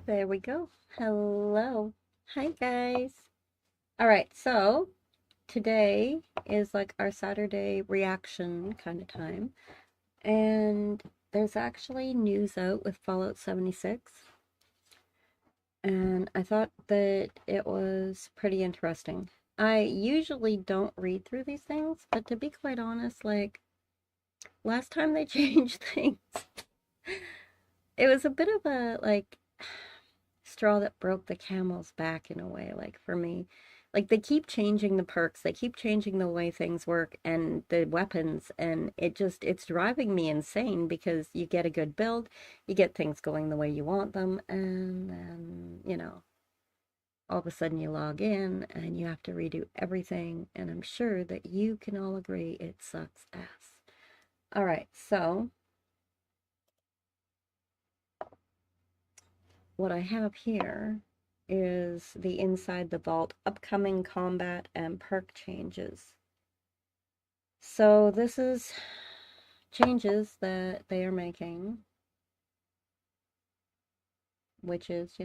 There we go. Hello. Hi, guys. All right, so today is like our Saturday reaction kind of time. And there's actually news out with Fallout 76. And I thought that it was pretty interesting. I usually don't read through these things, but to be quite honest, like last time they changed things, it was a bit of a like straw that broke the camel's back in a way, like for me. Like they keep changing the perks, they keep changing the way things work and the weapons, and it's driving me insane because you get a good build, you get things going the way you want them, and then, all of a sudden you log in and you have to redo everything, and I'm sure that you can all agree it sucks ass. All right, so what I have here is the Inside the Vault upcoming combat and perk changes. So this is changes that they are making, which is,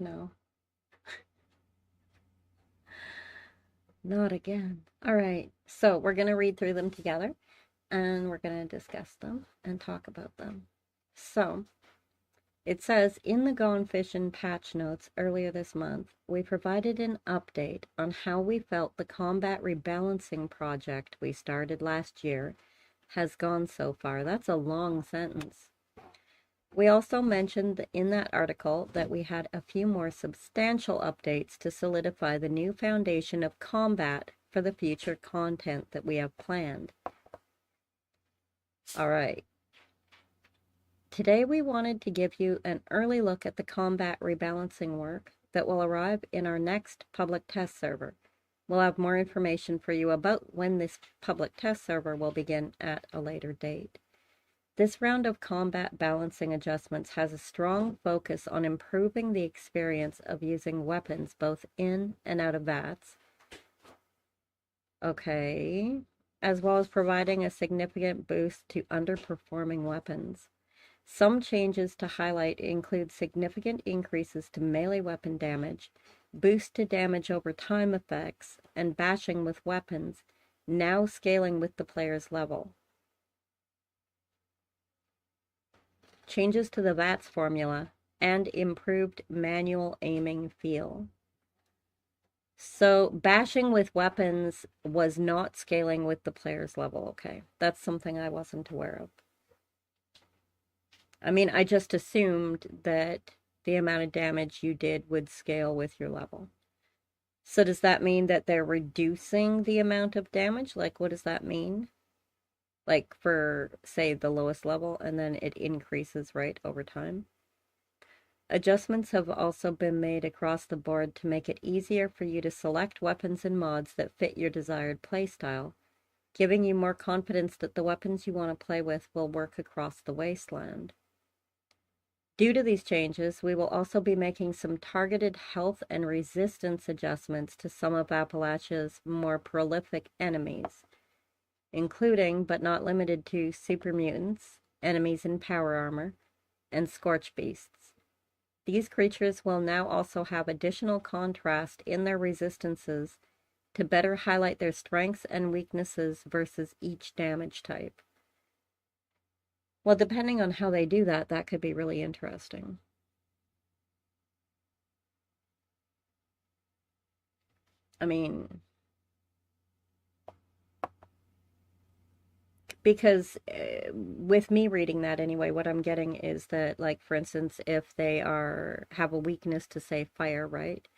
not again. All right, so we're going to read through them together and we're going to discuss them and talk about them. So it says, in the Gone Fishing patch notes earlier this month, we provided an update on how we felt the combat rebalancing project we started last year has gone so far. That's a long sentence. We also mentioned in that article that we had a few more substantial updates to solidify the new foundation of combat for the future content that we have planned. All right. Today we wanted to give you an early look at the combat rebalancing work that will arrive in our next public test server. We'll have more information for you about when this public test server will begin at a later date. This round of combat balancing adjustments has a strong focus on improving the experience of using weapons both in and out of VATS. Okay. As well as providing a significant boost to underperforming weapons. Some changes to highlight include significant increases to melee weapon damage, boost to damage over time effects, and bashing with weapons, now scaling with the player's level. Changes to the VATS formula, and improved manual aiming feel. So bashing with weapons was not scaling with the player's level. Okay, that's something I wasn't aware of. I mean, I just assumed that the amount of damage you did would scale with your level. So does that mean that they're reducing the amount of damage? Like, what does that mean? Like for, say, the lowest level, and then it increases, right, over time? Adjustments have also been made across the board to make it easier for you to select weapons and mods that fit your desired playstyle, giving you more confidence that the weapons you want to play with will work across the wasteland. Due to these changes, we will also be making some targeted health and resistance adjustments to some of Appalachia's more prolific enemies, including, but not limited to, super mutants, enemies in power armor, and scorch beasts. These creatures will now also have additional contrast in their resistances to better highlight their strengths and weaknesses versus each damage type. Well, depending on how they do that, that could be really interesting. I mean, because with me reading that anyway, what I'm getting is that, like, for instance, if they have a weakness to, say, fire, right?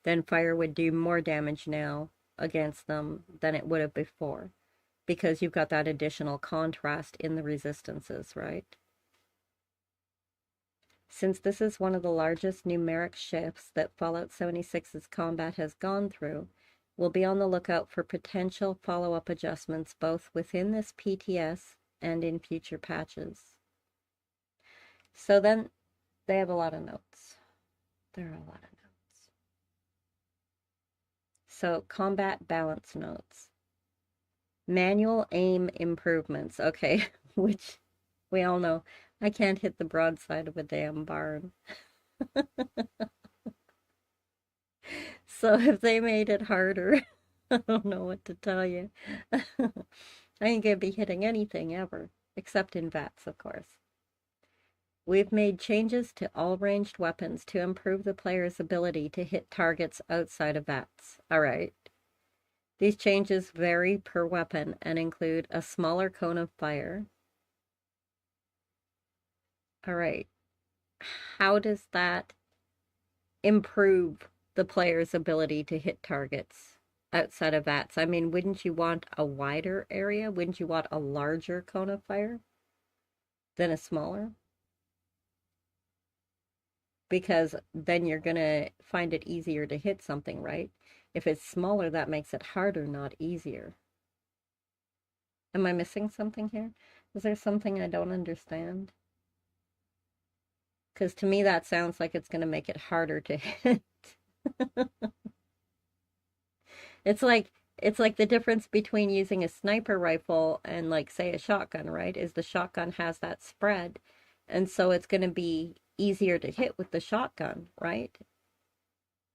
Then fire would do more damage now against them than it would have before, because you've got that additional contrast in the resistances, right? Since this is one of the largest numeric shifts that Fallout 76's combat has gone through, we'll be on the lookout for potential follow-up adjustments both within this PTS and in future patches. So then they have a lot of notes. There are a lot of notes. So combat balance notes. Manual aim improvements. Okay, which we all know I can't hit the broadside of a damn barn. So if they made it harder, I don't know what to tell you. I ain't gonna be hitting anything ever, except in VATS, of course. We've made changes to all ranged weapons to improve the player's ability to hit targets outside of VATS. All right. These changes vary per weapon and include a smaller cone of fire. All right. How does that improve the player's ability to hit targets outside of VATS? I mean, wouldn't you want a wider area? Wouldn't you want a larger cone of fire than a smaller? Because then you're going to find it easier to hit something, right? If it's smaller, that makes it harder, not easier. Am I missing something here? Is there something I don't understand? Because to me, that sounds like it's going to make it harder to hit. It's like the difference between using a sniper rifle and like say a shotgun, right? Is the shotgun has that spread. And so it's going to be easier to hit with the shotgun, right?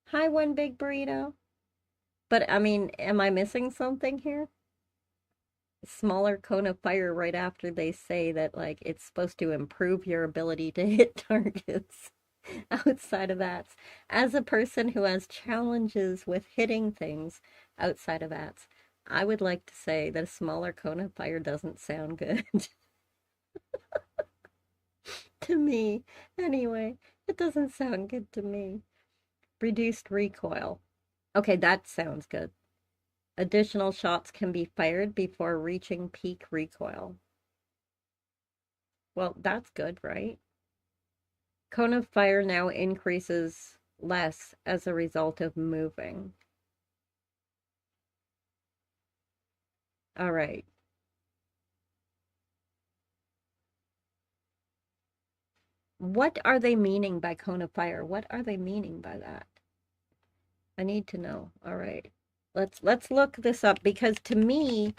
Hi, one big burrito. But I mean, am I missing something here? Smaller cone of fire right after they say that like it's supposed to improve your ability to hit targets outside of VATS. As a person who has challenges with hitting things outside of VATS, I would like to say that a smaller cone of fire doesn't sound good. To me. Anyway, it doesn't sound good to me. Reduced recoil. Okay, that sounds good. Additional shots can be fired before reaching peak recoil. Well, that's good, right? Cone of fire now increases less as a result of moving. All right. What are they meaning by cone of fire? What are they meaning by that? I need to know. All right. Let's look this up because to me,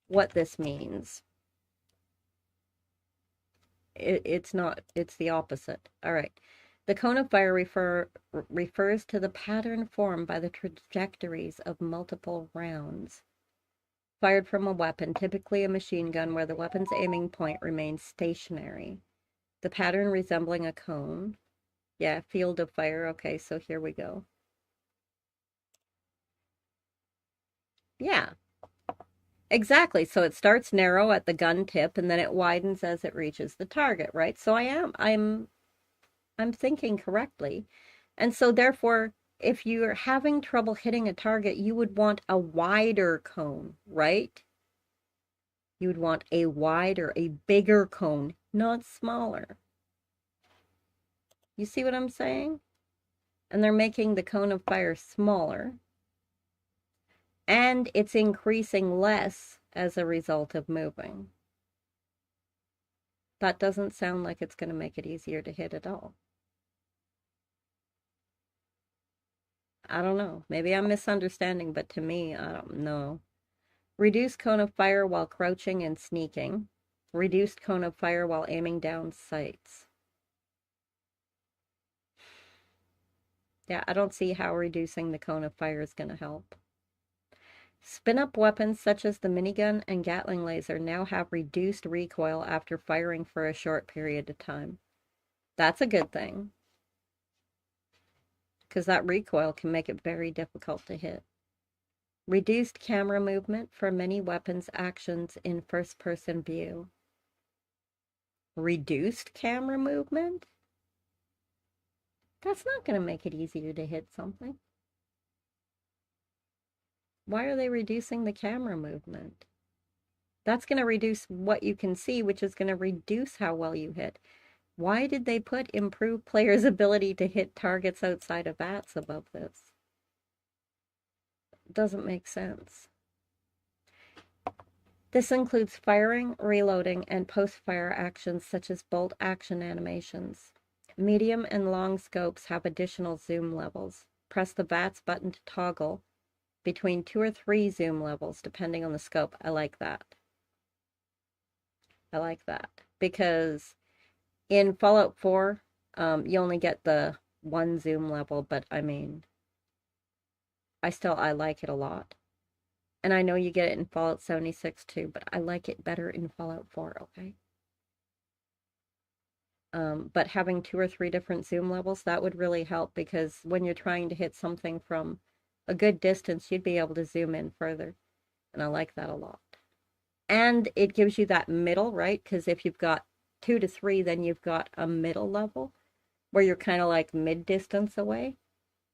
what this means, it's not, it's the opposite. All right. The cone of fire refers to the pattern formed by the trajectories of multiple rounds fired from a weapon, typically a machine gun, where the weapon's aiming point remains stationary. The pattern resembling a cone. Yeah, field of fire. Okay, so here we go. Yeah, exactly. So it starts narrow at the gun tip and then it widens as it reaches the target, right? So I'm thinking correctly. And so therefore, if you're having trouble hitting a target, you would want a wider cone, right? You would want a wider, a bigger cone, not smaller. You see what I'm saying? And they're making the cone of fire smaller. And it's increasing less as a result of moving. That doesn't sound like it's going to make it easier to hit at all. I don't know. Maybe I'm misunderstanding, but to me, I don't know. Reduced cone of fire while crouching and sneaking. Reduced cone of fire while aiming down sights. Yeah, I don't see how reducing the cone of fire is going to help. Spin-up weapons such as the minigun and Gatling laser now have reduced recoil after firing for a short period of time. That's a good thing, because that recoil can make it very difficult to hit. Reduced camera movement for many weapons actions in first-person view. Reduced camera movement? That's not going to make it easier to hit something. Why are they reducing the camera movement? That's going to reduce what you can see, which is going to reduce how well you hit. Why did they put improved players' ability to hit targets outside of VATS above this? It doesn't make sense. This includes firing, reloading, and post-fire actions such as bolt action animations. Medium and long scopes have additional zoom levels. Press the VATS button to toggle between 2 or 3 zoom levels, depending on the scope. I like that. I like that. Because in Fallout 4, you only get the 1 zoom level, but I mean, I like it a lot. And I know you get it in Fallout 76 too, but I like it better in Fallout 4, okay? But having 2 or 3 different zoom levels, that would really help, because when you're trying to hit something from a good distance, you'd be able to zoom in further. And I like that a lot. And it gives you that middle, right? Because if you've got 2 to 3, then you've got a middle level where you're kind of like mid distance away.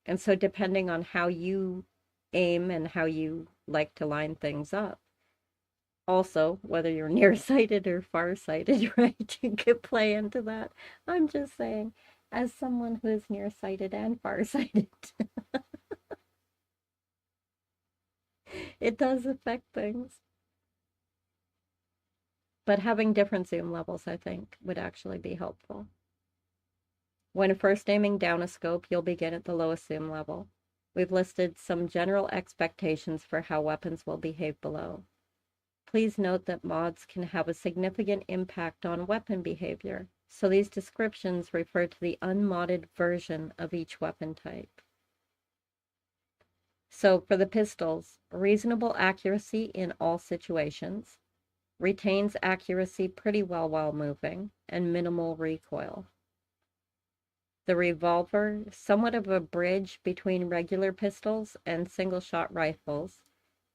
And so depending on how you aim and how you like to line things up, also whether you're nearsighted or farsighted, right? You could play into that. I'm just saying, as someone who is nearsighted and farsighted, it does affect things. But having different zoom levels, I think, would actually be helpful. When first aiming down a scope, you'll begin at the lowest zoom level. We've listed some general expectations for how weapons will behave below. Please note that mods can have a significant impact on weapon behavior, so these descriptions refer to the unmodded version of each weapon type. So for the pistols, reasonable accuracy in all situations, retains accuracy pretty well while moving, and minimal recoil. The revolver, somewhat of a bridge between regular pistols and single-shot rifles,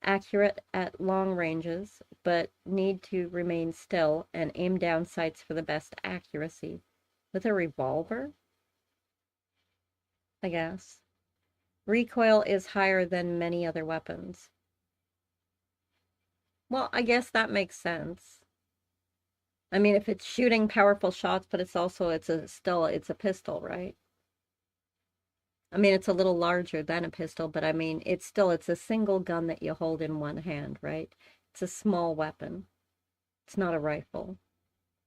accurate at long ranges, but need to remain still and aim down sights for the best accuracy. With a revolver, I guess. Recoil is higher than many other weapons. Well, I guess that makes sense. I mean, if it's shooting powerful shots, but it's a pistol, right? I mean, it's a little larger than a pistol, but I mean, it's a single gun that you hold in one hand, right? It's a small weapon. It's not a rifle.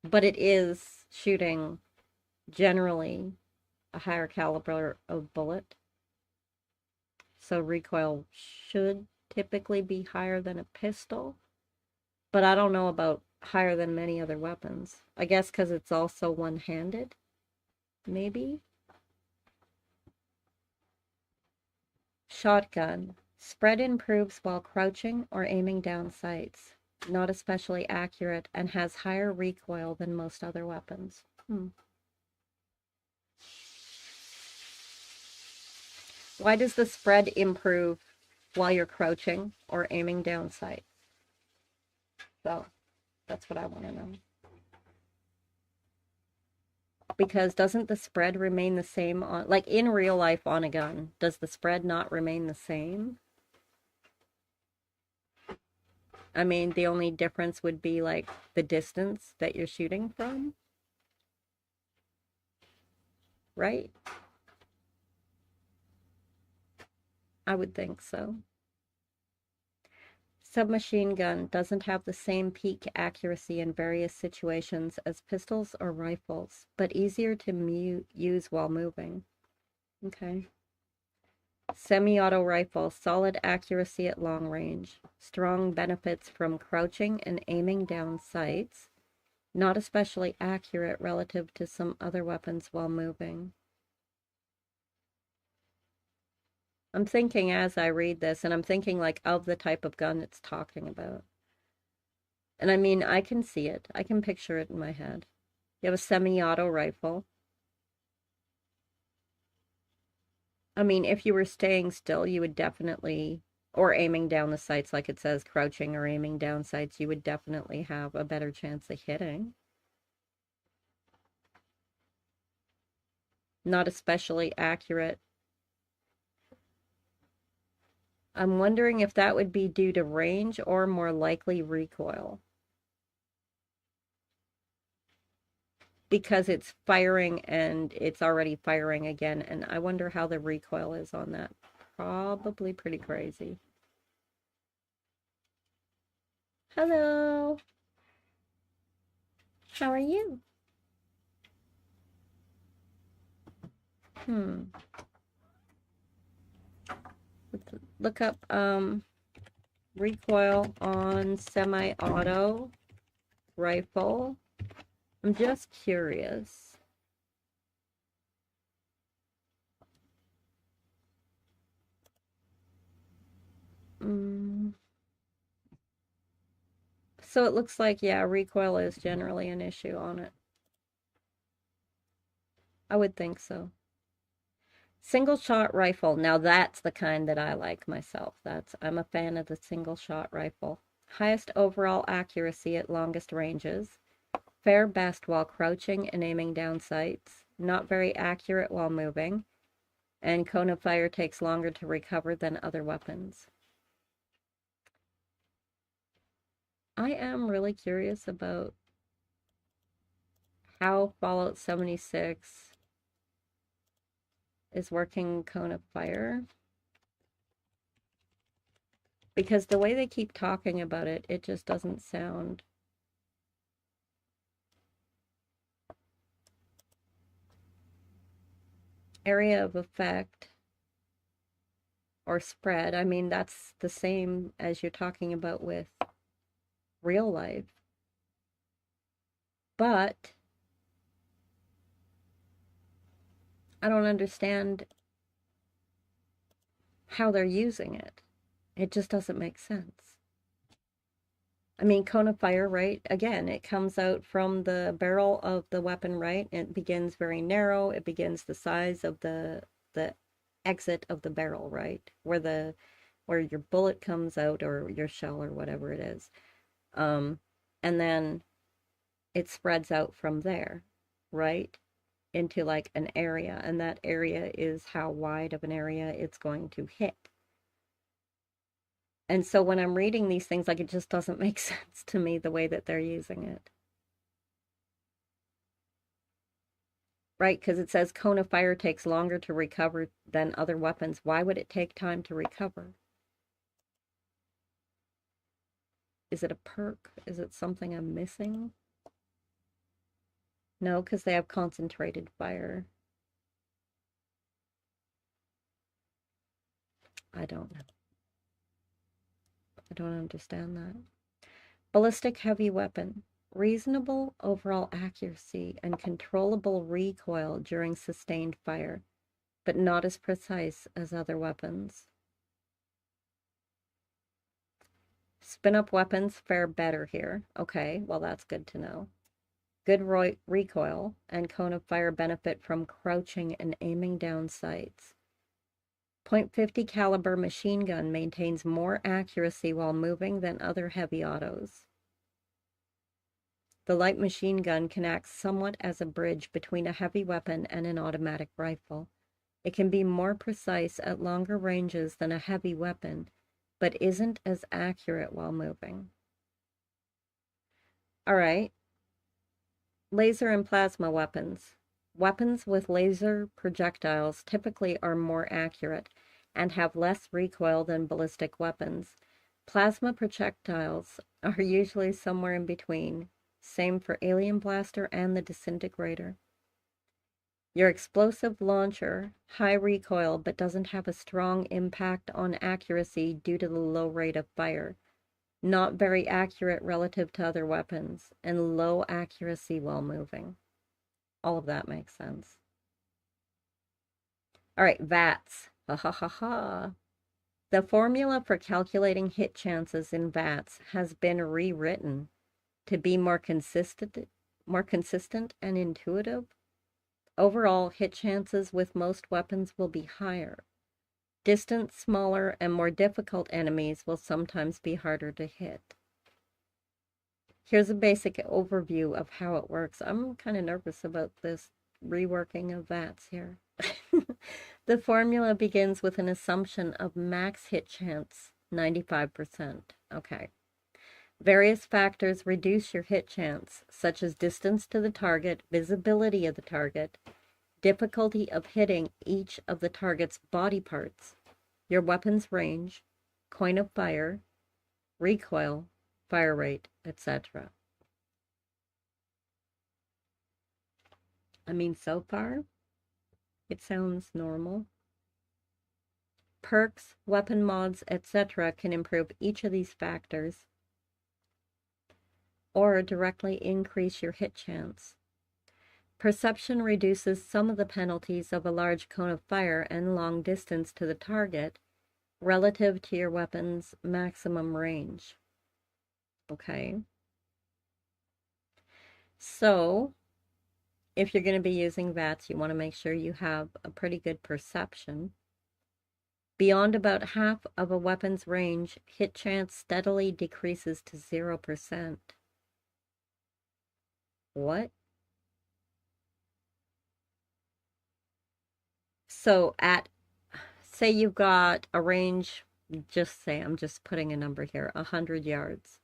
But it is shooting generally a higher caliber of bullet. So recoil should typically be higher than a pistol. But I don't know about higher than many other weapons. I guess because it's also one-handed, maybe? Shotgun. Spread improves while crouching or aiming down sights. Not especially accurate and has higher recoil than most other weapons. Why does the spread improve while you're crouching or aiming down sights? So that's what I want to know. Because doesn't the spread remain the same on, like in real life on a gun, does the spread not remain the same? I mean, the only difference would be like the distance that you're shooting from, right? I would think so. Submachine gun doesn't have the same peak accuracy in various situations as pistols or rifles, but easier to use while moving. Okay. Semi-auto rifle, solid accuracy at long range. Strong benefits from crouching and aiming down sights. Not especially accurate relative to some other weapons while moving. I'm thinking as I read this, and I'm thinking like of the type of gun it's talking about. And I mean, I can see it. I can picture it in my head. You have a semi-auto rifle. I mean, if you were staying still, you would definitely, or aiming down the sights like it says, crouching or aiming down sights, you would definitely have a better chance of hitting. Not especially accurate. I'm wondering if that would be due to range or more likely recoil. Because it's firing and it's already firing again, and I wonder how the recoil is on that. Probably pretty crazy. Hello. How are you? Let's look up recoil on semi-auto rifle. I'm just curious. Mm. So it looks like, yeah, recoil is generally an issue on it. I would think so. Single shot rifle. Now that's the kind that I like myself. I'm a fan of the single shot rifle. Highest overall accuracy at longest ranges. Fare best while crouching and aiming down sights. Not very accurate while moving. And cone of fire takes longer to recover than other weapons. I am really curious about how Fallout 76 is working cone of fire. Because the way they keep talking about it, it just doesn't sound... Area of effect or spread, I mean, that's the same as you're talking about with real life. But I don't understand how they're using it. It just doesn't make sense. I mean, cone of fire, right? Again, it comes out from the barrel of the weapon, right? It begins very narrow. It begins the size of the exit of the barrel, right? Where your bullet comes out, or your shell, or whatever it is. And then it spreads out from there, right? Into like an area, and that area is how wide of an area it's going to hit. And so when I'm reading these things, like, it just doesn't make sense to me the way that they're using it. Right? Because it says cone of fire takes longer to recover than other weapons. Why would it take time to recover? Is it a perk? Is it something I'm missing? No, because they have concentrated fire. I don't know. I don't understand that. Ballistic heavy weapon. Reasonable overall accuracy and controllable recoil during sustained fire, but not as precise as other weapons. Spin-up weapons fare better here. Okay, well, that's good to know. Good recoil and cone of fire benefit from crouching and aiming down sights. .50 caliber machine gun maintains more accuracy while moving than other heavy autos. The light machine gun can act somewhat as a bridge between a heavy weapon and an automatic rifle. It can be more precise at longer ranges than a heavy weapon, but isn't as accurate while moving. All right. Laser and plasma weapons. Weapons with laser projectiles typically are more accurate and have less recoil than ballistic weapons. Plasma projectiles are usually somewhere in between. Same for Alien Blaster and the Disintegrator. Your explosive launcher, high recoil, but doesn't have a strong impact on accuracy due to the low rate of fire. Not very accurate relative to other weapons, and low accuracy while moving. All of that makes sense. All right, VATS. Ha ha ha ha. The formula for calculating hit chances in VATS has been rewritten to be more consistent and intuitive. Overall, hit chances with most weapons will be higher. Distant, smaller, and more difficult enemies will sometimes be harder to hit. Here's a basic overview of how it works. I'm kind of nervous about this reworking of VATS here. The formula begins with an assumption of max hit chance, 95%. Okay. Various factors reduce your hit chance, such as distance to the target, visibility of the target, difficulty of hitting each of the target's body parts, your weapon's range, coin of fire, recoil, fire rate, etc. I mean, so far, it sounds normal. Perks, weapon mods, etc. can improve each of these factors or directly increase your hit chance. Perception reduces some of the penalties of a large cone of fire and long distance to the target, relative to your weapon's maximum range. Okay. So, if you're going to be using VATS, you want to make sure you have a pretty good perception. Beyond about half of a weapon's range, hit chance steadily decreases to 0%. What? So say you've got a range, just say, I'm just putting a number here, 100 yards.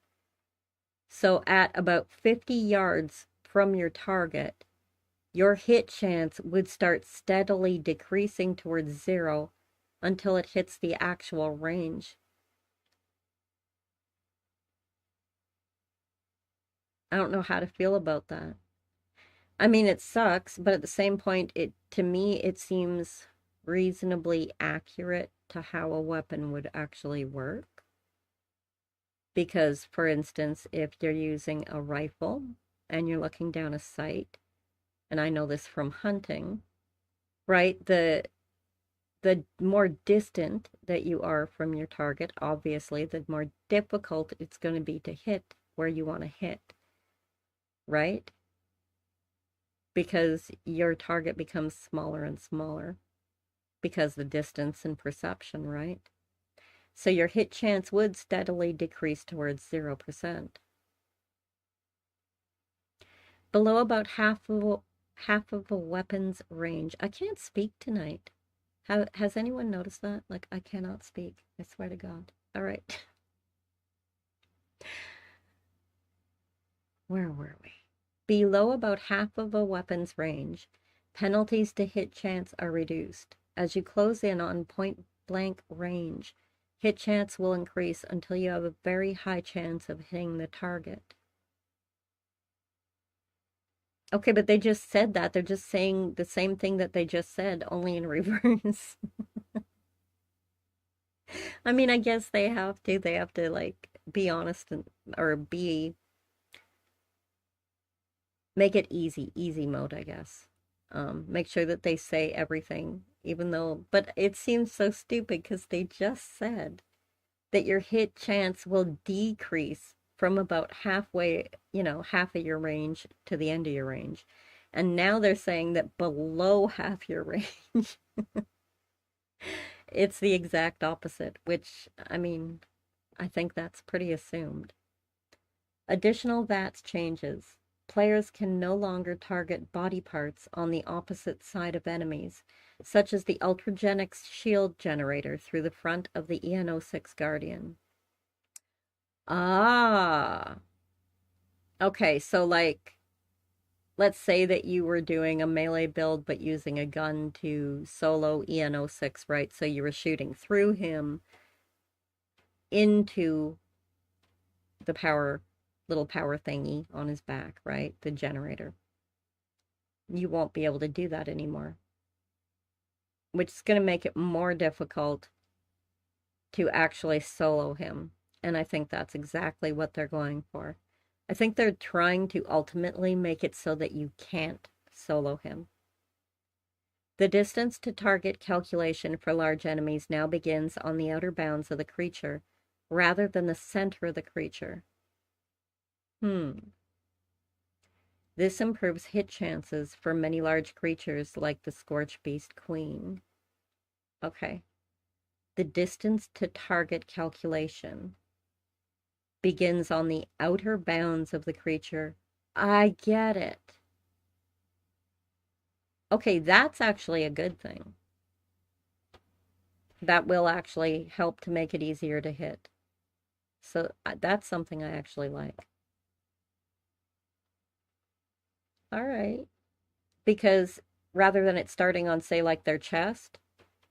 So at about 50 yards from your target, your hit chance would start steadily decreasing towards 0 until it hits the actual range. I don't know how to feel about that. I mean, it sucks, but at the same point, to me, it seems reasonably accurate to how a weapon would actually work. Because, for instance, if you're using a rifle and you're looking down a sight, and I know this from hunting, right? The more distant that you are from your target, obviously, the more difficult it's going to be to hit where you want to hit, right? Because your target becomes smaller and smaller because the distance and perception, right? So your hit chance would steadily decrease towards 0%. Below about half of a weapon's range. I can't speak tonight. Has anyone noticed that? Like, I cannot speak. I swear to God. All right. Where were we? Below about half of a weapon's range, penalties to hit chance are reduced. As you close in on point blank range, hit chance will increase until you have a very high chance of hitting the target. Okay, but they just said that. They're just saying the same thing that they just said, only in reverse. I mean, I guess they have to. They have to, like, be honest or make it easy mode, I guess. Make sure that they say everything, even though, but it seems so stupid because they just said that your hit chance will decrease from about halfway, half of your range to the end of your range. And now they're saying that below half your range, it's the exact opposite, which, I mean, I think that's pretty assumed. Additional VATS changes. Players can no longer target body parts on the opposite side of enemies, such as the Ultragenics shield generator through the front of the EN06 Guardian. Ah. Okay, so like, let's say that you were doing a melee build but using a gun to solo EN06, right? So you were shooting through him into the little power thingy on his back, right? The generator. You won't be able to do that anymore, which is going to make it more difficult to actually solo him. And I think that's exactly what they're going for. I think they're trying to ultimately make it so that you can't solo him. The distance to target calculation for large enemies now begins on the outer bounds of the creature, rather than the center of the creature. This improves hit chances for many large creatures like the Scorch Beast Queen. Okay. The distance to target calculation begins on the outer bounds of the creature. I get it. Okay, that's actually a good thing. That will actually help to make it easier to hit. So that's something I actually like. All right. Because rather than it starting on, say, like their chest,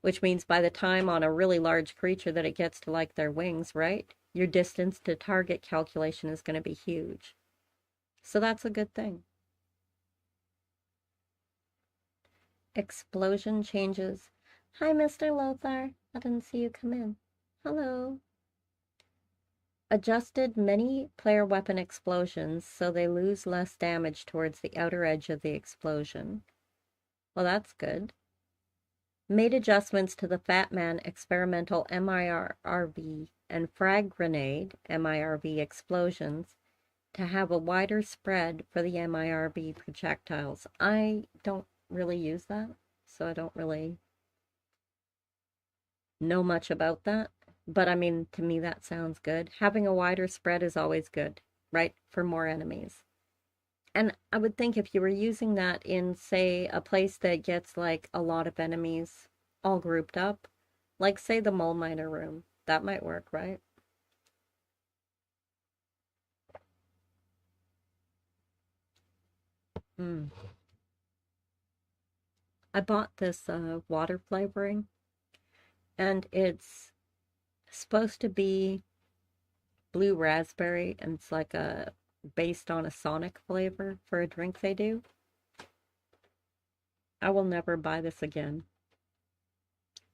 which means by the time on a really large creature that it gets to like their wings, right? Your distance to target calculation is going to be huge. So that's a good thing. Explosion changes. Hi, Mr. Lothar. I didn't see you come in. Hello. Adjusted many player weapon explosions so they lose less damage towards the outer edge of the explosion. Well, that's good. Made adjustments to the Fat Man experimental MIRV and frag grenade MIRV explosions to have a wider spread for the MIRV projectiles. I don't really use that, so I don't really know much about that. But I mean, to me, that sounds good. Having a wider spread is always good, right? For more enemies. And I would think if you were using that in, say, a place that gets like a lot of enemies all grouped up, like say the mole miner room, that might work, right? Hmm. I bought this water flavoring, and it's supposed to be blue raspberry, and it's like a based on a Sonic flavor for a drink they do. I will never buy this again.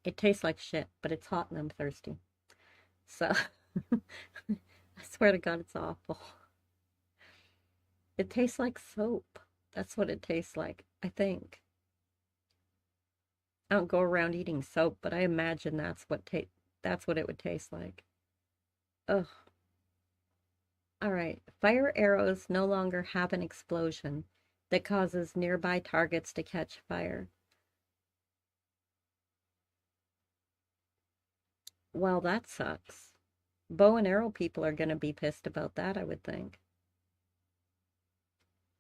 It tastes like shit, but it's hot and I'm thirsty. So I swear to God, it's awful. It tastes like soap. That's what it tastes like, I think. I don't go around eating soap, but I imagine that's what it would taste like. Ugh. All right. Fire arrows no longer have an explosion that causes nearby targets to catch fire. Well, that sucks. Bow and arrow people are going to be pissed about that, I would think.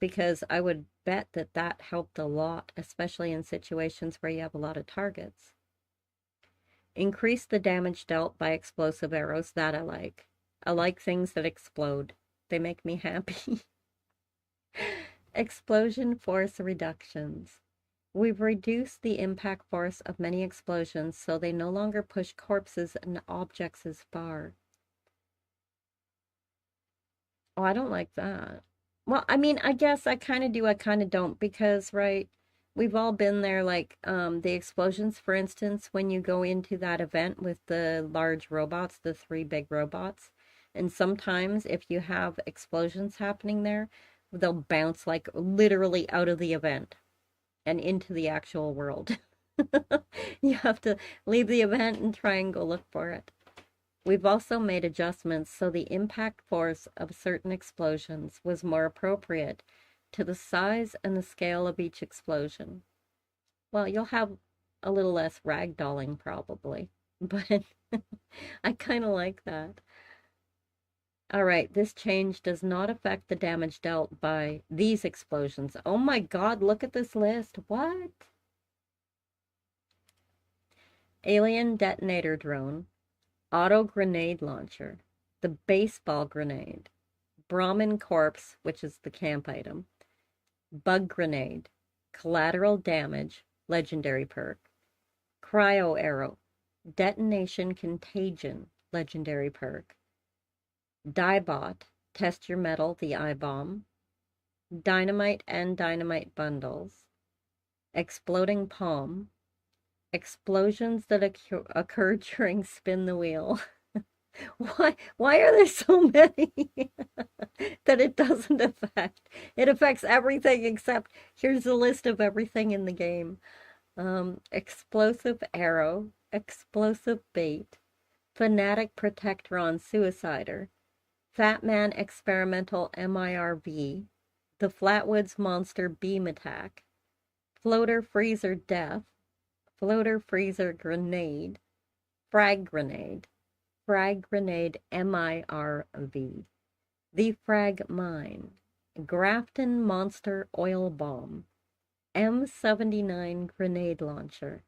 Because I would bet that that helped a lot, especially in situations where you have a lot of targets. Increase the damage dealt by explosive arrows. That I like. I like things that explode. They make me happy. Explosion force reductions. We've reduced the impact force of many explosions so they no longer push corpses and objects as far. Oh, I don't like that. Well, I mean, I guess I kind of do, I kind of don't, because, right, we've all been there, like, the explosions, for instance, when you go into that event with the large robots, the three big robots, and sometimes if you have explosions happening there, they'll bounce, like, literally out of the event and into the actual world. You have to leave the event and try and go look for it. We've also made adjustments so the impact force of certain explosions was more appropriate to the size and the scale of each explosion. Well, you'll have a little less ragdolling probably, but I kind of like that. All right, this change does not affect the damage dealt by these explosions. Oh my God, look at this list. What? Alien detonator drone, auto grenade launcher, the baseball grenade, Brahmin corpse, which is the camp item, bug grenade, collateral damage, legendary perk, cryo arrow, detonation contagion, legendary perk, diebot, test your metal, the eye bomb, dynamite and dynamite bundles, exploding palm, explosions that occur during spin the wheel. Why are there so many that it doesn't affect? It affects everything except here's a list of everything in the game. Explosive arrow, explosive bait, fanatic protectron suicider, Fat Man experimental MIRV, the Flatwoods monster beam attack, floater freezer death, floater freezer grenade, frag grenade, frag grenade MIRV, the frag mine, Grafton monster oil bomb, M79 grenade launcher,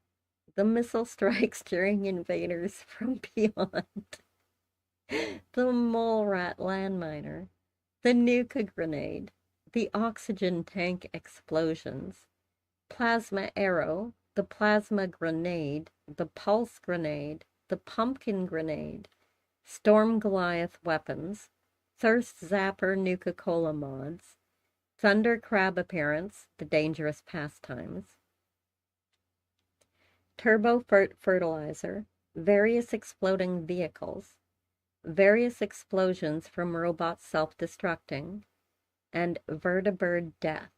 the missile strikes during invaders from beyond, the mole rat landminer, the nuka grenade, the oxygen tank explosions, plasma arrow, the plasma grenade, the pulse grenade, the pumpkin grenade, Storm Goliath weapons, Thirst Zapper Nuka-Cola mods, Thunder Crab appearance, the dangerous pastimes, Turbo Fertilizer, various exploding vehicles, various explosions from robots self-destructing, and Vertibird death,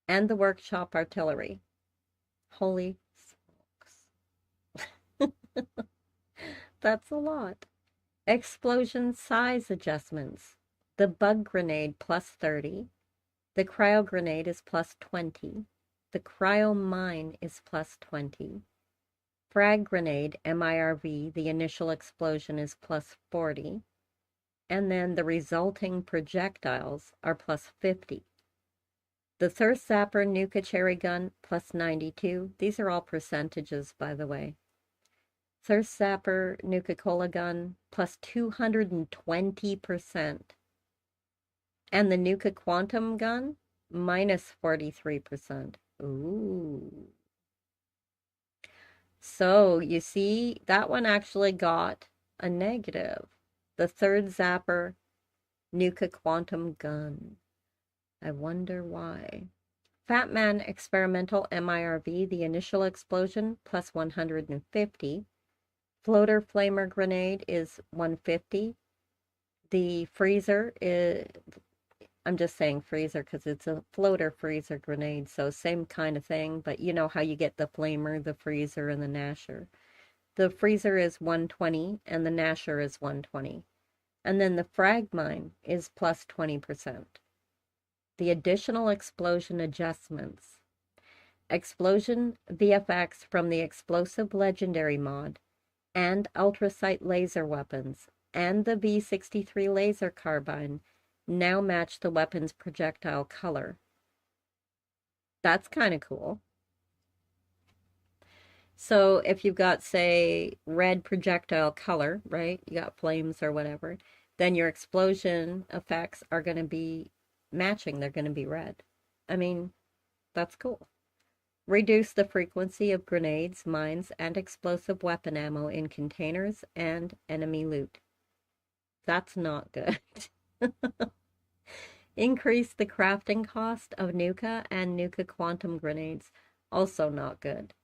and the workshop artillery. Holy That's a lot. Explosion size adjustments. The bug grenade plus 30. The cryo grenade is plus 20. The cryo mine is plus 20. Frag grenade, MIRV, the initial explosion is plus 40. And then the resulting projectiles are plus 50. The Thirst Zapper Nuka Cherry Gun plus 92. These are all percentages, by the way. Thirst Zapper Nuka Cola Gun plus 220%. And the Nuka Quantum Gun minus 43%. Ooh. So you see, that one actually got a negative. The third Zapper Nuka Quantum Gun. I wonder why. Fat Man Experimental MIRV, the initial explosion, plus 150. Floater Flamer Grenade is 150. The freezer is, I'm just saying freezer because it's a floater freezer grenade, so same kind of thing, but you know how you get the flamer, the freezer, and the nasher. The freezer is 120 and the nasher is 120. And then the frag mine is plus 20%. The additional explosion adjustments. Explosion VFX from the Explosive Legendary mod and Ultrasight laser weapons and the V63 laser carbine now match the weapon's projectile color. That's kind of cool. So if you've got, say, red projectile color, right? You got flames or whatever, then your explosion effects are going to be matching. They're going to be red. I mean, that's cool. Reduce the frequency of grenades, mines, and explosive weapon ammo in containers and enemy loot. That's not good. Increase the crafting cost of Nuka and Nuka Quantum grenades. Also not good.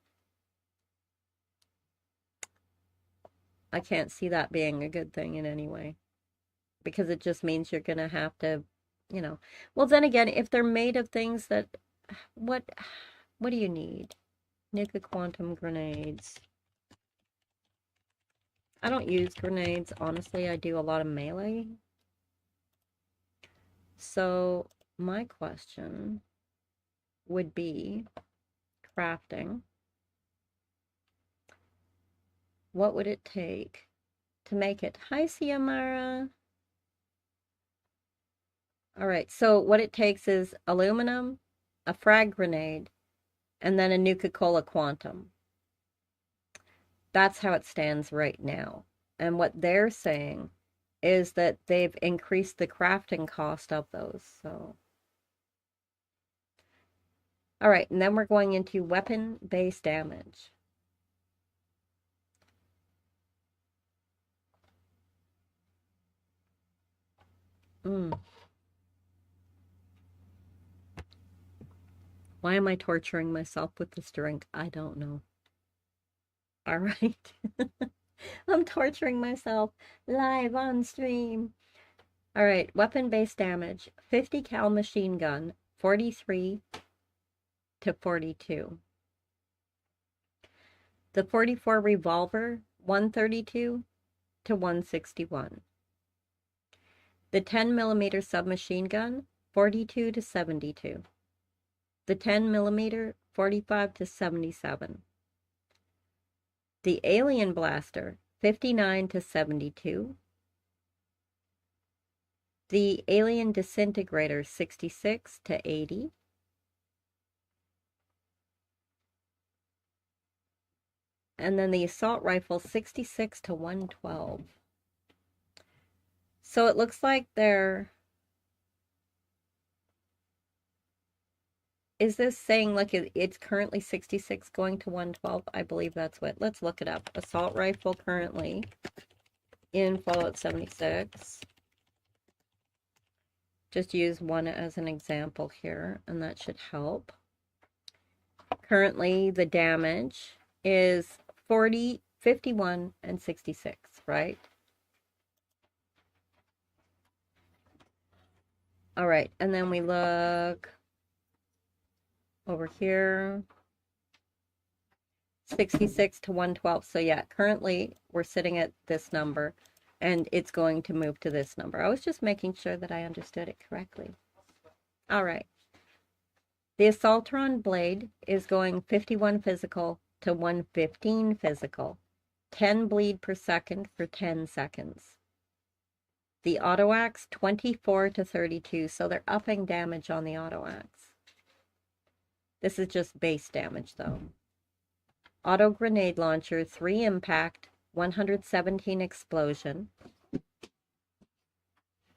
I can't see that being a good thing in any way. Because it just means you're going to have to, you know. Well, then again, if they're made of things that, what do you need? Nuka Quantum grenades. I don't use grenades, honestly. I do a lot of melee. So my question would be crafting. What would it take to make it? Hi, Siamara. All right, so what it takes is aluminum, a frag grenade, and then a Nuka-Cola Quantum. That's how it stands right now. And what they're saying is that they've increased the crafting cost of those. So, all right, and then we're going into weapon-based damage. Why am I torturing myself with this drink? I don't know. All right. I'm torturing myself live on stream. All right, weapon-based damage. 50 cal machine gun, 43 to 42. The 44 revolver, 132 to 161. The 10mm submachine gun, 42 to 72. The 10mm, 45 to 77. The alien blaster, 59 to 72. The alien disintegrator, 66 to 80. And then the assault rifle, 66 to 112. So it looks like they're... Is this saying like it's currently 66 going to 112? I believe that's what. Let's look it up. Assault rifle currently in Fallout 76. Just use one as an example here, and that should help. Currently, the damage is 40, 51, and 66, right? All right, and then we look over here. 66 to 112. So yeah, currently we're sitting at this number and it's going to move to this number. I was just making sure that I understood it correctly. All right. The Assaultron blade is going 51 physical to 115 physical. 10 bleed per second for 10 seconds. The Auto Axe 24 to 32, so they're upping damage on the Auto Axe. This is just base damage though. Auto Grenade Launcher 3 impact, 117 explosion.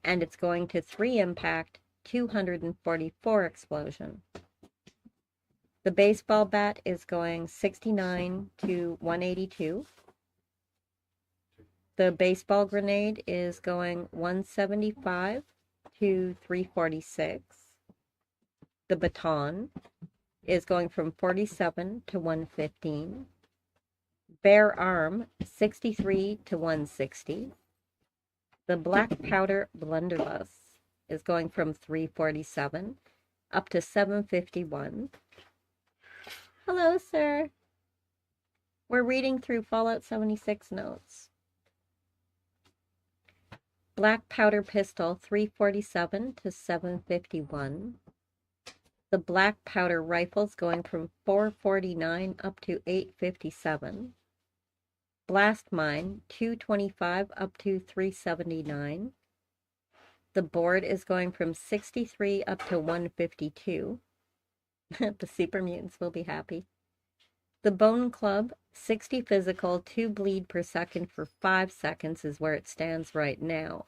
And it's going to 3 impact, 244 explosion. The baseball bat is going 69 to 182. The baseball grenade is going 175 to 346. The baton is going from 47 to 115. Bare arm, 63 to 160. The black powder blunderbuss is going from 347 up to 751. Hello, sir. We're reading through Fallout 76 notes. Black powder pistol, 347 to 751. The black powder rifles going from 449 up to 857. Blast mine, 225 up to 379. The board is going from 63 up to 152. The super mutants will be happy. The bone club, 60 physical, 2 bleed per second for 5 seconds is where it stands right now.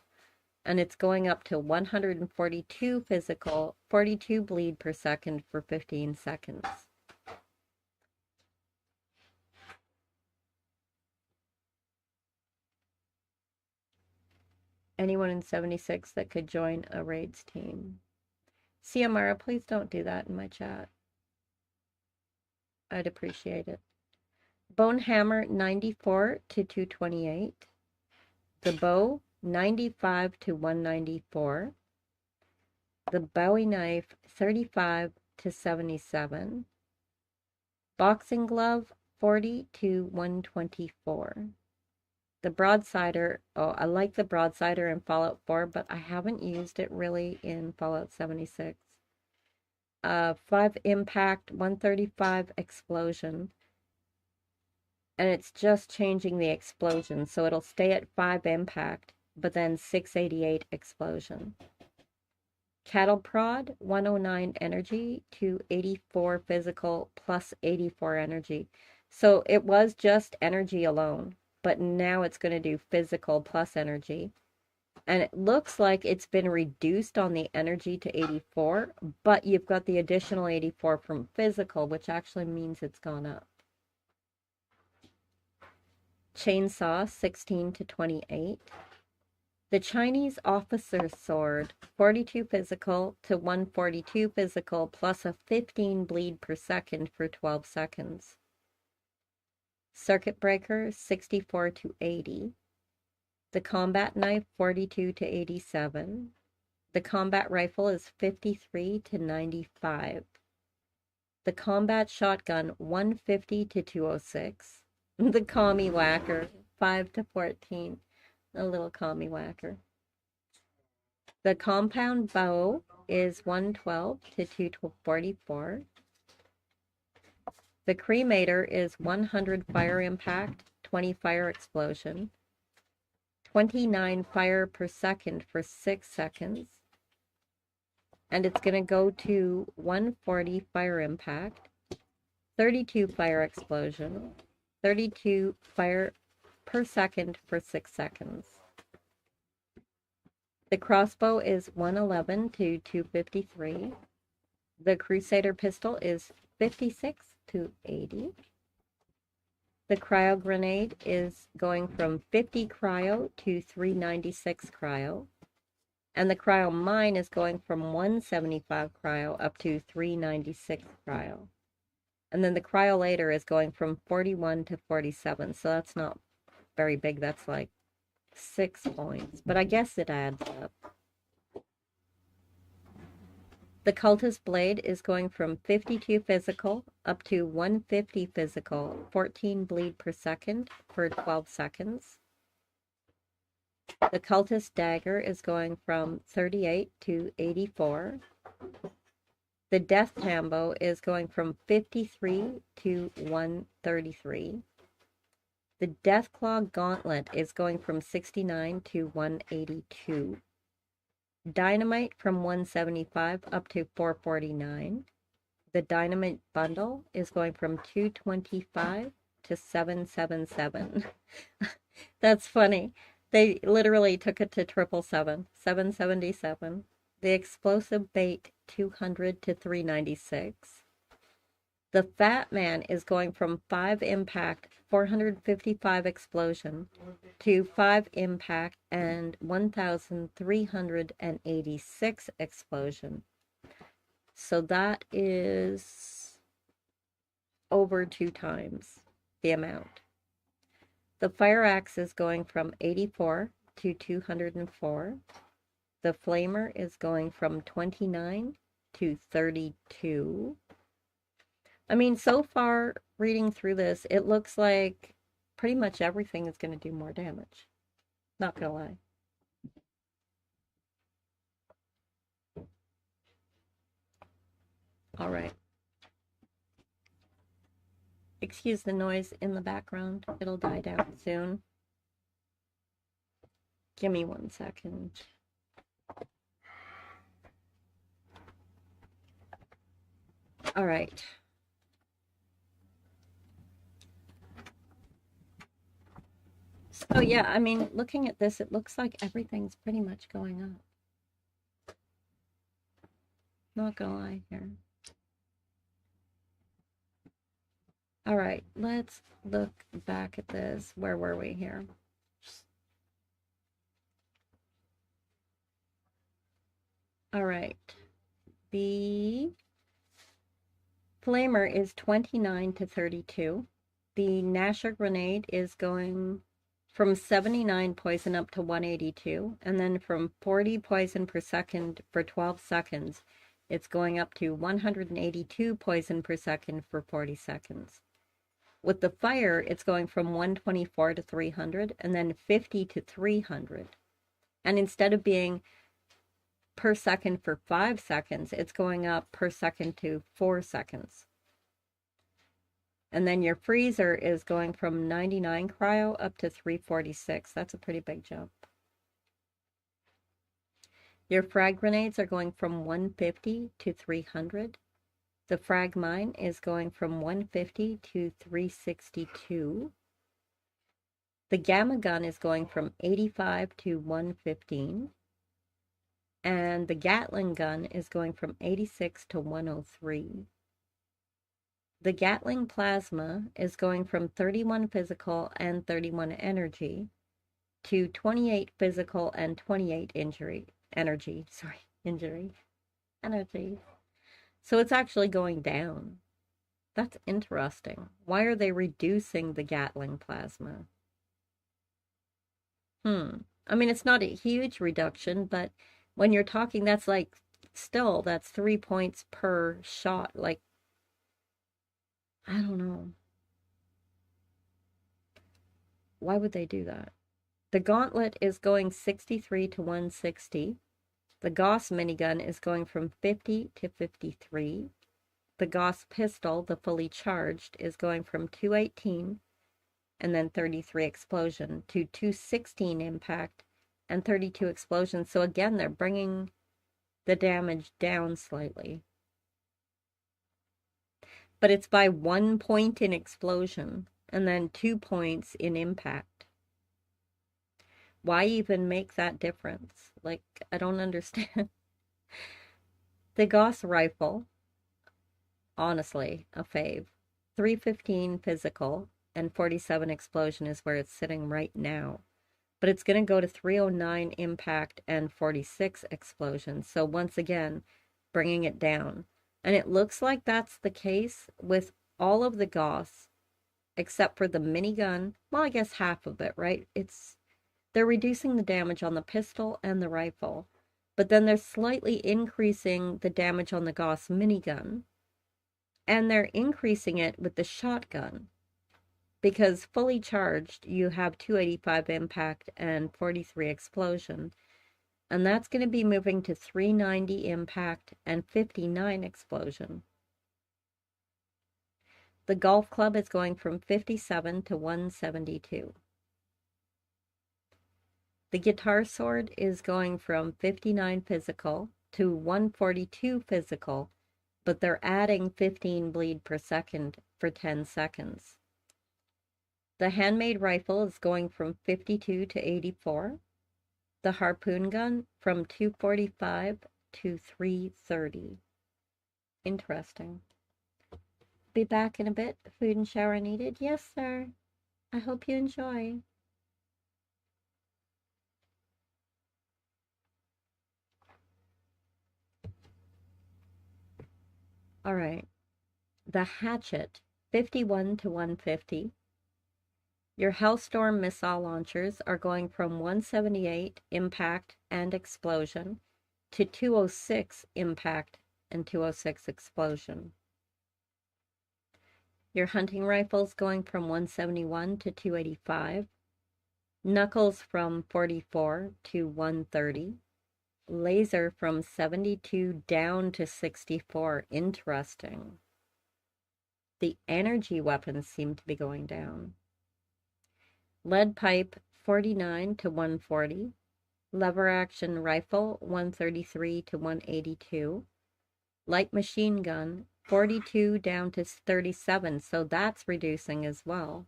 And it's going up to 142 physical, 42 bleed per second for 15 seconds. Anyone in 76 that could join a raids team? Ciamara, please don't do that in my chat. I'd appreciate it. Bone hammer, 94 to 228. The bow, 95 to 194. The Bowie knife, 35 to 77. Boxing glove, 40 to 124. The broadsider, oh, I like the broadsider in Fallout 4, but I haven't used it really in Fallout 76. 5 impact, 135 explosion. And it's just changing the explosion, so it'll stay at 5 impact, but then 688 explosion. Cattle prod, 109 energy to 84 physical plus 84 energy. So it was just energy alone, but now it's going to do physical plus energy. And it looks like it's been reduced on the energy to 84, but you've got the additional 84 from physical, which actually means it's gone up. Chainsaw, 16 to 28. The Chinese officer's sword, 42 physical to 142 physical, plus a 15 bleed per second for 12 seconds. Circuit breaker, 64 to 80. The combat knife, 42 to 87. The combat rifle is 53 to 95. The combat shotgun, 150 to 206. The commie whacker, 5 to 14. A little commie whacker. The compound bow is 112 to 244. The cremator is 100 fire impact, 20 fire explosion. 29 fire per second for 6 seconds. And it's going to go to 140 fire impact, 32 fire explosion, 32 fire per second for 6 seconds. The crossbow is 111 to 253. The Crusader pistol is 56 to 80. The cryo grenade is going from 50 cryo to 396 cryo. And the cryo mine is going from 175 cryo up to 396 cryo. And then the cryolator is going from 41 to 47. So that's not very big. That's like 6 points. But I guess it adds up. The cultist blade is going from 52 physical up to 150 physical, 14 bleed per second for 12 seconds. The cultist dagger is going from 38 to 84. The death tambo is going from 53 to 133. The Deathclaw Gauntlet is going from 69 to 182. Dynamite from 175 up to 449. The Dynamite Bundle is going from 225 to 777. That's funny. They literally took it to 777, 777. The Explosive Bait 200 to 396. The Fat Man is going from 5 impact, 455 explosion to 5 impact and 1,386 explosion. So that is over 2 times the amount. The Fire Axe is going from 84 to 204. The Flamer is going from 29 to 32. I mean, so far, reading through this, it looks like pretty much everything is going to do more damage. Not going to lie. All right. Excuse the noise in the background. It'll die down soon. Give me 1 second. All right. So yeah, I mean, looking at this, it looks like everything's pretty much going up. Not gonna lie here. All right, let's look back at this. Where were we here? All right. The Flamer is 29 to 32. The Nasher Grenade is going from 79 poison up to 182, and then from 40 poison per second for 12 seconds, it's going up to 182 poison per second for 40 seconds. With the Fire, it's going from 124 to 300, and then 50 to 300. And instead of being per second for 5 seconds, it's going up per second to 4 seconds. And then your Freezer is going from 99 cryo up to 346. That's a pretty big jump. Your Frag Grenades are going from 150 to 300. The Frag Mine is going from 150 to 362. The Gamma Gun is going from 85 to 115. And the Gatling Gun is going from 86 to 103. The Gatling Plasma is going from 31 physical and 31 energy to 28 physical and 28 energy. So it's actually going down. That's interesting. Why are they reducing the Gatling Plasma? I mean, it's not a huge reduction, but when you're talking, that's like, still, that's 3 points per shot. Like, I don't know. Why would they do that? The Gauntlet is going 63 to 160. The Gauss minigun is going from 50 to 53. The Gauss pistol, the fully charged, is going from 218 and then 33 explosion to 216 impact and 32 explosions. So again, they're bringing the damage down slightly. But it's by 1 point in explosion and then 2 points in impact. Why even make that difference? Like, I don't understand. The Gauss rifle, honestly, a fave. 315 physical and 47 explosion is where it's sitting right now. But it's going to go to 309 impact and 46 explosion. So once again, bringing it down. And it looks like that's the case with all of the Gauss, except for the minigun. Well, I guess half of it, right? They're reducing the damage on the pistol and the rifle. but then they're slightly increasing the damage on the Gauss minigun, and they're increasing it with the shotgun, because fully charged, you have 285 impact and 43 explosion, and that's going to be moving to 390 impact and 59 explosion. The golf club is going from 57 to 172. The guitar sword is going from 59 physical to 142 physical, but they're adding 15 bleed per second for 10 seconds. The handmade rifle is going from 52 to 84. The harpoon gun from 245 to 330. Interesting. Be back in a bit. Food and shower needed. Yes, sir. I hope you enjoy. All right. The hatchet, 51 to 150. Your Hellstorm missile launchers are going from 178 impact and explosion to 206 impact and 206 explosion. Your hunting rifles going from 171 to 285. Knuckles from 44 to 130. Laser from 72 down to 64. Interesting. The energy weapons seem to be going down. Lead pipe 49 to 140. Lever action rifle 133 to 182. Light machine gun 42 down to 37, so that's reducing as well.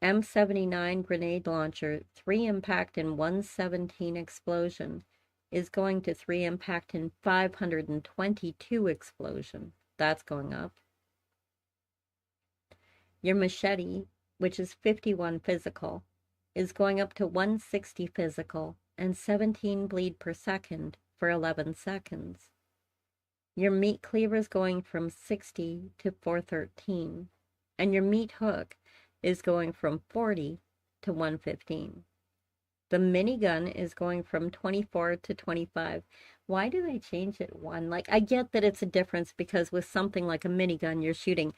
M79 grenade launcher, 3 impact and 117 explosion, is going to 3 impact and 522 explosion. That's going up. Your machete, which is 51 physical, is going up to 160 physical and 17 bleed per second for 11 seconds. Your meat cleaver is going from 60 to 413, and your meat hook is going from 40 to 115. The minigun is going from 24 to 25. Why do they change it one? Like, I get that it's a difference because with something like a minigun, you're shooting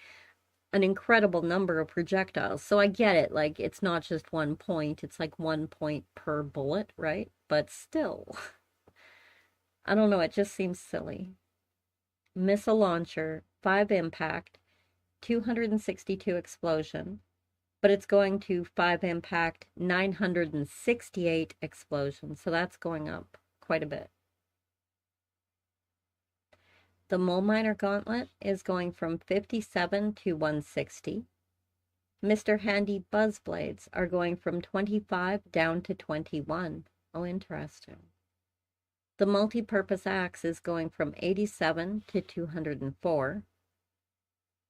an incredible number of projectiles. So I get it. Like, it's not just 1 point. It's like 1 point per bullet, right? But still, I don't know. It just seems silly. Missile launcher, 5 impact, 262 explosion, but it's going to 5 impact, 968 explosion, so that's going up quite a bit. The mole miner gauntlet is going from 57 to 160. Mr. Handy buzz blades are going from 25 down to 21. Oh, interesting. The multi-purpose axe is going from 87 to 204.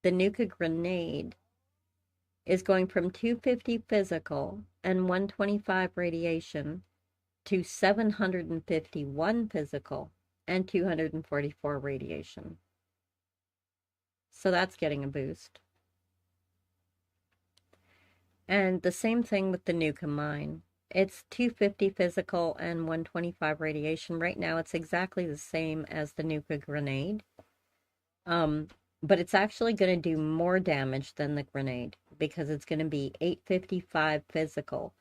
The Nuka grenade is going from 250 physical and 125 radiation to 751 physical and 244 radiation. So that's getting a boost. And the same thing with the Nuka mine. It's 250 physical and 125 radiation. Right now it's exactly the same as the Nuka grenade. But it's actually going to do more damage than the grenade because it's going to be 855 physical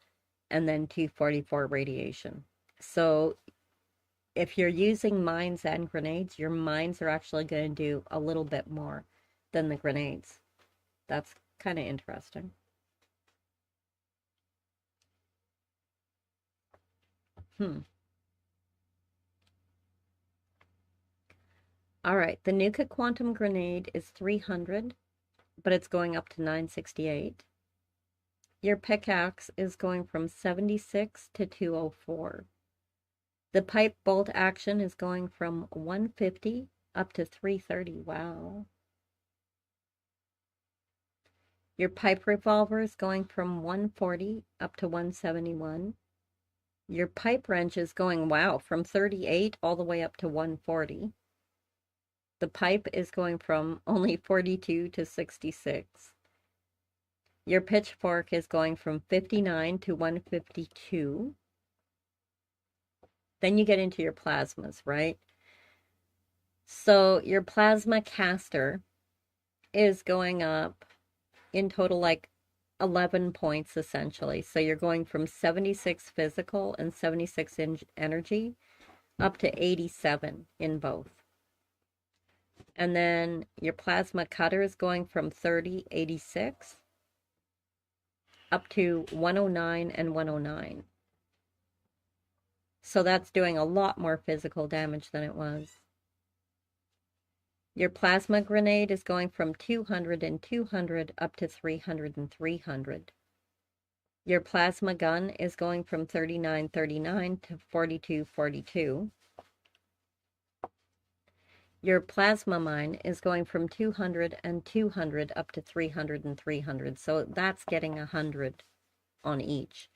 and then 244 radiation. So if you're using mines and grenades, your mines are actually going to do a little bit more than the grenades. That's kind of interesting. All right, the Nuka Quantum Grenade is 300, but it's going up to 968. Your pickaxe is going from 76 to 204. The pipe bolt action is going from 150 up to 330. Wow. Your pipe revolver is going from 140 up to 171. Your pipe wrench is going, wow, from 38 all the way up to 140. The pipe is going from only 42 to 66. Your pitchfork is going from 59 to 152. Then you get into your plasmas, right? So your plasma caster is going up in total like 11 points essentially. So you're going from 76 physical and 76 in energy up to 87 in both. And then your plasma cutter is going from 30, 86 up to 109 and 109. So that's doing a lot more physical damage than it was. Your plasma grenade is going from 200 and 200 up to 300 and 300. Your plasma gun is going from 3939 to 4242. Your plasma mine is going from 200 and 200 up to 300 and 300. So that's getting 100 on each.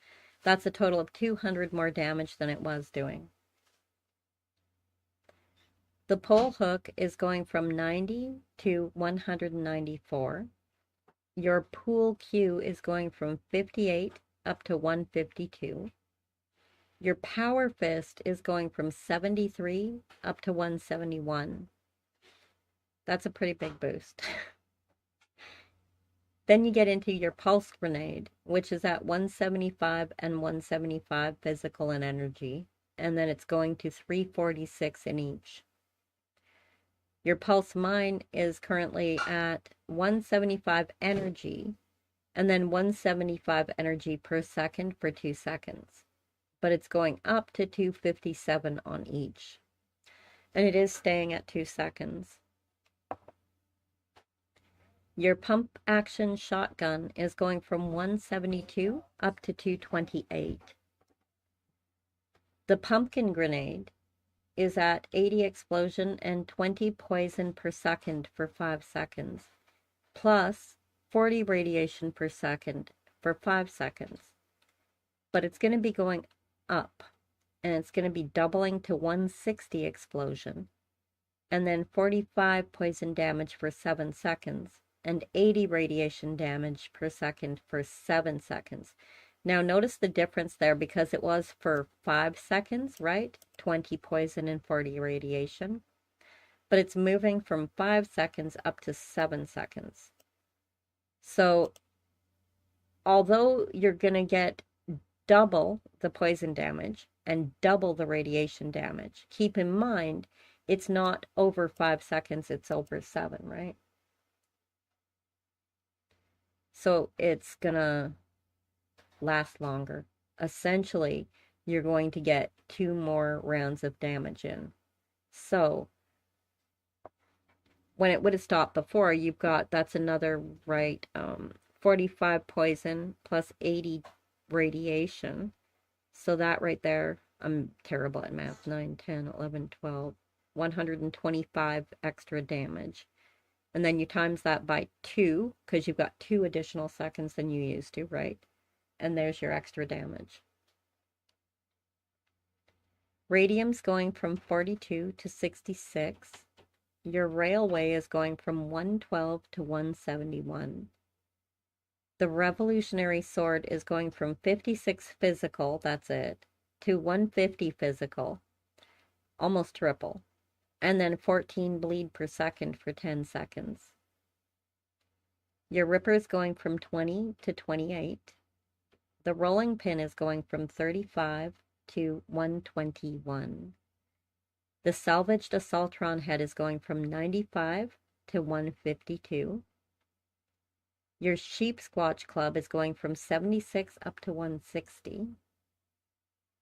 That's a total of 200 more damage than it was doing. The pole hook is going from 90 to 194. Your pool Q is going from 58 up to 152. Your power fist is going from 73 up to 171. That's a pretty big boost. Then you get into your pulse grenade, which is at 175 and 175 physical and energy, and then it's going to 346 in each. Your pulse mine is currently at 175 energy, and then 175 energy per second for 2 seconds. But it's going up to 257 on each. And it is staying at 2 seconds. Your pump action shotgun is going from 172 up to 228. The pumpkin grenade is at 80 explosion and 20 poison per second for 5 seconds, plus 40 radiation per second for 5 seconds. But it's going to be going up, and it's going to be doubling to 160 explosion, and then 45 poison damage for 7 seconds, and 80 radiation damage per second for 7 seconds. Now notice the difference there, because it was for 5 seconds, right? 20 poison and 40 radiation. But it's moving from 5 seconds up to 7 seconds. So although you're going to get double the poison damage and double the radiation damage, keep in mind it's not over 5 seconds, it's over 7, right? So it's gonna last longer. Essentially, you're going to get 2 more rounds of damage in. So when it would have stopped before, you've got, that's another, right, 45 poison plus 80 radiation. So that right there, I'm terrible at math, 9, 10, 11, 12, 125 extra damage. And then you times that by 2, because you've got 2 additional seconds than you used to, right? And there's your extra damage. Radium's going from 42 to 66. Your railway is going from 112 to 171. The revolutionary sword is going from 56 physical, that's it, to 150 physical, almost triple. And then 14 bleed per second for 10 seconds. Your ripper's going from 20 to 28. The rolling pin is going from 35 to 121. The salvaged assaultron head is going from 95 to 152. Your sheep squatch club is going from 76 up to 160.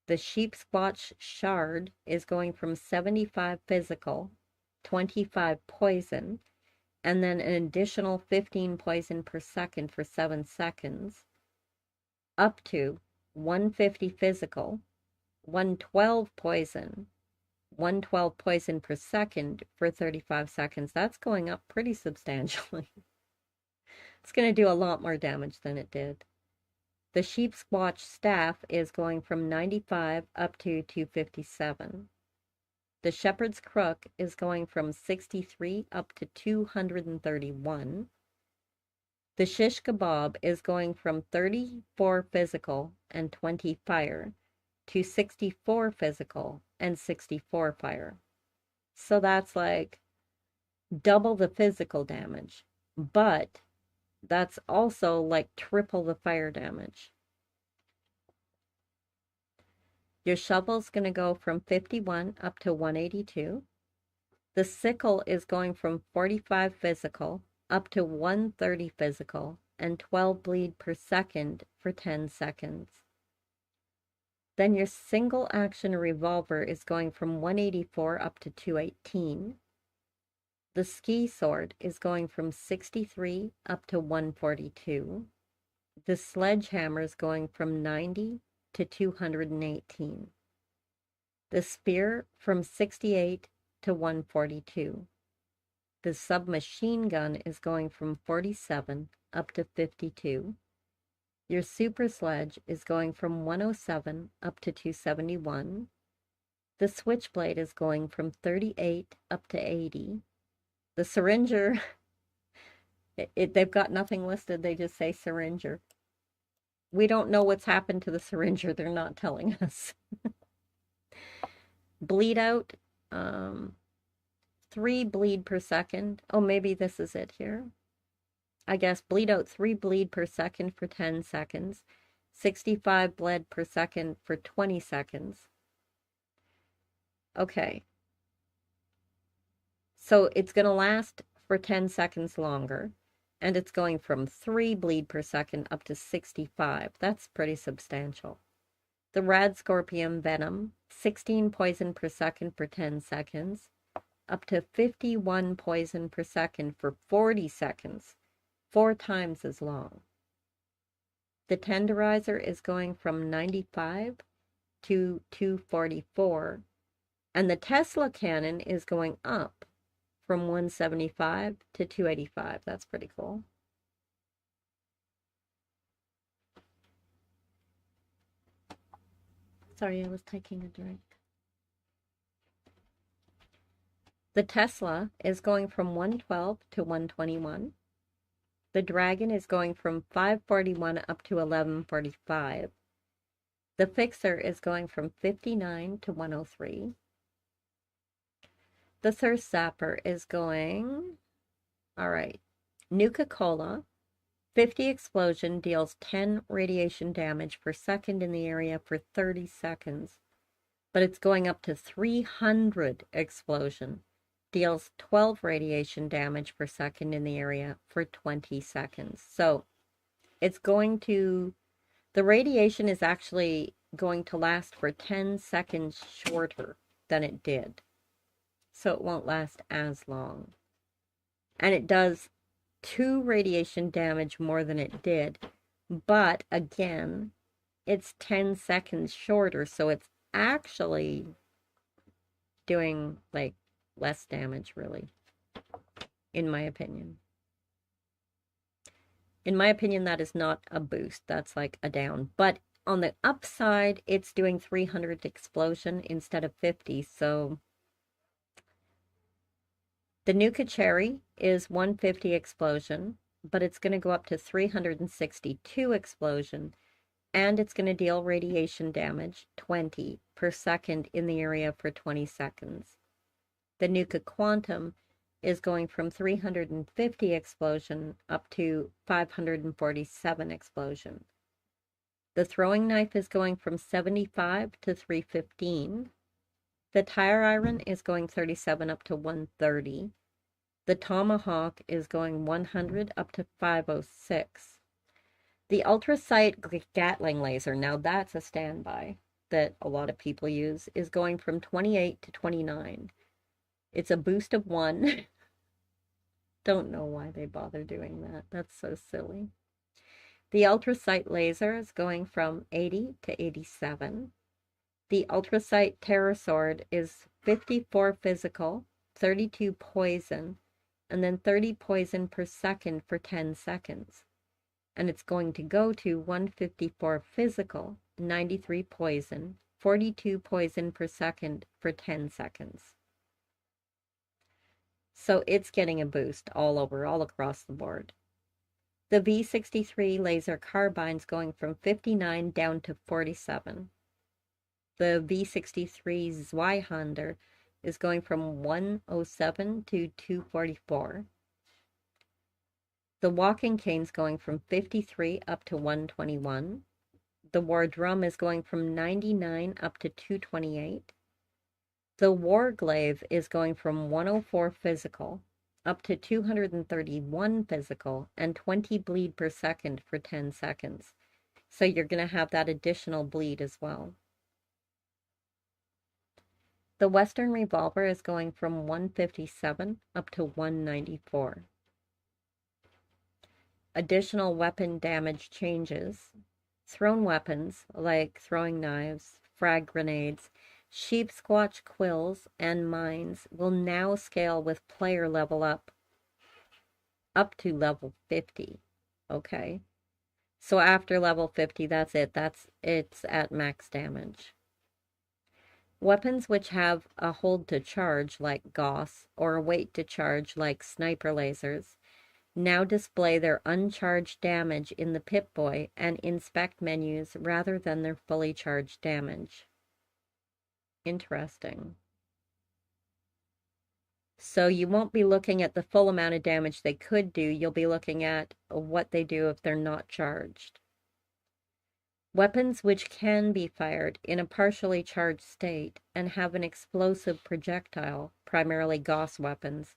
The sheep squatch shard is going from 75 physical, 25 poison, and then an additional 15 poison per second for 7 seconds, up to 150 physical, 112 poison, 112 poison per second for 35 seconds. That's going up pretty substantially. It's going to do a lot more damage than it did. The sheep squatch staff is going from 95 up to 257. The shepherd's crook is going from 63 up to 231. The shish kebab is going from 34 physical and 20 fire to 64 physical and 64 fire. So that's like double the physical damage, but that's also like triple the fire damage. Your shovel's going to go from 51 up to 182. The sickle is going from 45 physical up to 130 physical and 12 bleed per second for 10 seconds. Then your single action revolver is going from 184 up to 218. The ski sword is going from 63 up to 142. The sledgehammer is going from 90 to 218. The spear from 68 to 142. The submachine gun is going from 47 up to 52. Your super sledge is going from 107 up to 271. The switchblade is going from 38 up to 80. The syringer, they've got nothing listed, they just say syringer. We don't know what's happened to the syringer, they're not telling us. Bleed out, 3 bleed per second. Oh, maybe this is it here. I guess bleed out 3 bleed per second for 10 seconds. 65 bled per second for 20 seconds. Okay. So it's going to last for 10 seconds longer. And it's going from 3 bleed per second up to 65. That's pretty substantial. The rad scorpion venom, 16 poison per second for 10 seconds. Up to 51 poison per second for 40 seconds. 4 times as long. The tenderizer is going from 95 to 244. And the Tesla cannon is going up from 175 to 285. That's pretty cool. Sorry, I was taking a drink. The Tesla is going from 112 to 121. The Dragon is going from 541 up to 1145. The Fixer is going from 59 to 103. The Thirst Zapper is going, all right, Nuka-Cola, 50 explosion, deals 10 radiation damage per second in the area for 30 seconds. But it's going up to 300 explosion, deals 12 radiation damage per second in the area for 20 seconds. So it's going to, the radiation is actually going to last for 10 seconds shorter than it did. So it won't last as long. And it does 2 radiation damage more than it did. But again, it's 10 seconds shorter. So it's actually doing like less damage, really, in my opinion. In my opinion, that is not a boost. That's like a down. But on the upside, it's doing 300 explosion instead of 50. So the Nuka Cherry is 150 explosion, but it's going to go up to 362 explosion, and it's going to deal radiation damage 20 per second in the area for 20 seconds. The Nuka Quantum is going from 350 explosion up to 547 explosion. The throwing knife is going from 75 to 315. The tire iron is going 37 up to 130. The tomahawk is going 100 up to 506. The ultrasight Gatling laser, now that's a standby that a lot of people use, is going from 28 to 29. It's a boost of 1. Don't know why they bother doing that. That's so silly. The ultrasight laser is going from 80 to 87. The ultrasight terror sword is 54 physical, 32 poison, and then 30 poison per second for 10 seconds. And it's going to go to 154 physical, 93 poison, 42 poison per second for 10 seconds. So it's getting a boost all over, all across the board. The V63 laser carbine's going from 59 down to 47. the V63 Zweihander is going from 107 to 244. The walking cane's going from 53 up to 121. The war drum is going from 99 up to 228. The war glaive is going from 104 physical up to 231 physical and 20 bleed per second for 10 seconds. So you're going to have that additional bleed as well. The Western revolver is going from 157 up to 194. Additional weapon damage changes. Thrown weapons, like throwing knives, frag grenades, sheep squatch quills, and mines, will now scale with player level up to level 50. Okay? So after level 50, that's it. It's at max damage. Weapons which have a hold to charge, like Gauss, or a weight to charge, like sniper lasers, now display their uncharged damage in the Pip-Boy and inspect menus rather than their fully charged damage. Interesting. So you won't be looking at the full amount of damage they could do, you'll be looking at what they do if they're not charged. Weapons which can be fired in a partially charged state and have an explosive projectile, primarily Gauss weapons,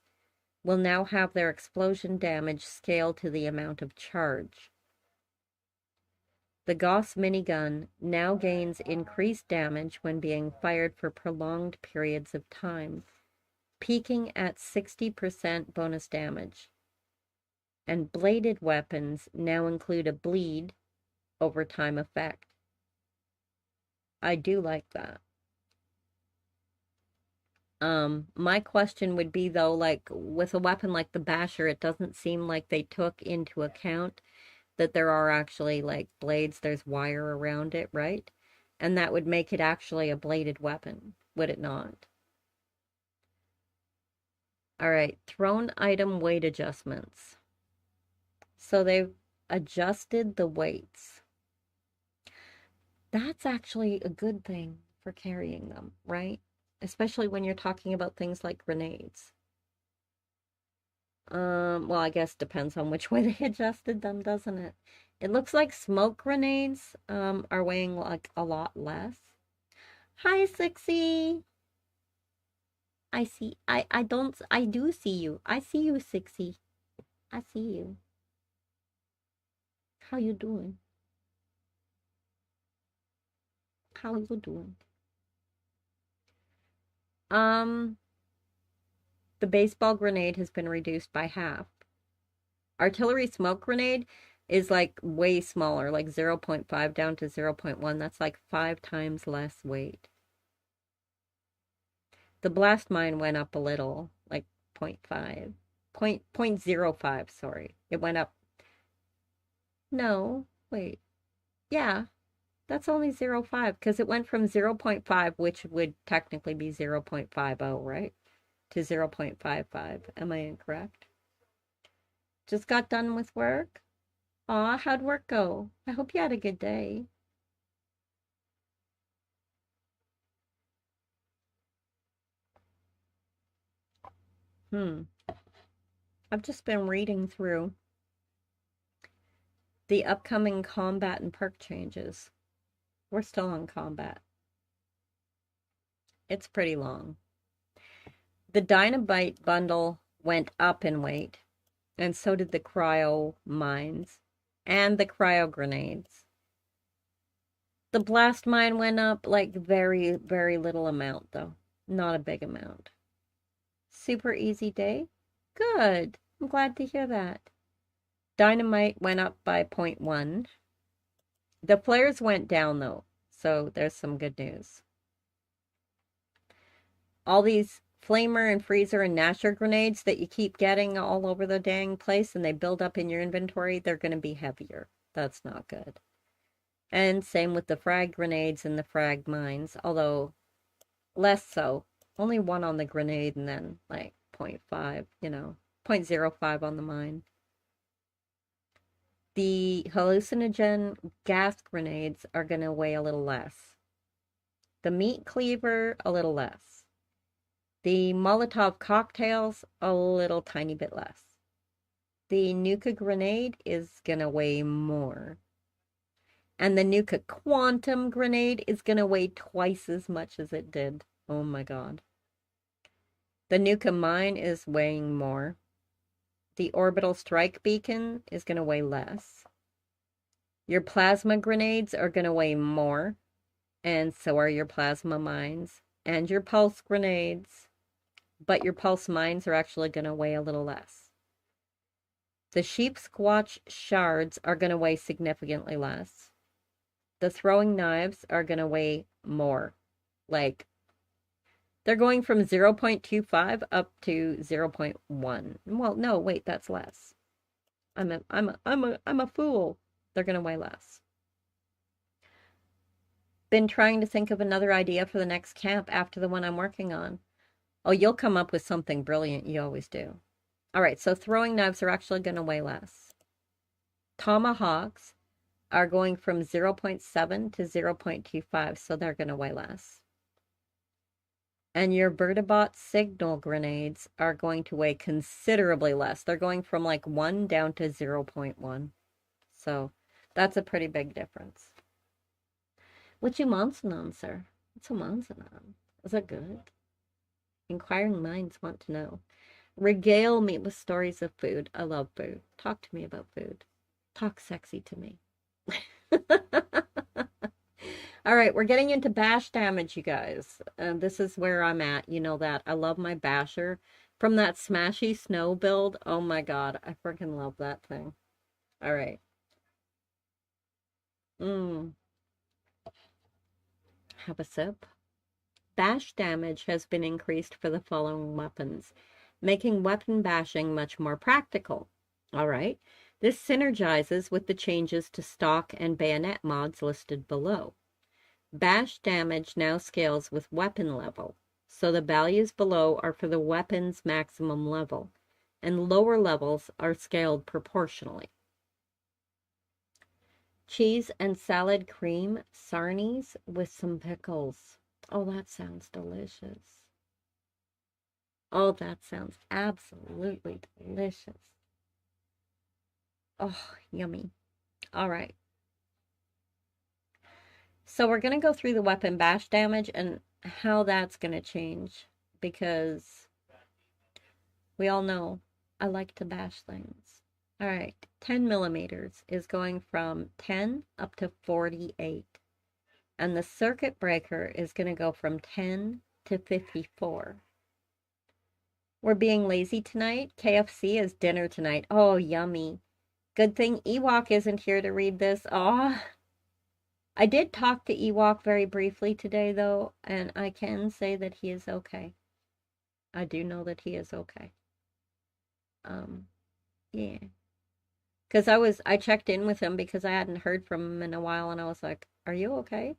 will now have their explosion damage scaled to the amount of charge. The Gauss minigun now gains increased damage when being fired for prolonged periods of time, peaking at 60% bonus damage. And bladed weapons now include a bleed over time effect. I do like that. My question would be though, like with a weapon like the Basher, it doesn't seem like they took into account that there are actually like blades, there's wire around it, right? And that would make it actually a bladed weapon, would it not? All right, thrown item weight adjustments. So they've adjusted the weights. That's actually a good thing for carrying them, right? Especially when you're talking about things like grenades. Well, I guess depends on which way they adjusted them, doesn't it? It looks like smoke grenades are weighing like a lot less. Hi, Sixy. I do see you. I see you, Sixy. I see you. How you doing? How you doing? The baseball grenade has been reduced by half. Artillery smoke grenade is like way smaller, like 0.5 down to 0.1. That's like 5 times less weight. The blast mine went up a little, like 0.5. 0.05, sorry. It went up. No, wait. Yeah, that's only 0.5 because it went from 0.5, which would technically be 0.50, right? To 0.55. Am I incorrect? Just got done with work? Aw, how'd work go? I hope you had a good day. I've just been reading through the upcoming combat and perk changes. We're still on combat. It's pretty long. The Dynamite bundle went up in weight, and so did the cryo mines and the cryo grenades. The blast mine went up like very, very little amount, though. Not a big amount. Super easy day? Good. I'm glad to hear that. Dynamite went up by 0.1. The flares went down, though, so there's some good news. All these flamer and freezer and nasher grenades that you keep getting all over the dang place and they build up in your inventory, they're going to be heavier. That's not good. And same with the frag grenades and the frag mines, although less so. Only 1 on the grenade and then like 0.5, 0.05 on the mine. The hallucinogen gas grenades are going to weigh a little less. The meat cleaver, a little less. The Molotov cocktails, a little tiny bit less. The Nuka grenade is gonna weigh more. And the Nuka quantum grenade is gonna weigh twice as much as it did. Oh my god. The Nuka mine is weighing more. The orbital strike beacon is gonna weigh less. Your plasma grenades are gonna weigh more. And so are your plasma mines. And your pulse grenades. But your pulse mines are actually gonna weigh a little less. The sheep squatch shards are going to weigh significantly less. The throwing knives are going to weigh more. Like, they're going from 0.25 up to 0.1. Well, no, wait, that's less. I'm a fool. They're going to weigh less. Been trying to think of another idea for the next camp after the one I'm working on. Oh, you'll come up with something brilliant. You always do. All right, so throwing knives are actually going to weigh less. Tomahawks are going from 0.7 to 0.25, so they're going to weigh less. And your Vertibot signal grenades are going to weigh considerably less. They're going from like 1 down to 0.1. So that's a pretty big difference. What you monson on, sir? What's a monson on? Is that good? Inquiring minds want to know. Regale me with stories of food. I love food. Talk to me about food. Talk sexy to me. All right, we're getting into bash damage, you guys. This is where I'm at. You know that. I love my basher. From that Smashy Snow build. Oh my god, I freaking love that thing. All right. Have a sip. Bash damage has been increased for the following weapons, making weapon bashing much more practical. All right. This synergizes with the changes to stock and bayonet mods listed below. Bash damage now scales with weapon level, so the values below are for the weapon's maximum level, and lower levels are scaled proportionally. Cheese and salad cream sarnies with some pickles. Oh, that sounds delicious. Oh, that sounds absolutely delicious. Oh, yummy. All right. So we're going to go through the weapon bash damage and how that's going to change, because we all know I like to bash things. All right. 10 millimeters is going from 10 up to 48. And the circuit breaker is going to go from 10 to 54. We're being lazy tonight. KFC is dinner tonight. Oh, yummy. Good thing Ewok isn't here to read this. Oh, I did talk to Ewok very briefly today, though, and I can say that he is okay. I do know that he is okay. Yeah. Because I checked in with him because I hadn't heard from him in a while, and I was like, "Are you okay?"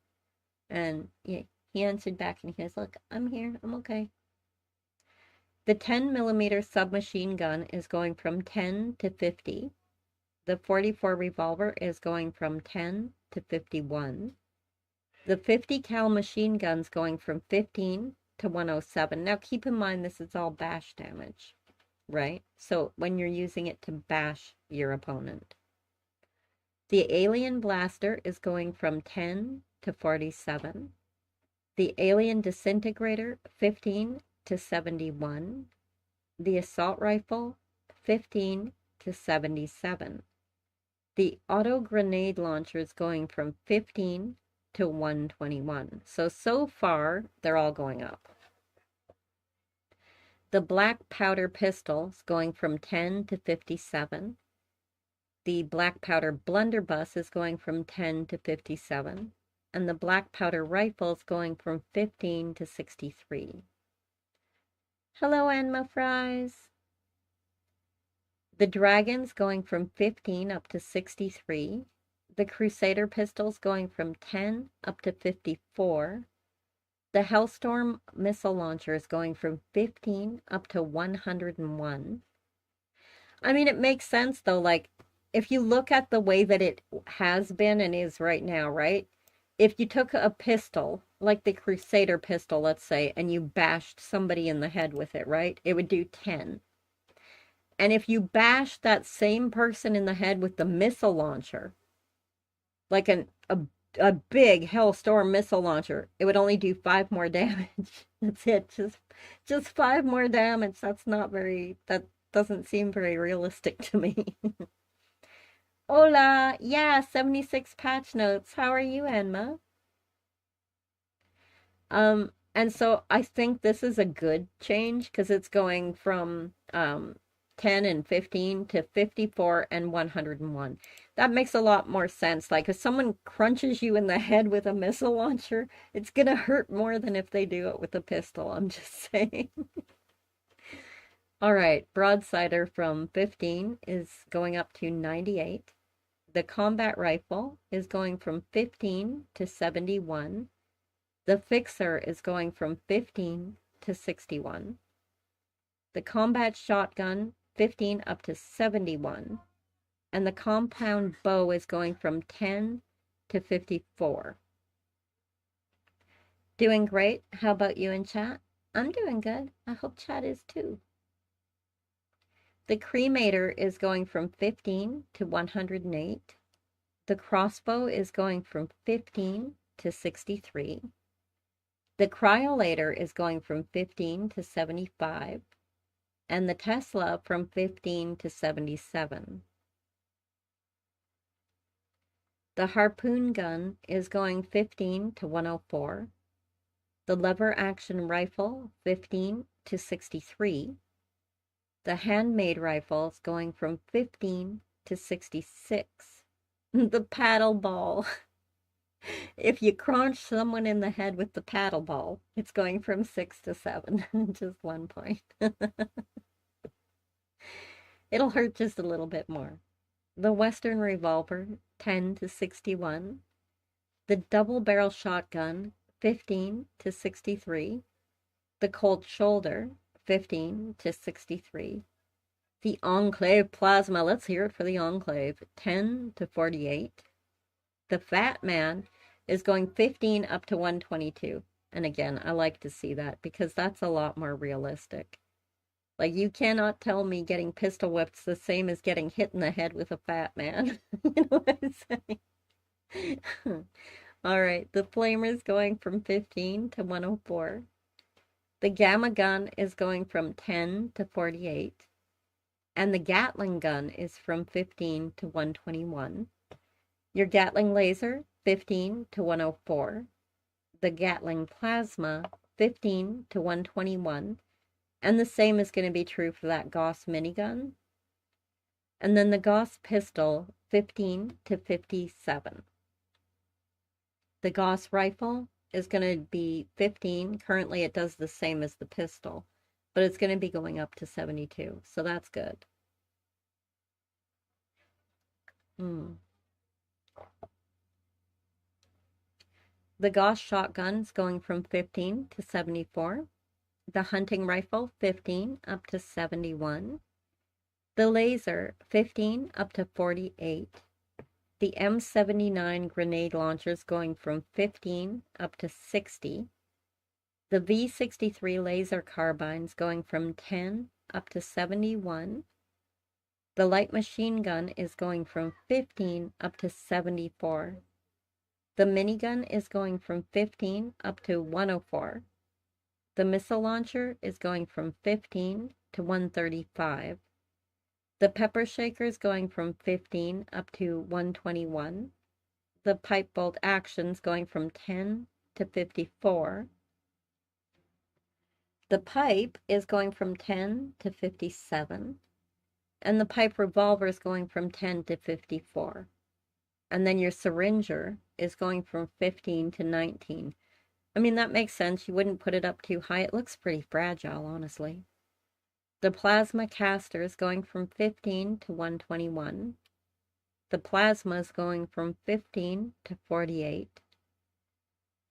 And yeah, he answered back and he was like, "I'm here, I'm okay." The 10 millimeter submachine gun is going from 10 to 50. The 44 revolver is going from 10 to 51. The 50 cal machine gun's going from 15 to 107. Now keep in mind this is all bash damage, right? So when you're using it to bash your opponent. The alien blaster is going from 10 to 47. The alien disintegrator, 15 to 71. The assault rifle, 15 to 77. The auto grenade launcher is going from 15 to 121. So far, they're all going up. The black powder pistol is going from 10 to 57. The black powder blunderbuss is going from 10 to 57. And the black powder rifle is going from 15 to 63. Hello, Anma Fries. The dragon's going from 15 up to 63. The Crusader pistol's going from 10 up to 54. The Hellstorm missile launcher is going from 15 up to 101. I mean, it makes sense though, like, if you look at the way that it has been and is right now, right? if you took a pistol, like the Crusader pistol, let's say, and you bashed somebody in the head with it, right? It would do 10. And if you bashed that same person in the head with the missile launcher, like a big Hellstorm missile launcher, it would only do 5 more damage. That's it. Just 5 more damage. That doesn't seem very realistic to me. Hola, yeah, 76 patch notes. How are you, Enma? And so I think this is a good change because it's going from 10 and 15 to 54 and 101. That makes a lot more sense. Like if someone crunches you in the head with a missile launcher, it's gonna hurt more than if they do it with a pistol. I'm just saying. All right, broadsider from 15 is going up to 98. The combat rifle is going from 15 to 71. The fixer is going from 15 to 61. The combat shotgun, 15 up to 71. And the compound bow is going from 10 to 54. Doing great. How about you in chat? I'm doing good. I hope chat is too. The cremator is going from 15 to 108. The crossbow is going from 15 to 63. The cryolator is going from 15 to 75, and the Tesla from 15 to 77. The harpoon gun is going 15 to 104. The lever action rifle 15 to 63. The handmade rifle is going from 15 to 66. The paddle ball. If you crunch someone in the head with the paddle ball, it's going from 6 to 7. Just 1 point. It'll hurt just a little bit more. The Western revolver, 10 to 61. The double barrel shotgun, 15 to 63. The Colt shoulder, 15 to 63. The Enclave plasma, let's hear it for the Enclave, 10 to 48. The Fat Man is going 15 up to 122. And again, I like to see that because that's a lot more realistic. Like, you cannot tell me getting pistol whipped's the same as getting hit in the head with a fat man. You know what I'm saying? All right, the Flamer is going from 15 to 104. The Gamma gun is going from 10 to 48. And the Gatling gun is from 15 to 121. Your Gatling laser, 15 to 104. The Gatling plasma, 15 to 121. And the same is going to be true for that Gauss minigun. And then the Gauss pistol, 15 to 57. The Gauss rifle is going to be 15. Currently it does the same as the pistol, but it's going to be going up to 72. So that's good. The Gauss shotgun is going from 15 to 74. The hunting rifle, 15 up to 71. The laser, 15 up to 48. The M79 grenade launchers going from 15 up to 60. The V63 laser carbines going from 10 up to 71. The light machine gun is going from 15 up to 74. The minigun is going from 15 up to 104. The missile launcher is going from 15 to 135. The pepper shaker is going from 15 up to 121. The pipe bolt action's going from 10 to 54. The pipe is going from 10 to 57. And the pipe revolver is going from 10 to 54. And then your syringer is going from 15 to 19. I mean, that makes sense. You wouldn't put it up too high. It looks pretty fragile, honestly. The plasma caster is going from 15 to 121. The plasma is going from 15 to 48.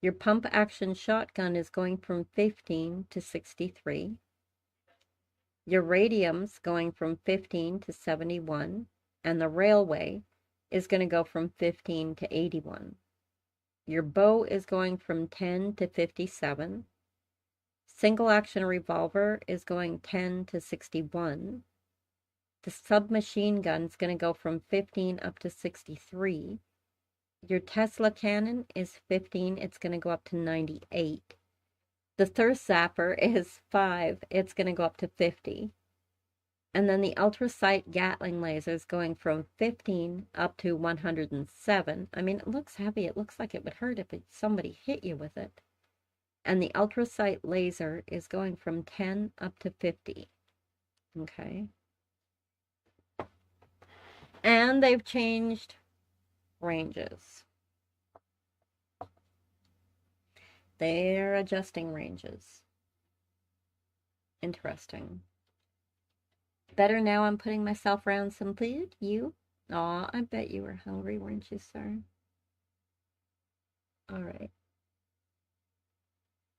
Your pump action shotgun is going from 15 to 63. Your radium's going from 15 to 71. And the railway is going to go from 15 to 81. Your bow is going from 10 to 57. Single action revolver is going 10 to 61. The submachine gun is going to go from 15 up to 63. Your Tesla cannon is 15. It's going to go up to 98. The thirst zapper is 5. It's going to go up to 50. And then the ultrasight Gatling laser is going from 15 up to 107. I mean, it looks heavy. It looks like it would hurt if somebody hit you with it. And the ultrasight laser is going from 10 up to 50. Okay. And they've changed ranges. They're adjusting ranges. Interesting. Better now I'm putting myself around some food? You? Aw, I bet you were hungry, weren't you, sir? All right.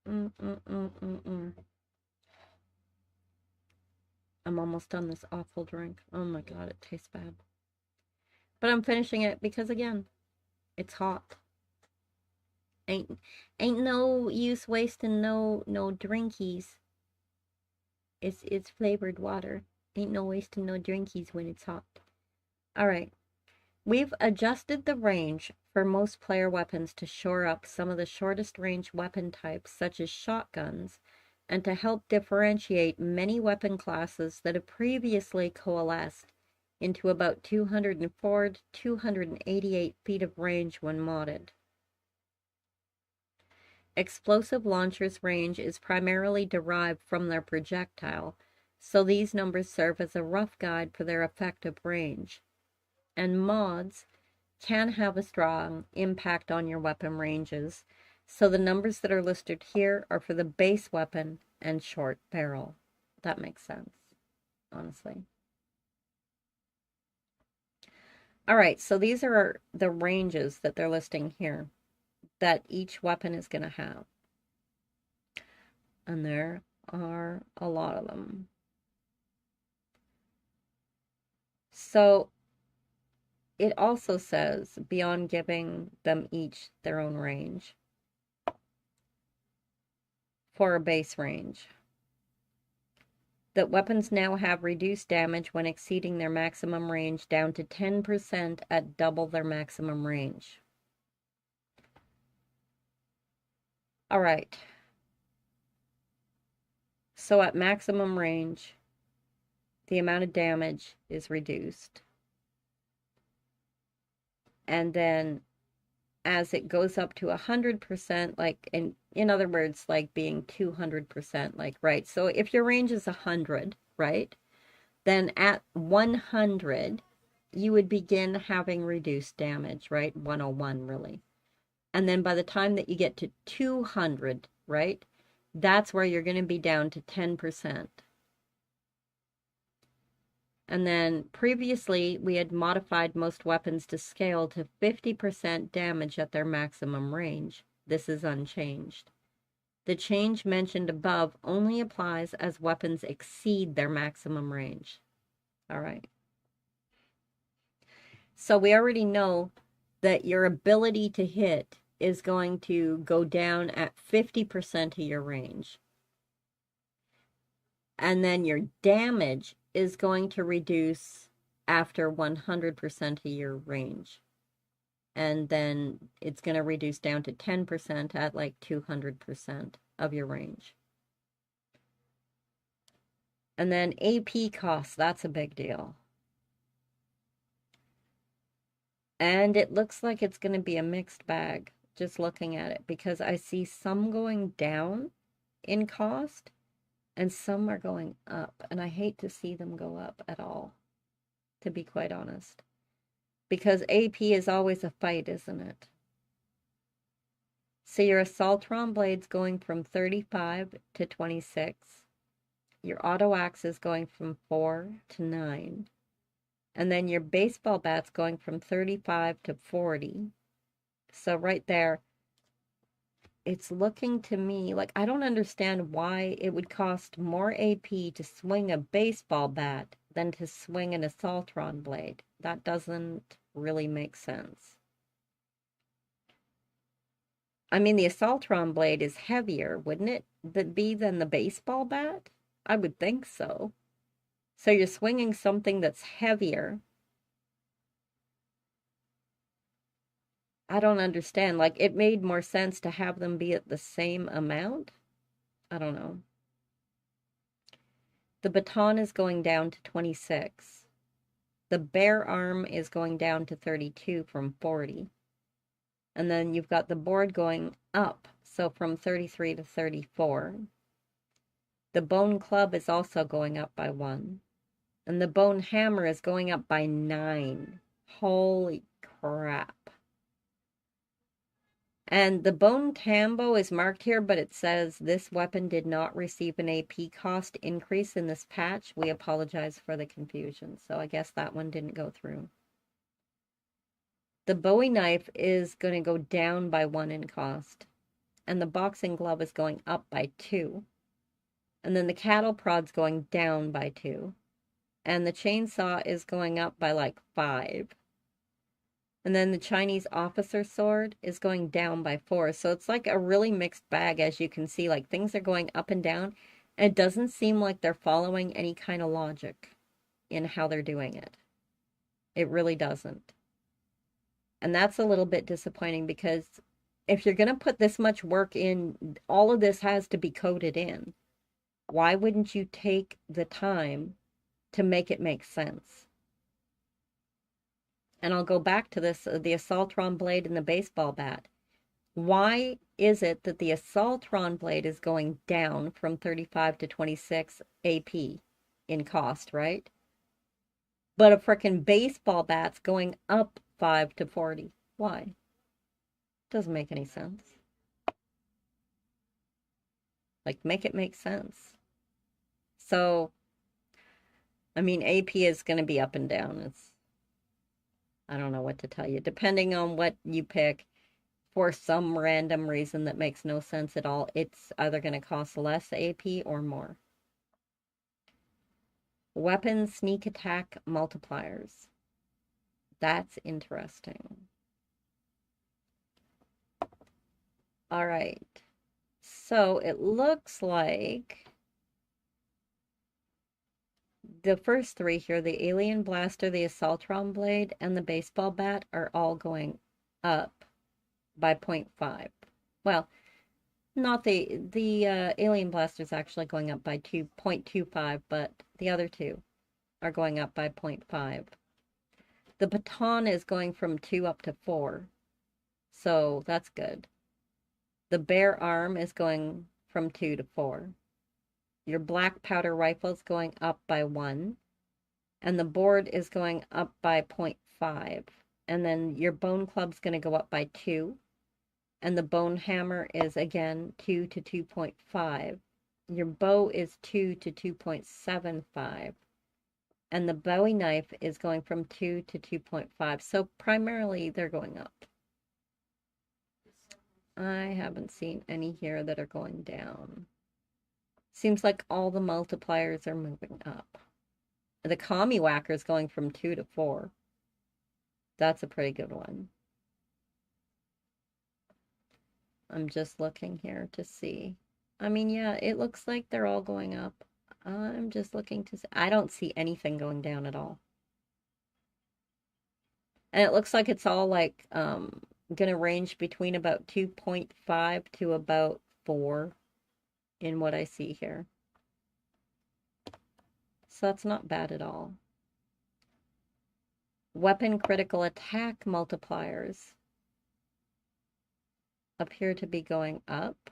I'm almost done this awful drink. Oh my god, it tastes bad. But I'm finishing it because, again, it's hot. Ain't no use wasting no drinkies. It's flavored water. Ain't no wasting no drinkies when it's hot. Alright. We've adjusted the range for most player weapons to shore up some of the shortest range weapon types, such as shotguns, and to help differentiate many weapon classes that have previously coalesced into about 204 to 288 feet of range when modded. Explosive launchers' range is primarily derived from their projectile, so these numbers serve as a rough guide for their effective range. And mods can have a strong impact on your weapon ranges, so the numbers that are listed here are for the base weapon and short barrel. That makes sense, honestly. All right, so these are the ranges that they're listing here that each weapon is going to have. And there are a lot of them. So it also says, beyond giving them each their own range, for a base range, that weapons now have reduced damage when exceeding their maximum range down to 10% at double their maximum range. All right. So at maximum range, the amount of damage is reduced. And then as it goes up to 100%, like, in other words, like being 200%, like, right? So if your range is 100, right? Then at 100, you would begin having reduced damage, right? 101, really. And then by the time that you get to 200, right? That's where you're going to be down to 10%. And then previously, we had modified most weapons to scale to 50% damage at their maximum range. This is unchanged. The change mentioned above only applies as weapons exceed their maximum range. All right. So we already know that your ability to hit is going to go down at 50% of your range. And then your damage is going to reduce after 100% of your range. And then it's going to reduce down to 10% at like 200% of your range. And then AP costs, that's a big deal. And it looks like it's going to be a mixed bag, just looking at it, because I see some going down in cost and some are going up. And I hate to see them go up at all, to be quite honest. Because AP is always a fight, isn't it? So your Assaultron blade's going from 35 to 26. Your auto axe is going from 4 to 9. And then your baseball bat's going from 35 to 40. So right there, it's looking to me like I don't understand why it would cost more AP to swing a baseball bat than to swing an Assaultron blade. That doesn't really make sense. I mean, the Assaultron blade is heavier, wouldn't it be than the baseball bat? I would think so. So you're swinging something that's heavier. I don't understand. Like, it made more sense to have them be at the same amount. I don't know. The baton is going down to 26. The bare arm is going down to 32 from 40. And then you've got the board going up, so from 33 to 34. The bone club is also going up by 1. And the bone hammer is going up by 9. Holy crap. And the bone tambo is marked here, but it says this weapon did not receive an AP cost increase in this patch. We apologize for the confusion. So I guess that one didn't go through. The Bowie knife is going to go down by 1 in cost. And the boxing glove is going up by 2. And then the cattle prod's going down by 2. And the chainsaw is going up by like 5. And then the Chinese officer sword is going down by 4. So it's like a really mixed bag, as you can see. Like, things are going up and down. And it doesn't seem like they're following any kind of logic in how they're doing it. It really doesn't. And that's a little bit disappointing, because if you're going to put this much work in, all of this has to be coded in. Why wouldn't you take the time to make it make sense? And I'll go back to this, the Assaultron blade and the baseball bat. Why is it that the Assaultron blade is going down from 35 to 26 AP in cost, right? But a frickin' baseball bat's going up 5 to 40. Why? Doesn't make any sense. Like, make it make sense. So, I mean, AP is going to be up and down. I don't know what to tell you. Depending on what you pick, for some random reason that makes no sense at all, it's either going to cost less AP or more. Weapon sneak attack multipliers. That's interesting. All right. So it looks like the first 3 here, the Alien Blaster, the Assaultron Blade, and the Baseball Bat, are all going up by 0.5. Well, not the Alien Blaster is actually going up by 0.25, but the other 2 are going up by 0.5. The baton is going from 2 up to 4, so that's good. The bare arm is going from 2 to 4. Your black powder rifle is going up by 1. And the board is going up by 0.5. And then your bone club's going to go up by 2. And the bone hammer is, again, 2 to 2.5. Your bow is 2 to 2.75. And the Bowie knife is going from 2 to 2.5. So primarily they're going up. I haven't seen any here that are going down. Seems like all the multipliers are moving up. The Commie Whacker is going from 2 to 4. That's a pretty good one. I'm just looking here to see. I mean, yeah, it looks like they're all going up. I'm just looking to see. I don't see anything going down at all. And it looks like it's all like gonna range between about 2.5 to about 4 in what I see here. So that's not bad at all. Weapon critical attack multipliers appear to be going up.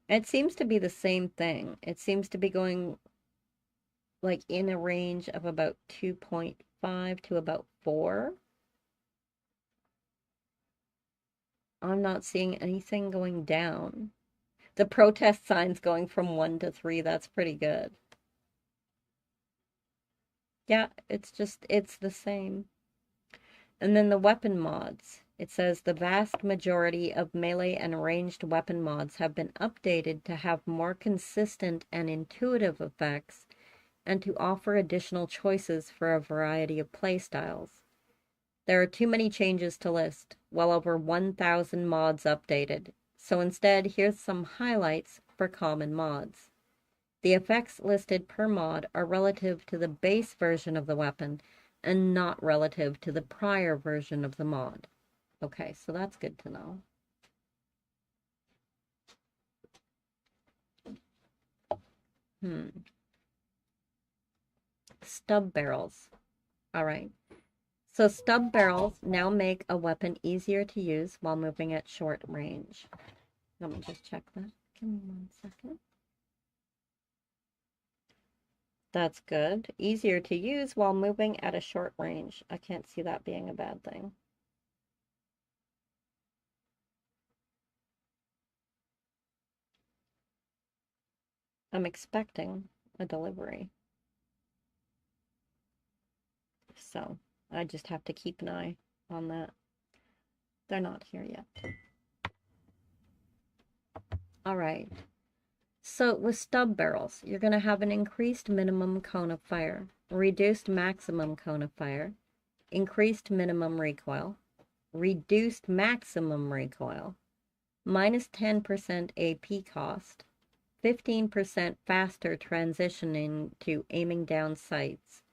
It seems to be the same thing. It seems to be going like in a range of about 2.5 to about 4. I'm not seeing anything going down. The protest signs going from 1 to 3, that's pretty good. Yeah, it's the same. And then the weapon mods. It says the vast majority of melee and ranged weapon mods have been updated to have more consistent and intuitive effects and to offer additional choices for a variety of playstyles. There are too many changes to list, well over 1,000 mods updated. So instead, here's some highlights for common mods. The effects listed per mod are relative to the base version of the weapon and not relative to the prior version of the mod. Okay, so that's good to know. Stub barrels. All right. So stub barrels now make a weapon easier to use while moving at short range. Let me just check that. Give me 1 second. That's good. Easier to use while moving at a short range. I can't see that being a bad thing. I'm expecting a delivery. So I just have to keep an eye on that. They're not here yet. All right. So with stub barrels, you're going to have an increased minimum cone of fire, reduced maximum cone of fire, increased minimum recoil, reduced maximum recoil, minus 10% AP cost, 15% faster transitioning to aiming down sights,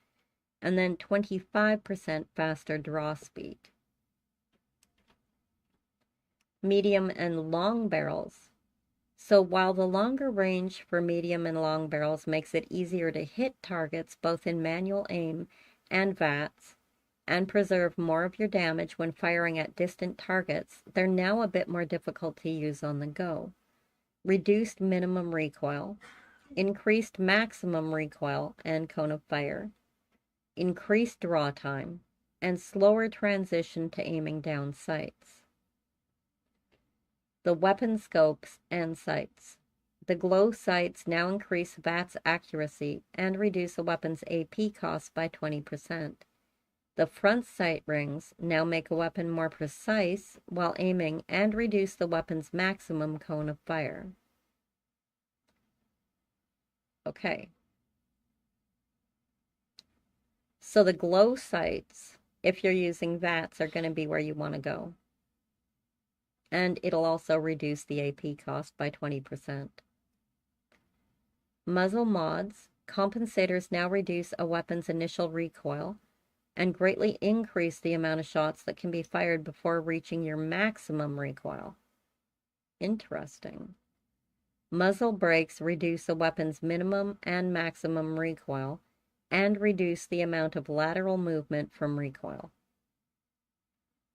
and then 25% faster draw speed. Medium and long barrels. So while the longer range for medium and long barrels makes it easier to hit targets both in manual aim and VATS, and preserve more of your damage when firing at distant targets, they're now a bit more difficult to use on the go. Reduced minimum recoil, increased maximum recoil and cone of fire, increased draw time, and slower transition to aiming down sights. The weapon scopes and sights. The glow sights now increase VATS accuracy and reduce a weapon's AP cost by 20%. The front sight rings now make a weapon more precise while aiming and reduce the weapon's maximum cone of fire. Okay. So the glow sights, if you're using VATS, are going to be where you want to go. And it'll also reduce the AP cost by 20%. Muzzle mods, compensators now reduce a weapon's initial recoil and greatly increase the amount of shots that can be fired before reaching your maximum recoil. Interesting. Muzzle brakes reduce a weapon's minimum and maximum recoil and reduce the amount of lateral movement from recoil.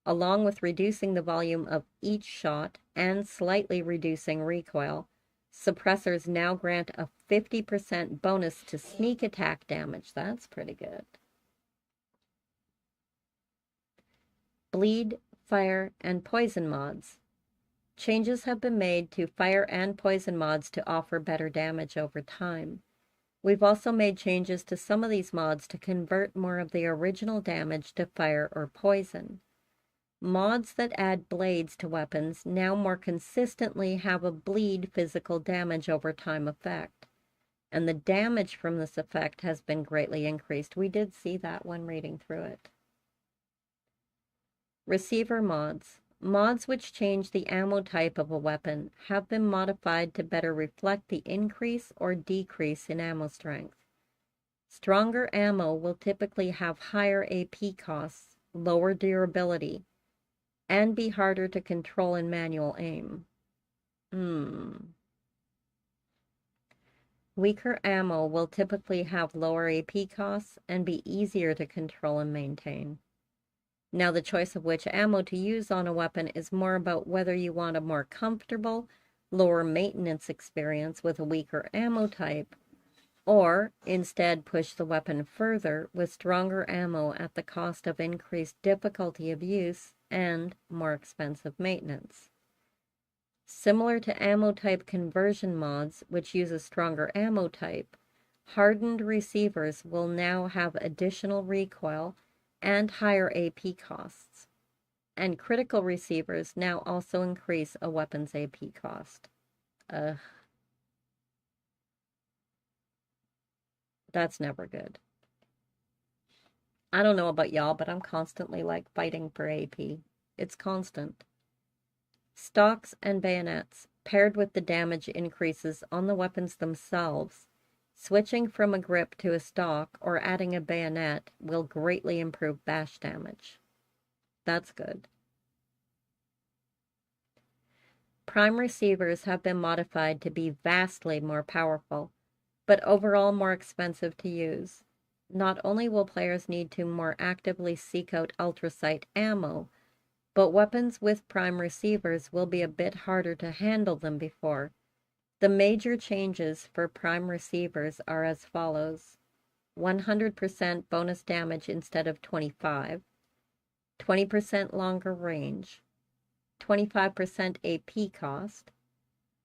Along with reducing the volume of each shot and slightly reducing recoil, suppressors now grant a 50% bonus to sneak attack damage. That's pretty good. Bleed, fire, and poison mods. Changes have been made to fire and poison mods to offer better damage over time. We've also made changes to some of these mods to convert more of the original damage to fire or poison. Mods that add blades to weapons now more consistently have a bleed physical damage over time effect, and the damage from this effect has been greatly increased. We did see that when reading through it. Receiver mods. Mods which change the ammo type of a weapon have been modified to better reflect the increase or decrease in ammo strength. Stronger ammo will typically have higher AP costs, lower durability, and be harder to control in manual aim. Weaker ammo will typically have lower AP costs and be easier to control and maintain. Now, the choice of which ammo to use on a weapon is more about whether you want a more comfortable, lower maintenance experience with a weaker ammo type, or instead push the weapon further with stronger ammo at the cost of increased difficulty of use and more expensive maintenance. Similar to ammo type conversion mods, which use a stronger ammo type, hardened receivers will now have additional recoil and higher AP costs. And critical receivers now also increase a weapon's AP cost. That's never good. I don't know about y'all, but I'm constantly like fighting for AP. It's constant. Stocks and bayonets, paired with the damage increases on the weapons themselves, switching from a grip to a stock or adding a bayonet will greatly improve bash damage. That's good. Prime receivers have been modified to be vastly more powerful, but overall more expensive to use. Not only will players need to more actively seek out ultrasight ammo, but weapons with prime receivers will be a bit harder to handle than before. The major changes for prime receivers are as follows: 100% bonus damage instead of 25, 20% longer range, 25% AP cost,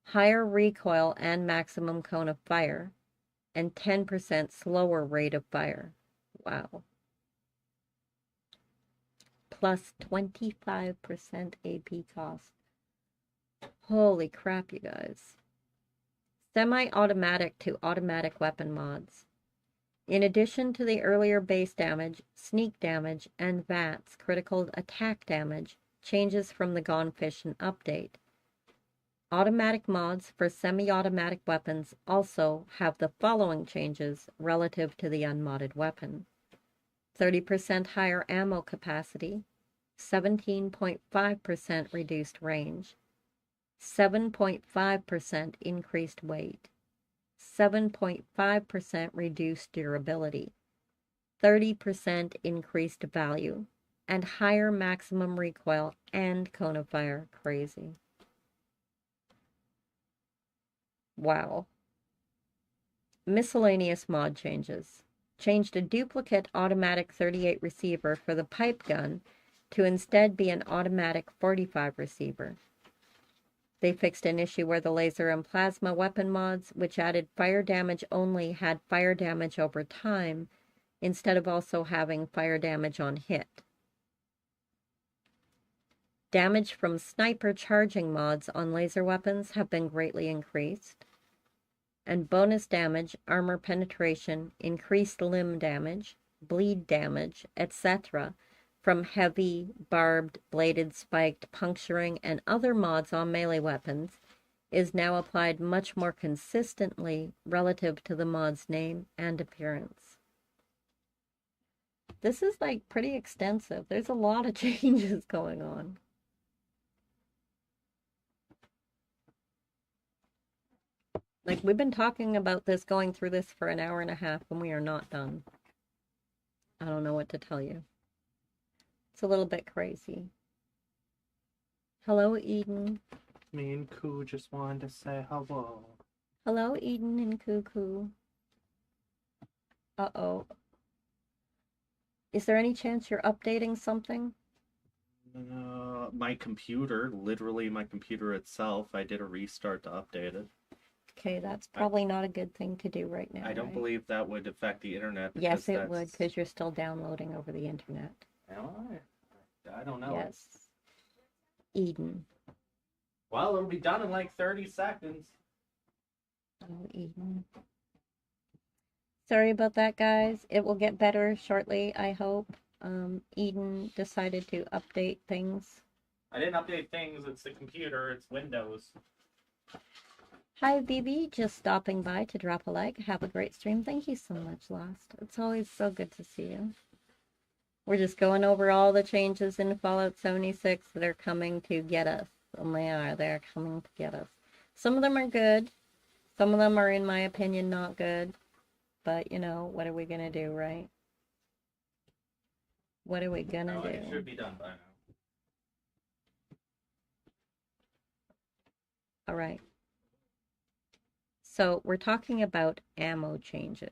higher recoil and maximum cone of fire, and 10% slower rate of fire. Wow. Plus 25% AP cost. Holy crap, you guys. Semi-automatic to automatic weapon mods. In addition to the earlier base damage, sneak damage, and VATS critical attack damage changes from the Gone Fishing update. Automatic mods for semi-automatic weapons also have the following changes relative to the unmodded weapon: 30% higher ammo capacity, 17.5% reduced range, 7.5% increased weight, 7.5% reduced durability, 30% increased value, and higher maximum recoil and cone of fire. Crazy. Wow. Miscellaneous mod changes. Changed a duplicate automatic 38 receiver for the pipe gun to instead be an automatic 45 receiver. They fixed an issue where the laser and plasma weapon mods, which added fire damage only, had fire damage over time, instead of also having fire damage on hit. Damage from sniper charging mods on laser weapons have been greatly increased. And bonus damage, armor penetration, increased limb damage, bleed damage, etc. from heavy, barbed, bladed, spiked, puncturing, and other mods on melee weapons is now applied much more consistently relative to the mod's name and appearance. This is like pretty extensive. There's a lot of changes going on. Like, we've been talking about this, going through this for an hour and a half, and we are not done. I don't know what to tell you. It's a little bit crazy. Hello, Eden. Me and Koo just wanted to say hello. Hello, Eden and Cuckoo. Uh-oh. Is there any chance you're updating something? My computer, literally my computer itself, I did a restart to update it. Okay, that's probably not a good thing to do right now. I don't believe that would affect the internet. Yes, it would, because you're still downloading over the internet. Am I don't know. Yes. Eden. Well, it'll be done in like 30 seconds. Oh, Eden. Sorry about that, guys. It will get better shortly, I hope. Eden decided to update things. I didn't update things. It's the computer. It's Windows. Hi, BB. Just stopping by to drop a like. Have a great stream. Thank you so much, Lost. It's always so good to see you. We're just going over all the changes in Fallout 76 that are coming to get us. And they are. They're coming to get us. Some of them are good. Some of them are, in my opinion, not good. But, you know, what are we going to do, right? What are we going to do? It should be done by now. All right. So we're talking about ammo changes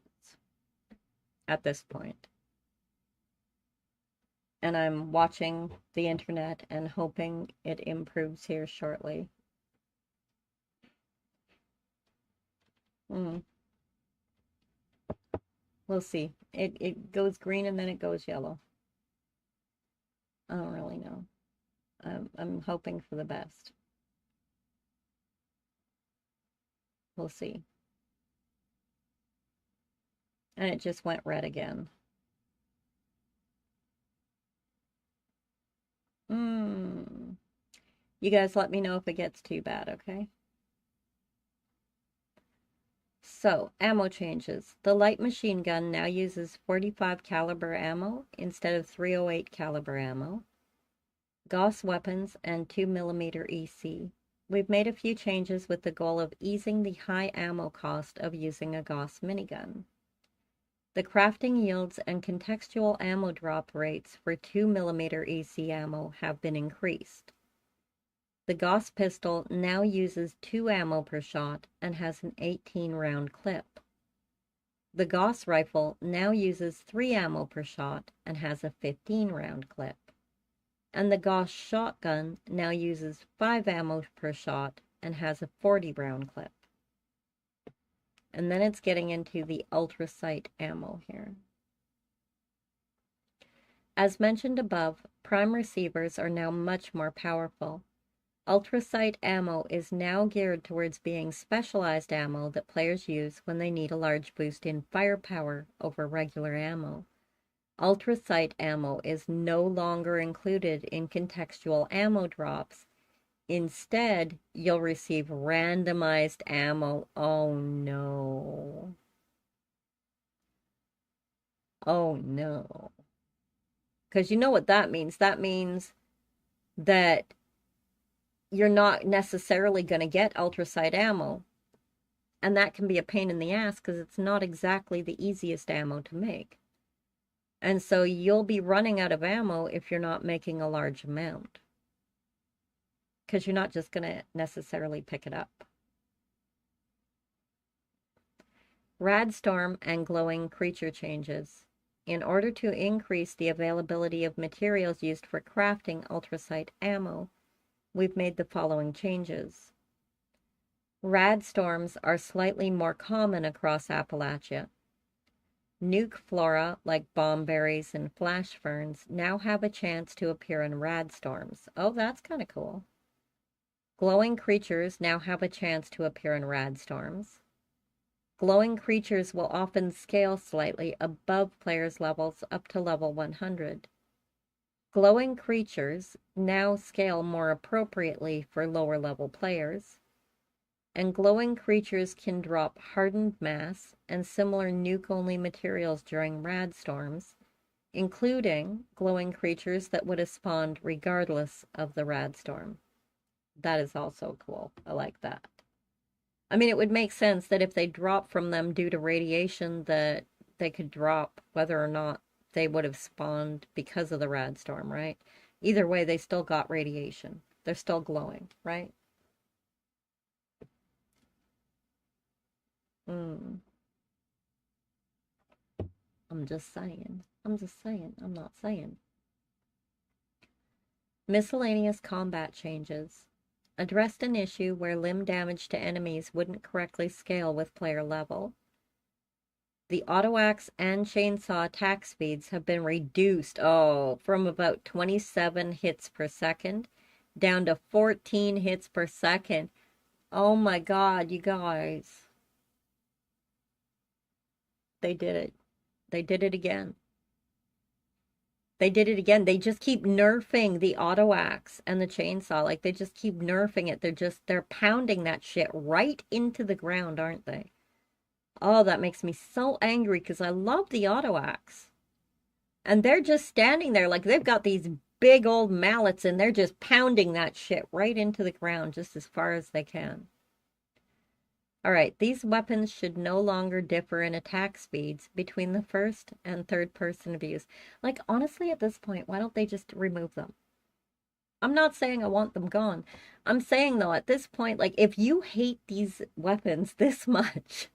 at this point. And I'm watching the internet and hoping it improves here shortly. We'll see. It goes green and then it goes yellow. I don't really know. I'm hoping for the best. We'll see. And it just went red again. You guys let me know if it gets too bad, okay? So, ammo changes. The light machine gun now uses 45 caliber ammo instead of 308 caliber ammo. Gauss weapons and 2mm EC. We've made a few changes with the goal of easing the high ammo cost of using a Gauss minigun. The crafting yields and contextual ammo drop rates for 2mm EC ammo have been increased. The Gauss pistol now uses 2 ammo per shot and has an 18-round clip. The Gauss rifle now uses 3 ammo per shot and has a 15-round clip. And the Gauss shotgun now uses 5 ammo per shot and has a 40-round clip. And then it's getting into the ultra sight ammo here. As mentioned above, prime receivers are now much more powerful. Ultra sight ammo is now geared towards being specialized ammo that players use when they need a large boost in firepower over regular ammo. Ultra sight ammo is no longer included in contextual ammo drops. Instead, you'll receive randomized ammo. Oh no. Oh no. Because you know what that means. That means that you're not necessarily going to get ultra sight ammo. And that can be a pain in the ass because it's not exactly the easiest ammo to make. And so you'll be running out of ammo if you're not making a large amount. Because you're not just going to necessarily pick it up. Radstorm and glowing creature changes. In order to increase the availability of materials used for crafting ultrasight ammo, we've made the following changes. Radstorms are slightly more common across Appalachia. Nuke flora like bombberries and flash ferns now have a chance to appear in radstorms. Oh, that's kind of cool. Glowing creatures now have a chance to appear in radstorms. Glowing creatures will often scale slightly above players' levels up to level 100. Glowing creatures now scale more appropriately for lower level players. And glowing creatures can drop hardened mass and similar nuke-only materials during radstorms, including glowing creatures that would have spawned regardless of the radstorm. That is also cool. I like that. I mean, it would make sense that if they drop from them due to radiation, that they could drop whether or not they would have spawned because of the radstorm, right? Either way, they still got radiation. They're still glowing, right? Mm. I'm just saying. I'm just saying. I'm not saying. Miscellaneous combat changes. Addressed an issue where limb damage to enemies wouldn't correctly scale with player level. The auto axe and chainsaw attack speeds have been reduced, from about 27 hits per second down to 14 hits per second. Oh my god, you guys. They did it. They did it again. They did it again. They just keep nerfing the auto axe and the chainsaw. Like, they just keep nerfing it. They're pounding that shit right into the ground, aren't they? Oh, that makes me so angry because I love the auto axe. And they're just standing there like they've got these big old mallets and they're just pounding that shit right into the ground just as far as they can. All right, these weapons should no longer differ in attack speeds between the first and third person views. Like, honestly, at this point, why don't they just remove them? I'm not saying I want them gone. I'm saying, though, at this point, like, if you hate these weapons this much,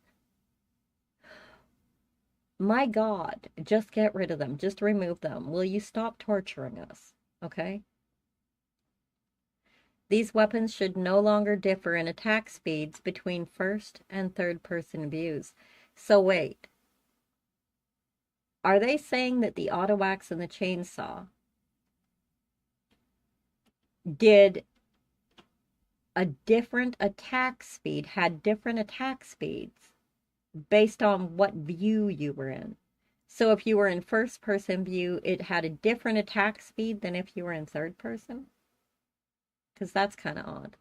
my God, just get rid of them. Just remove them. Will you stop torturing us? Okay? These weapons should no longer differ in attack speeds between first and third person views. So wait. Are they saying that the auto axe and the chainsaw did a different attack speed, had different attack speeds based on what view you were in? So if you were in first person view, it had a different attack speed than if you were in third person? Because that's kind of odd.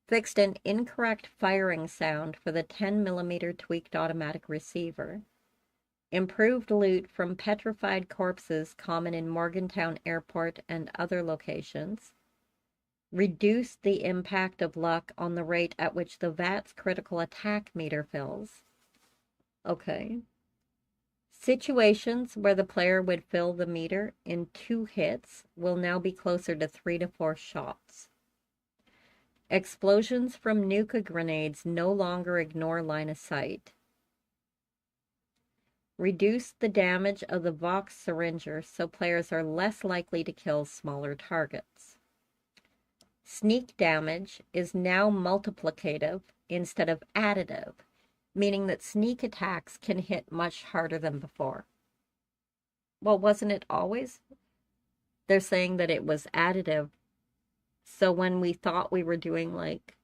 Fixed an incorrect firing sound for the 10mm tweaked automatic receiver. Improved loot from petrified corpses common in Morgantown Airport and other locations. Reduced the impact of luck on the rate at which the VAT's critical attack meter fills. Okay. Situations where the player would fill the meter in 2 hits will now be closer to 3 to 4 shots. Explosions from Nuka grenades no longer ignore line of sight. Reduce the damage of the Vox syringer so players are less likely to kill smaller targets. Sneak damage is now multiplicative instead of additive, meaning that sneak attacks can hit much harder than before. Well, wasn't it always? They're saying that it was additive. So when we thought we were doing like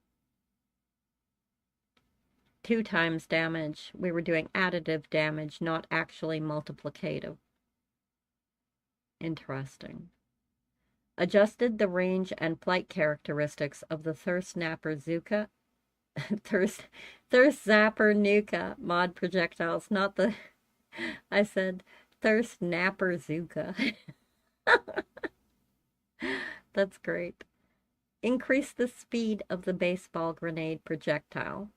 2 times damage, we were doing additive damage, not actually multiplicative. Interesting. Adjusted the range and flight characteristics of the Thirst Zapper Zuka. Thirst Zapper Nuka mod projectiles, not the. I said Thirst Napper Zuka. That's great. Increase the speed of the baseball grenade projectile.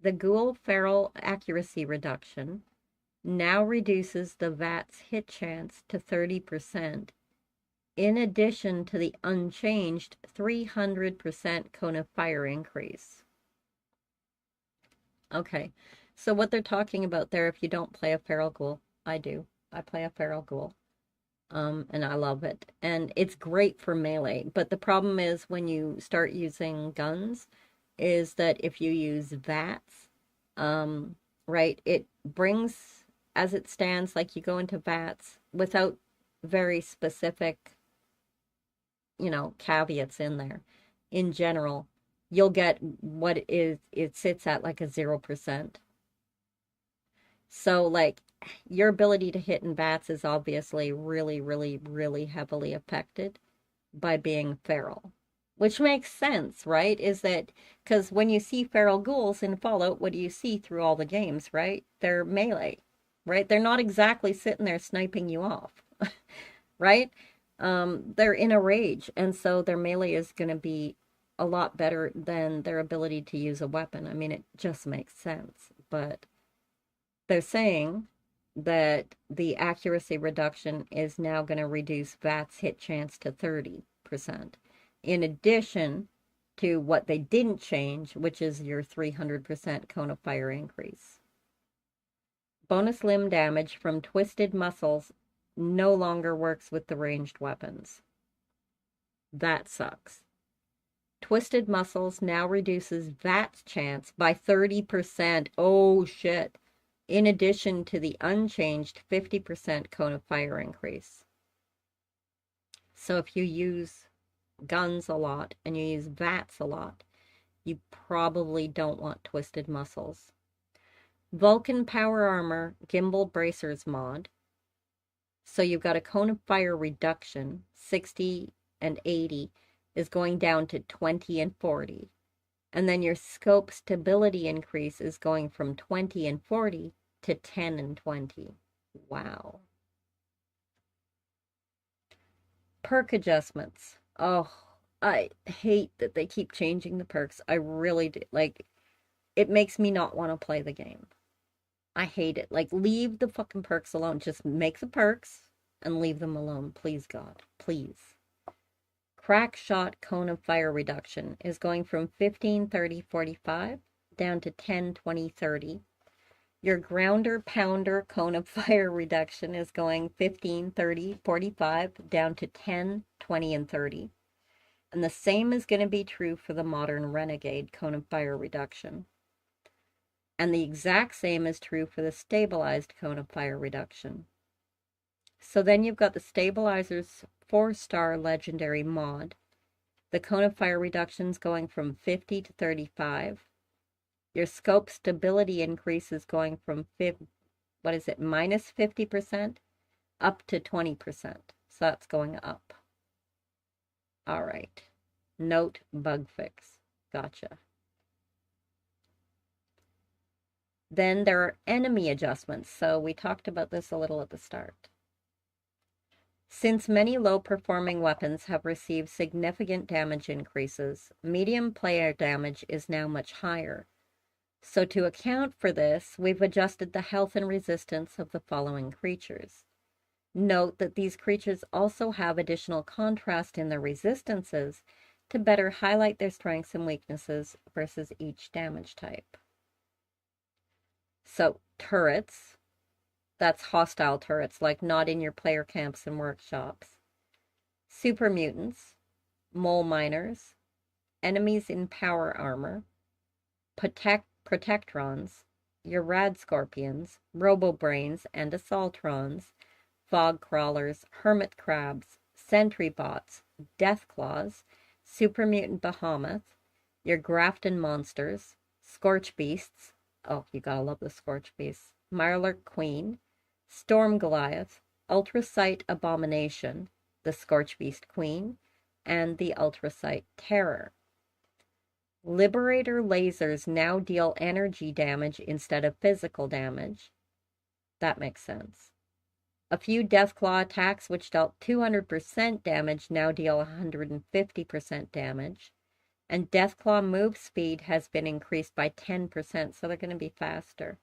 The Ghoul Feral accuracy reduction now reduces the VAT's hit chance to 30%, in addition to the unchanged 300% cone of fire increase. Okay, so what they're talking about there, if you don't play a feral ghoul, I do. I play a feral ghoul. And I love it. And it's great for melee. But the problem is when you start using guns, is that if you use VATs, right, it brings, as it stands, like you go into VATs without very specific, caveats in there. In general, you'll get what it sits at like a 0%. So, like, your ability to hit in VATs is obviously really, really, really heavily affected by being feral. Which makes sense, right? Is that because when you see feral ghouls in Fallout, what do you see through all the games, right? They're melee, right? They're not exactly sitting there sniping you off, right? They're in a rage, and so their melee is going to be a lot better than their ability to use a weapon. I mean, it just makes sense, but they're saying that the accuracy reduction is now going to reduce VAT's hit chance to 30%, in addition to what they didn't change, which is your 300% cone of fire increase. Bonus limb damage from twisted muscles no longer works with the ranged weapons. That sucks. Twisted muscles now reduces VAT's chance by 30%. Oh shit. In addition to the unchanged 50% cone of fire increase. So if you use guns a lot and you use VATs a lot, you probably don't want twisted muscles. Vulcan Power Armor Gimbal Bracers mod. So you've got a cone of fire reduction, 60 and 80 is going down to 20 and 40. And then your scope stability increase is going from 20 and 40 to 10 and 20. Wow. Perk adjustments. Oh, I hate that they keep changing the perks. I really do. Like, it makes me not want to play the game. I hate it. Like, leave the fucking perks alone. Just make the perks and leave them alone. Please, God. Please. Crack shot cone of fire reduction is going from 15, 30, 45 down to 10, 20, 30. Your grounder pounder cone of fire reduction is going 15, 30, 45 down to 10, 20, and 30. And the same is going to be true for the modern renegade cone of fire reduction. And the exact same is true for the stabilized cone of fire reduction. So then you've got the stabilizer's 4-star legendary mod. The cone of fire reductions going from 50 to 35. Your scope stability increase is going from minus 50% up to 20%. So that's going up. All right. Note bug fix. Gotcha. Then there are enemy adjustments. So we talked about this a little at the start. Since many low-performing weapons have received significant damage increases, medium player damage is now much higher. So to account for this, we've adjusted the health and resistance of the following creatures. Note that these creatures also have additional contrast in their resistances to better highlight their strengths and weaknesses versus each damage type. So turrets, that's hostile turrets, like not in your player camps and workshops. Super mutants, mole miners, enemies in power armor, protectrons, your rad scorpions, robo-brains and assaultrons, fog crawlers, hermit crabs, sentry bots, death claws, super mutant behemoth, your grafton monsters, scorch beasts, oh, you gotta love the scorch beasts, Mirelurk queen, storm goliath, ultrasight abomination, the scorch beast queen, and the ultrasight terror. Liberator lasers now deal energy damage instead of physical damage. That makes sense. A few Deathclaw attacks which dealt 200% damage now deal 150% damage. And Deathclaw move speed has been increased by 10%, so they're going to be faster.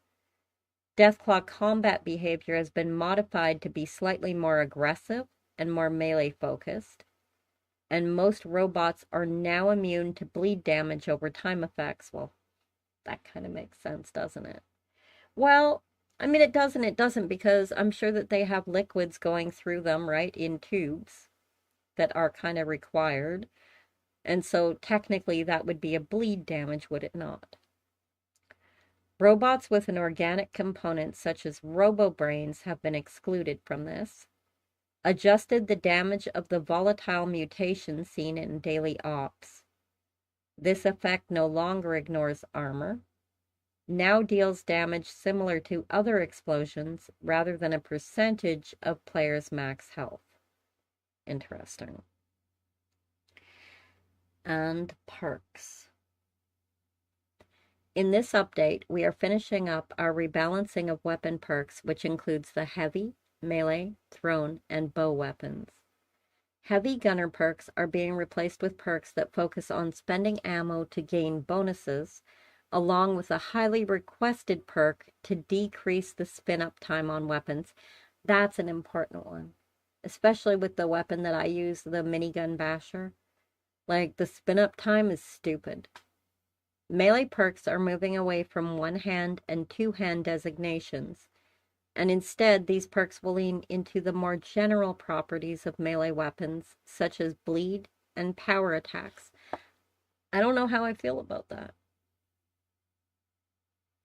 Deathclaw combat behavior has been modified to be slightly more aggressive and more melee focused. And most robots are now immune to bleed damage over time effects. Well, that kind of makes sense, doesn't it? Well, I mean, it doesn't, because I'm sure that they have liquids going through them, right, in tubes that are kind of required. And so technically that would be a bleed damage, would it not? Robots with an organic component such as robo-brains have been excluded from this. Adjusted the damage of the volatile mutation seen in daily ops. This effect no longer ignores armor. Now deals damage similar to other explosions rather than a percentage of players' max health. Interesting. And perks. In this update, we are finishing up our rebalancing of weapon perks, which includes the heavy, melee, thrown, and bow weapons. Heavy gunner perks are being replaced with perks that focus on spending ammo to gain bonuses, along with a highly requested perk to decrease the spin-up time on weapons. That's an important one, especially with the weapon that I use, the minigun basher. Like, the spin-up time is stupid. Melee perks are moving away from one-hand and two-hand designations, and instead these perks will lean into the more general properties of melee weapons, such as bleed and power attacks. I don't know how I feel about that.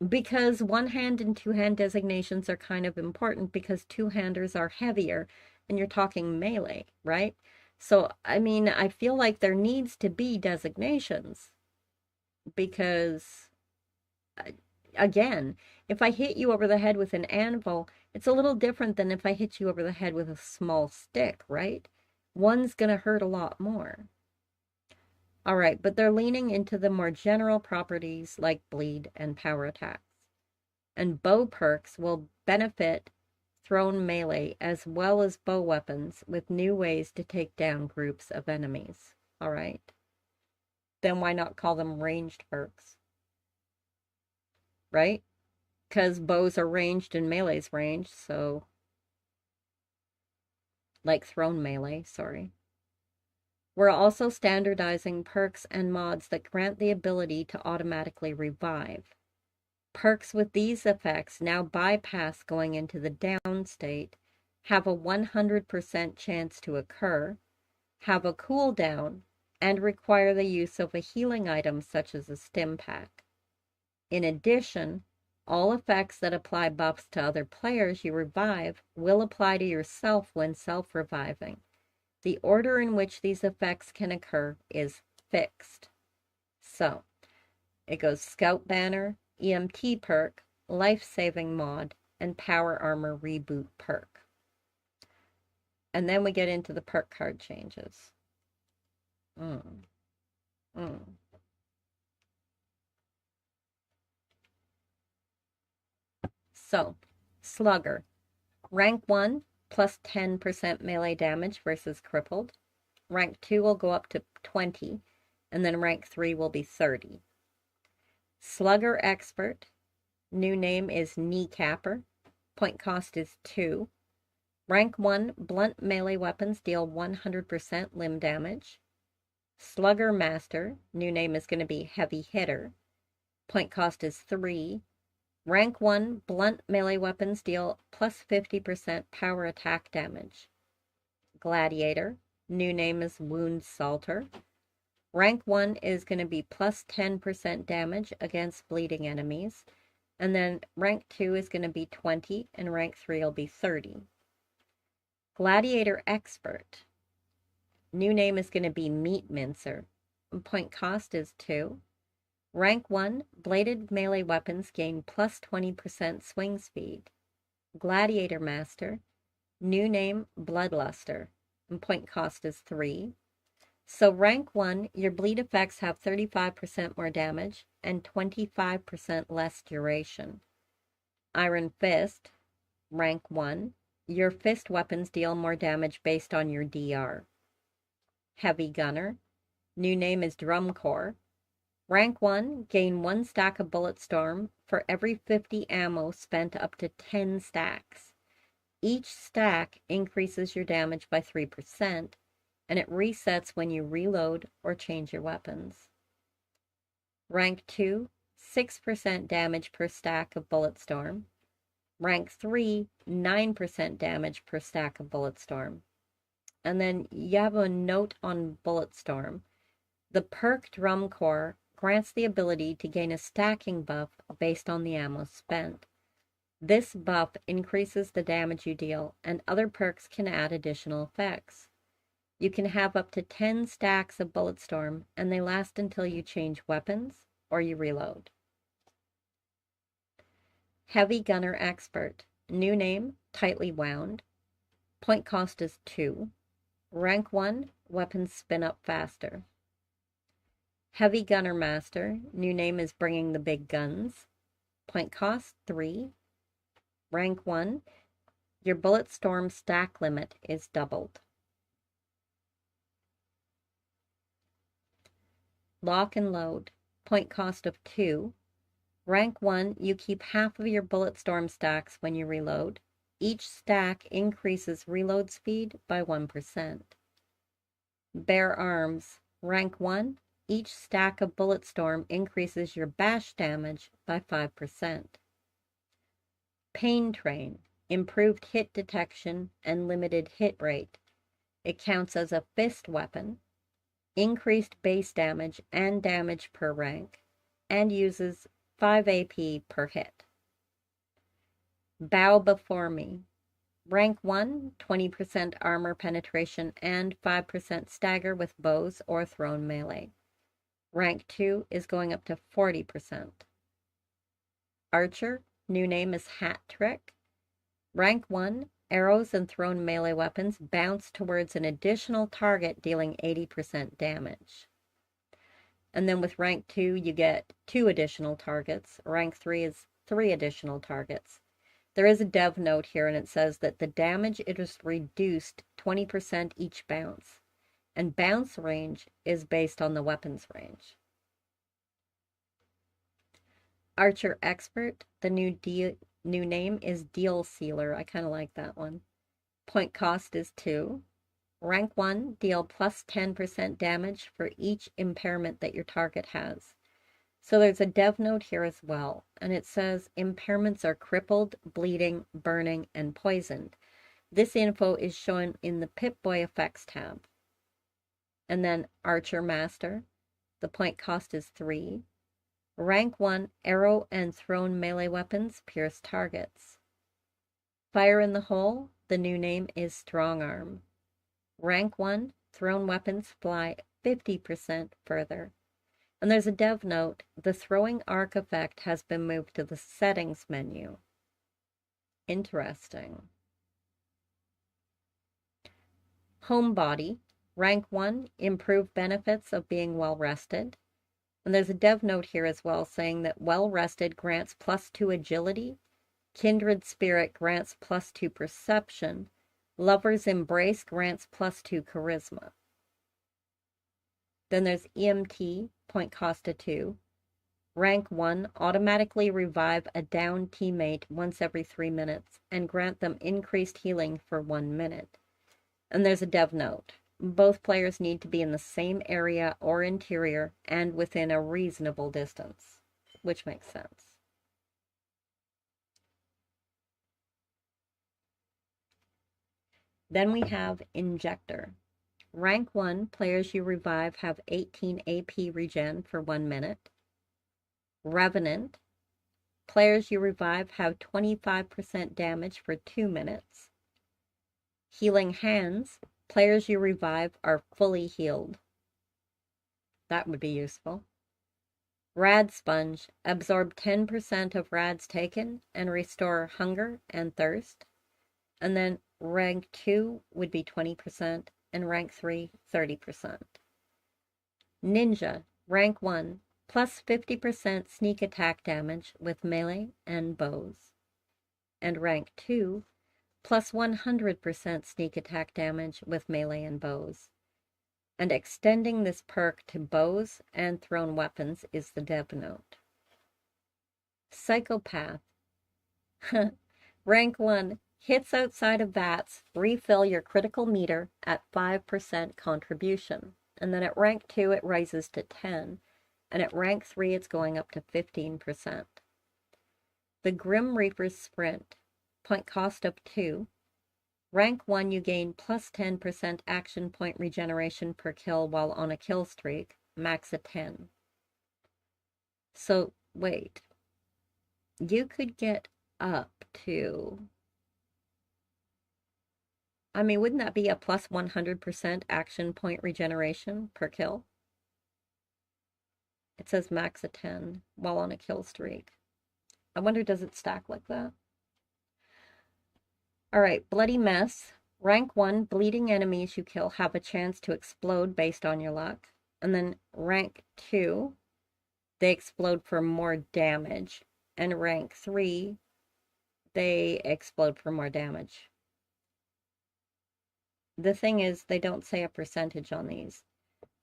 Because one-hand and two-hand designations are kind of important, because two-handers are heavier, and you're talking melee, right? So, I mean, I feel like there needs to be designations, because again, if I hit you over the head with an anvil, it's a little different than if I hit you over the head with a small stick, right? One's gonna hurt a lot more. All right, but they're leaning into the more general properties like bleed and power attacks. And bow perks will benefit thrown melee as well as bow weapons with new ways to take down groups of enemies. All right. Then why not call them ranged perks? Right? Because bows are ranged and melee's ranged, so like thrown melee, sorry. We're also standardizing perks and mods that grant the ability to automatically revive. Perks with these effects now bypass going into the down state, have a 100% chance to occur, have a cooldown, and require the use of a healing item such as a stim pack. In addition, all effects that apply buffs to other players you revive will apply to yourself when self-reviving. The order in which these effects can occur is fixed. So, it goes Scout Banner, EMT perk, Life-Saving mod, and Power Armor Reboot perk. And then we get into the perk card changes. Mm, mm. So, Slugger. Rank 1 plus 10% melee damage versus crippled. Rank 2 will go up to 20, and then rank 3 will be 30. Slugger Expert. New name is Kneecapper. Point cost is 2. Rank 1 blunt melee weapons deal 100% limb damage. Slugger Master. New name is going to be Heavy Hitter. Point cost is 3. Rank 1 blunt melee weapons deal plus 50% power attack damage. Gladiator. New name is Wound Salter. Rank 1 is going to be plus 10% damage against bleeding enemies. And then rank 2 is going to be 20, and rank 3 will be 30. Gladiator Expert. New name is going to be Meat Mincer. Point cost is 2. Rank 1, bladed melee weapons gain plus 20% swing speed. Gladiator Master. New name Bloodluster. Point cost is 3. So rank 1, your bleed effects have 35% more damage and 25% less duration. Iron Fist. Rank 1. Your fist weapons deal more damage based on your DR. Heavy Gunner. New name is Drum Corps. Rank 1, gain 1 stack of Bulletstorm for every 50 ammo spent up to 10 stacks. Each stack increases your damage by 3%, and it resets when you reload or change your weapons. Rank 2, 6% damage per stack of Bulletstorm. Rank 3, 9% damage per stack of Bulletstorm. And then you have a note on Bulletstorm. The perk Drum Corps grants the ability to gain a stacking buff based on the ammo spent. This buff increases the damage you deal, and other perks can add additional effects. You can have up to 10 stacks of Bulletstorm, and they last until you change weapons or you reload. Heavy Gunner Expert. New name, Tightly Wound. Point cost is 2. Rank 1, weapons spin up faster. Heavy Gunner Master. New name is Bringing the Big Guns. Point cost 3. Rank 1, your Bulletstorm stack limit is doubled. Lock and Load. Point cost of 2. Rank 1, you keep half of your Bulletstorm stacks when you reload. Each stack increases reload speed by 1%. Bare Arms. Rank 1, each stack of Bulletstorm increases your bash damage by 5%. Pain Train. Improved hit detection and limited hit rate. It counts as a fist weapon, increased base damage and damage per rank, and uses 5 AP per hit. Bow Before Me. Rank 1, 20% armor penetration and 5% stagger with bows or thrown melee. Rank 2 is going up to 40%. Archer. New name is Hat Trick. Rank 1, arrows and thrown melee weapons bounce towards an additional target, dealing 80% damage. And then with rank 2, you get 2 additional targets. Rank 3 is 3 additional targets. There is a dev note here, and it says that the damage is reduced 20% each bounce. And bounce range is based on the weapon's range. Archer Expert. The new name is Deal Sealer. I kind of like that one. Point cost is 2. Rank 1, deal plus 10% damage for each impairment that your target has. So there's a dev note here as well, and it says impairments are crippled, bleeding, burning, and poisoned. This info is shown in the Pip-Boy Effects tab. And then Archer Master. The point cost is 3. Rank 1, arrow and thrown melee weapons pierce targets. Fire in the Hole. The new name is Strong Arm. Rank 1, thrown weapons fly 50% further. And there's a dev note, the throwing arc effect has been moved to the settings menu. Interesting. Homebody. Rank 1, improved benefits of being well rested. And there's a dev note here as well saying that well rested grants +2 agility, kindred spirit grants +2 perception, lover's embrace grants +2 charisma. Then there's EMT, point cost of 2. Rank 1, automatically revive a down teammate once every 3 minutes and grant them increased healing for 1 minute. And there's a dev note. Both players need to be in the same area or interior and within a reasonable distance, which makes sense. Then we have Injector. Rank 1, players you revive have 18 AP regen for 1 minute. Revenant, players you revive have 25% damage for 2 minutes. Healing Hands, players you revive are fully healed. That would be useful. Rad Sponge, absorb 10% of rads taken and restore hunger and thirst. And then rank 2 would be 20% and rank 3, 30%. Ninja, rank 1, plus 50% sneak attack damage with melee and bows. And rank 2, plus 100% sneak attack damage with melee and bows. And extending this perk to bows and thrown weapons is the dev note. Psychopath. Rank 1, hits outside of VATS, refill your critical meter at 5% contribution. And then at rank 2, it rises to 10. And at rank 3, it's going up to 15%. The Grim Reaper's Sprint, point cost of 2. Rank 1, you gain plus 10% action point regeneration per kill while on a kill streak, max of 10. So, wait. You could get up to... I mean, wouldn't that be a plus 100% action point regeneration per kill? It says max of 10 while on a kill streak. I wonder, does it stack like that? All right, Bloody Mess. Rank 1, bleeding enemies you kill have a chance to explode based on your luck. And then rank 2, they explode for more damage. And rank 3, they explode for more damage. The thing is, they don't say a percentage on these.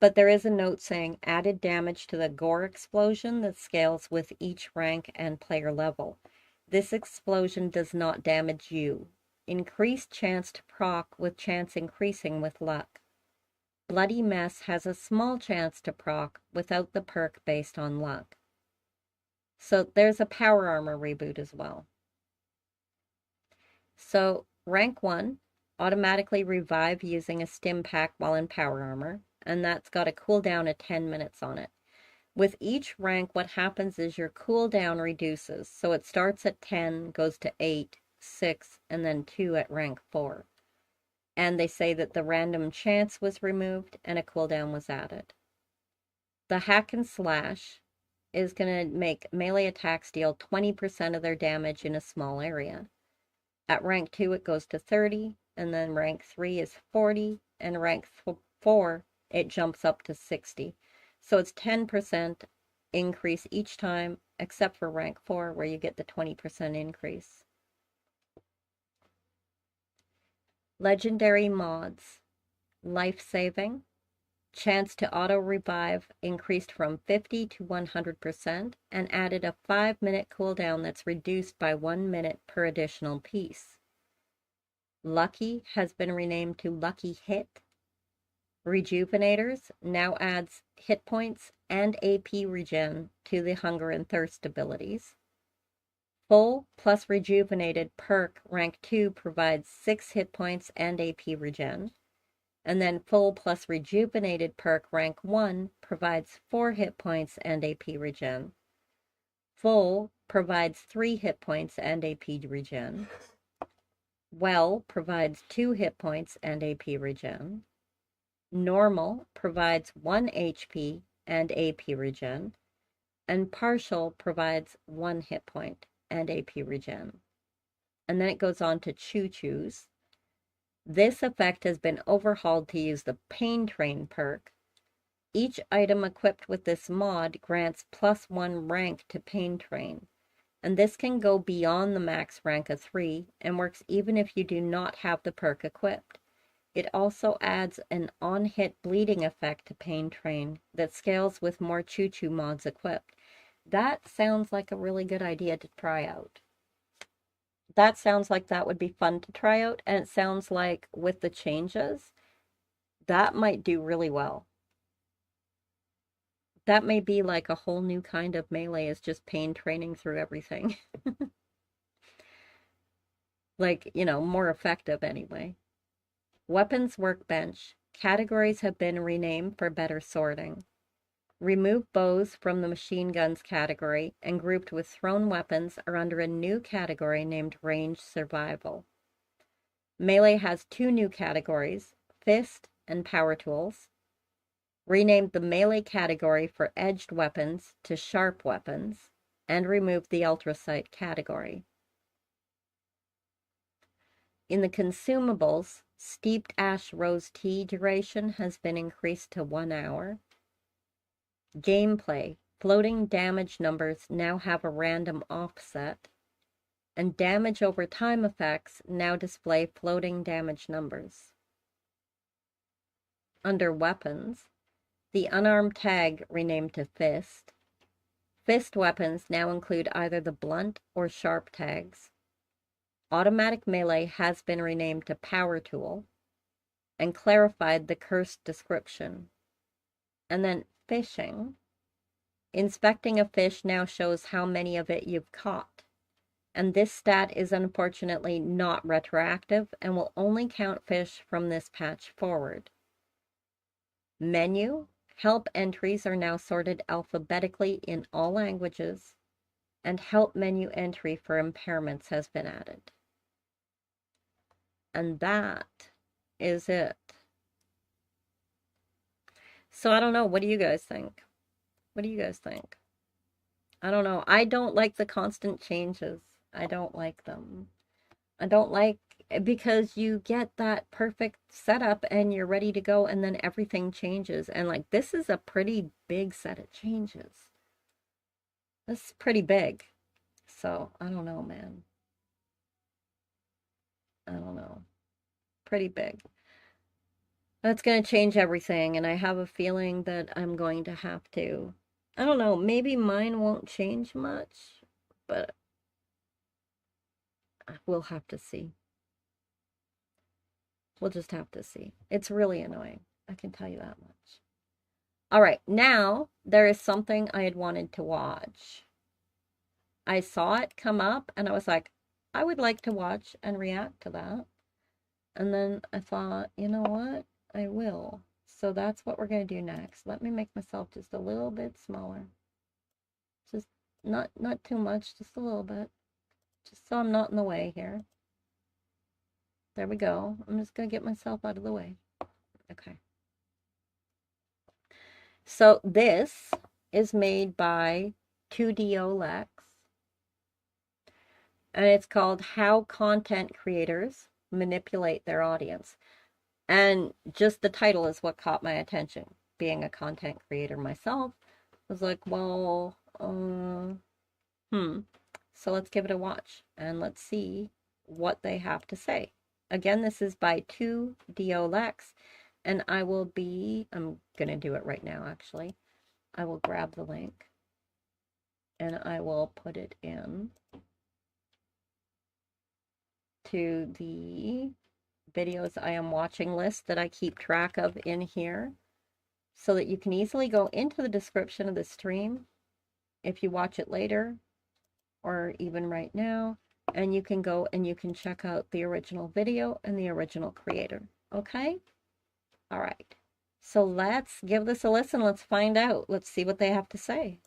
But there is a note saying added damage to the gore explosion that scales with each rank and player level. This explosion does not damage you. Increased chance to proc with chance increasing with luck. Bloody Mess has a small chance to proc without the perk based on luck. So there's a power armor reboot as well. So rank 1, automatically revive using a stim pack while in power armor, and that's got a cooldown of 10 minutes on it. With each rank, what happens is your cooldown reduces. So it starts at 10, goes to 8, 6, and then 2 at rank 4. And they say that the random chance was removed and a cooldown was added. The Hack and Slash is going to make melee attacks deal 20% of their damage in a small area. At rank 2, it goes to 30, and then rank 3 is 40, and rank 4, it jumps up to 60. So it's 10% increase each time, except for rank 4, where you get the 20% increase. Legendary mods. Life saving. Chance to auto-revive increased from 50 to 100% and added a 5-minute cooldown that's reduced by 1 minute per additional piece. Lucky has been renamed to Lucky Hit. Rejuvenators now adds hit points and AP regen to the Hunger and Thirst abilities. Full plus Rejuvenated perk rank 2 provides 6 hit points and AP regen. And then Full plus Rejuvenated perk rank 1 provides 4 hit points and AP regen. Full provides 3 hit points and AP regen. Well provides 2 hit points and AP regen. Normal provides 1 HP and AP regen. And Partial provides 1 hit point and AP regen. And then it goes on to Choo-Choos. This effect has been overhauled to use the Pain Train perk. Each item equipped with this mod grants +1 rank to Pain Train, and this can go beyond the max rank of 3 and works even if you do not have the perk equipped. It also adds an on-hit bleeding effect to Pain Train that scales with more choo-choo mods equipped. That sounds like a really good idea to try out. That sounds like that would be fun to try out, and it sounds like with the changes, that might do really well. That may be like a whole new kind of melee, is just pain training through everything. Like, more effective anyway. Weapons workbench. Categories have been renamed for better sorting. Remove bows from the machine guns category and grouped with thrown weapons are under a new category named range survival. Melee has 2 new categories, fist and power tools. Renamed the melee category for edged weapons to sharp weapons, and removed the ultrasight category. In the consumables, steeped ash rose tea duration has been increased to 1 hour. Gameplay, floating damage numbers now have a random offset, and damage over time effects now display floating damage numbers. Under weapons, the unarmed tag renamed to fist. Fist weapons now include either the blunt or sharp tags. Automatic melee has been renamed to power tool and clarified the cursed description. And then fishing. Inspecting a fish now shows how many of it you've caught. And this stat is unfortunately not retroactive and will only count fish from this patch forward. Menu. Help entries are now sorted alphabetically in all languages, and help menu entry for impairments has been added. And that is it. So I don't know. What do you guys think? What do you guys think? I don't know. I don't like the constant changes. I don't like them. I don't like, because you get that perfect setup and you're ready to go, and then everything changes. And like, this is a pretty big set of changes. This is pretty big. So I don't know, man. I don't know. Pretty big. That's going to change everything, and I have a feeling that I'm going to have to. I don't know, maybe mine won't change much, but we'll have to see. We'll just have to see. It's really annoying. I can tell you that much. All right, now there is something I had wanted to watch. I saw it come up and I was like, I would like to watch and react to that. And then I thought, you know what? I will. So that's what we're going to do next. Let me make myself just a little bit smaller. Just not too much, just a little bit. Just so I'm not in the way here. There we go. I'm just going to get myself out of the way. Okay. So this is made by 2DO Lex. And it's called How Content Creators Manipulate Their Audience. And just the title is what caught my attention. Being a content creator myself, I was like, well, So let's give it a watch and let's see what they have to say. Again, this is by 2DO Lex, and I'm going to do it right now, actually. I will grab the link and I will put it in to the videos I am watching list that I keep track of in here, so that you can easily go into the description of the stream if you watch it later or even right now, and you can go and you can check out the original video and the original creator. Okay? All right. So let's give this a listen. Let's find out. Let's see what they have to say.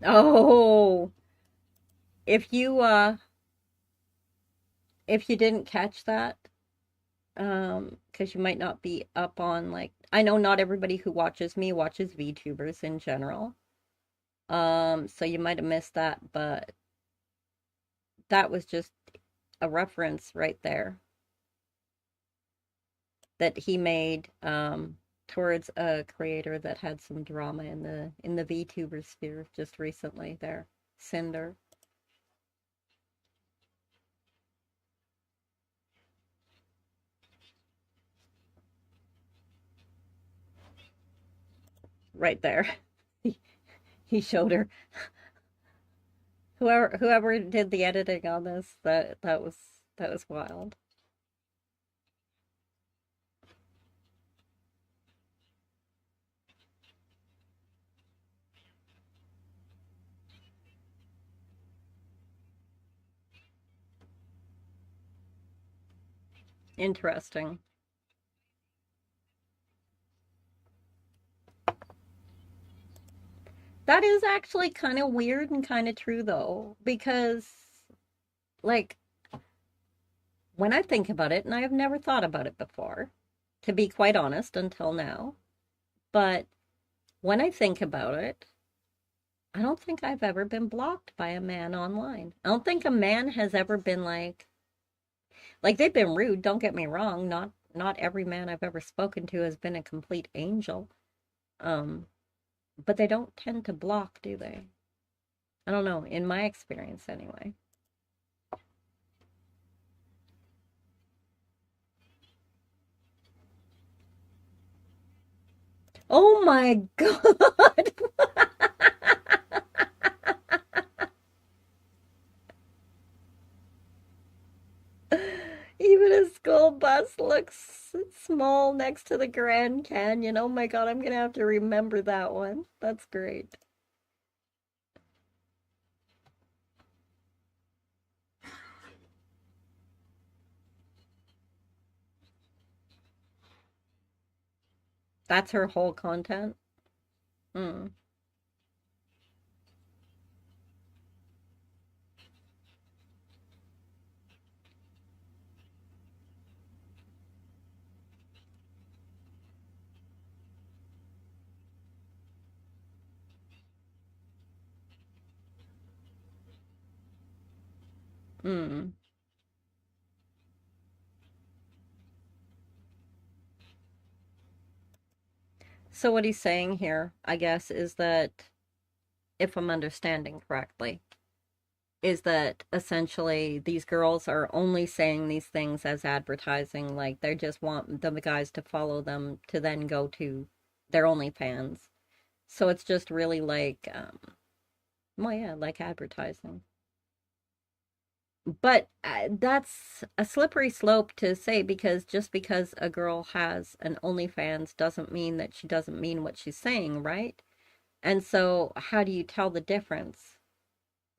Oh, if you if you didn't catch that, because you might not be up on like I know not everybody who watches me watches VTubers in general. So you might have missed that, but that was just a reference right there that he made towards a creator that had some drama in the VTuber sphere just recently there. Cinder. Right there. He showed her. Whoever did the editing on this, that was wild. Interesting. That is actually kind of weird and kind of true though, because like when I think about it, and I have never thought about it before, to be quite honest, until now, but when I think about it, I don't think I've ever been blocked by a man online. I don't think a man has ever been like they've been rude, don't get me wrong, not every man I've ever spoken to has been a complete angel. Um, but they don't tend to block, do they? I don't know, in my experience anyway. Oh my God. Even a school bus looks small next to the Grand Canyon. Oh my God, I'm gonna have to remember that one. That's great. That's her whole content. Mm, mm. So what he's saying here, I guess, is that if I'm understanding correctly, is that essentially these girls are only saying these things as advertising, like they just want the guys to follow them to then go to their OnlyFans. So it's just really like, well, yeah, like advertising. But that's a slippery slope to say because just because a girl has an OnlyFans doesn't mean that she doesn't mean what she's saying, right? And so, how do you tell the difference?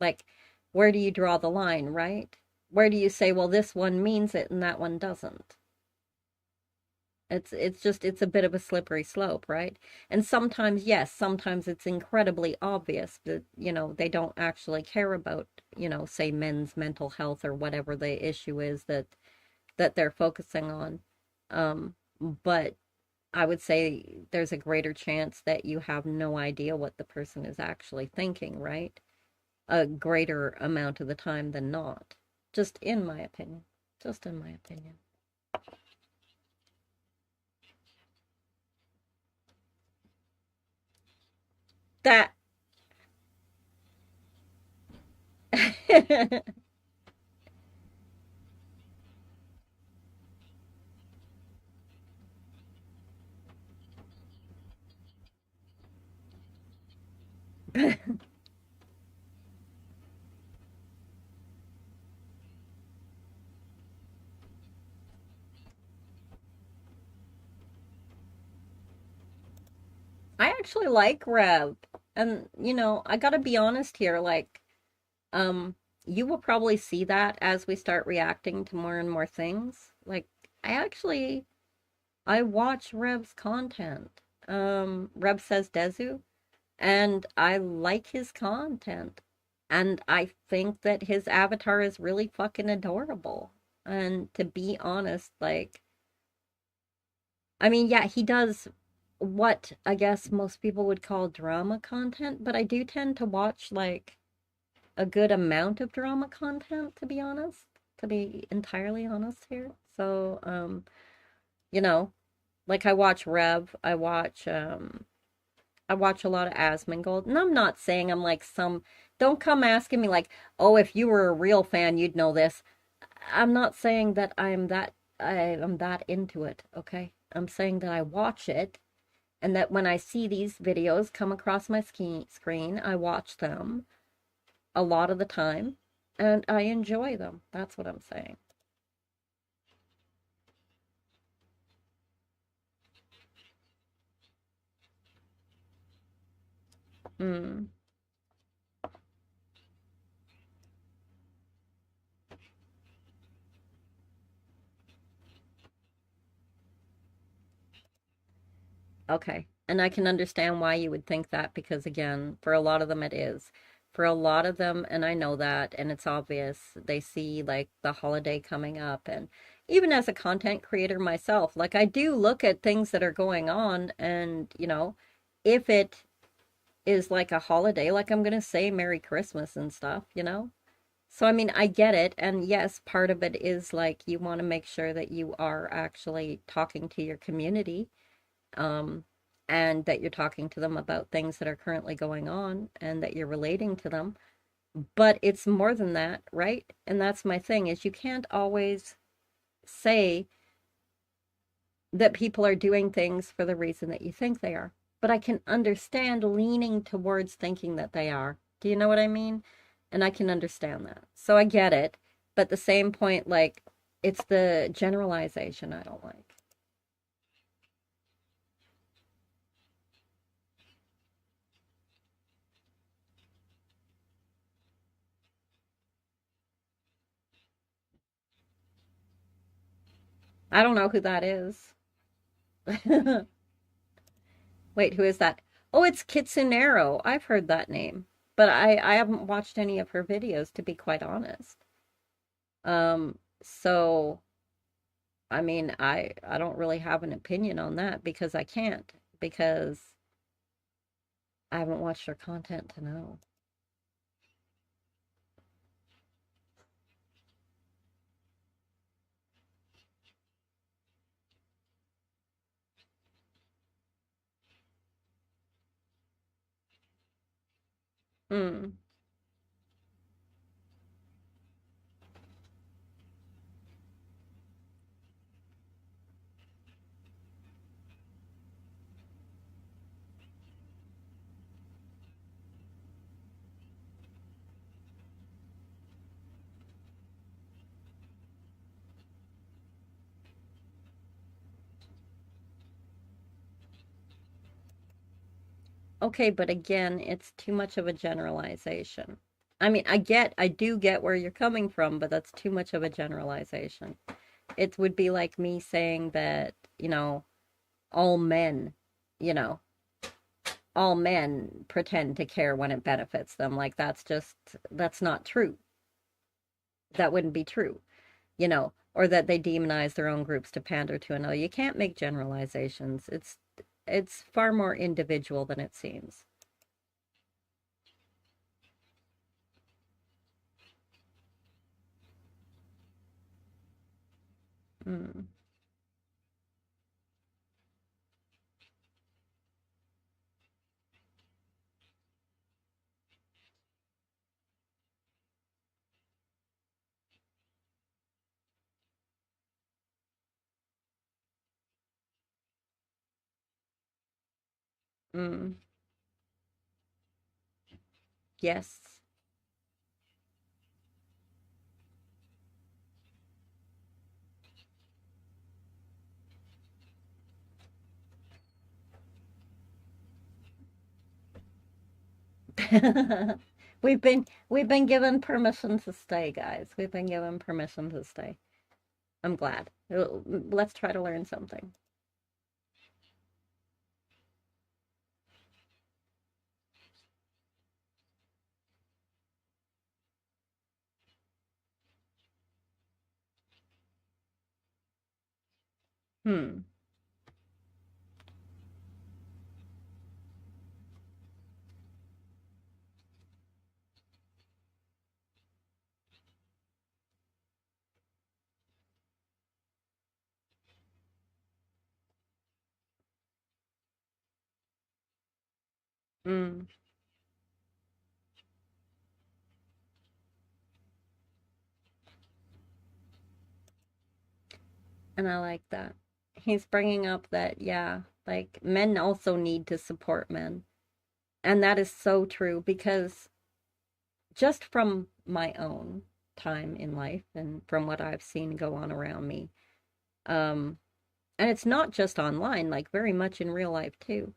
Like, where do you draw the line, right? Where do you say, well, this one means it and that one doesn't? It's just it's a bit of a slippery slope, right? And sometimes, yes, sometimes it's incredibly obvious that, they don't actually care about, say men's mental health or whatever the issue is that they're focusing on. But I would say there's a greater chance that you have no idea what the person is actually thinking, right? A greater amount of the time than not. Just in my opinion. Just in my opinion. That I actually like Rev. And, I gotta be honest here, like, um, you will probably see that as we start reacting to more and more things. Like, I actually I watch Rev's content. Rev says Dezu, and I like his content. And I think that his avatar is really fucking adorable. And to be honest, like, I mean, yeah, he does what I guess most people would call drama content, but I do tend to watch like a good amount of drama content, to be honest, to be entirely honest here. So, you know, like I watch Rev, I watch a lot of Asmongold, and I'm not saying I'm like some, don't come asking me like, oh, if you were a real fan, you'd know this. I'm not saying that I'm that into it, okay? I'm saying that I watch it and that when I see these videos come across my screen, I watch them a lot of the time and I enjoy them. That's what I'm saying. Mm, okay. And I can understand why you would think that because, again, for a lot of them, it is. For a lot of them, and I know that, and it's obvious, they see like the holiday coming up. And even as a content creator myself, like I do look at things that are going on, and, if it is like a holiday, like I'm gonna say Merry Christmas and stuff. So I mean, I get it, and yes, part of it is like you want to make sure that you are actually talking to your community, um, and that you're talking to them about things that are currently going on and that you're relating to them. But it's more than that, right? And that's my thing is you can't always say that people are doing things for the reason that you think they are. But I can understand leaning towards thinking that they are. Do you know what I mean? And I can understand that. So I get it. But the same point, like, it's the generalization I don't like. I don't know who that is. Wait, who is that? Oh, it's Kitsunero. I've heard that name. But I haven't watched any of her videos, to be quite honest. So I mean, I don't really have an opinion on that because I can't because I haven't watched her content to know. Hmm. Okay, but again, it's too much of a generalization. I mean, I do get where you're coming from, but that's too much of a generalization. It would be like me saying that, all men, you know, all men pretend to care when it benefits them. Like that's not true. That wouldn't be true. Or that they demonize their own groups to pander to another. You can't make generalizations. It's far more individual than it seems. Mm, mm, yes. We've been given permission to stay, guys. We've been given permission to stay. I'm glad. Let's try to learn something. Hmm. Hmm. And I like that. He's bringing up that, yeah, like men also need to support men. And that is so true because just from my own time in life and from what I've seen go on around me, um, and it's not just online, like very much in real life too.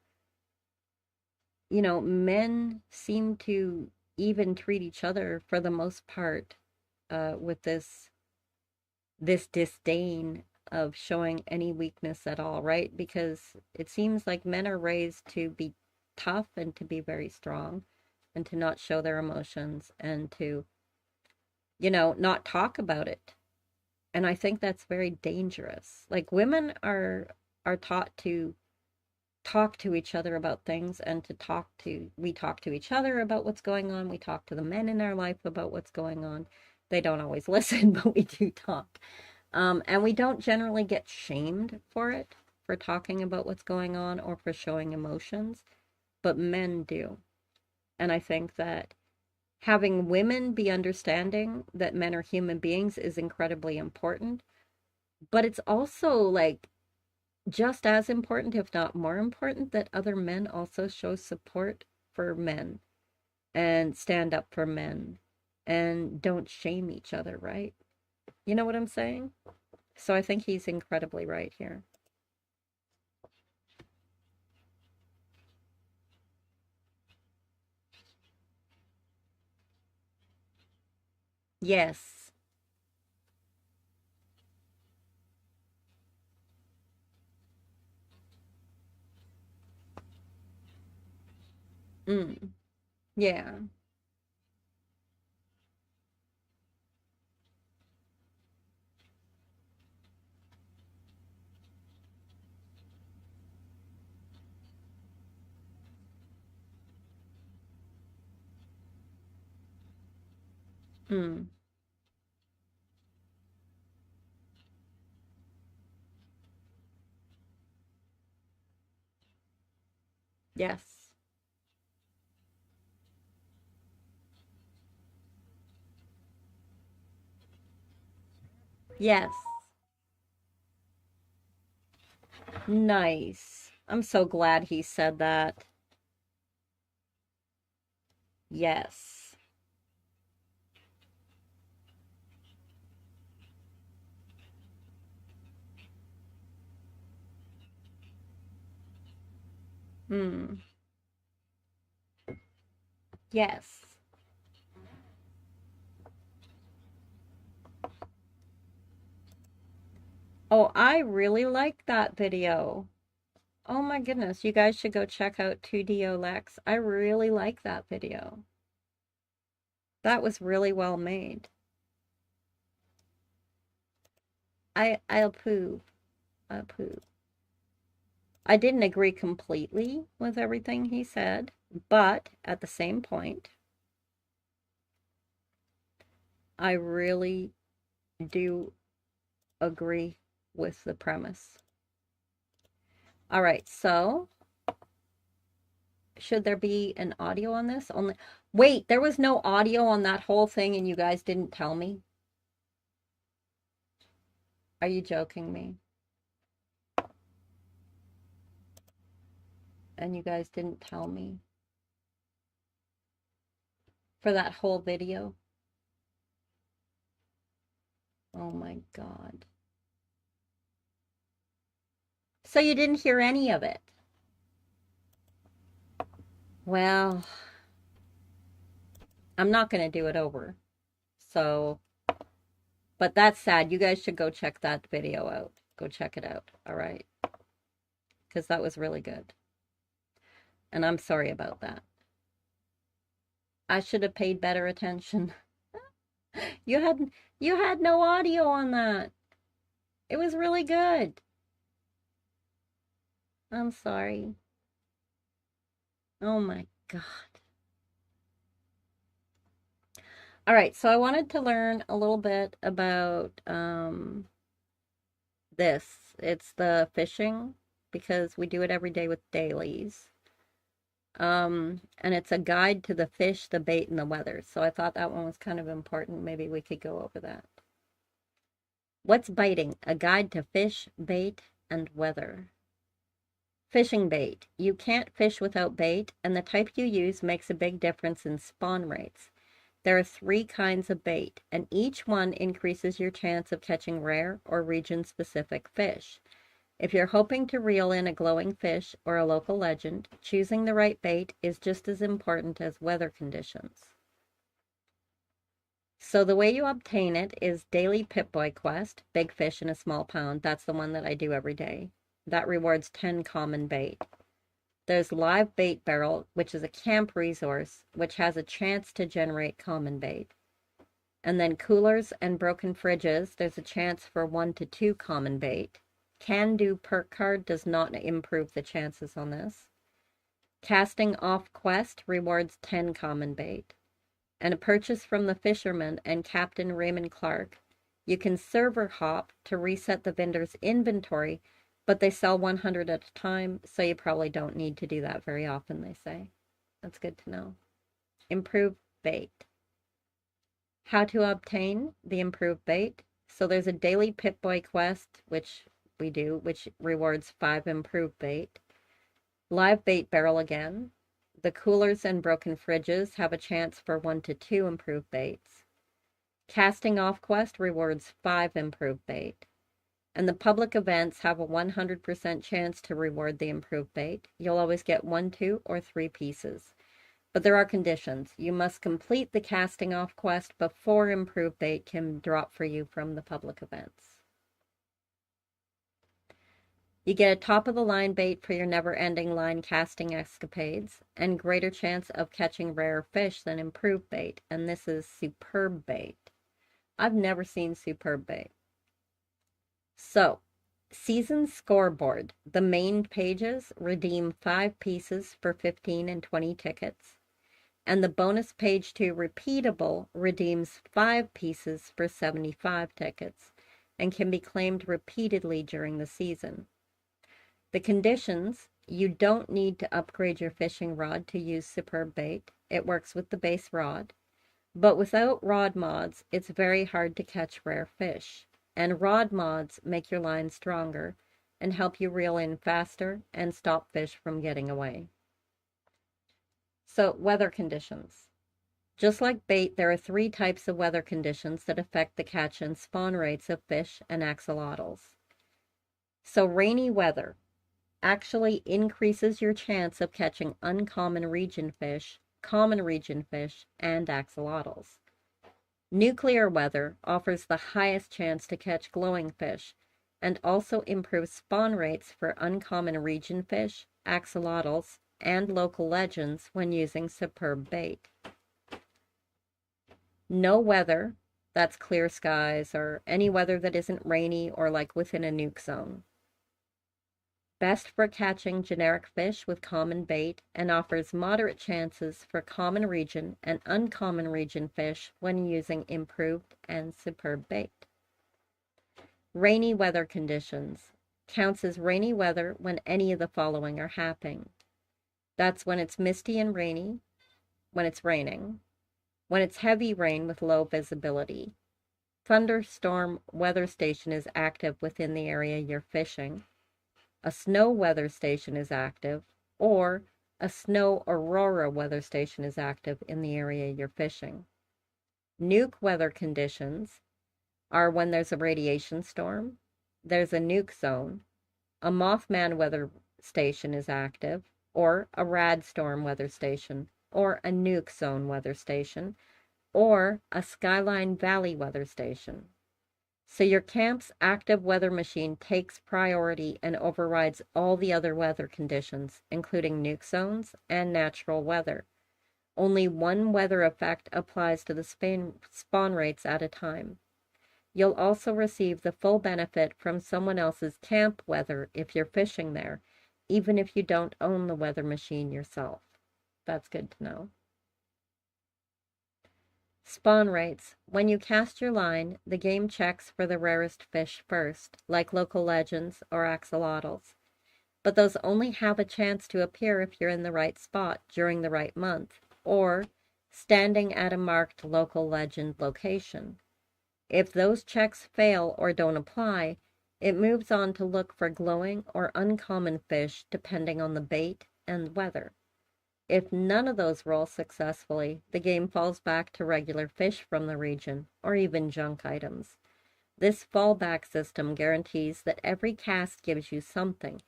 Men seem to even treat each other for the most part with this disdain of showing any weakness at all, right? Because it seems like men are raised to be tough and to be very strong and to not show their emotions and to, not talk about it. And I think that's very dangerous. Like women are taught to talk to each other about things and we talk to each other about what's going on. We talk to the men in our life about what's going on. They don't always listen, but we do talk. And we don't generally get shamed for it, for talking about what's going on or for showing emotions, but men do. And I think that having women be understanding that men are human beings is incredibly important. But it's also like just as important, if not more important, that other men also show support for men and stand up for men and don't shame each other, right? You know what I'm saying? So I think he's incredibly right here. Yes. Mm. Yeah. Mm. Yes. Yes. Nice. I'm so glad he said that. Yes. Mm. Yes. Oh, I really like that video. Oh my goodness, you guys should go check out 2DO Lex. I really like that video. That was really well made. I'll poo. I'll poo. I didn't agree completely with everything he said, but at the same point, I really do agree with the premise. All right, so should there be an audio on this? Only wait, there was no audio on that whole thing and you guys didn't tell me? Are you joking me? And you guys didn't tell me for that whole video? Oh my God. So you didn't hear any of it? Well, I'm not going to do it over. So, but that's sad. You guys should go check that video out. Go check it out. All right. Because that was really good. And I'm sorry about that. I should have paid better attention. You had you had no audio on that. It was really good. I'm sorry. Oh my God. All right, so I wanted to learn a little bit about this. It's the fishing because we do it every day with dailies. And it's a guide to the fish, the bait, and the weather. So I thought that one was kind of important. Maybe we could go over that. What's biting? A guide to fish, bait, and weather. Fishing bait. You can't fish without bait, and the type you use makes a big difference in spawn rates. There are 3 kinds of bait, and each one increases your chance of catching rare or region-specific fish. If you're hoping to reel in a glowing fish or a local legend, choosing the right bait is just as important as weather conditions. So the way you obtain it is Daily Pip-Boy Quest, Big Fish in a Small Pound. That's the one that I do every day. That rewards 10 common bait. There's Live Bait Barrel, which is a camp resource, which has a chance to generate common bait. And then Coolers and Broken Fridges, there's a chance for 1 to 2 common bait. Can Do Perk card does not improve the chances on this. Casting Off Quest rewards 10 common bait. And a purchase from the fisherman and Captain Raymond Clark. You can server hop to reset the vendor's inventory, but they sell 100 at a time, so you probably don't need to do that very often, they say. That's good to know. Improved bait. How to obtain the improved bait. So there's a daily Pip-Boy quest, which we do, which rewards 5 improved bait. Live Bait Barrel again. The Coolers and Broken Fridges have a chance for 1 to 2 improved baits. Casting Off quest rewards 5 improved bait. And the public events have a 100% chance to reward the improved bait. You'll always get 1, 2, or 3 pieces. But there are conditions. You must complete the casting off quest before improved bait can drop for you from the public events. You get a top-of-the-line bait for your never-ending line casting escapades, and greater chance of catching rare fish than improved bait, and this is Superb Bait. I've never seen Superb Bait. So, season scoreboard. The main pages redeem 5 pieces for 15 and 20 tickets. And the bonus page to repeatable redeems 5 pieces for 75 tickets and can be claimed repeatedly during the season. The conditions: you don't need to upgrade your fishing rod to use Superb Bait. It works with the base rod. But without rod mods, it's very hard to catch rare fish. And rod mods make your line stronger and help you reel in faster and stop fish from getting away. So, weather conditions. Just like bait, there are 3 types of weather conditions that affect the catch and spawn rates of fish and axolotls. So, rainy weather actually increases your chance of catching uncommon region fish, common region fish, and axolotls. Nuclear weather offers the highest chance to catch glowing fish and also improves spawn rates for uncommon region fish, axolotls, and local legends when using Superb Bait. No weather, that's clear skies or any weather that isn't rainy or like within a nuke zone. Best for catching generic fish with common bait and offers moderate chances for common region and uncommon region fish when using improved and Superb Bait. Rainy weather conditions. Counts as rainy weather when any of the following are happening. That's when it's misty and rainy, when it's raining, when it's heavy rain with low visibility. Thunderstorm weather station is active within the area you're fishing. A snow weather station is active, or a snow aurora weather station is active in the area you're fishing. Nuke weather conditions are when there's a radiation storm, there's a nuke zone, a Mothman weather station is active, or a rad storm weather station. or a nuke zone weather station, or a Skyline Valley weather station. So your camp's active weather machine takes priority and overrides all the other weather conditions, including nuke zones and natural weather. Only one weather effect applies to the spawn rates at a time. You'll also receive the full benefit from someone else's camp weather if you're fishing there, even if you don't own the weather machine yourself. That's good to know. Spawn rates. When you cast your line, the game checks for the rarest fish first, like local legends or axolotls. But those only have a chance to appear if you're in the right spot during the right month, or standing at a marked local legend location. If those checks fail or don't apply, it moves on to look for glowing or uncommon fish depending on the bait and weather. If none of those roll successfully, the game falls back to regular fish from the region, or even junk items. This fallback system guarantees that every cast gives you something,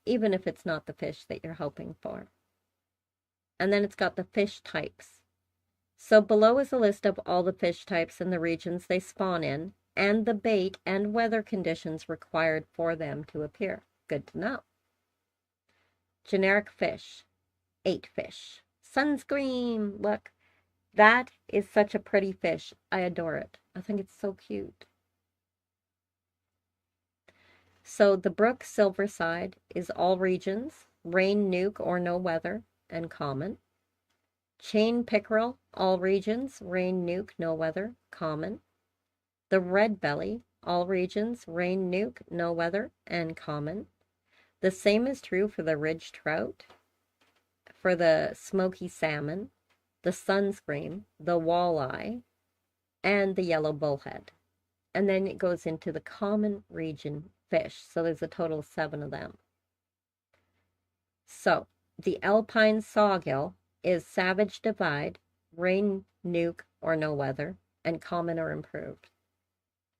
even if it's not the fish that you're hoping for. And then it's got the fish types. So below is a list of all the fish types in the regions they spawn in, and the bait and weather conditions required for them to appear. Good to know. Generic fish. 8 fish. Sunscreen! Look, that is such a pretty fish. I adore it. I think it's so cute. So the brook silverside is all regions, rain, nuke, or no weather, and common. Chain pickerel, all regions, rain, nuke, no weather, common. The red belly, all regions, rain, nuke, no weather, and common. The same is true for the ridge trout, for the smoky salmon, the sunscream, the walleye, and the yellow bullhead. And then it goes into the common region fish. So there's a total of 7 of them. So the alpine sawgill is savage divide, rain, nuke, or no weather, and common or improved.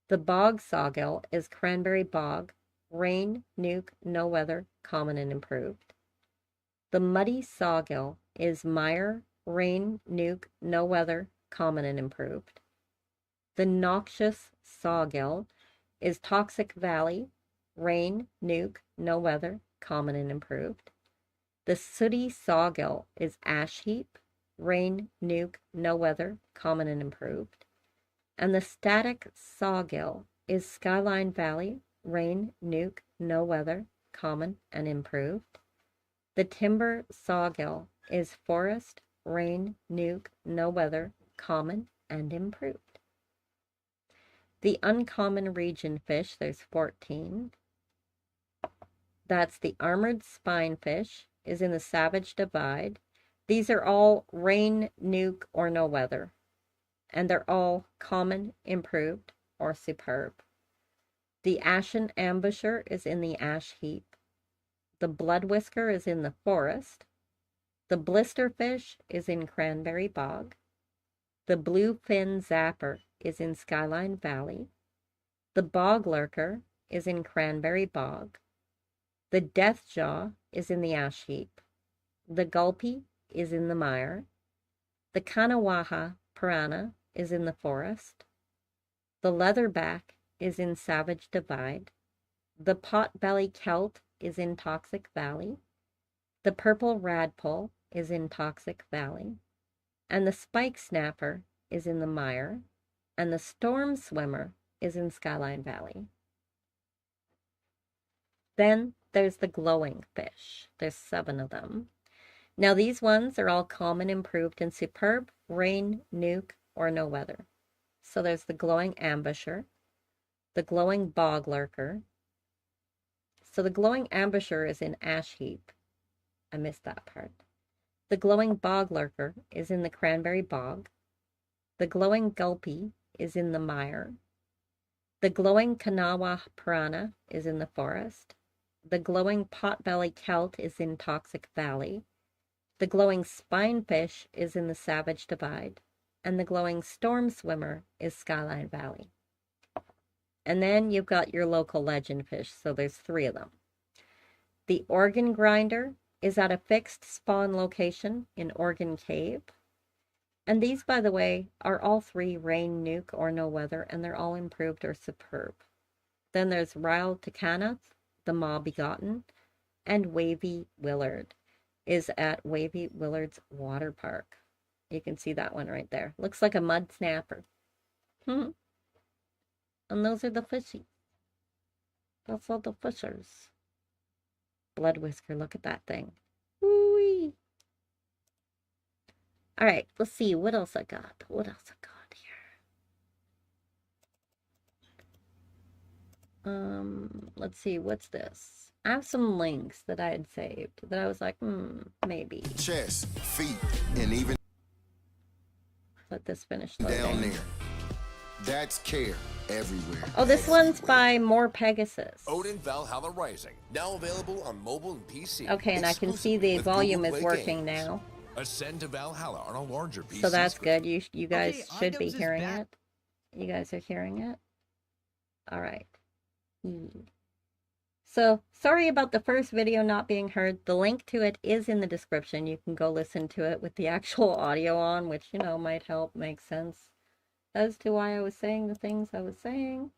The bog sawgill is cranberry bog, rain, nuke, no weather, common and improved. The muddy sawgill is mire, rain, nuke, no weather, common and improved. The noxious sawgill is toxic valley, rain, nuke, no weather, common and improved. The sooty sawgill is ash heap, rain, nuke, no weather, common and improved. And the static sawgill is skyline valley, rain, nuke, no weather, common and improved. The timber sawgill is forest, rain, nuke, no weather, common and improved. The uncommon region fish, there's 14. That's the armored spinefish, is in the savage divide. These are all rain, nuke, or no weather. And they're all common, improved, or superb. The ashen ambusher is in the ash heap. The blood whisker is in the forest. The blisterfish is in cranberry bog. The bluefin zapper is in Skyline Valley. The bog lurker is in cranberry bog. The deathjaw is in the ash heap. The gulpy is in the mire. The Kanawaha piranha is in the forest. The leatherback is in savage divide. The potbelly kelt is in toxic valley. The purple radpole is in toxic valley. And the spike snapper is in the mire. And the storm swimmer is in Skyline Valley. Then there's the glowing fish. There's 7 of them. Now these ones are all common, improved, and superb, rain, nuke, or no weather. So there's the glowing ambusher, the glowing bog lurker. So the glowing ambusher is in ash heap. I missed that part. The glowing bog lurker is in the cranberry bog. The glowing gulpy is in the mire. The glowing Kanawha piranha is in the forest. The glowing potbelly kelt is in toxic valley. The glowing spinefish is in the savage divide. And the glowing storm swimmer is Skyline Valley. And then you've got your local legend fish, so there's 3 of them. The organ grinder is at a fixed spawn location in Organ Cave. And these, by the way, are all three rain, nuke, or no weather, and they're all improved or superb. Then there's Ryle Takanath, the Maw Begotten, and Wavy Willard is at Wavy Willard's Water Park. You can see that one right there. Looks like a mud snapper. And those are the fishies. That's all the fishers. Blood Whisker, look at that thing. Woo-wee. All right, let's see what else I got. What else I got here? Let's see, what's this? I have some links that I had saved that I was like, maybe. Chest, feet, and even Let this finish loading. down there. That's care everywhere. Oh, this one's by More Pegasus. Odin Valhalla Rising, now available on mobile and PC. Okay, and I can see the volume is working now. Ascend to Valhalla on a larger PC. So that's good. You guys Okay, should be iDubbbz is hearing back. it. You guys are hearing it? All right. So, sorry about the first video not being heard. The link to it is in the description. You can go listen to it with the actual audio on, which, you know, might help make sense as to why I was saying the things I was saying.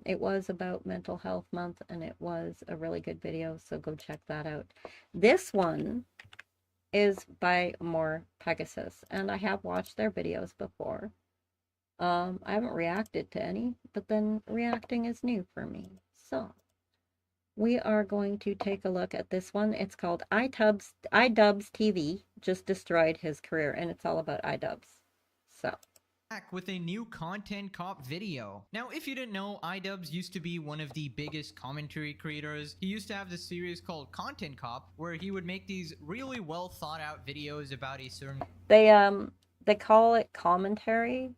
It was about Mental Health Month, and it was a really good video, so go check that out. This one is by More Pegasus, and I have watched their videos before. I haven't reacted to any, but then reacting is new for me. So, we are going to take a look at this one. It's called iDubbbz TV just destroyed his career, and it's all about iDubbbz. So, Back with a new Content Cop video. Now, if you didn't know, iDubbbz used to be one of the biggest commentary creators. He used to have this series called Content Cop, where he would make these really well thought out videos about a certain... they call it commentary.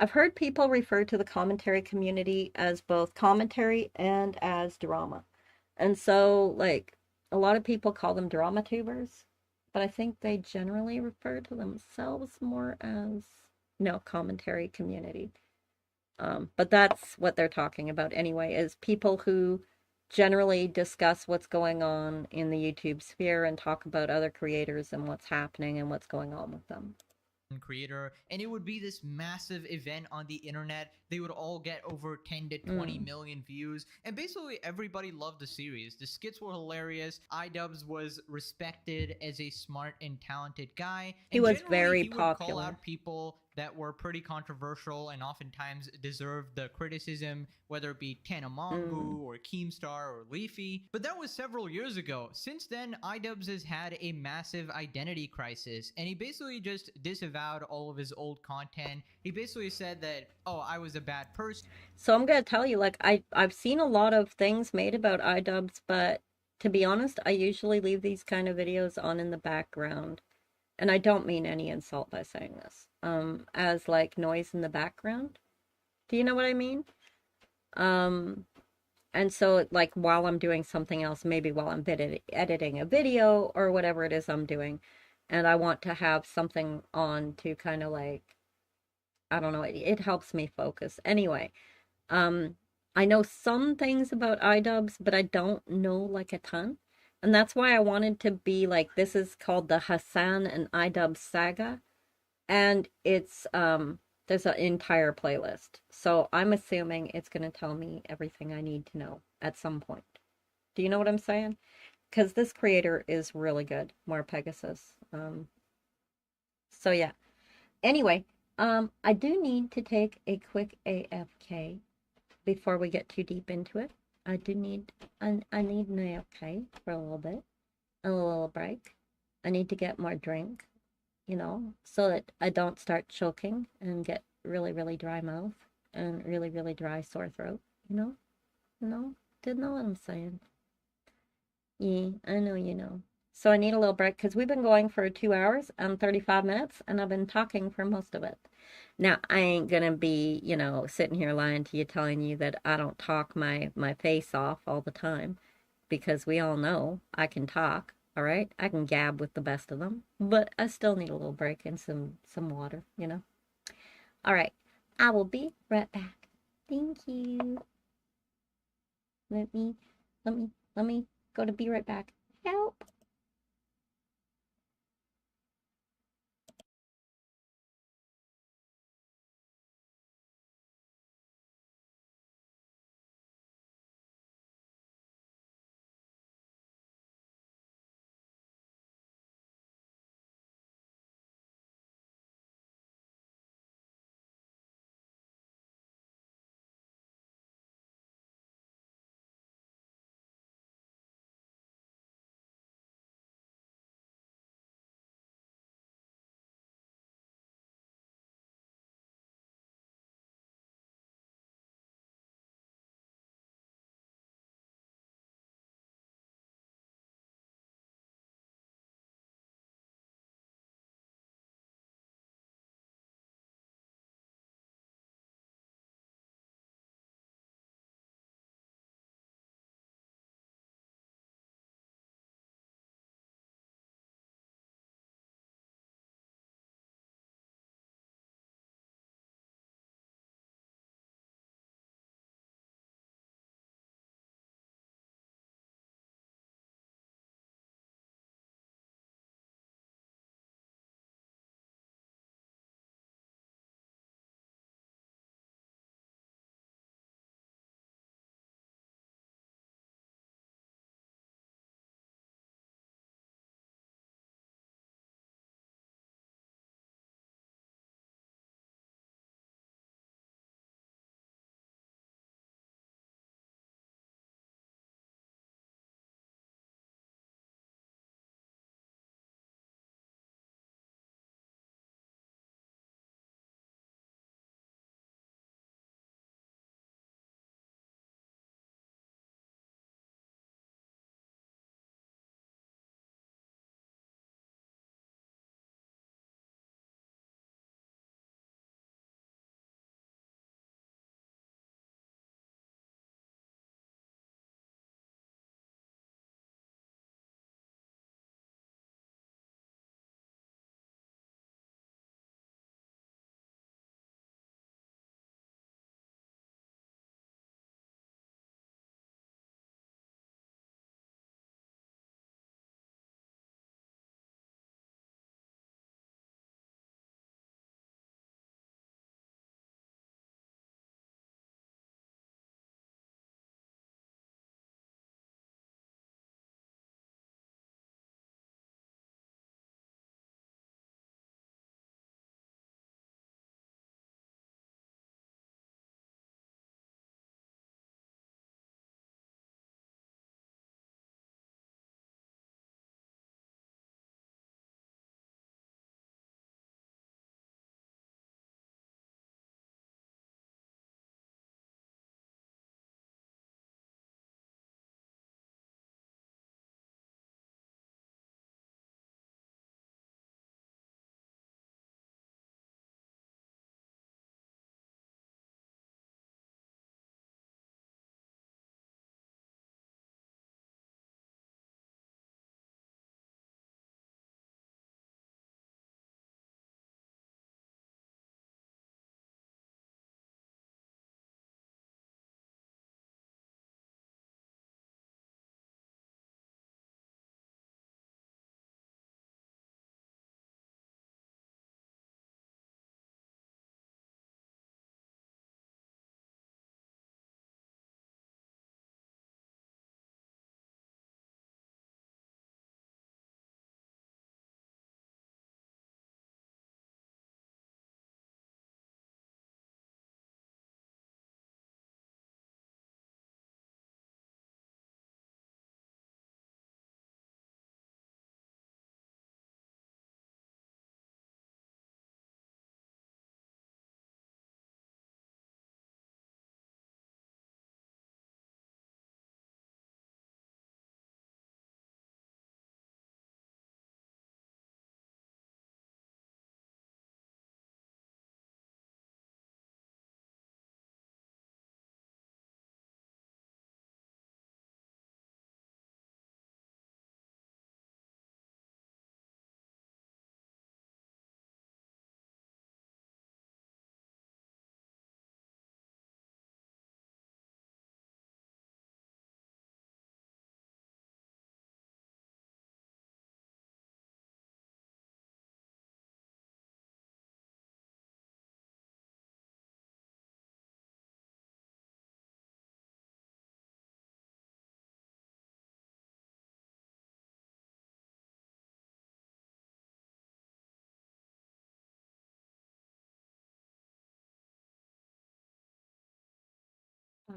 I've heard people refer to the commentary community as both commentary and as drama. And so, like, a lot of people call them drama tubers, but I think they generally refer to themselves more as, no, commentary community. But that's what they're talking about anyway, is people who generally discuss what's going on in the YouTube sphere and talk about other creators and what's happening and what's going on with them. Creator, and it would be this massive event on the internet. They would all get over 10 to 20 million views, and basically everybody loved the series. The skits were hilarious. iDubbbz was respected as a smart and talented guy. He was very would popular. call out people that were pretty controversial and oftentimes deserved the criticism, whether it be Tanamongu or Keemstar or Leafy. But that was several years ago. Since then, iDubbbz has had a massive identity crisis, and he basically just disavowed all of his old content. He basically said that, oh, I was a bad person. So I'm gonna tell you, like, I've seen a lot of things made about iDubbbz, but to be honest, I usually leave these kind of videos on in the background. And I don't mean any insult by saying this. As like noise in the background. Do you know what I mean? And so like while I'm doing something else, maybe while I'm editing a video or whatever it is I'm doing, and I want to have something on to kind of like, I don't know, it helps me focus. Anyway, I know some things about iDubbbz, but I don't know like a ton. And that's why I wanted to be like, this is called the Hassan and iDubbbz saga. And it's, there's an entire playlist. So I'm assuming it's going to tell me everything I need to know at some point. Do you know what I'm saying? Because this creator is really good. More Pegasus. So yeah. Anyway, I do need to take a quick AFK before we get too deep into it. I need an AFK for a little bit, a little break. I need to get more drink, you know, so that I don't start choking and get really, really dry mouth and really, really dry sore throat, you know? Didn't know what I'm saying. Yeah, I know you know. So I need a little break because we've been going for 2 hours and 35 minutes and I've been talking for most of it. Now, I ain't gonna be, you know, sitting here lying to you, telling you that I don't talk my face off all the time, because we all know I can talk, all right? I can gab with the best of them, but I still need a little break and some water, you know? All right, I will be right back. Thank you. Let me go to be right back. Help.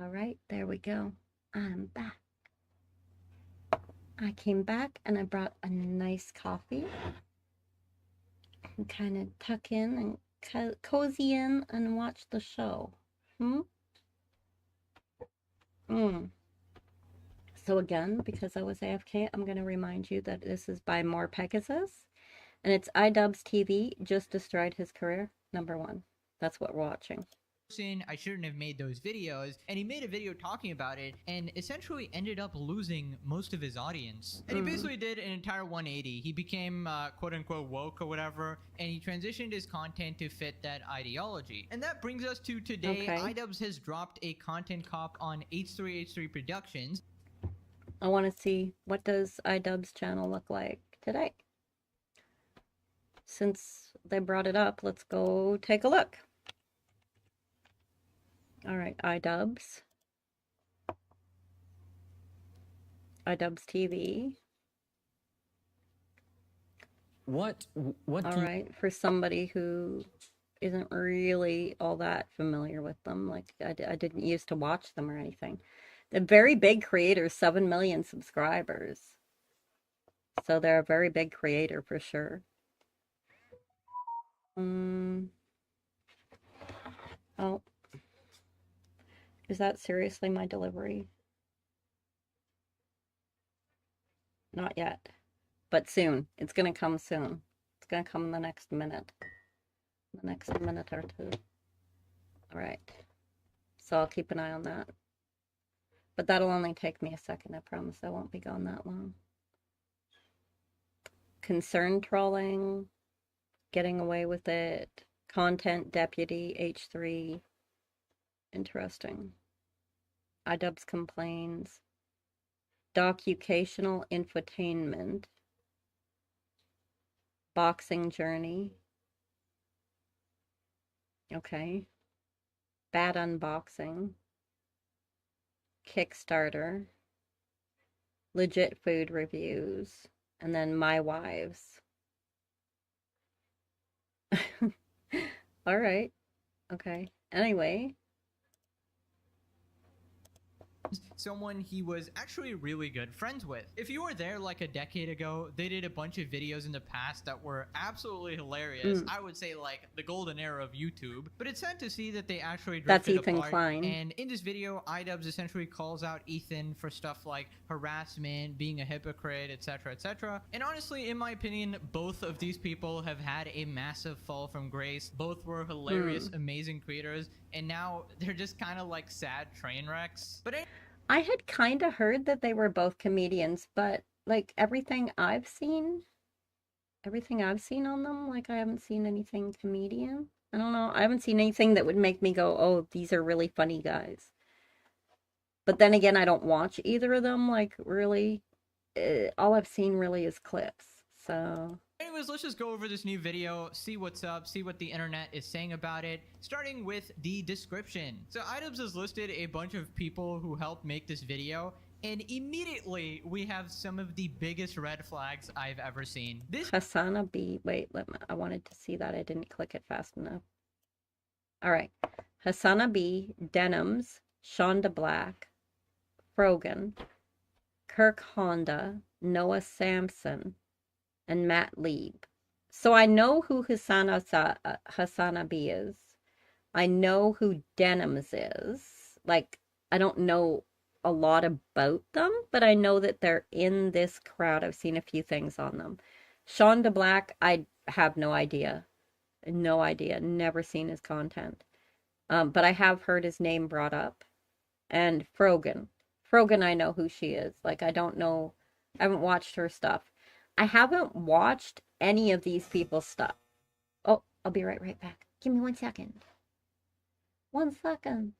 All right, there we go. I'm back. I came back and I brought a nice coffee and kind of tuck in and cozy in and watch the show. So again, because I was AFK, I'm going to remind you that this is by More Pegasus, and it's iDubbbz TV just destroyed his career, #1. That's what we're watching. I shouldn't have made those videos, and he made a video talking about it and essentially ended up losing most of his audience. And he basically did an entire 180. He became quote-unquote woke or whatever, and he transitioned his content to fit that ideology. And that brings us to today. Okay. iDubbbz has dropped a content cop on H3H3 Productions. I want to see, what does iDubbbz channel look like today? Since they brought it up, let's go take a look. All right, iDubbbz. iDubbbz TV. What All right, for somebody who isn't really all that familiar with them, like I didn't used to watch them or anything. They're very big creators, 7 million subscribers. So they're a very big creator for sure. Oh. Is that seriously my delivery? Not yet. But soon. It's going to come soon. It's going to come in the next minute. The next minute or two. Alright. So I'll keep an eye on that. But that'll only take me a second, I promise. I won't be gone that long. Concern trolling. Getting away with it. Content deputy, H3. Interesting. iDubbbz complains. Docucational infotainment. Boxing journey. Okay. Bad unboxing. Kickstarter. Legit food reviews. And then my wives. All right. Okay. Anyway. Someone he was actually really good friends with. If you were there like a decade ago, they did a bunch of videos in the past that were absolutely hilarious. I would say like the golden era of YouTube. But it's sad to see that they actually drifted That's Ethan apart. Klein. And in this video, iDubbbz essentially calls out Ethan for stuff like harassment, being a hypocrite, etc., etc. And honestly, in my opinion, both of these people have had a massive fall from grace. Both were hilarious, amazing creators, and now they're just kind of like sad train wrecks. But I had kind of heard that they were both comedians, but like everything I've seen on them, like I haven't seen anything comedian. I don't know. I haven't seen anything that would make me go, oh, these are really funny guys. But then again, I don't watch either of them, like really. All I've seen really is clips, so... Anyways, let's just go over this new video, see what's up, see what the internet is saying about it, starting with the description. So iDubbbz has listed a bunch of people who helped make this video, and immediately we have some of the biggest red flags I've ever seen. This Hasana B. Wait, I wanted to see that. I didn't click it fast enough. All right. Hasana B, Denims, Shonda Black, Frogan, Kirk Honda, Noah Sampson, and Matt Lieb. So I know who Hasana B is. I know who Denims is. Like, I don't know a lot about them, but I know that they're in this crowd. I've seen a few things on them. Shonda Black, I have no idea. No idea. Never seen his content. But I have heard his name brought up. And Frogan. Frogan, I know who she is. Like, I don't know. I haven't watched her stuff. I haven't watched any of these people's stuff. Oh, I'll be right back. Give me 1 second. 1 second.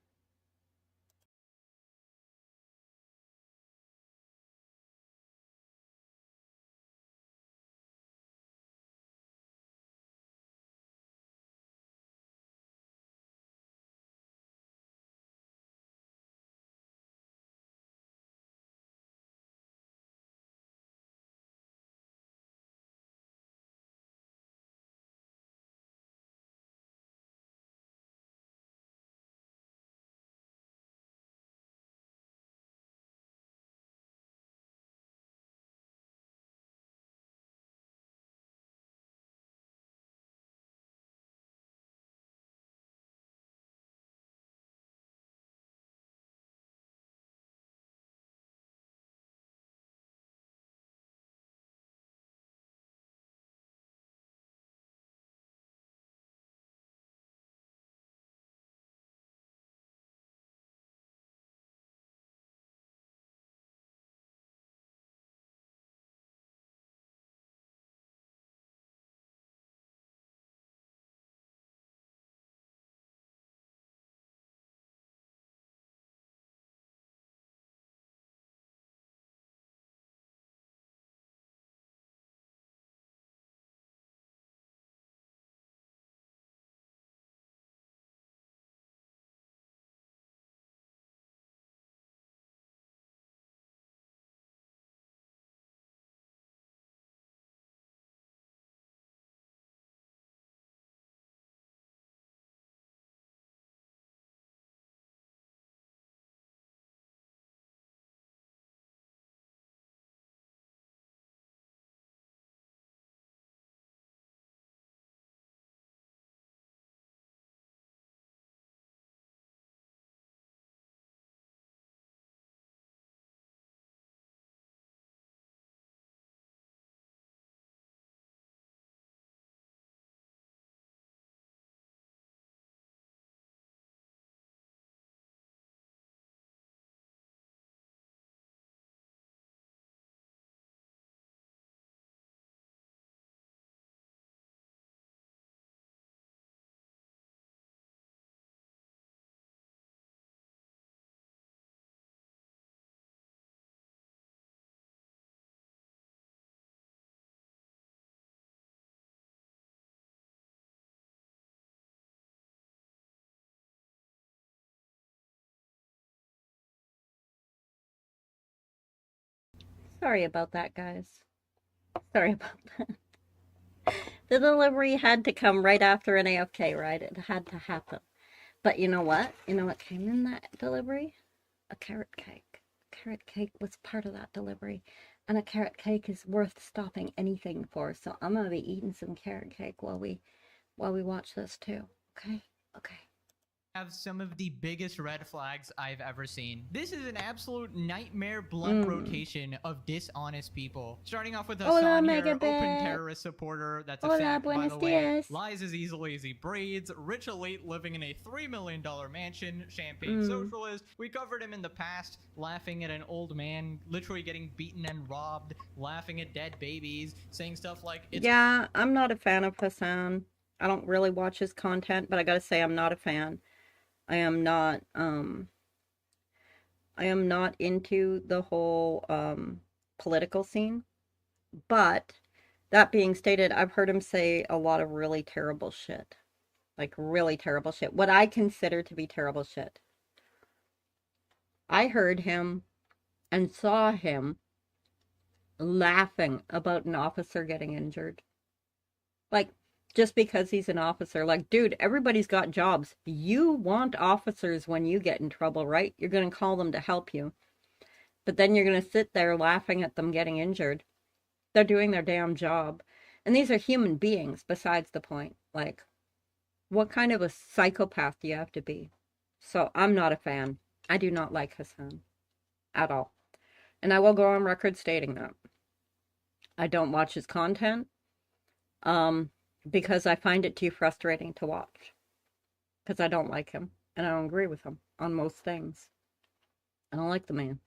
Sorry about that, guys. Sorry about that. The delivery had to come right after an AFK, right? It had to happen. But you know what? You know what came in that delivery? A carrot cake. A carrot cake was part of that delivery. And a carrot cake is worth stopping anything for. So I'm gonna be eating some carrot cake while we watch this too. Okay? Okay. Have some of the biggest red flags I've ever seen. This is an absolute nightmare blunt rotation of dishonest people. Starting off with Hassan here, open terrorist supporter. That's a fact, by the way. Lies as easily as he breathes. Rich elite living in a $3 million mansion. Champagne socialist. We covered him in the past, laughing at an old man literally getting beaten and robbed, laughing at dead babies, saying stuff like, yeah, I'm not a fan of Hassan. I don't really watch his content, but I gotta say I'm not a fan. I am not into the whole political scene. But that being stated, I've heard him say a lot of really terrible shit. Like really terrible shit. What I consider to be terrible shit. I heard him and saw him laughing about an officer getting injured. Like, just because he's an officer. Like, dude, everybody's got jobs. You want officers when you get in trouble, right? You're going to call them to help you. But then you're going to sit there laughing at them getting injured. They're doing their damn job. And these are human beings, besides the point. Like, what kind of a psychopath do you have to be? So, I'm not a fan. I do not like Hassan. At all. And I will go on record stating that. I don't watch his content. Because I find it too frustrating to watch. Because I don't like him. And I don't agree with him on most things. I don't like the man.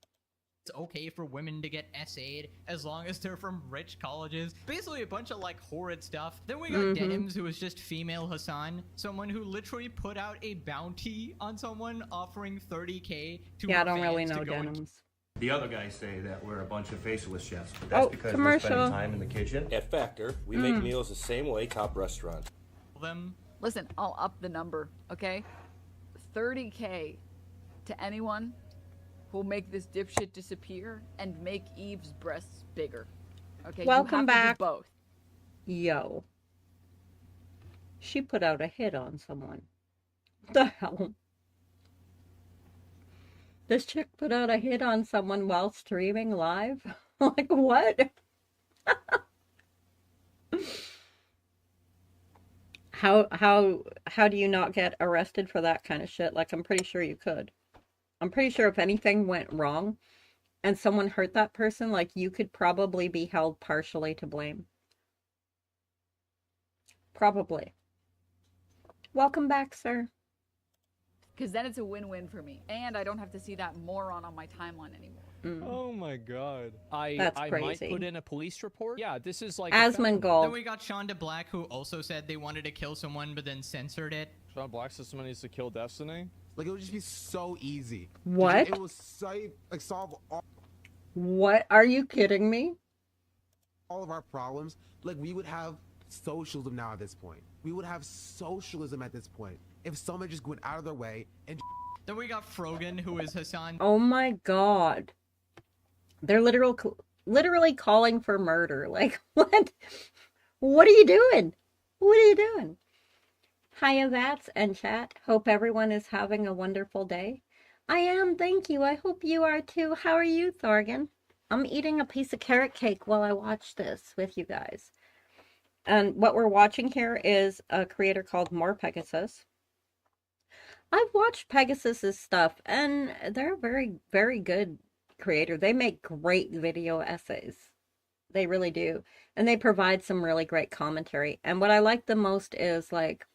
It's okay for women to get SA'd as long as they're from rich colleges. Basically a bunch of like horrid stuff. Then we got Denims, who is just female Hassan. Someone who literally put out a bounty on someone offering $30K to yeah, I don't really know Denims. The other guys say that we're a bunch of faceless chefs, but that's because we're spending time in the kitchen. At Factor, we make meals the same way top restaurants. Listen, I'll up the number, okay? $30K to anyone who'll make this dipshit disappear and make Eve's breasts bigger. Okay, welcome you have back. To do both. Yo. She put out a hit on someone. What the hell? This chick put out a hit on someone while streaming live? Like, what? How do you not get arrested for that kind of shit? Like, I'm pretty sure you could. I'm pretty sure if anything went wrong and someone hurt that person, like, you could probably be held partially to blame. Probably. Welcome back, sir. Because then it's a win-win for me. And I don't have to see that moron on my timeline anymore. Oh my god. That's I crazy. might put in a police report. Yeah, this is like Asmongold. Then we got Shonda Black, who also said they wanted to kill someone but then censored it. Shonda Black says someone needs to kill Destiny. Like, it would just be so easy. What? It would solve all... What? Are you kidding me? All of our problems. Like, we would have socialism now at this point. We would have socialism at this point. If someone just went out of their way and... Then we got Frogan, who is Hassan. Oh my god. They're literally calling for murder. Like, what? What are you doing? What are you doing? Hiya, Vats and chat. Hope everyone is having a wonderful day. I am, thank you. I hope you are too. How are you, Thorgan? I'm eating a piece of carrot cake while I watch this with you guys. And what we're watching here is a creator called More Pegasus. I've watched Pegasus's stuff, and they're a very, very good creator. They make great video essays. They really do. And they provide some really great commentary. And what I like the most is, like,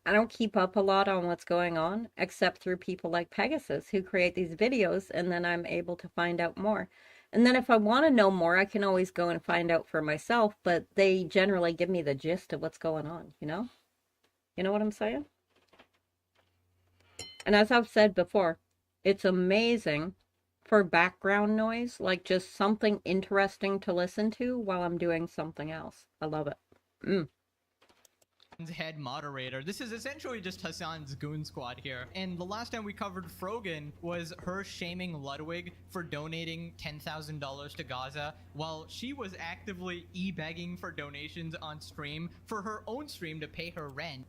I don't keep up a lot on what's going on, except through people like Pegasus, who create these videos, and then I'm able to find out more. And then if I want to know more, I can always go and find out for myself, but they generally give me the gist of what's going on, you know? You know what I'm saying? And as I've said before, it's amazing for background noise, like just something interesting to listen to while I'm doing something else. I love it. head moderator. This is essentially just Hassan's goon squad here. And the last time we covered Frogan was her shaming Ludwig for donating $10,000 to Gaza while she was actively e-begging for donations on stream for her own stream to pay her rent.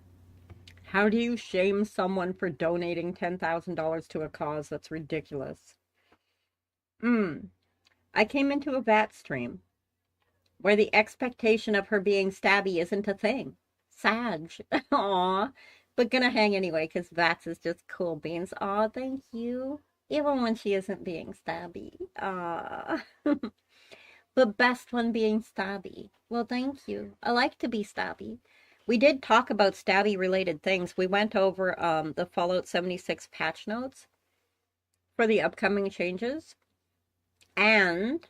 How do you shame someone for donating $10,000 to a cause? That's ridiculous. I came into a VAT stream where the expectation of her being stabby isn't a thing. Sag. Aw. But gonna hang anyway, because Vats is just cool beans. Aw, thank you. Even when she isn't being stabby. Aw. But best when being stabby. Well, thank you. I like to be stabby. We did talk about stabby related things. We went over the Fallout 76 patch notes for the upcoming changes. And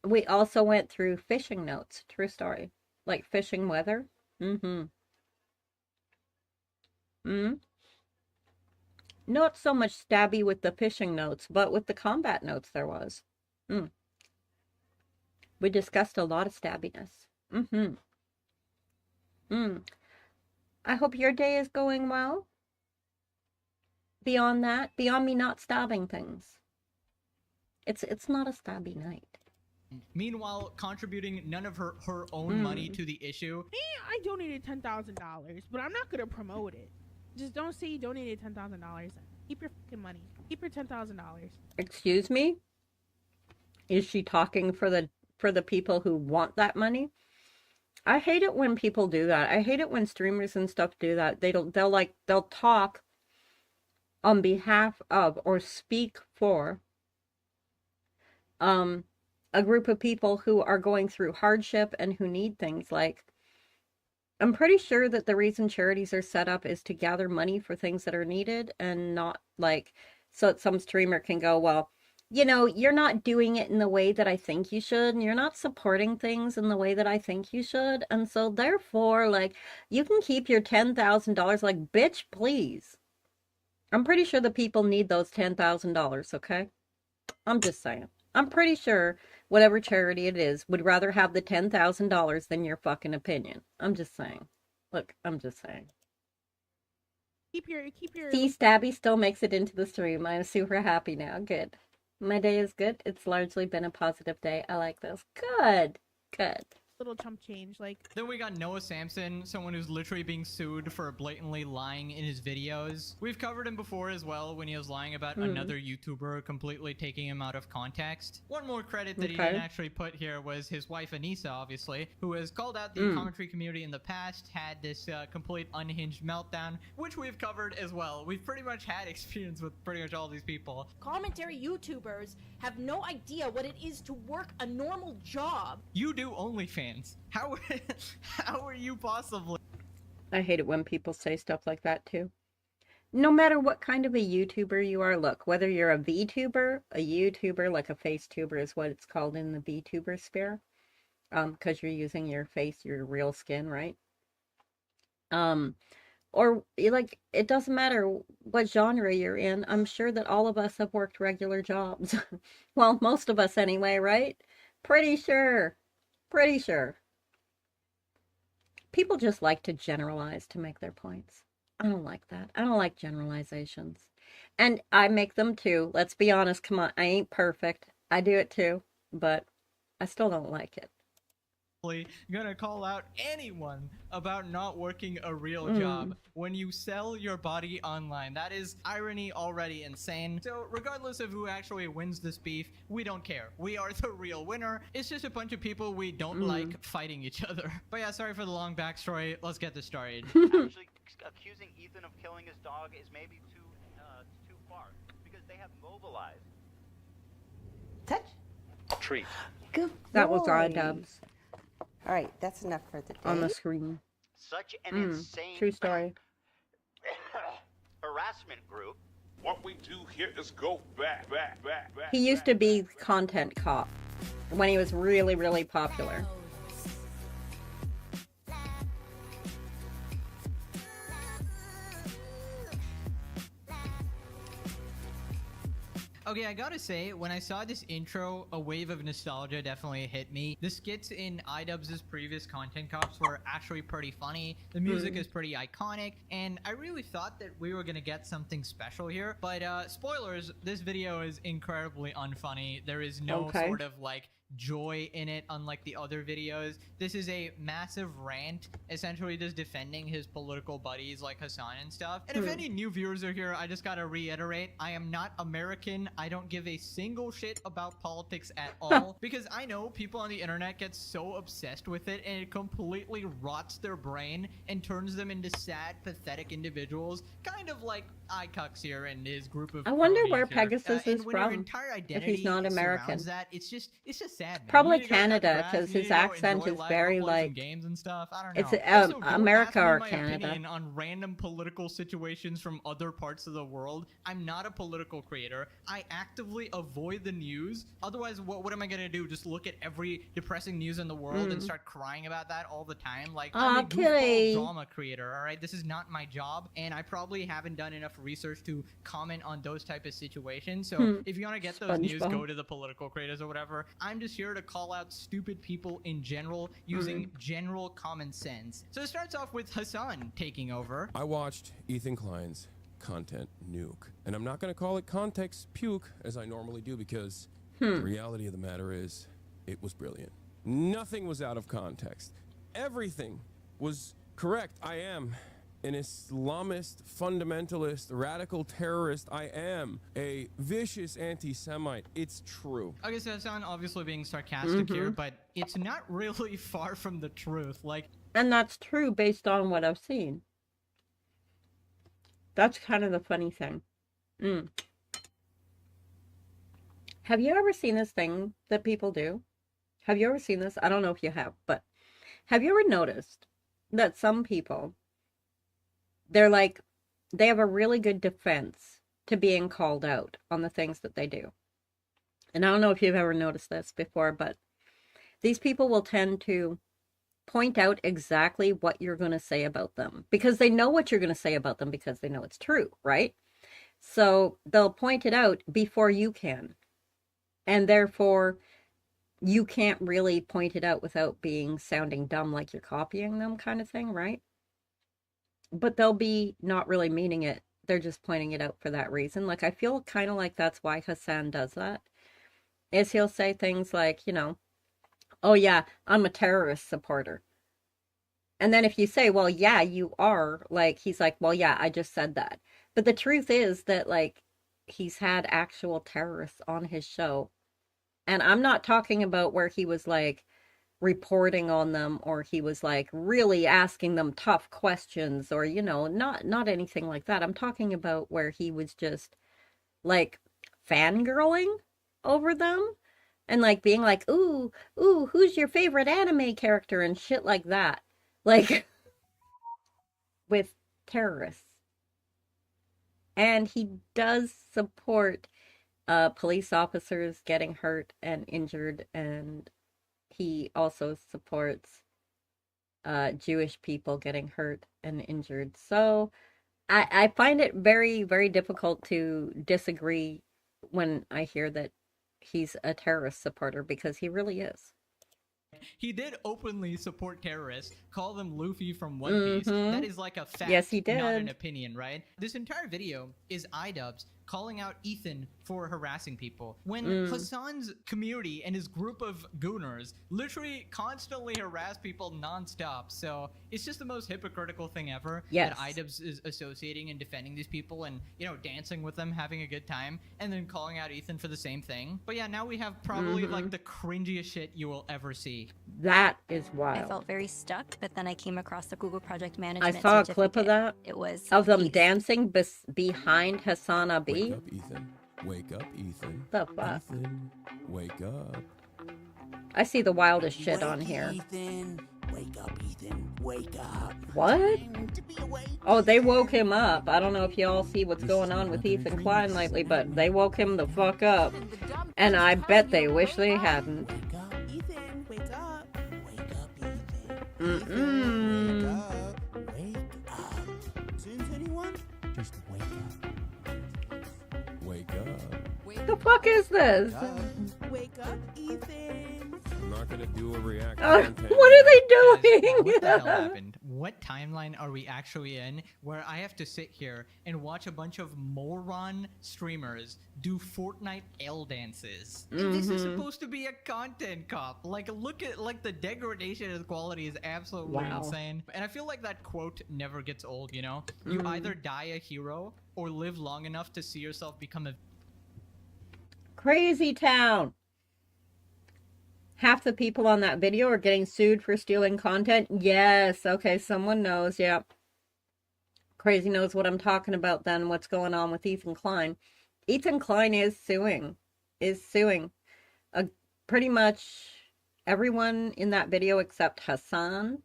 we also went through fishing notes. True story. Like fishing weather. Not so much stabby with the fishing notes, but with the combat notes there was. We discussed a lot of stabbiness. I hope your day is going well. Beyond that, beyond me not stabbing things. It's not a stabby night. Meanwhile, contributing none of her own money to the issue. Me, I donated $10,000, but I'm not gonna promote it. Just don't say you donated $10,000. Keep your fucking money. Keep your $10,000. Excuse me? Is she talking for the people who want that money? I hate it when people do that. I hate it when streamers and stuff do that. They'll talk on behalf of or speak for a group of people who are going through hardship and who need things. Like, I'm pretty sure that the reason charities are set up is to gather money for things that are needed, and not like so that some streamer can go, well, you know, you're not doing it in the way that I think you should, and you're not supporting things in the way that I think you should, and so therefore, like, you can keep your $10,000. Like, bitch, please. I'm pretty sure the people need those $10,000, okay? I'm just saying. I'm pretty sure whatever charity it is would rather have the $10,000 than your fucking opinion. I'm just saying. Look, I'm just saying. Keep your. See, Stabby still makes it into the stream. I'm super happy now. Good. My day is good. It's largely been a positive day. I like this. Good. Good. Little chump change, like. Then we got Noah Samson, someone who's literally being sued for blatantly lying in his videos. We've covered him before as well when he was lying about another YouTuber completely taking him out of context. One more credit that he didn't actually put here was his wife Anissa, obviously, who has called out the commentary community in the past, had this complete unhinged meltdown, which we've covered as well. We've pretty much had experience with pretty much all these people. Commentary YouTubers have no idea what it is to work a normal job. You do OnlyFans. How are you possibly? I hate it when people say stuff like that too. No matter what kind of a YouTuber you are, look, whether you're a VTuber, a YouTuber, like a FaceTuber is what it's called in the VTuber sphere, because you're using your face, your real skin, right? Or like, it doesn't matter what genre you're in. I'm sure that all of us have worked regular jobs. Well, most of us anyway, right? Pretty sure. Pretty sure. People just like to generalize to make their points. I don't like that. I don't like generalizations. And I make them too. Let's be honest. Come on. I ain't perfect. I do it too. But I still don't like it. Gonna call out anyone about not working a real job when you sell your body online. That is irony already insane. So regardless of who actually wins this beef, we don't care. We are the real winner. It's just a bunch of people we don't like fighting each other. But yeah, sorry for the long backstory. Let's get this started. Actually, accusing Ethan of killing his dog is maybe too far because they have mobilized. Touch. Treat. Good. That was iDubbbz. All right, that's enough for the day. On the screen. Such an insane true story. harassment group. What we do here is go back. He used to be content cop when he was really, really popular. Okay, I gotta say, when I saw this intro, a wave of nostalgia definitely hit me. The skits in iDubbbz's previous content cops were actually pretty funny. The music is pretty iconic, and I really thought that we were gonna get something special here. But spoilers, this video is incredibly unfunny. There is no sort of like joy in it, unlike the other videos. This is a massive rant, essentially just defending his political buddies like Hassan and stuff. And if any new viewers are here, I just gotta reiterate, I am not American. I don't give a single shit about politics at all, because I know people on the internet get so obsessed with it, and it completely rots their brain and turns them into sad, pathetic individuals, kind of like iCucks here and his group of I wonder cronies where here. Pegasus is when your from, entire if identity he's not American. surrounds that, it's just sad, man. Probably You need to go Canada, cut grass, because you his need to go accent enjoy is life, very go play some like games and stuff. I don't know. it's Also, don't America ask me or my Canada. opinion on random political situations from other parts of the world. I'm not a political creator. I actively avoid the news. Otherwise, what am I gonna do? Just look at every depressing news in the world and start crying about that all the time? Like, I'm a goofball drama creator. All right, this is not my job, and I probably haven't done enough research to comment on those type of situations. So if you want to get those news, go to the political creators or whatever. I'm just here to call out stupid people in general using general common sense. So it starts off with Hassan taking over. I watched Ethan Klein's content nuke, and I'm not going to call it context puke as I normally do, because the reality of the matter is it was brilliant. Nothing was out of context. Everything was correct. I am an Islamist, fundamentalist, radical terrorist. I am a vicious anti-Semite. It's true. Okay, so Hassan obviously being sarcastic here, but it's not really far from the truth. Like, and that's true based on what I've seen. That's kind of the funny thing. Have you ever seen this thing that people do? Have you ever seen this? I don't know if you have, but have you ever noticed that some people, they're like, they have a really good defense to being called out on the things that they do. And I don't know if you've ever noticed this before, but these people will tend to point out exactly what you're going to say about them, because they know what you're going to say about them, because they know it's true, right? So they'll point it out before you can. And therefore, you can't really point it out without sounding dumb, like you're copying them, kind of thing, right? But they'll be not really meaning it. They're just pointing it out for that reason. Like, I feel kind of like that's why Hassan does that. Is he'll say things like, you know, oh yeah, I'm a terrorist supporter. And then if you say, well, yeah, you are, like, he's like, well, yeah, I just said that. But the truth is that, like, he's had actual terrorists on his show. And I'm not talking about where he was, like, reporting on them, or he was, like, really asking them tough questions, or, you know, not anything like that. I'm talking about where he was just, like, fangirling over them. And, like, being like, ooh, who's your favorite anime character? And shit like that. Like, with terrorists. And he does support police officers getting hurt and injured. And he also supports Jewish people getting hurt and injured. So I find it very, very difficult to disagree when I hear that he's a terrorist supporter, because he really is. He did openly support terrorists, call them Luffy from One Piece. That is like a fact, yes, he did. not an opinion, right? This entire video is iDubbbz calling out Ethan for harassing people, when Hassan's community and his group of gooners literally constantly harass people nonstop. So it's just the most hypocritical thing ever that iDubbbz is associating and defending these people and, you know, dancing with them, having a good time, and then calling out Ethan for the same thing. But yeah, now we have probably like the cringiest shit you will ever see. That is wild. I felt very stuck, but then I came across the Google Project Management I saw a clip of that. It was of them dancing behind Hassan Abi. Wake up, Ethan. Wake up, Ethan. The fuck? Ethan, wake up. I see the wildest shit on here. Ethan, wake up, Ethan. Wake up. What? Oh, they woke him up. I don't know if y'all see what's going on with Ethan Klein lately, but they woke him the fuck up. And I bet they wish they hadn't. Wake up, Ethan. Wake up. Wake up, Ethan. Mm-mm. Wake up. Wake up. Since anyone? Just wake up. Wake up. Wake The fuck is this? Wake up, Ethan. I'm not gonna do a react. What are they doing? What the hell happened? What timeline are we actually in where I have to sit here and watch a bunch of moron streamers do Fortnite L dances? And this is supposed to be a content cop. Like, look at, like, the degradation of the quality is absolutely insane. And I feel like that quote never gets old, you know? You either die a hero or live long enough to see yourself become a... Crazy town. Half the people on that video are getting sued for stealing content. Yes. Okay, someone knows. Yep. Crazy knows what I'm talking about then. What's going on with Ethan Klein. Ethan Klein is suing. Pretty much everyone in that video except Hassan.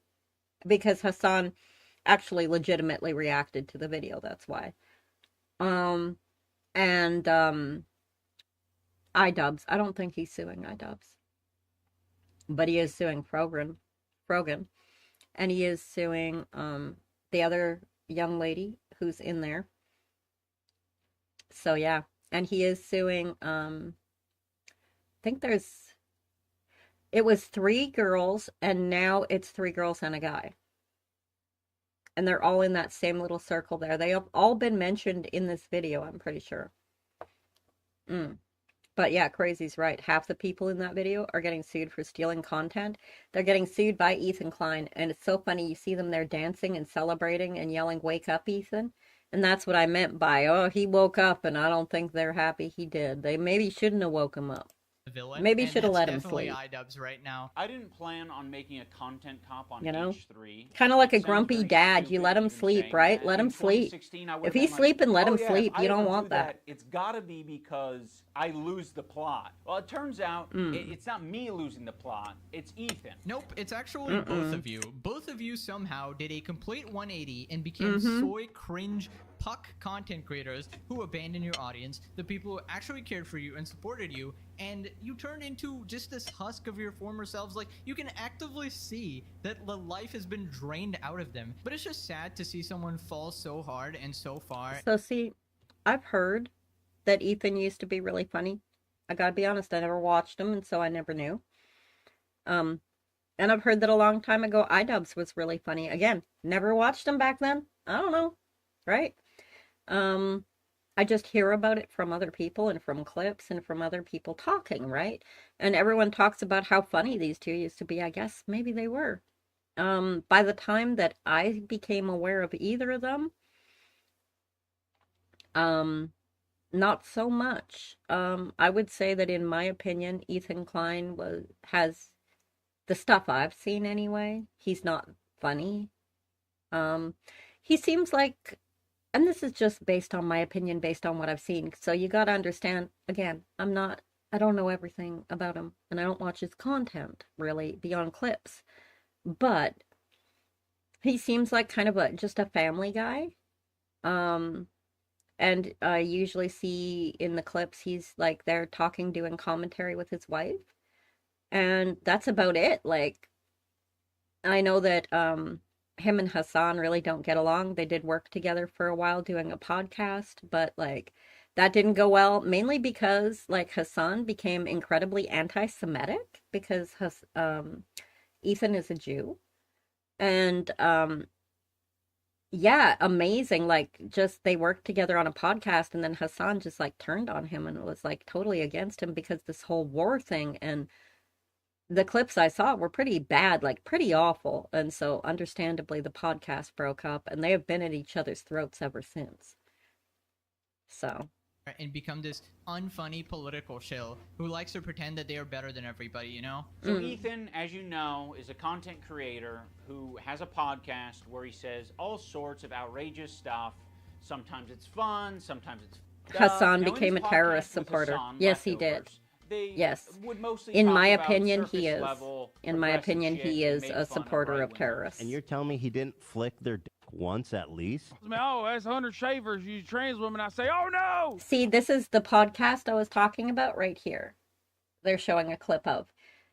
Because Hassan actually legitimately reacted to the video. That's why. And iDubbbz. I don't think he's suing iDubbbz. But he is suing Frogan. And he is suing the other young lady who's in there. So yeah. And he is suing I think it was 3 girls and now it's 3 girls and a guy. And they're all in that same little circle there. They have all been mentioned in this video, I'm pretty sure. But yeah, Crazy's right. Half the people in that video are getting sued for stealing content. They're getting sued by Ethan Klein. And it's so funny. You see them there dancing and celebrating and yelling, "Wake up, Ethan." And that's what I meant by, oh, he woke up and I don't think they're happy he did. They maybe shouldn't have woke him up. Villain. Maybe should have let him definitely sleep. iDubbbz right now. I didn't plan on making a content cop on You know? H3. Kind of like a grumpy dad. You let him sleep, right? Let him sleep. If he's sleeping, let him sleep. You don't want that. It's got to be because I lose the plot. Well, it turns out it's not me losing the plot. It's Ethan. Nope, it's actually both of you. Both of you somehow did a complete 180 and became soy cringe puck content creators who abandoned your audience, the people who actually cared for you and supported you, and you turned into just this husk of your former selves. Like, you can actively see that the life has been drained out of them. But it's just sad to see someone fall so hard and so far. So see, I've heard that Ethan used to be really funny. I gotta be honest, I never watched him, and so I never knew. And I've heard that a long time ago, iDubbbz was really funny. Again, never watched him back then. I don't know, right? I just hear about it from other people and from clips and from other people talking, right? And everyone talks about how funny these two used to be. I guess maybe they were. By the time that I became aware of either of them, not so much. I would say that in my opinion, Ethan Klein has the stuff I've seen anyway. He's not funny. He seems like, and this is just based on my opinion, based on what I've seen. So you got to understand, again, I don't know everything about him, and I don't watch his content really beyond clips, but he seems like kind of just a family guy. And I usually see in the clips, he's like there talking, doing commentary with his wife. And that's about it. Like, I know that him and Hassan really don't get along. They did work together for a while doing a podcast, but like that didn't go well, mainly because like Hassan became incredibly anti-Semitic because Ethan is a Jew. And yeah, amazing. Like, just they worked together on a podcast, and then Hassan just like turned on him and was like totally against him because this whole war thing. And the clips I saw were pretty bad, like pretty awful. And so understandably the podcast broke up, and they have been at each other's throats ever since. So. And become this unfunny political shill who likes to pretend that they are better than everybody, you know? So Ethan, as you know, is a content creator who has a podcast where he says all sorts of outrageous stuff. Sometimes it's fun, sometimes it's Hassan became a terrorist supporter. Yes, he did. Yes. In my opinion, he is. In my opinion, he is a supporter of terrorists. And you're telling me he didn't flick their dick once at least? Oh, that's 100 shavers. You trans women. I say, oh no! See, this is the podcast I was talking about right here. They're showing a clip of.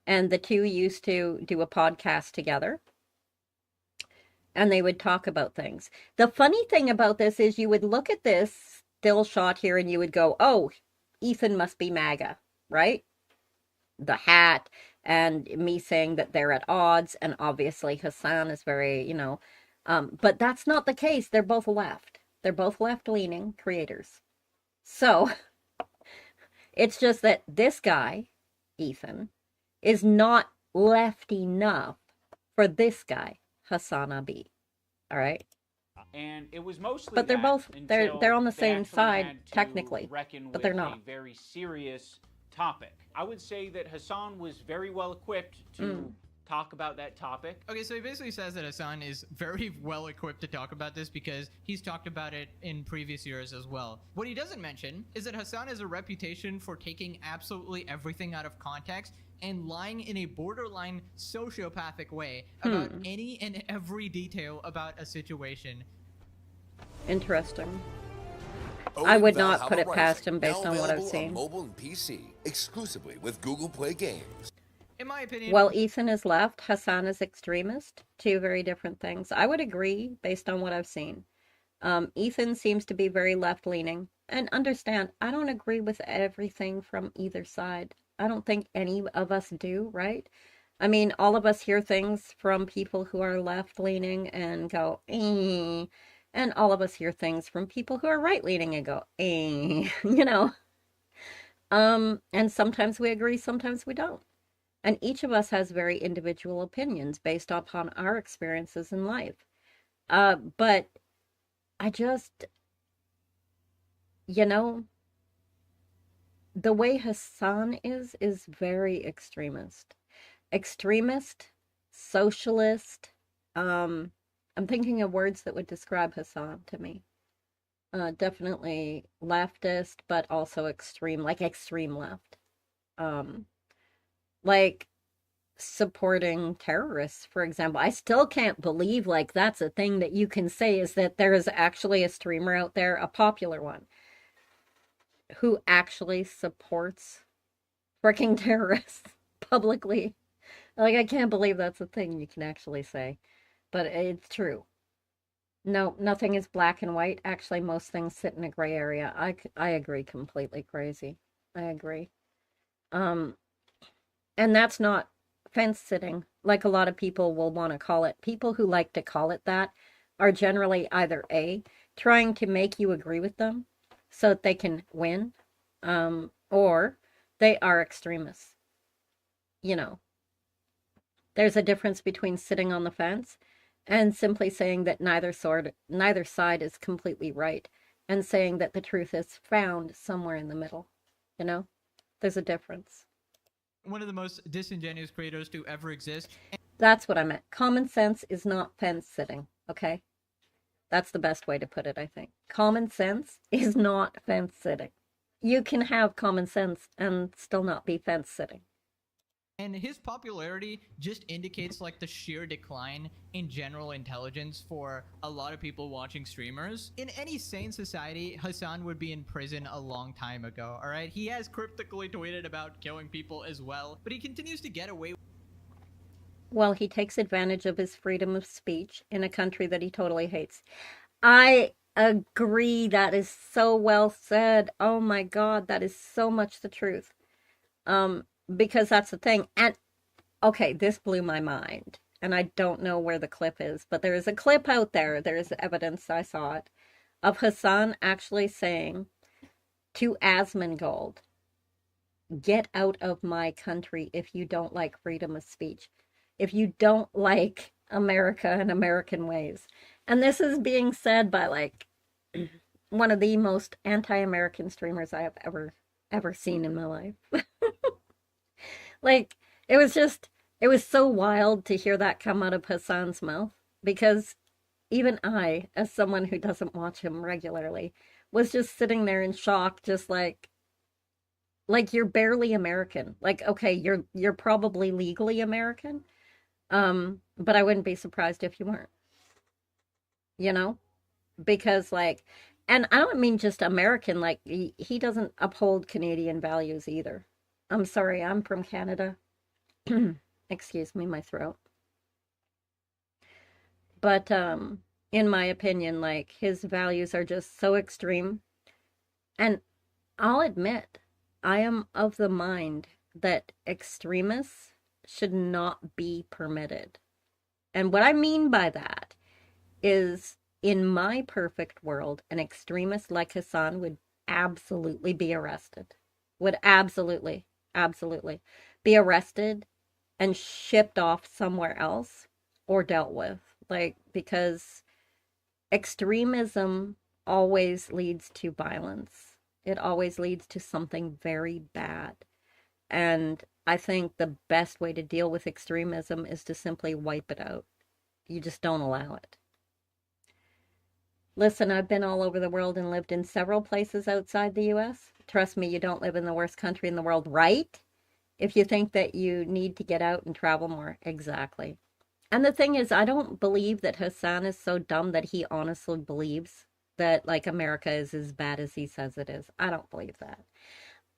And the two used to do a podcast together. And they would talk about things. The funny thing about this is you would look at this still shot here and you would go, oh, Ethan must be MAGA, right? The hat, and me saying that they're at odds, and obviously Hassan is very, but that's not the case. They're both left. They're both left-leaning creators. So, it's just that this guy, Ethan, is not left enough for this guy, Hassan Abi. All right? And it was mostly but they're both they're on the same side technically, but they're not. A very serious topic. I would say that Hassan was very well equipped to talk about that topic. Okay, so he basically says that Hassan is very well equipped to talk about this because he's talked about it in previous years as well. What he doesn't mention is that Hassan has a reputation for taking absolutely everything out of context and lying in a borderline sociopathic way about any and every detail about a situation. Interesting. I would not put it past him based on what I've seen. On mobile and PC, exclusively with Google Play Games. In my opinion... Well, Ethan is left, Hassan is extremist. Two very different things. I would agree based on what I've seen. Ethan seems to be very left-leaning. And understand, I don't agree with everything from either side. I don't think any of us do, right? I mean, all of us hear things from people who are left-leaning and go, eh. And all of us hear things from people who are right-leaning and go, eh. And sometimes we agree, sometimes we don't. And each of us has very individual opinions based upon our experiences in life. But I just, the way Hassan is very extremist. Extremist, socialist. I'm thinking of words that would describe Hassan to me. Definitely leftist, but also extreme, like extreme left. Like supporting terrorists, for example. I still can't believe like that's a thing that you can say, is that there is actually a streamer out there, a popular one, who actually supports freaking terrorists publicly. Like, I can't believe that's a thing you can actually say, but it's true. No, nothing is black and white. Actually, most things sit in a gray area. I agree completely. Crazy. I agree. And that's not fence sitting, like a lot of people will want to call it. People who like to call it that are generally either A, trying to make you agree with them so that they can win, or they are extremists. There's a difference between sitting on the fence and simply saying that neither side is completely right, and saying that the truth is found somewhere in the middle. There's a difference. One of the most disingenuous creators to ever exist. That's what I meant. Common sense is not fence sitting, okay? That's the best way to put it, I think. Common sense is not fence sitting. You can have common sense and still not be fence sitting. And his popularity just indicates like the sheer decline in general intelligence for a lot of people watching streamers. In any sane society, Hassan would be in prison a long time ago, alright? He has cryptically tweeted about killing people as well, but he continues to get away. Well, he takes advantage of his freedom of speech in a country that he totally hates. I agree. That is so well said. Oh my God, that is so much the truth. Because that's the thing. And, okay, this blew my mind. And I don't know where the clip is, but there is a clip out there. There is evidence, I saw it, of Hassan actually saying to Asmongold, get out of my country if you don't like freedom of speech. If you don't like America and American ways. And this is being said by, like, one of the most anti-American streamers I have ever seen in my life. Like, it was so wild to hear that come out of Hassan's mouth, because even I, as someone who doesn't watch him regularly, was just sitting there in shock, just like you're barely American. Like, okay, you're probably legally American, but I wouldn't be surprised if you weren't. Because like, and I don't mean just American, like he doesn't uphold Canadian values either. I'm sorry, I'm from Canada. Excuse me, my throat. But in my opinion, like, his values are just so extreme. And I'll admit, I am of the mind that extremists should not be permitted. And what I mean by that is, in my perfect world, an extremist like Hassan would absolutely be arrested. Would absolutely be arrested and shipped off somewhere else or dealt with. Like, because extremism always leads to violence. It always leads to something very bad. And I think the best way to deal with extremism is to simply wipe it out. You just don't allow it. Listen, I've been all over the world and lived in several places outside the US. Trust me, you don't live in the worst country in the world, right? If you think that you need to get out and travel more. Exactly. And the thing is, I don't believe that Hassan is so dumb that he honestly believes that, like, America is as bad as he says it is. I don't believe that.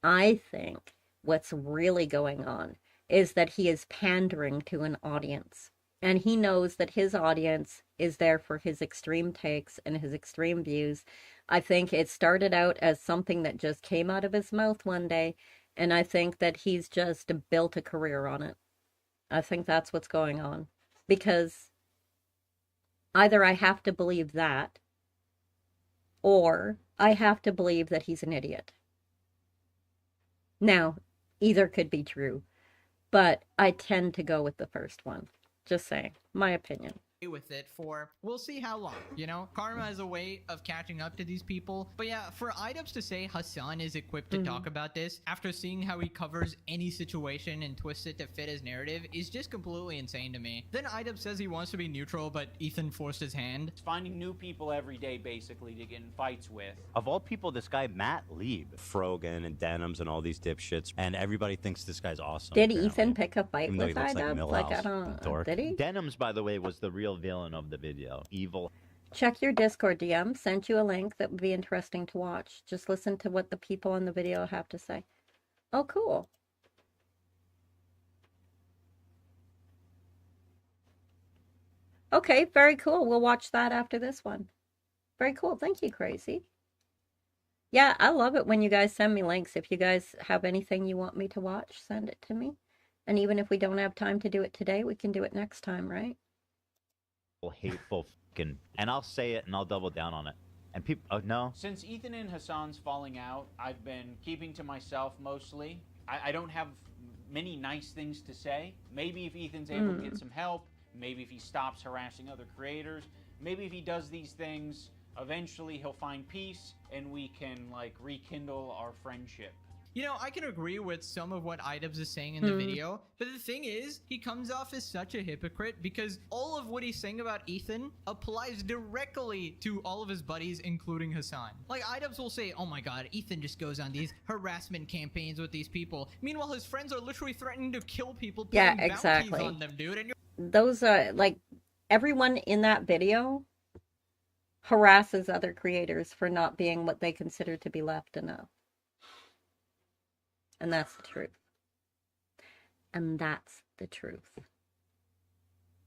I think what's really going on is that he is pandering to an audience. And he knows that his audience is there for his extreme takes and his extreme views. I think it started out as something that just came out of his mouth one day. And I think that he's just built a career on it. I think that's what's going on. Because either I have to believe that, or I have to believe that he's an idiot. Now, either could be true, but I tend to go with the first one. Just saying, my opinion. With it for we'll see how long, you know. Karma is a way of catching up to these people. But yeah, for Idubs to say Hassan is equipped to talk about this after seeing how he covers any situation and twists it to fit his narrative is just completely insane to me. Then Idubs says he wants to be neutral, but Ethan forced his hand. It's finding new people every day, basically, to get in fights with. Of all people, this guy Matt Lieb, Frogan and Denims and all these dipshits, and everybody thinks this guy's awesome. Did apparently. Ethan pick a fight Even though with he looks Idubs? like I don't know. Did he? Denims, by the way, was the real villain of the video. Evil. Check your Discord DM. Sent you a link that would be interesting to watch. Just listen to what the people in the video have to say. Oh, cool. Okay, very cool. We'll watch that after this one. Very cool. Thank you, Crazy. Yeah, I love it when you guys send me links. If you guys have anything you want me to watch, send it to me. And even if we don't have time to do it today, we can do it next time, right? Hateful fucking, and I'll say it and I'll double down on it. And people, oh no. Since Ethan and Hassan's falling out, I've been keeping to myself mostly. I don't have many nice things to say. Maybe if Ethan's able to get some help, maybe if he stops harassing other creators, maybe if he does these things, eventually he'll find peace and we can, like, rekindle our friendship. You know, I can agree with some of what Idubs is saying in the video, but the thing is, he comes off as such a hypocrite because all of what he's saying about Ethan applies directly to all of his buddies, including Hassan. Like, Idubs will say, oh my god, Ethan just goes on these harassment campaigns with these people. Meanwhile, his friends are literally threatening to kill people, putting bounties on them, dude. And those are, like, everyone in that video harasses other creators for not being what they consider to be left enough. And that's the truth. And that's the truth.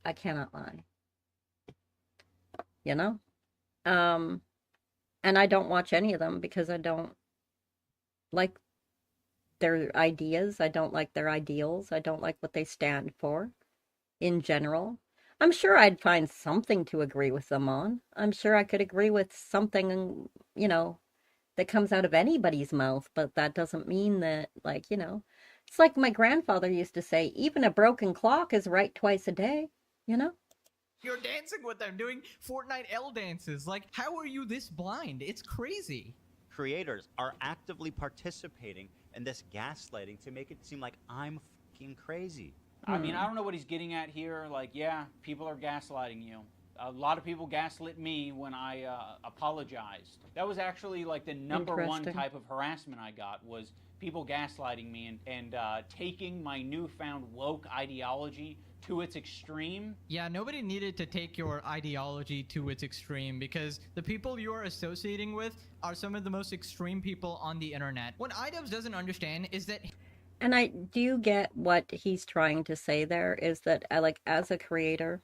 I cannot lie. You know? And I don't watch any of them because I don't like their ideas. I don't like their ideals. I don't like what they stand for in general. I'm sure I'd find something to agree with them on. I'm sure I could agree with something, you know, that comes out of anybody's mouth, but that doesn't mean that, like, you know, it's like my grandfather used to say, even a broken clock is right twice a day, you know? you're dancing with them, doing Fortnite L dances. Like, how are you this blind? It's crazy. Creators are actively participating in this gaslighting to make it seem like I'm fucking crazy. I mean, I don't know what he's getting at here. Like, yeah, people are gaslighting you. A lot of people gaslit me when I apologized. That was actually like the number one type of harassment I got, was people gaslighting me and taking my newfound woke ideology to its extreme. Yeah, nobody needed to take your ideology to its extreme, because the people you are associating with are some of the most extreme people on the internet. What iDubbbz doesn't understand is that... And I do get what he's trying to say there, is that, like, as a creator,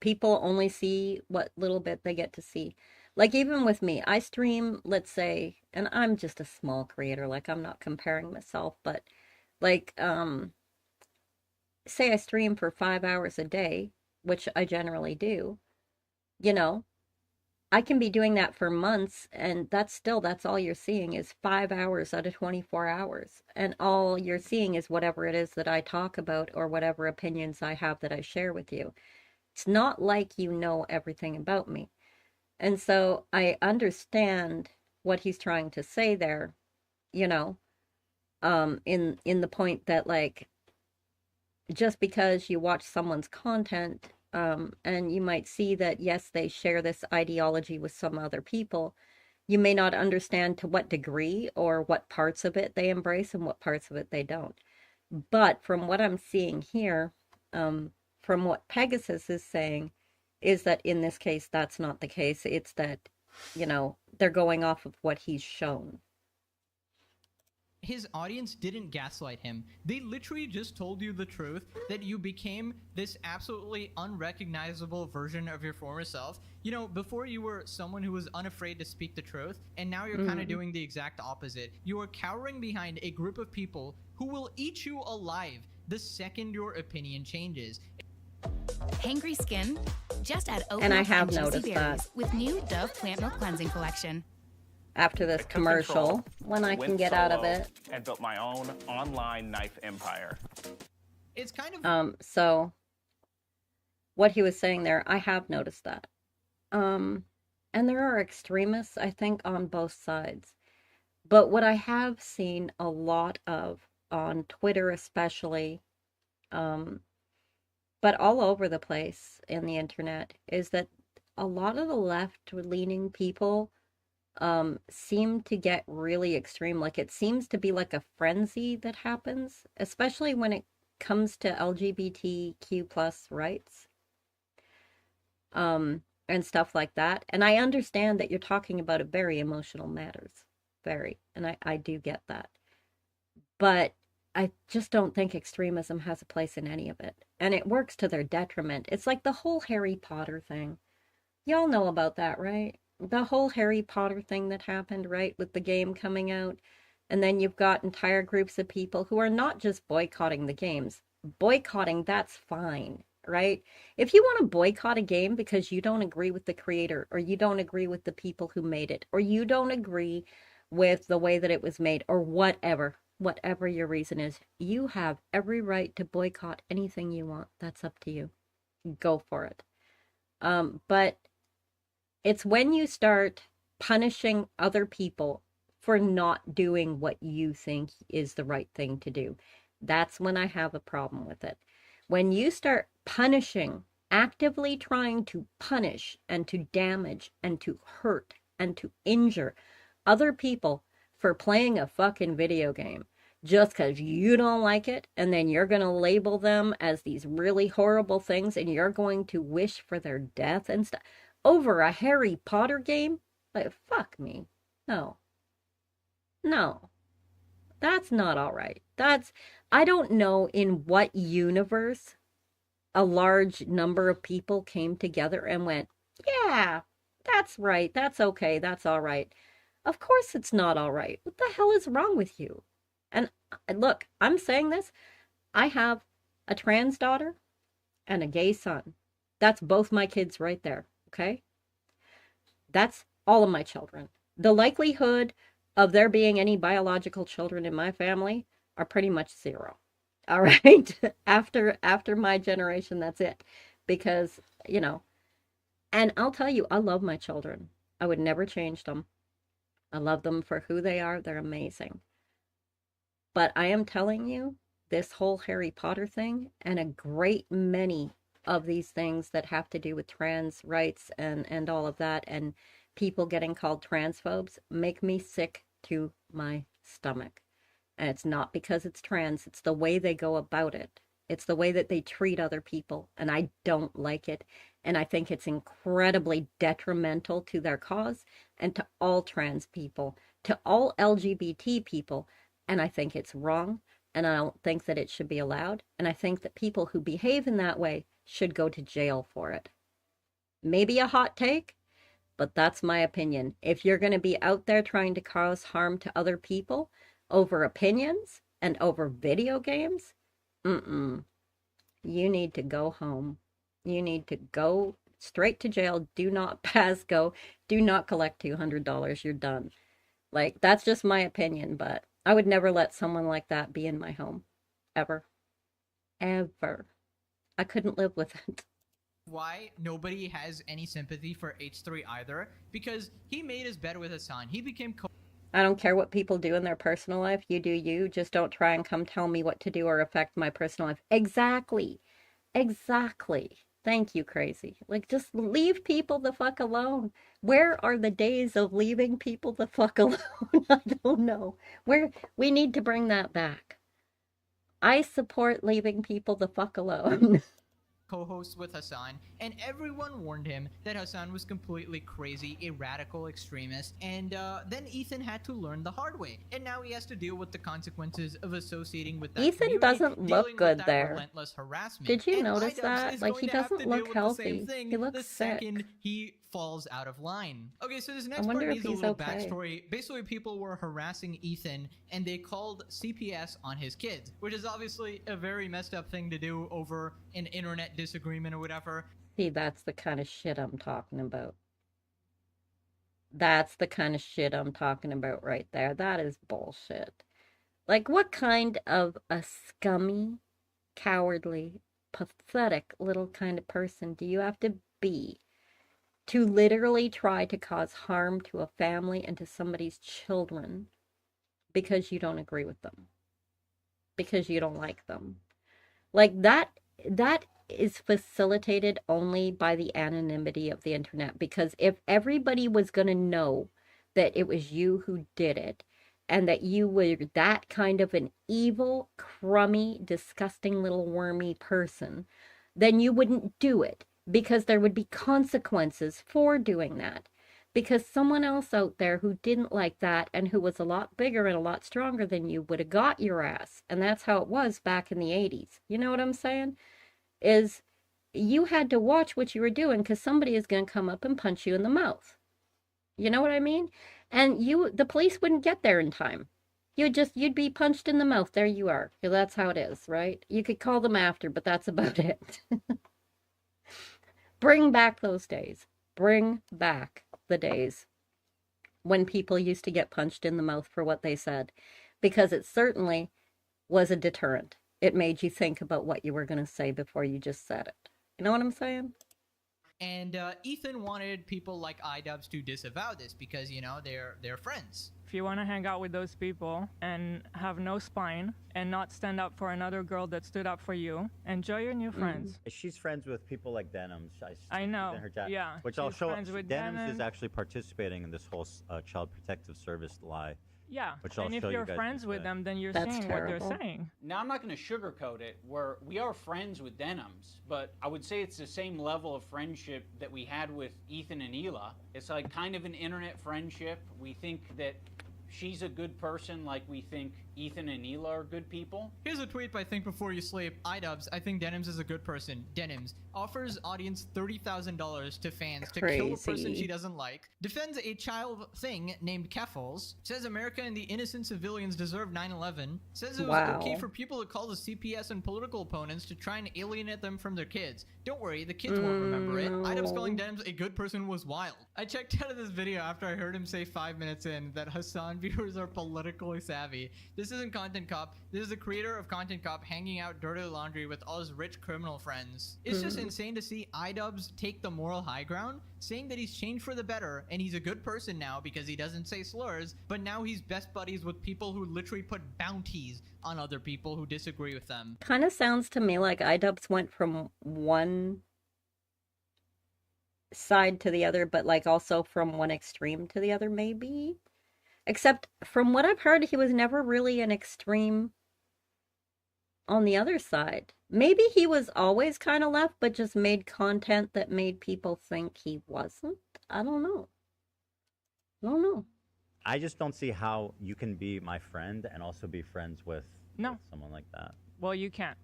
people only see what little bit they get to see. Like, even with me, I stream, let's say, and I'm just a small creator, like, I'm not comparing myself, but, like, say I stream for 5 hours a day, which I generally do, you know, I can be doing that for months, and that's all you're seeing is 5 hours out of 24 hours. And all you're seeing is whatever it is that I talk about or whatever opinions I have that I share with you. It's not like you know everything about me. And so I understand what he's trying to say there, you know, in the point that, like, just because you watch someone's content, and you might see that, yes, they share this ideology with some other people, you may not understand to what degree or what parts of it they embrace and what parts of it they don't. But from what I'm seeing here, from what Pegasus is saying, is that in this case, that's not the case. It's that, you know, they're going off of what he's shown. His audience didn't gaslight him. They literally just told you the truth, that you became this absolutely unrecognizable version of your former self. You know, before you were someone who was unafraid to speak the truth, and now you're kind of doing the exact opposite. You are cowering behind a group of people who will eat you alive the second your opinion changes. Hangry skin? Just add oat And I milk have and juicy noticed berries that. with new Dove Plant Milk Cleansing Collection. After this commercial, when I can get out of it. And built my own online knife empire. It's kind of so what he was saying there, I have noticed that. And there are extremists, I think, on both sides. But what I have seen a lot of on Twitter especially, but all over the place in the internet, is that a lot of the left-leaning people seem to get really extreme. Like, it seems to be like a frenzy that happens, especially when it comes to LGBTQ plus rights, and stuff like that. And I understand that you're talking about very emotional matters, and I do get that. But I just don't think extremism has a place in any of it. And it works to their detriment. It's like the whole Harry Potter thing. Y'all know about that, right? The whole Harry Potter thing that happened, right, with the game coming out. And then you've got entire groups of people who are not just boycotting the games. Boycotting, that's fine, right? If you want to boycott a game because you don't agree with the creator, or you don't agree with the people who made it, or you don't agree with the way that it was made, or whatever your reason is, you have every right to boycott anything you want. That's up to you. Go for it. But it's when you start punishing other people for not doing what you think is the right thing to do. That's when I have a problem with it. When you start punishing, actively trying to punish and to damage and to hurt and to injure other people for playing a fucking video game just because you don't like it, and then you're going to label them as these really horrible things, and you're going to wish for their death and stuff over a Harry Potter game? Like, fuck me. No, that's not all right. I don't know in what universe a large number of people came together and went, yeah, that's right, that's okay, that's all right. Of course it's not all right. What the hell is wrong with you? And look, I'm saying this. I have a trans daughter and a gay son. That's both my kids right there, okay? That's all of my children. The likelihood of there being any biological children in my family are pretty much zero. All right? After my generation, that's it. Because, you know, and I'll tell you, I love my children. I would never change them. I love them for who they are. They're amazing. But I am telling you, this whole Harry Potter thing and a great many of these things that have to do with trans rights and all of that, and people getting called transphobes, make me sick to my stomach. And it's not because it's trans, it's the way they go about it. It's the way that they treat other people, and I don't like it. And I think it's incredibly detrimental to their cause and to all trans people, to all LGBT people. And I think it's wrong, and I don't think that it should be allowed. And I think that people who behave in that way should go to jail for it. Maybe a hot take, but that's my opinion. If you're going to be out there trying to cause harm to other people over opinions and over video games, you need to go home. You need to go straight to jail. Do not pass go. Do not collect $200. You're done. Like, that's just my opinion, but I would never let someone like that be in my home. Ever. Ever. I couldn't live with it. Why nobody has any sympathy for H3 either? Because he made his bed with Hassan. He became I don't care what people do in their personal life. You do you. Just don't try and come tell me what to do or affect my personal life. Exactly. Exactly. Thank you, crazy. Like, just leave people the fuck alone. Where are the days of leaving people the fuck alone? I don't know. We need to bring that back. I support leaving people the fuck alone. co-host with Hassan, and everyone warned him that Hassan was completely crazy, a radical extremist, and then Ethan had to learn the hard way, and now he has to deal with the consequences of associating with that Ethan doesn't look good there. Relentless harassment. Did you and notice iDubbbz that? Like, he doesn't look healthy. He looks sick. Second he falls out of line. Okay, so this I next wonder part if needs a he's little okay. backstory. Basically, people were harassing Ethan, and they called CPS on his kids, which is obviously a very messed up thing to do over an internet disagreement or whatever. See, that's the kind of shit I'm talking about. That's the kind of shit I'm talking about right there. That is bullshit. Like, what kind of a scummy, cowardly, pathetic little kind of person do you have to be to literally try to cause harm to a family and to somebody's children because you don't agree with them, because you don't like them? Like, that is facilitated only by the anonymity of the internet, because if everybody was going to know that it was you who did it, and that you were that kind of an evil, crummy, disgusting little wormy person, then you wouldn't do it, because there would be consequences for doing that. Because someone else out there who didn't like that and who was a lot bigger and a lot stronger than you would have got your ass. And that's how it was back in the 80s. You know what I'm saying? Is you had to watch what you were doing, because somebody is going to come up and punch you in the mouth. You know what I mean? And the police wouldn't get there in time. You'd be punched in the mouth. There you are. That's how it is, right? You could call them after, but that's about it. Bring back those days. Bring back the days when people used to get punched in the mouth for what they said, because it certainly was a deterrent. It made you think about what you were going to say before you just said it. You know what I'm saying? And Ethan wanted people like iDubbbz to disavow this because, you know, they're friends. If you want to hang out with those people and have no spine and not stand up for another girl that stood up for you, enjoy your new friends. She's friends with people like Denims. I know. Yeah. Which I'll show. Friends with Denims is Denim. actually participating in this whole child protective service lie. Yeah, Which I'll and if show you're you guys friends with today. them, then you're That's saying terrible. what they're saying. Now, I'm not going to sugarcoat it. We are friends with Denims, but I would say it's the same level of friendship that we had with Ethan and Hila. It's like kind of an internet friendship. We think that she's a good person, like we think Ethan and Hila are good people. Here's a tweet by Think Before You Sleep. iDubbbz, I think Denims is a good person. Denims offers audience $30,000 to fans to kill a person Crazy. she doesn't like. Defends a child thing named Keffals. Says America and the innocent civilians deserve 9/11. Says it was Wow. okay for people to call the CPS and political opponents to try and alienate them from their kids. Don't worry, the kids won't remember it. iDubbbz calling Denims a good person was wild. I checked out of this video after I heard him say 5 minutes in that Hassan viewers are politically savvy. This isn't Content Cop. This is the creator of Content Cop hanging out dirty laundry with all his rich criminal friends. It's just insane to see iDubbbz take the moral high ground, saying that he's changed for the better and he's a good person now because he doesn't say slurs, but now he's best buddies with people who literally put bounties on other people who disagree with them. Kind of sounds to me like iDubbbz went from one side to the other, but like also from one extreme to the other, maybe? Except from what I've heard, he was never really an extreme on the other side. Maybe he was always kind of left, but just made content that made people think he wasn't. I don't know. I just don't see how you can be my friend and also be friends with someone like that. Well, you can't.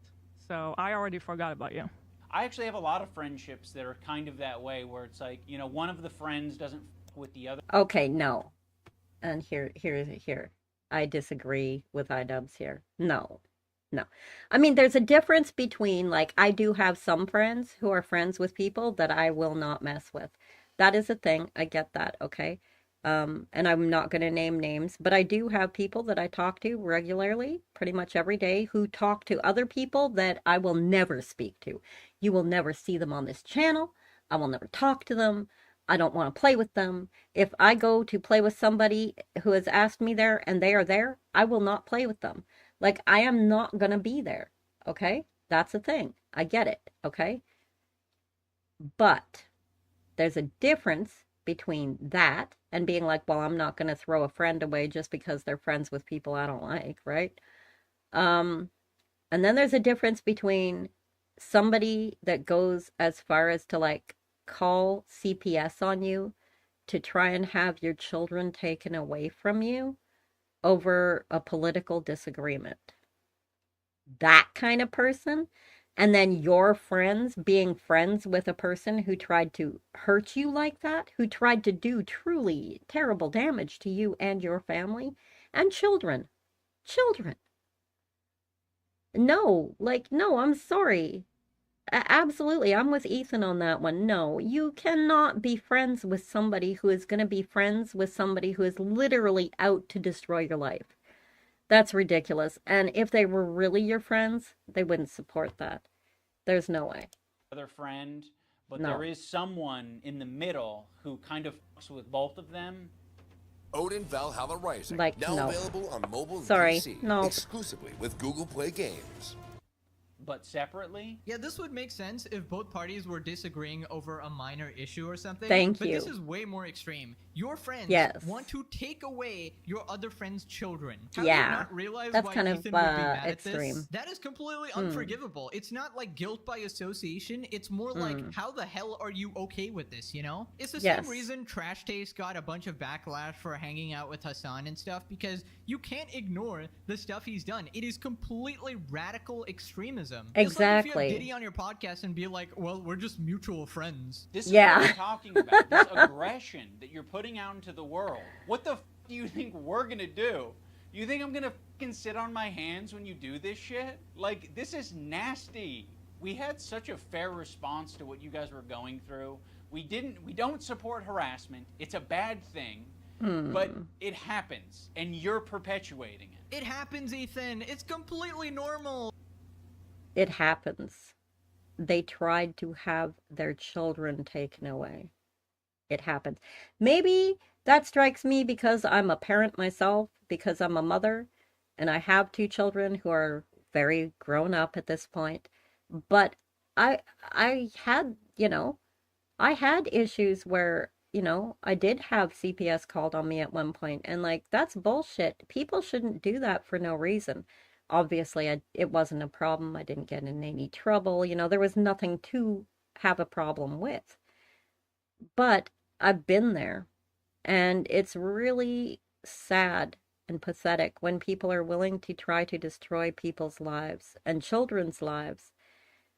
So I already forgot about you. I actually have a lot of friendships that are kind of that way, where it's like, you know, one of the friends doesn't f with the other. Okay, no. And here. I disagree with iDubbbz here. No. I mean, there's a difference between, like, I do have some friends who are friends with people that I will not mess with. That is a thing. I get that, okay? And I'm not going to name names, but I do have people that I talk to regularly, pretty much every day, who talk to other people that I will never speak to. You will never see them on this channel. I will never talk to them. I don't want to play with them. If I go to play with somebody who has asked me there and they are there, I will not play with them. Like, I am not going to be there, okay? That's the thing. I get it, okay? But there's a difference between that and being like, well, I'm not going to throw a friend away just because they're friends with people I don't like, right? And then there's a difference between somebody that goes as far as to, like, call CPS on you to try and have your children taken away from you over a political disagreement. That kind of person, and then your friends being friends with a person who tried to hurt you like that, who tried to do truly terrible damage to you and your family and children. No, like, no, I'm sorry. Absolutely, I'm with Ethan on that one. No, you cannot be friends with somebody who is going to be friends with somebody who is literally out to destroy your life. That's ridiculous. And if they were really your friends, they wouldn't support that. There's no way. Other friend, but No. there is someone in the middle who kind of fucks with both of them. Odin Valhalla Rising, Like, now no. available on mobile and Sorry, PC, no. exclusively with Google Play Games. But separately? Yeah, this would make sense if both parties were disagreeing over a minor issue or something. Thank but you. this is way more extreme. Your friends Yes. want to take away your other friend's children. How do Yeah, you not realize that's why kind of, Ethan would be mad at extreme. this? That is completely Hmm. unforgivable. It's not like guilt by association. It's more like, how the hell are you okay with this, you know? It's the Yes. same reason Trash Taste got a bunch of backlash for hanging out with Hassan and stuff, because you can't ignore the stuff he's done. It is completely radical extremism. It's like if you have Exactly. Diddy on your podcast and be like, well, we're just mutual friends. This is Yeah. what we're talking about. This aggression that you're putting out into the world. What the f do you think we're gonna do? You think I'm gonna fucking sit on my hands when you do this shit? Like, this is nasty. We had such a fair response to what you guys were going through. We don't support harassment. It's a bad thing. But it happens, and you're perpetuating it. It happens, Ethan. It's completely normal. It happens. They tried to have their children taken away. It happens. Maybe that strikes me because I'm a parent myself, because I'm a mother, and I have 2 children who are very grown up at this point. But I had, I had issues where, I did have CPS called on me at one point, and, like, that's bullshit. People shouldn't do that for no reason. Obviously, it wasn't a problem. I didn't get in any trouble. There was nothing to have a problem with. But I've been there, and it's really sad and pathetic when people are willing to try to destroy people's lives and children's lives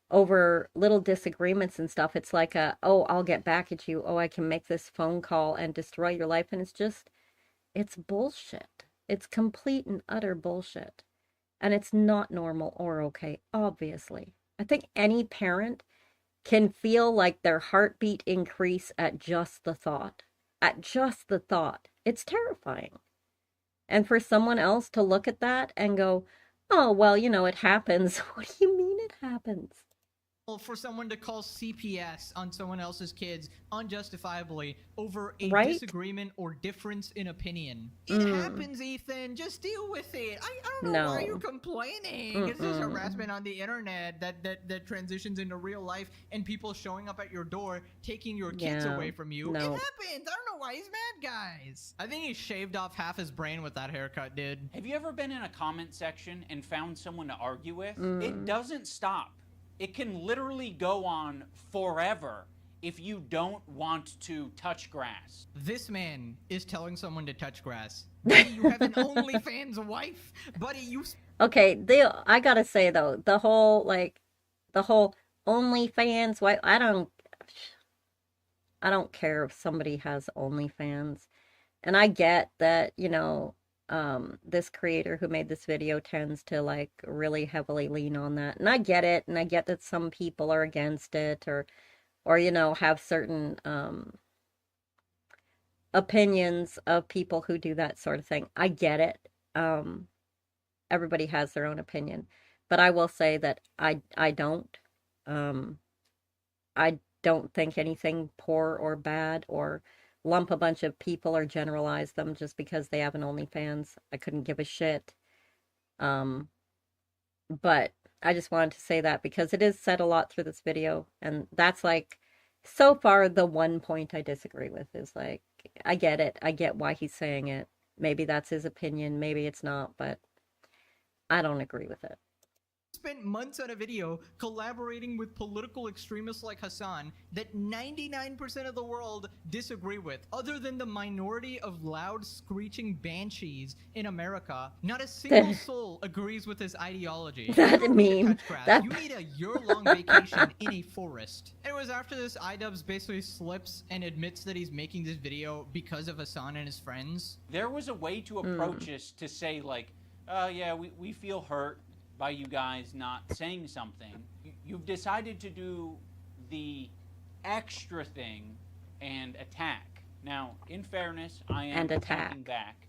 over little disagreements and stuff. It's like oh, I'll get back at you. Oh, I can make this phone call and destroy your life. And it's bullshit. It's complete and utter bullshit. And it's not normal or okay, obviously. I think any parent can feel like their heartbeat increase at just the thought. At just the thought. It's terrifying. And for someone else to look at that and go, oh, well, it happens. What do you mean it happens? For someone to call CPS on someone else's kids unjustifiably over a Right? disagreement or difference in opinion. It happens, Ethan. Just deal with it. I don't know why No. you're complaining. It's just harassment on the internet that transitions into real life and people showing up at your door taking your kids Yeah, away from you. no. It happens. I don't know why he's mad, guys. I think he shaved off half his brain with that haircut, dude. Have you ever been in a comment section and found someone to argue with? It doesn't stop. It can literally go on forever if you don't want to touch grass. This man is telling someone to touch grass. Buddy, you have an OnlyFans wife. Buddy, you... Okay, I gotta say though, the whole, OnlyFans. Why? I don't care if somebody has OnlyFans. And I get that, you know, this creator who made this video tends to like really heavily lean on that. And I get it, and I get that some people are against it or you know, have certain opinions of people who do that sort of thing. I get it. Everybody has their own opinion. But I will say that I don't. I don't think anything poor or bad or lump a bunch of people or generalize them just because they have an OnlyFans. I couldn't give a shit. But I just wanted to say that because it is said a lot through this video, and that's like so far the one point I disagree with is like, I get it. I get why he's saying it. Maybe that's his opinion, maybe it's not, but I don't agree with it. Spent months on a video collaborating with political extremists like Hassan that 99% of the world disagree with. Other than the minority of loud screeching banshees in America, not a single soul agrees with his ideology. That meme. You need a year-long vacation in a forest. It was after this, iDubbbz basically slips and admits that he's making this video because of Hassan and his friends. There was a way to approach this to say like, yeah, we feel hurt by you guys not saying something. You've decided to do the extra thing and attack. Now, in fairness, I am attacking back,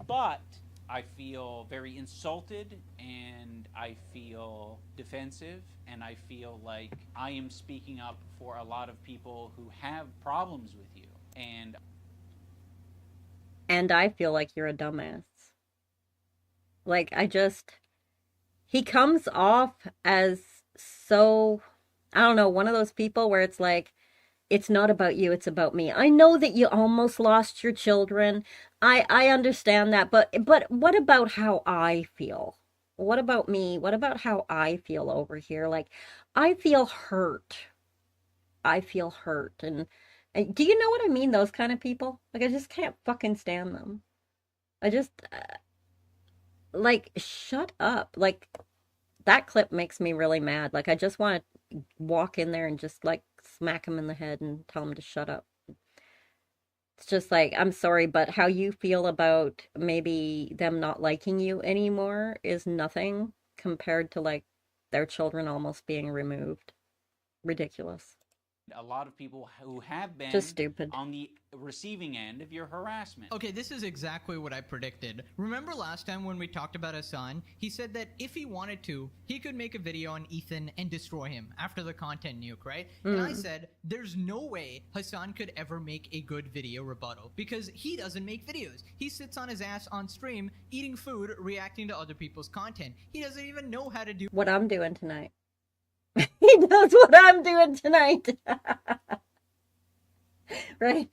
but I feel very insulted and I feel defensive and I feel like I am speaking up for a lot of people who have problems with you. And I feel like you're a dumbass. Like, he comes off as so, I don't know, one of those people where it's like, it's not about you, it's about me. I know that you almost lost your children. I understand that, but what about how I feel? What about me? What about how I feel over here? Like, I feel hurt. I feel hurt. And do you know what I mean? Those kind of people? Like, I just can't fucking stand them. I just... like, shut up. Like, that clip makes me really mad. Like, I just want to walk in there and just, like, smack him in the head and tell him to shut up. It's just like, I'm sorry, but how you feel about maybe them not liking you anymore is nothing compared to, like, their children almost being removed. Ridiculous. A lot of people who have been just stupid on the receiving end of your harassment. Okay, this is exactly what I predicted. Remember last time when we talked about Hassan? He said that if he wanted to, he could make a video on Ethan and destroy him after the content nuke, right? And I said, there's no way Hassan could ever make a good video rebuttal because he doesn't make videos. He sits on his ass on stream, eating food, reacting to other people's content. He doesn't even know how to do what I'm doing tonight. He knows what I'm doing tonight. Right?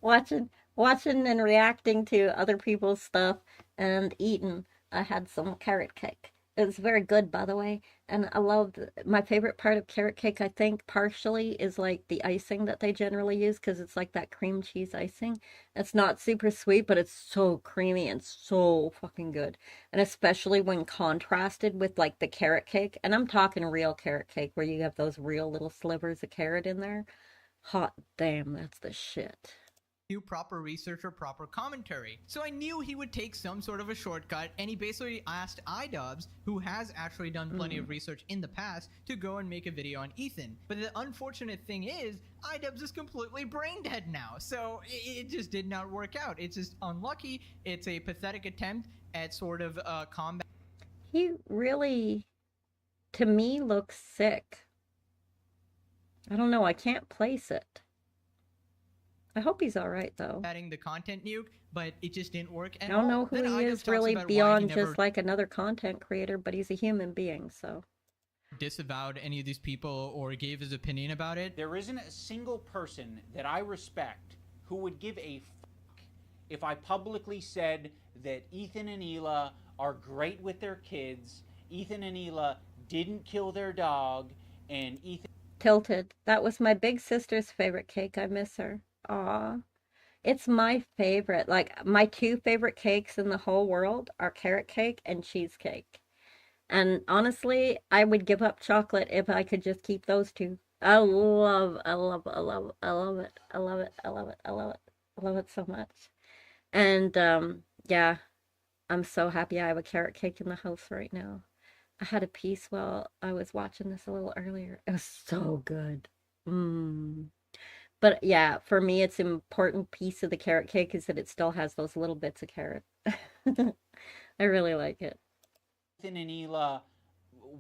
Watching and reacting to other people's stuff and eating. I had some carrot cake. It was very good, by the way. And I loved, my favorite part of carrot cake, I think, partially is like the icing that they generally use because it's like that cream cheese icing. It's not super sweet, but it's so creamy and so fucking good. And especially when contrasted with like the carrot cake. And I'm talking real carrot cake where you have those real little slivers of carrot in there. Hot damn, that's the shit. Proper research or proper commentary. So I knew he would take some sort of a shortcut, and he basically asked iDubbbz, who has actually done plenty of research in the past, to go and make a video on Ethan. But the unfortunate thing is, iDubbbz is completely brain dead now, so it just did not work out. It's just unlucky. It's a pathetic attempt at sort of combat. He really, to me, looks sick. I don't know, I can't place it. I hope he's all right, though. Adding the content nuke, but it just didn't work at all. I don't know all. who he is really beyond just like another content creator, but he's a human being, so. Disavowed any of these people or gave his opinion about it. There isn't a single person that I respect who would give a fuck if I publicly said that Ethan and Hila are great with their kids, Ethan and Hila didn't kill their dog, and Ethan... Tilted. That was my big sister's favorite cake. I miss her. Aw, it's my favorite. Like, my two favorite cakes in the whole world are carrot cake and cheesecake. And honestly, I would give up chocolate if I could just keep those two. I love it. I love it. I love it. I love it. I love it. I love it. I love it. I love it so much. And yeah, I'm so happy I have a carrot cake in the house right now. I had a piece while I was watching this a little earlier. It was so good. But yeah, for me, it's an important piece of the carrot cake is that it still has those little bits of carrot. I really like it. Ethan and Hila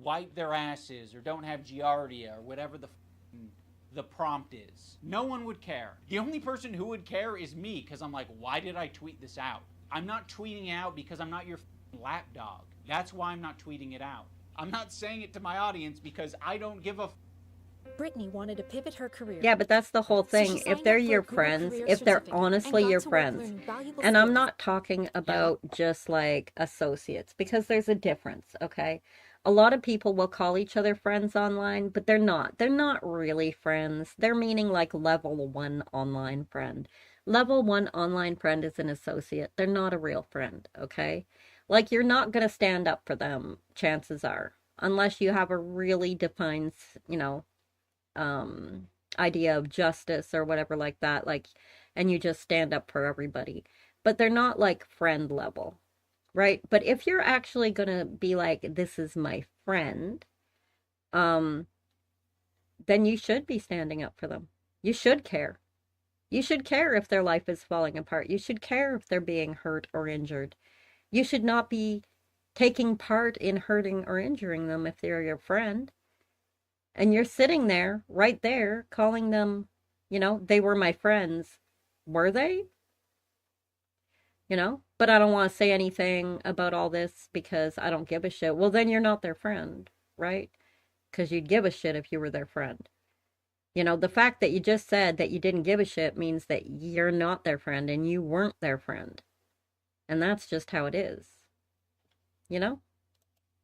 wipe their asses or don't have giardia or whatever the prompt is. No one would care. The only person who would care is me, because I'm like, why did I tweet this out? I'm not tweeting out because I'm not your lapdog. That's why I'm not tweeting it out. I'm not saying it to my audience because I don't give a Brittany wanted to pivot her career. Yeah, but that's the whole thing. If they're your friends, if they're honestly your friends, and I'm not talking about just like associates, because there's a difference, okay? A lot of people will call each other friends online, but they're not. They're not really friends. They're meaning like level 1 online friend. Level 1 online friend is an associate. They're not a real friend, okay? Like, you're not going to stand up for them, chances are, unless you have a really defined, you know, idea of justice or whatever like that, like, and you just stand up for everybody. But they're not like friend level, right? But if you're actually gonna be like, this is my friend, then you should be standing up for them. You should care. You should care if their life is falling apart. You should care if they're being hurt or injured. You should not be taking part in hurting or injuring them if they're your friend. And you're sitting there, right there, calling them, you know, they were my friends. Were they? You know? But I don't want to say anything about all this because I don't give a shit. Well, then you're not their friend, right? Because you'd give a shit if you were their friend. You know, the fact that you just said that you didn't give a shit means that you're not their friend and you weren't their friend. And that's just how it is. You know?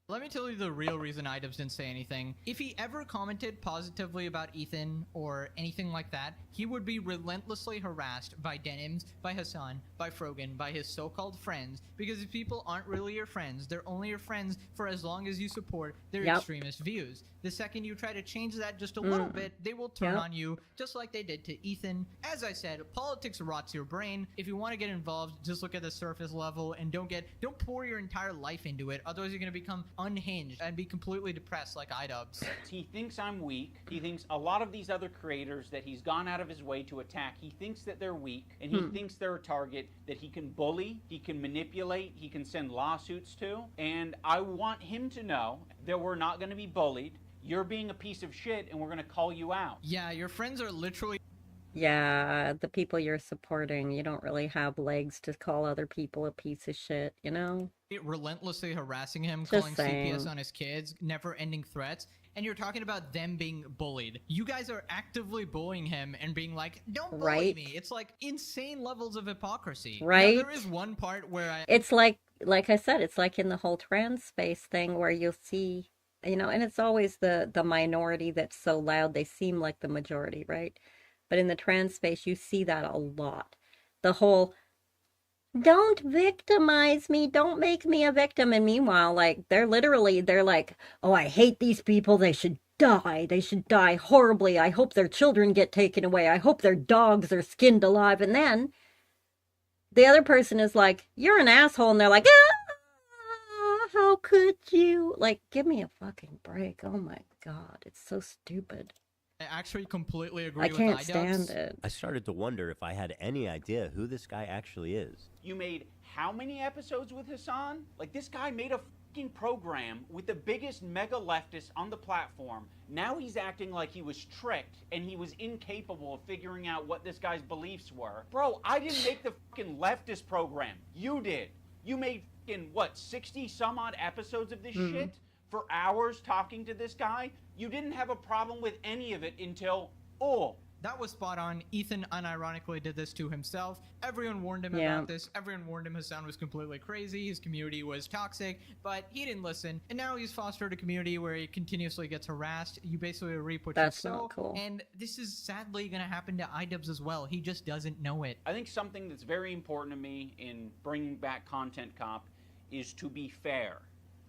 Let me tell you the real reason iDubbbz didn't say anything. If he ever commented positively about Ethan or anything like that, he would be relentlessly harassed by Denims, by Hassan, by Frogan, by his so-called friends, because these people aren't really your friends. They're only your friends for as long as you support their extremist views. The second you try to change that just a little bit, they will turn on you, just like they did to Ethan. As I said, politics rots your brain. If you want to get involved, just look at the surface level and don't pour your entire life into it. Otherwise, you're going to become unhinged and be completely depressed like iDubbbz. He thinks I'm weak. He thinks a lot of these other creators that he's gone out of his way to attack, he thinks that they're weak, and he thinks they're a target that he can bully, he can manipulate, he can send lawsuits to. And I want him to know that we're not going to be bullied. You're being a piece of shit, and we're going to call you out. Yeah, your friends are literally... Yeah, the people you're supporting, you don't really have legs to call other people a piece of shit, you know? Relentlessly harassing him, Just calling saying. CPS on his kids, never-ending threats, and you're talking about them being bullied. You guys are actively bullying him and being like, don't bully me. It's like insane levels of hypocrisy. Right? Now, there is one part where It's like I said, it's like in the whole trans space thing where you'll see, you know, and it's always the minority that's so loud they seem like the majority, right? But in the trans space, you see that a lot. The whole, don't victimize me, don't make me a victim. And meanwhile, like, they're like, oh, I hate these people, they should die horribly, I hope their children get taken away, I hope their dogs are skinned alive. And then the other person is like, you're an asshole, and they're like, how could you? Like, give me a fucking break. Oh my god, it's so stupid. I actually completely agree I with can't iDubbbz. stand it. I started to wonder if I had any idea who this guy actually is. You made how many episodes with Hassan? Like, this guy made a fucking program with the biggest mega leftist on the platform. Now he's acting like he was tricked and he was incapable of figuring out what this guy's beliefs were. Bro, I didn't make the fucking leftist program. You did. You made fucking, what, 60 some odd episodes of this shit? For hours talking to this guy? You didn't have a problem with any of it until, That was spot on. Ethan unironically did this to himself. Everyone warned him about this. Everyone warned him Hassan was completely crazy. His community was toxic, but he didn't listen. And now he's fostered a community where he continuously gets harassed. You basically reap what you sow. Not cool. And this is sadly going to happen to iDubbbz as well. He just doesn't know it. I think something that's very important to me in bringing back Content Cop is to be fair.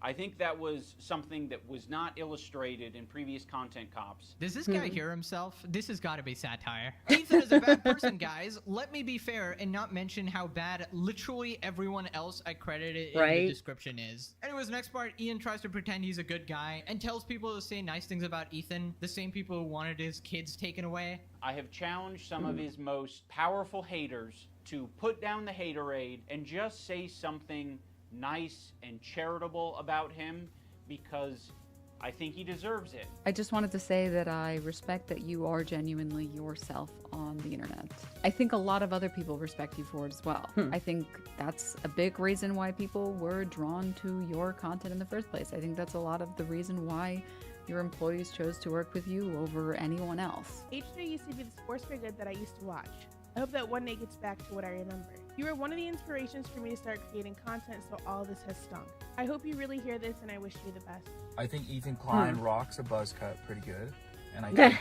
I think that was something that was not illustrated in previous content cops. Does this guy hear himself? This has got to be satire. Ethan is a bad person, guys. Let me be fair and not mention how bad literally everyone else I credited in the description is. Anyways, next part, Ian tries to pretend he's a good guy and tells people to say nice things about Ethan, the same people who wanted his kids taken away. I have challenged some of his most powerful haters to put down the haterade and just say something nice and charitable about him, because I think he deserves it. I just wanted to say that I respect that you are genuinely yourself on the internet. I think a lot of other people respect you for it as well. I think that's a big reason why people were drawn to your content in the first place. I think that's a lot of the reason why your employees chose to work with you over anyone else. H3 used to be the sports figure that I used to watch. I hope that one day gets back to what I remember. You were one of the inspirations for me to start creating content, so all this has stunk. I hope you really hear this, and I wish you the best. I think Ethan Klein rocks a buzz cut pretty good, and I think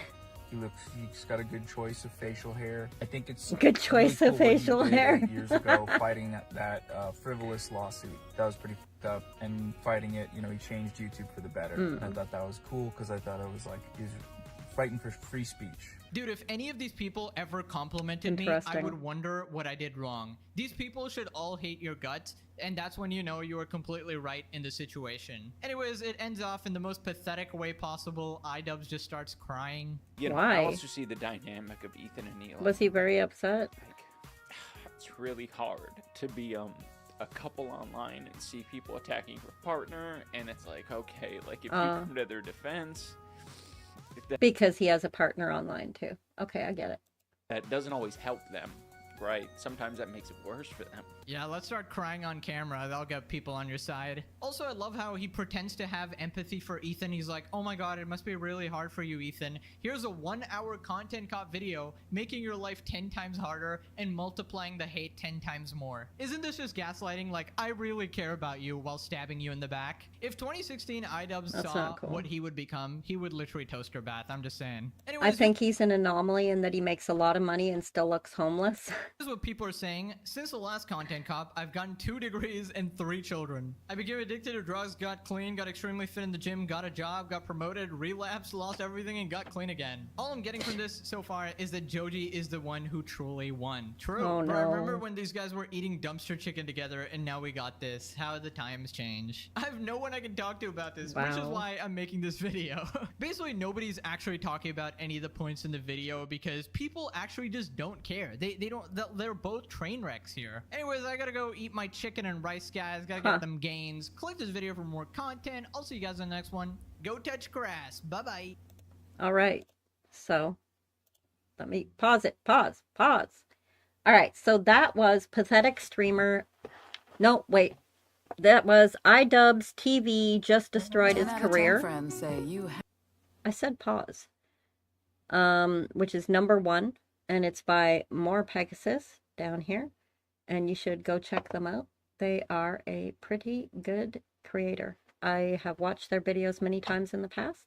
he's got a good choice of facial hair. I think it's good choice of facial hair. Years ago, fighting that frivolous lawsuit, that was pretty fucked up. And fighting it, you know, he changed YouTube for the better. And I thought that was cool because I thought it was like he was fighting for free speech. Dude, if any of these people ever complimented me, I would wonder what I did wrong. These people should all hate your guts, and that's when you know you are completely right in the situation. Anyways, it ends off in the most pathetic way possible. iDubbbz just starts crying. You know, Why? I also see the dynamic of Ethan and Neil. Was he very upset? It's really hard to be a couple online and see people attacking your partner, and it's like, okay, like if you come to their defense... Because he has a partner online too. Okay, I get it. That doesn't always help them, right? Sometimes that makes it worse for them. Yeah, let's start crying on camera. That'll get people on your side. Also, I love how he pretends to have empathy for Ethan. He's like, oh my god, it must be really hard for you, Ethan. Here's a 1-hour content cop video making your life 10 times harder and multiplying the hate 10 times more. Isn't this just gaslighting? Like, I really care about you while stabbing you in the back. If 2016 iDubbbz saw what he would become, he would literally toast your bath. I'm just saying. Anyways, I think he's an anomaly in that he makes a lot of money and still looks homeless. This is what people are saying. Since the last content cop, I've gotten 2 degrees and 3 children. I became addicted to drugs, got clean, got extremely fit in the gym, got a job, got promoted, relapsed, lost everything, and got clean again. All I'm getting from this so far is that Joji is the one who truly won. True. Oh, But no. I remember when these guys were eating dumpster chicken together, and now we got this. How the times change. I have no one I can talk to about this, which is Wow. why I'm making this video. Basically, nobody's actually talking about any of the points in the video because people actually just don't care. They're both train wrecks here. Anyways, I gotta go eat my chicken and rice, guys. Gotta get them gains. Click this video for more content. I'll see you guys in the next one. Go touch grass. Bye-bye. All right. So let me pause it. Pause. All right. So that was pathetic streamer. No, wait. That was iDubbbz TV just destroyed his career. I said pause. Which is number 1, and it's by More Pegasus down here, and you should go check them out. They are a pretty good creator. I have watched their videos many times in the past,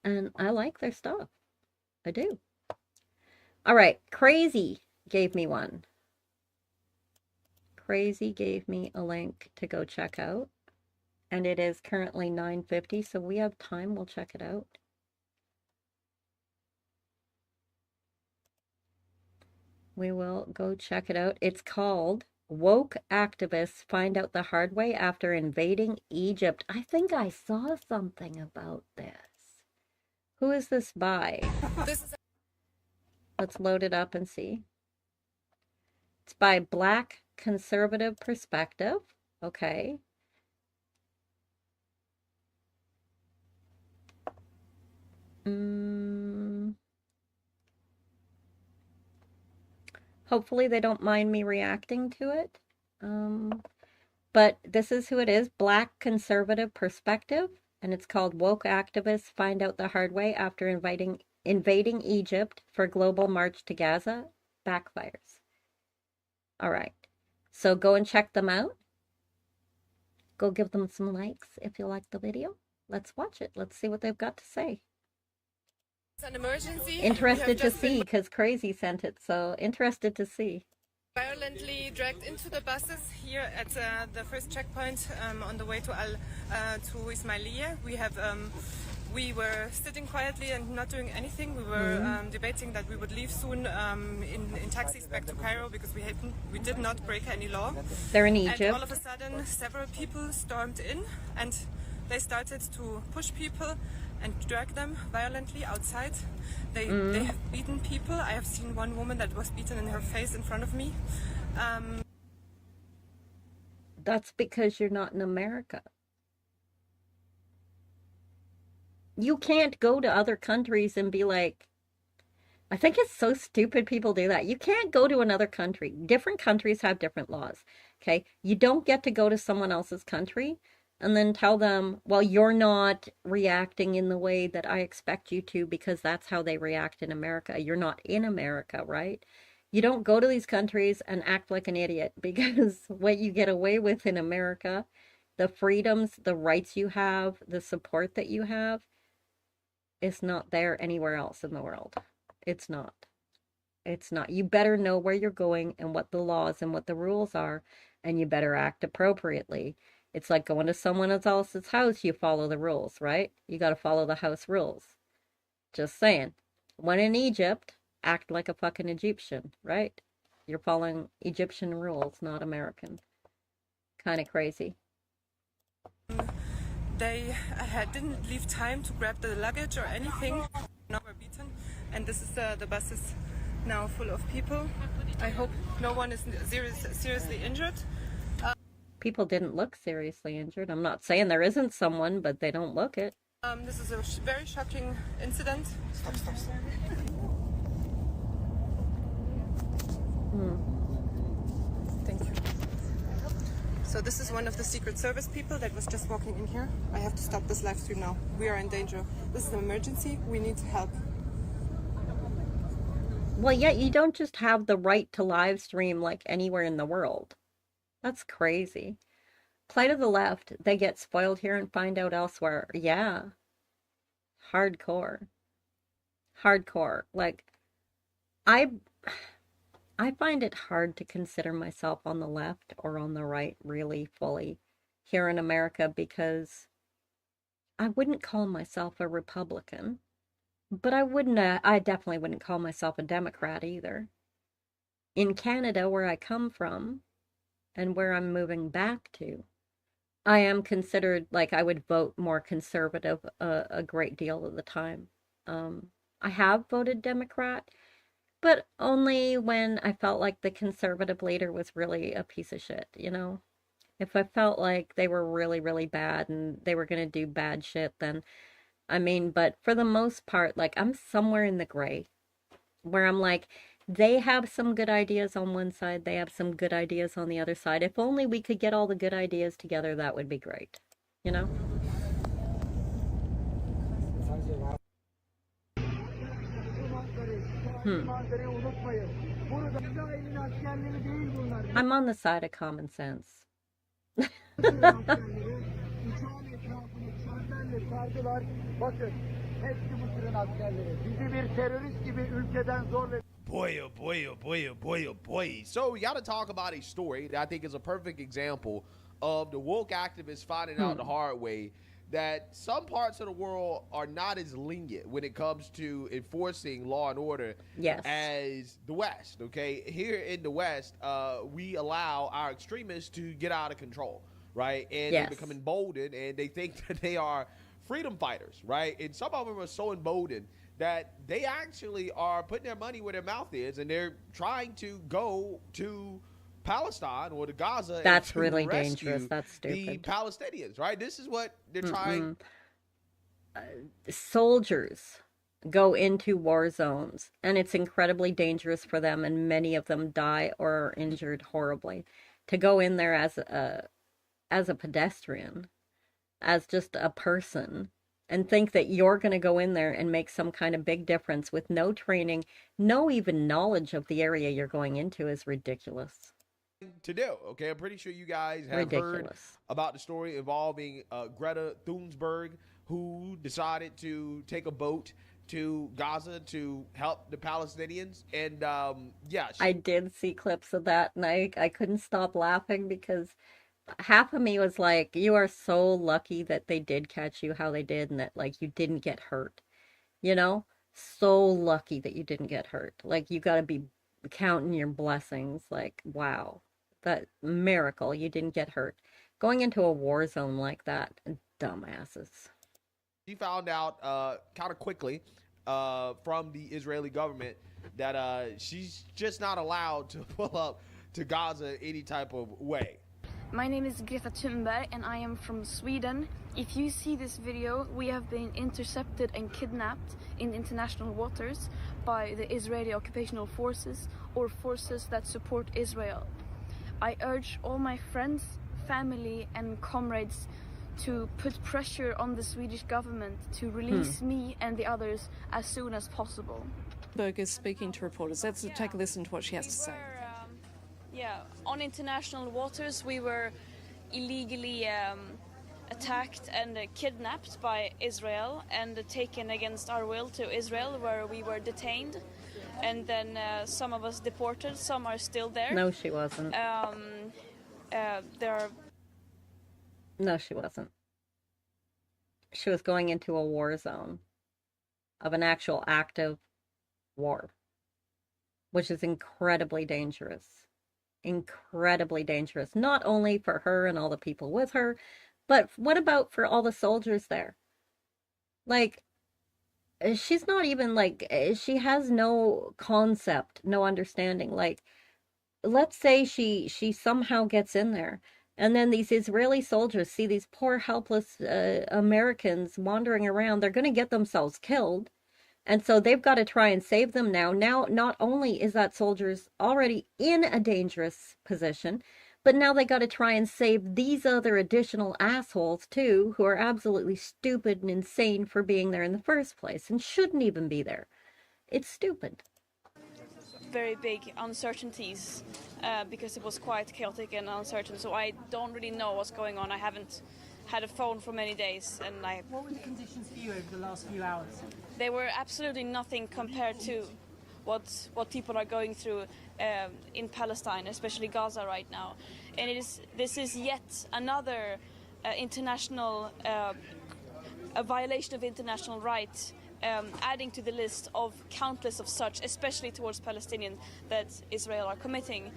and I like their stuff. I do. All right, Crazy gave me one. Crazy gave me a link to go check out, and it is currently 9:50, so we have time. We'll check it out. We will go check it out. It's called Woke Activists Find Out the Hard Way After Invading Egypt. I think I saw something about this. Who is this by? Let's load it up and see. It's by Black Conservative Perspective. Okay. Hopefully they don't mind me reacting to it. But this is who it is, Black Conservative Perspective, and it's called Woke Activists Find Out the Hard Way After Invading Egypt for Global March to Gaza Backfires. All right, so go and check them out. Go give them some likes if you like the video. Let's watch it. Let's see what they've got to say. An emergency. Interested to see, because Crazy sent it, so interested to see. Violently dragged into the buses here at the first checkpoint on the way to Ismailia. We were sitting quietly and not doing anything. We were debating that we would leave soon in taxis back to Cairo because we did not break any law. They're in Egypt. And all of a sudden, several people stormed in and they started to push people and drag them violently outside. They have beaten people. I have seen one woman that was beaten in her face in front of me. That's because you're not in America. You can't go to other countries and be like, I think it's so stupid people do that. You can't go to another country. Different countries have different laws. Okay. You don't get to go to someone else's country and then tell them, well, you're not reacting in the way that I expect you to because that's how they react in America. You're not in America, right? You don't go to these countries and act like an idiot because what you get away with in America, the freedoms, the rights you have, the support that you have, is not there anywhere else in the world. It's not. It's not. You better know where you're going and what the laws and what the rules are, and you better act appropriately. It's like going to someone else's house, you follow the rules, right? You got to follow the house rules. Just saying. When in Egypt, act like a fucking Egyptian, right? You're following Egyptian rules, not American. Kind of crazy. They didn't leave time to grab the luggage or anything. Now we're beaten, and this is the bus is now full of people. I hope no one is seriously injured. People didn't look seriously injured. I'm not saying there isn't someone, but they don't look it. This is a very shocking incident. Stop. Thank you. So this is one of the Secret Service people that was just walking in here. I have to stop this live stream now. We are in danger. This is an emergency. We need help. Well, yeah, you don't just have the right to live stream like anywhere in the world. That's crazy. Play to the left. They get spoiled here and find out elsewhere. Yeah. Hardcore. Like, I find it hard to consider myself on the left or on the right really fully here in America because I wouldn't call myself a Republican, but I definitely wouldn't call myself a Democrat either. In Canada, where I come from and where I'm moving back to, I am considered, like, I would vote more conservative a great deal of the time. I have voted Democrat, but only when I felt like the conservative leader was really a piece of shit, you know? If I felt like they were really, really bad and they were going to do bad shit, then, I mean, but for the most part, like, I'm somewhere in the gray, where I'm like, they have some good ideas on one side, they have some good ideas on the other side. If only we could get all the good ideas together, that would be great, you know? I'm on the side of common sense. Boy, oh boy, oh boy, oh boy, oh boy. So we got to talk about a story that I think is a perfect example of the woke activists finding out the hard way that some parts of the world are not as lenient when it comes to enforcing law and order as the West, okay? Here in the West, we allow our extremists to get out of control, right? And they become emboldened, and they think that they are freedom fighters, right? And some of them are so emboldened that they actually are putting their money where their mouth is, and they're trying to go to Palestine or to Gaza. That's really dangerous. That's stupid. The Palestinians, right? This is what they're trying. Soldiers go into war zones, and it's incredibly dangerous for them, and many of them die or are injured horribly. To go in there as a pedestrian, as just a person, and think that you're going to go in there and make some kind of big difference with no training, no even knowledge of the area you're going into is ridiculous. To do, okay? I'm pretty sure you guys have heard about the story involving Greta Thunberg, who decided to take a boat to Gaza to help the Palestinians. And yeah, I did see clips of that, and I couldn't stop laughing because half of me was like, you are so lucky that they did catch you how they did and that like you didn't get hurt. You know? So lucky that you didn't get hurt. Like you got to be counting your blessings. Like, wow. That miracle you didn't get hurt. Going into a war zone like that, dumbasses. she found out kind of quickly from the Israeli government that she's just not allowed to pull up to Gaza any type of way. My name is Greta Thunberg and I am from Sweden. If you see this video, we have been intercepted and kidnapped in international waters by the Israeli occupational forces or forces that support Israel. I urge all my friends, family and comrades to put pressure on the Swedish government to release me and the others as soon as possible. Perk is speaking to reporters. Let's take a listen to what she has to say. On international waters we were illegally attacked and kidnapped by Israel and taken against our will to Israel, where we were detained, and then some of us deported, some are still there. No, she wasn't. No, she wasn't. She was going into a war zone of an actual active war, which is incredibly dangerous. Incredibly dangerous. Not only for her and all the people with her, but what about for all the soldiers there? Like, she's not even like, she has no concept, no understanding. Like, let's say she somehow gets in there, and then these Israeli soldiers see these poor helpless Americans wandering around. They're going to get themselves killed. And so they've got to try and save them now. Now, not only is that soldiers already in a dangerous position, but now they got to try and save these other additional assholes too, who are absolutely stupid and insane for being there in the first place and shouldn't even be there. It's stupid. Very big uncertainties because it was quite chaotic and uncertain, so I don't really know what's going on. I haven't had a phone for many days, and What were the conditions for you over the last few hours? They were absolutely nothing compared to what people are going through in Palestine, especially Gaza right now. And this is yet another international a violation of international rights, adding to the list of countless of such, especially towards Palestinians, that Israel are committing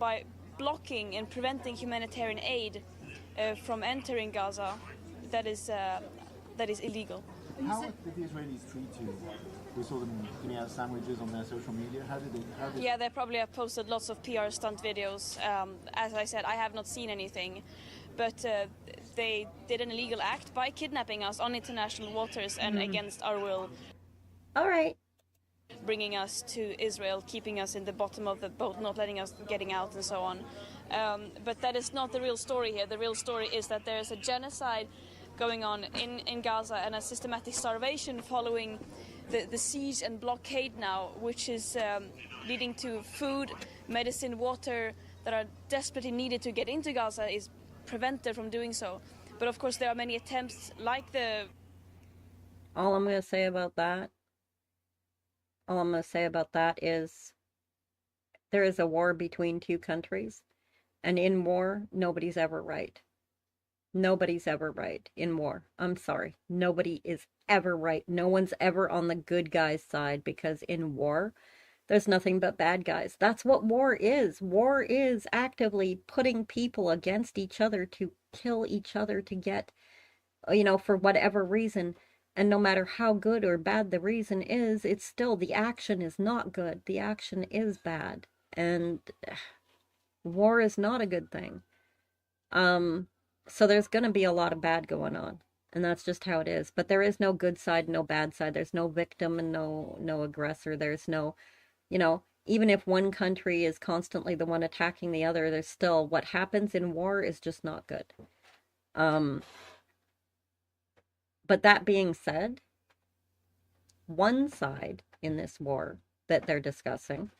by blocking and preventing humanitarian aid from entering Gaza. That is illegal. How did the Israelis treat you? We saw them giving out sandwiches on their social media. How did they? Yeah, they probably have posted lots of PR stunt videos. As I said, I have not seen anything, but they did an illegal act by kidnapping us on international waters and against our will. All right. Bringing us to Israel, keeping us in the bottom of the boat, not letting us getting out and so on. But that is not the real story here. The real story is that there is a genocide going on in Gaza and a systematic starvation following the siege and blockade now, which is leading to food, medicine, water that are desperately needed to get into Gaza is prevented from doing so. But of course there are many attempts like the... All I'm going to say about that is there is a war between two countries, and in war, nobody's ever right. Nobody's ever right in war. I'm sorry. Nobody is ever right. No one's ever on the good guy's side, because in war, there's nothing but bad guys. That's what war is. War is actively putting people against each other to kill each other to get, for whatever reason. And no matter how good or bad the reason is, it's still, the action is not good. The action is bad. And war is not a good thing. So there's going to be a lot of bad going on, and that's just how it is. But there is no good side, no bad side. There's no victim and no aggressor. There's no, even if one country is constantly the one attacking the other, there's still, what happens in war is just not good. But that being said, one side in this war that they're discussing,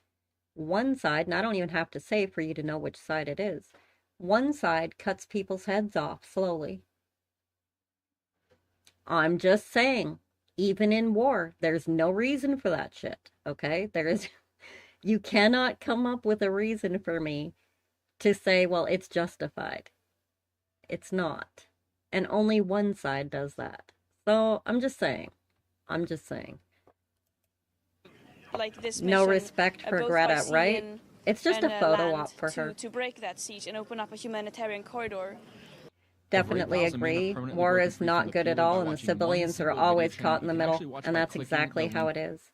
one side, and I don't even have to say for you to know which side it is, one side cuts people's heads off slowly. I'm just saying. Even in war, there's no reason for that shit, okay? You cannot come up with a reason for me to say, well, it's justified. It's not. And only one side does that. So I'm just saying. Like this No mission, respect for both Greta, by sea right? It's just a photo land op for her. to break that siege and open up a humanitarian corridor. Definitely agree. War is not good at all, and the civilians are always caught in the middle, and that's exactly how it is.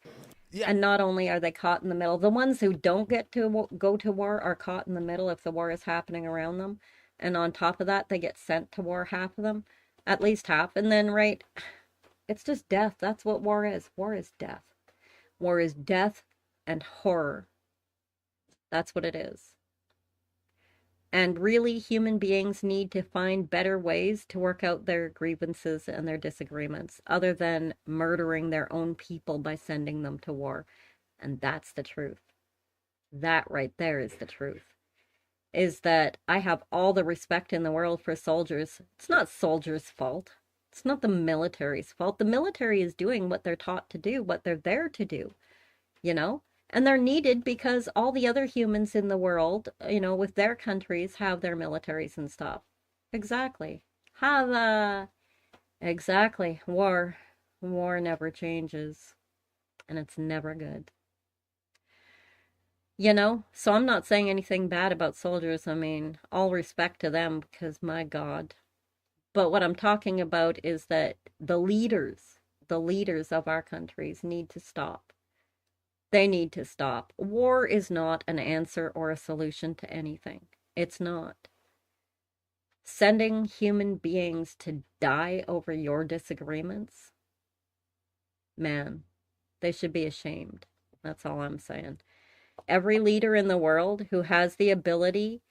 Yeah. And not only are they caught in the middle, the ones who don't get to go to war are caught in the middle if the war is happening around them. And on top of that, they get sent to war, half of them, at least half. And then, right, it's just death. That's what war is. War is death. War is death and horror. That's what it is. And really, human beings need to find better ways to work out their grievances and their disagreements, other than murdering their own people by sending them to war. And that's the truth. That right there is the truth. Is that I have all the respect in the world for soldiers. It's not soldiers' fault. It's not the military's fault. The military is doing what they're taught to do, what they're there to do, you know? And they're needed because all the other humans in the world, you know, with their countries have their militaries and stuff. Exactly. Exactly. War never changes. And it's never good. You know, so I'm not saying anything bad about soldiers. I mean, all respect to them because my God. But what I'm talking about is that the leaders of our countries need to stop. They need to stop. War is not an answer or a solution to anything. It's not. Sending human beings to die over your disagreements, man, they should be ashamed. That's all I'm saying. Every leader in the world who has the ability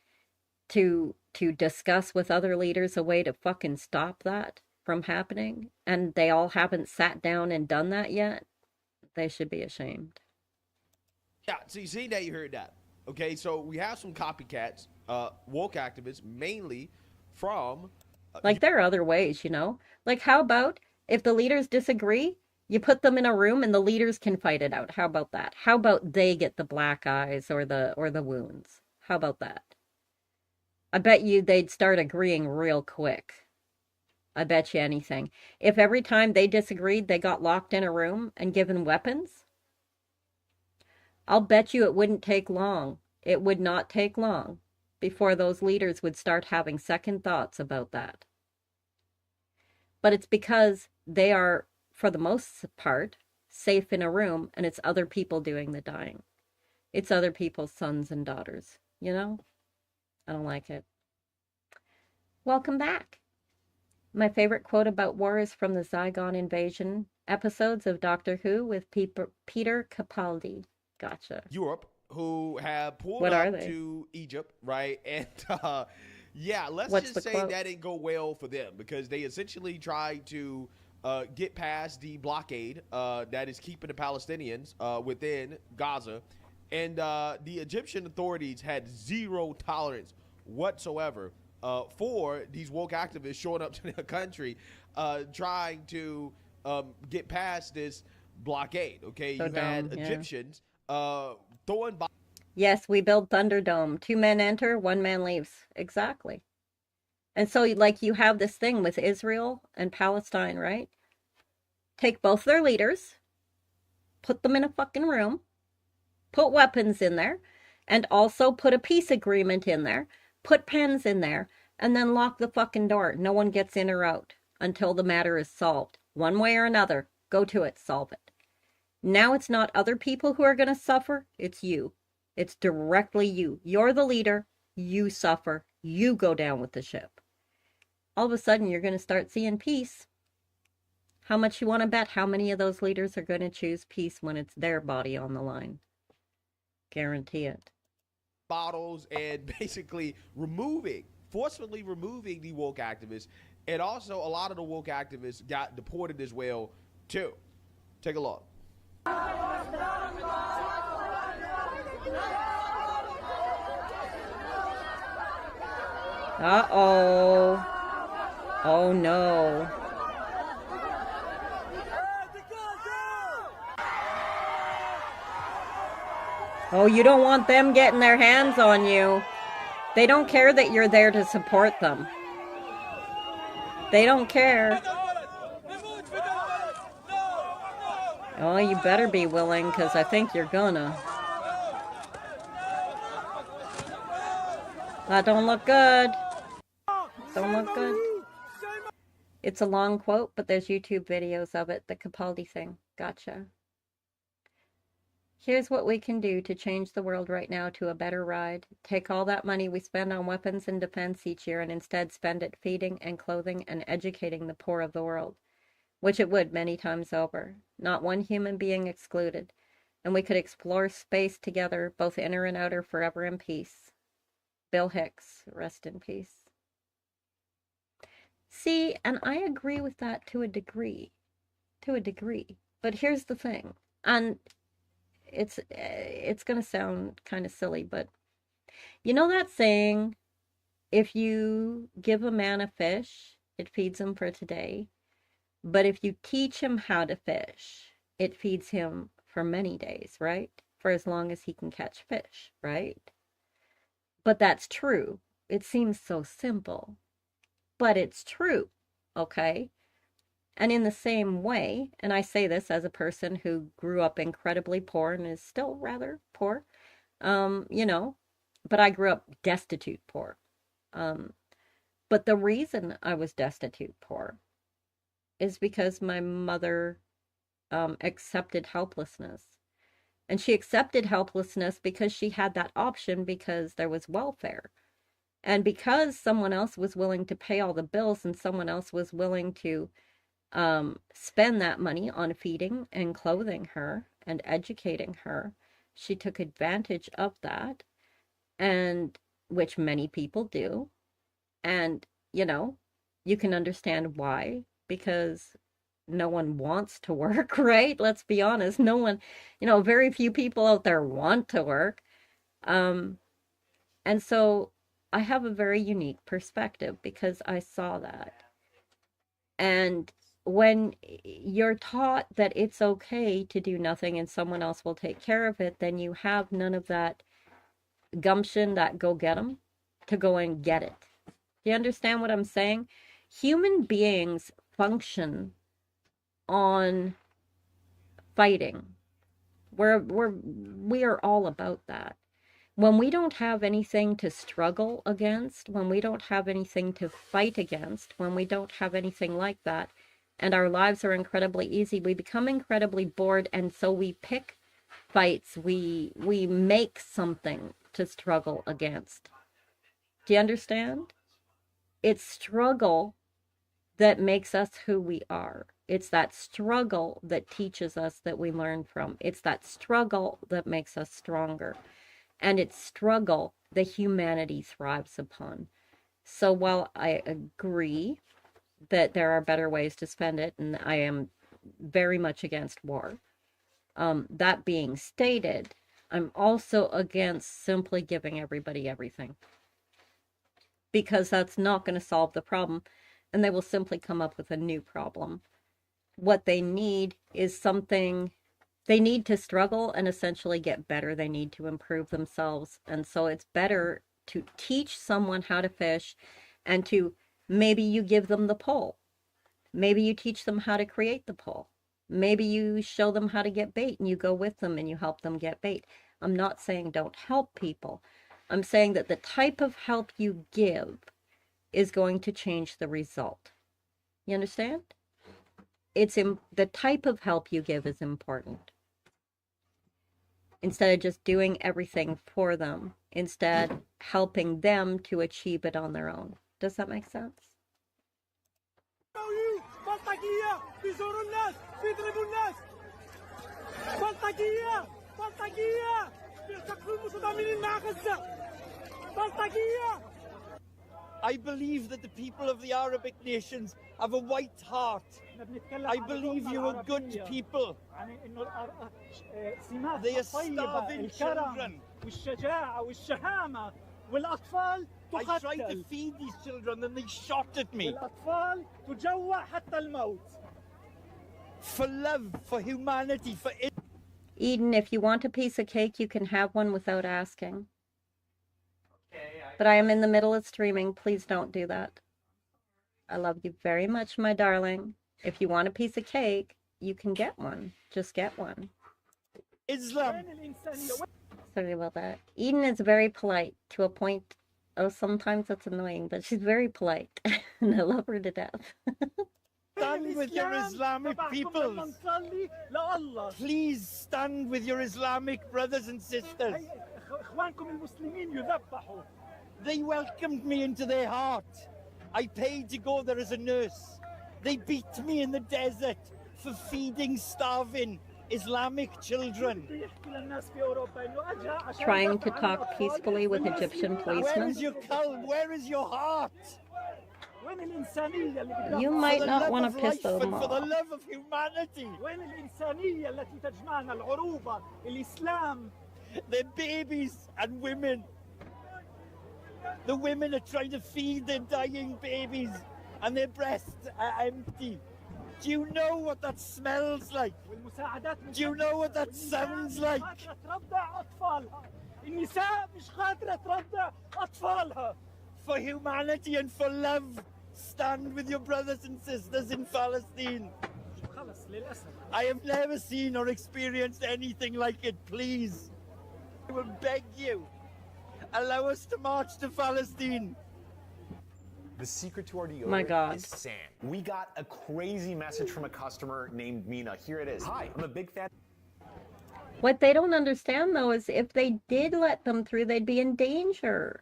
to discuss with other leaders a way to fucking stop that from happening, and they all haven't sat down and done that yet, they should be ashamed. Yeah, so you see that, you heard that. Okay, so we have some copycats, woke activists, mainly from... like, there are other ways, you know? Like, how about if the leaders disagree, you put them in a room and the leaders can fight it out. How about that? How about they get the black eyes or the wounds? How about that? I bet you they'd start agreeing real quick. I bet you anything. If every time they disagreed, they got locked in a room and given weapons, I'll bet you it wouldn't take long. It would not take long before those leaders would start having second thoughts about that. But it's because they are, for the most part, safe in a room, and it's other people doing the dying. It's other people's sons and daughters, you know? I don't like it. Welcome back. My favorite quote about war is from the Zygon invasion episodes of Doctor Who with Peter Capaldi. Gotcha. Europe, who have pulled What up are they? to Egypt, right? And yeah, let's What's just the say quote? that didn't go well for them because they essentially tried to get past the blockade that is keeping the Palestinians within Gaza. And the Egyptian authorities had zero tolerance whatsoever for these woke activists showing up to their country trying to get past this blockade. Okay, So you had dumb, yeah. Egyptians throwing bombs. Yes, we build Thunderdome. 2 men enter, 1 man leaves. Exactly. And so, like, you have this thing with Israel and Palestine, right? Take both their leaders, put them in a fucking room, put weapons in there, and also put a peace agreement in there, put pens in there, and then lock the fucking door. No one gets in or out until the matter is solved. One way or another, go to it, solve it. Now it's not other people who are going to suffer, it's you. It's directly you. You're the leader, you suffer, you go down with the ship. All of a sudden, you're going to start seeing peace. How much you want to bet how many of those leaders are going to choose peace when it's their body on the line? Guarantee it. Bottles and basically forcefully removing the woke activists. And also, a lot of the woke activists got deported as well, too. Take a look. Uh-oh. Oh, no. Oh, you don't want them getting their hands on you. They don't care that you're there to support them. They don't care. Oh, you better be willing, because I think you're gonna. That don't look good. Don't look good. It's a long quote, but there's YouTube videos of it. The Capaldi thing. Gotcha. Here's what we can do to change the world right now to a better ride. Take all that money we spend on weapons and defense each year and instead spend it feeding and clothing and educating the poor of the world, which it would many times over. Not one human being excluded. And we could explore space together, both inner and outer, forever in peace. Bill Hicks, rest in peace. See, and I agree with that to a degree. To a degree. But here's the thing. And it's going to sound kind of silly, but you know that saying, if you give a man a fish, it feeds him for today. But if you teach him how to fish, it feeds him for many days, right? For as long as he can catch fish, right? But that's true. It seems so simple, but it's true, okay? And in the same way, and I say this as a person who grew up incredibly poor and is still rather poor, you know, but I grew up destitute poor. But the reason I was destitute poor is because my mother accepted helplessness. And she accepted helplessness because she had that option, because there was welfare. And because someone else was willing to pay all the bills and someone else was willing to spend that money on feeding and clothing her and educating her, she took advantage of that, and which many people do. And, you know, you can understand why, because no one wants to work, right? Let's be honest. No one, you know, very few people out there want to work. And so I have a very unique perspective because I saw that. And when you're taught that it's okay to do nothing and someone else will take care of it, then you have none of that gumption, that go get 'em, to go and get it. Do you understand what I'm saying? Human beings function on fighting. We are all about that. When we don't have anything to struggle against, when we don't have anything to fight against, when we don't have anything like that, and our lives are incredibly easy, we become incredibly bored, and so we pick fights, we make something to struggle against. Do you understand? It's struggle that makes us who we are. It's that struggle that teaches us, that we learn from. It's that struggle that makes us stronger. And it's struggle that humanity thrives upon. So while I agree that there are better ways to spend it, and I am very much against war, that being stated, I'm also against simply giving everybody everything. Because that's not going to solve the problem, and they will simply come up with a new problem. What they need is something. They need to struggle and essentially get better. They need to improve themselves. And so it's better to teach someone how to fish, and to, maybe you give them the pole. Maybe you teach them how to create the pole. Maybe you show them how to get bait and you go with them and you help them get bait. I'm not saying don't help people. I'm saying that the type of help you give is going to change the result. You understand? The type of help you give is important. Instead of just doing everything for them, instead helping them to achieve it on their own. Does that make sense? I believe that the people of the Arabic nations have a white heart. I believe you are good people. They are starving children. I tried to feed these children and they shot at me. For love, for humanity, for it. Eden, if you want a piece of cake, you can have one without asking. But I am in the middle of streaming. Please don't do that. I love you very much, my darling. If you want a piece of cake, you can get one. Just get one. Islam. Sorry about that. Eden is very polite to a point. Oh, sometimes that's annoying, but she's very polite. And I love her to death. Stand with your Islamic peoples. Please stand with your Islamic brothers and sisters. They welcomed me into their heart. I paid to go there as a nurse. They beat me in the desert for feeding starving Islamic children. Trying to talk peacefully with Egyptian policemen. Where is your calm? Where is your heart? You might not want to piss them For the off. love of humanity. They're babies and women. The women are trying to feed their dying babies and their breasts are empty. Do you know what that smells like? Do you know what that sounds like? For humanity and for love, stand with your brothers and sisters in Palestine. I have never seen or experienced anything like it. Please, I will beg you, allow us to march to Palestine. The secret to our deodorant My God. is sand. We got a crazy message from a customer named Mina. Here it is. Hi, I'm a big fan. What they don't understand, though, is if they did let them through, they'd be in danger.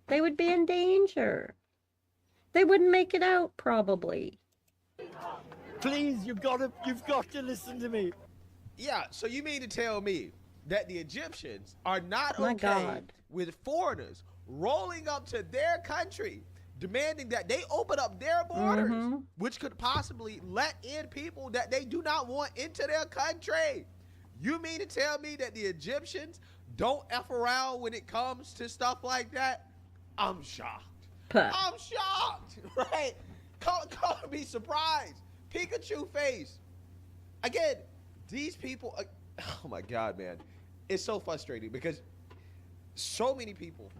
They would be in danger. They wouldn't make it out, probably. Please, you've got to listen to me. Yeah, so you mean to tell me that the Egyptians are not My okay God. with foreigners rolling up to their country, demanding that they open up their borders, which could possibly let in people that they do not want into their country? You mean to tell me that the Egyptians don't F around when it comes to stuff like that? I'm shocked. I'm shocked, right? Call me surprised. Pikachu face. Again, these people, oh my God, man. It's so frustrating because so many people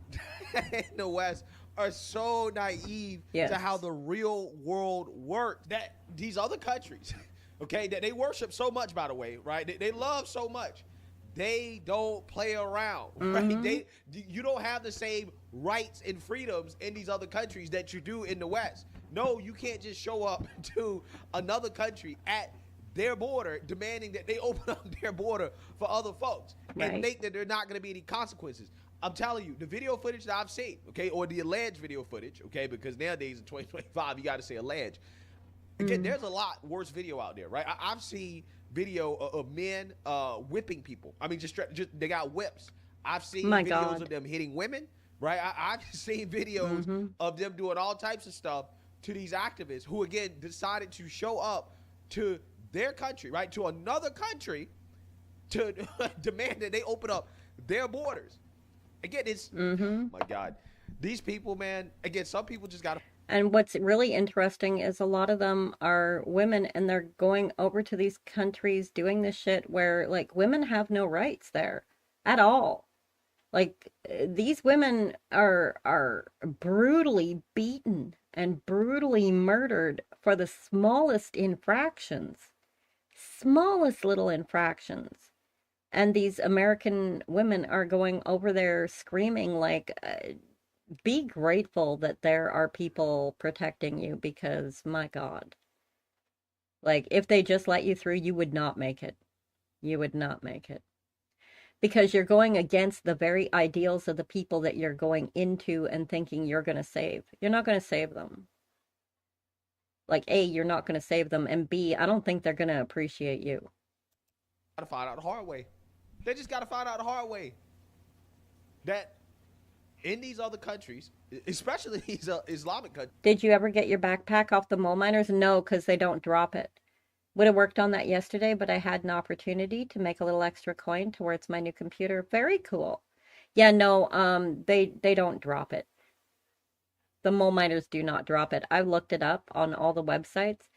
in the West are so naive Yes. to how the real world works that these other countries, okay, that they worship so much, by the way, right? They love so much. They don't play around, right? You don't have the same rights and freedoms in these other countries that you do in the West. No, you can't just show up to another country at their border demanding that they open up their border for other folks and think that there are not going to be any consequences. I'm telling you, the video footage that I've seen, okay, or the alleged video footage, okay, because nowadays in 2025, you got to say alleged. Again, there's a lot worse video out there, right? I've seen video of men whipping people. I mean, just they got whips. I've seen videos of them hitting women, right? I've seen videos of them doing all types of stuff to these activists who, again, decided to show up to their country, right, to another country to demand that they open up their borders. Again, it's, my God, these people, man, again, some people just got to. And what's really interesting is a lot of them are women and they're going over to these countries doing this shit where, like, women have no rights there at all. Like, these women are brutally beaten and brutally murdered for the smallest infractions. Smallest little infractions. And these American women are going over there screaming like, be grateful that there are people protecting you because, my God. Like, if they just let you through, you would not make it. You would not make it. Because you're going against the very ideals of the people that you're going into and thinking you're going to save. You're not going to save them. Like, A, you're not going to save them, and B, I don't think they're going to appreciate you. Got to find out the hard way. They just got to find out the hard way that in these other countries, especially these Islamic countries. Did you ever get your backpack off the mole miners? No, because they don't drop it. Would have worked on that yesterday, but I had an opportunity to make a little extra coin towards my new computer. Very cool. Yeah, no, they don't drop it. The mole miners do not drop it. I've looked it up on all the websites.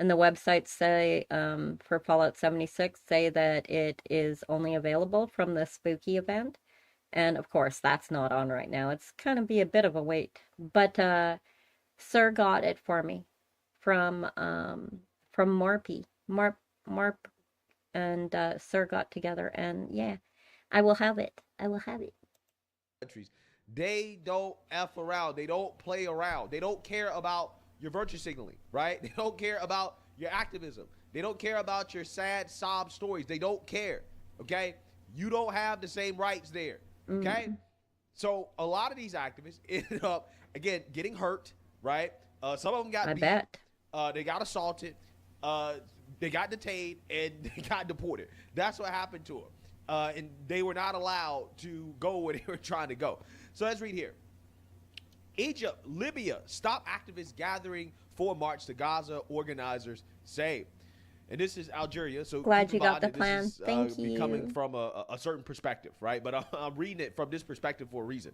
And the websites say, for Fallout 76, say that it is only available from the spooky event. And of course, that's not on right now. It's kind of be a bit of a wait. But Sir got it for me from Marpy. Marp and Sir got together, and yeah, I will have it. I will have it. Countries, they don't F around. They don't play around. They don't care about your virtue signaling, right? They don't care about your activism. They don't care about your sad sob stories. They don't care, okay? You don't have the same rights there, okay? So a lot of these activists ended up, again, getting hurt, right? Some of them got beat. Bet. They got assaulted. They got detained, and they got deported. That's what happened to them. And they were not allowed to go where they were trying to go. So let's read here. Egypt, Libya, stop activists gathering for march to Gaza, organizers say. And this is Algeria. So glad you got the plan. This is, Thank you. Coming from a certain perspective, right? But I'm reading it from this perspective for a reason.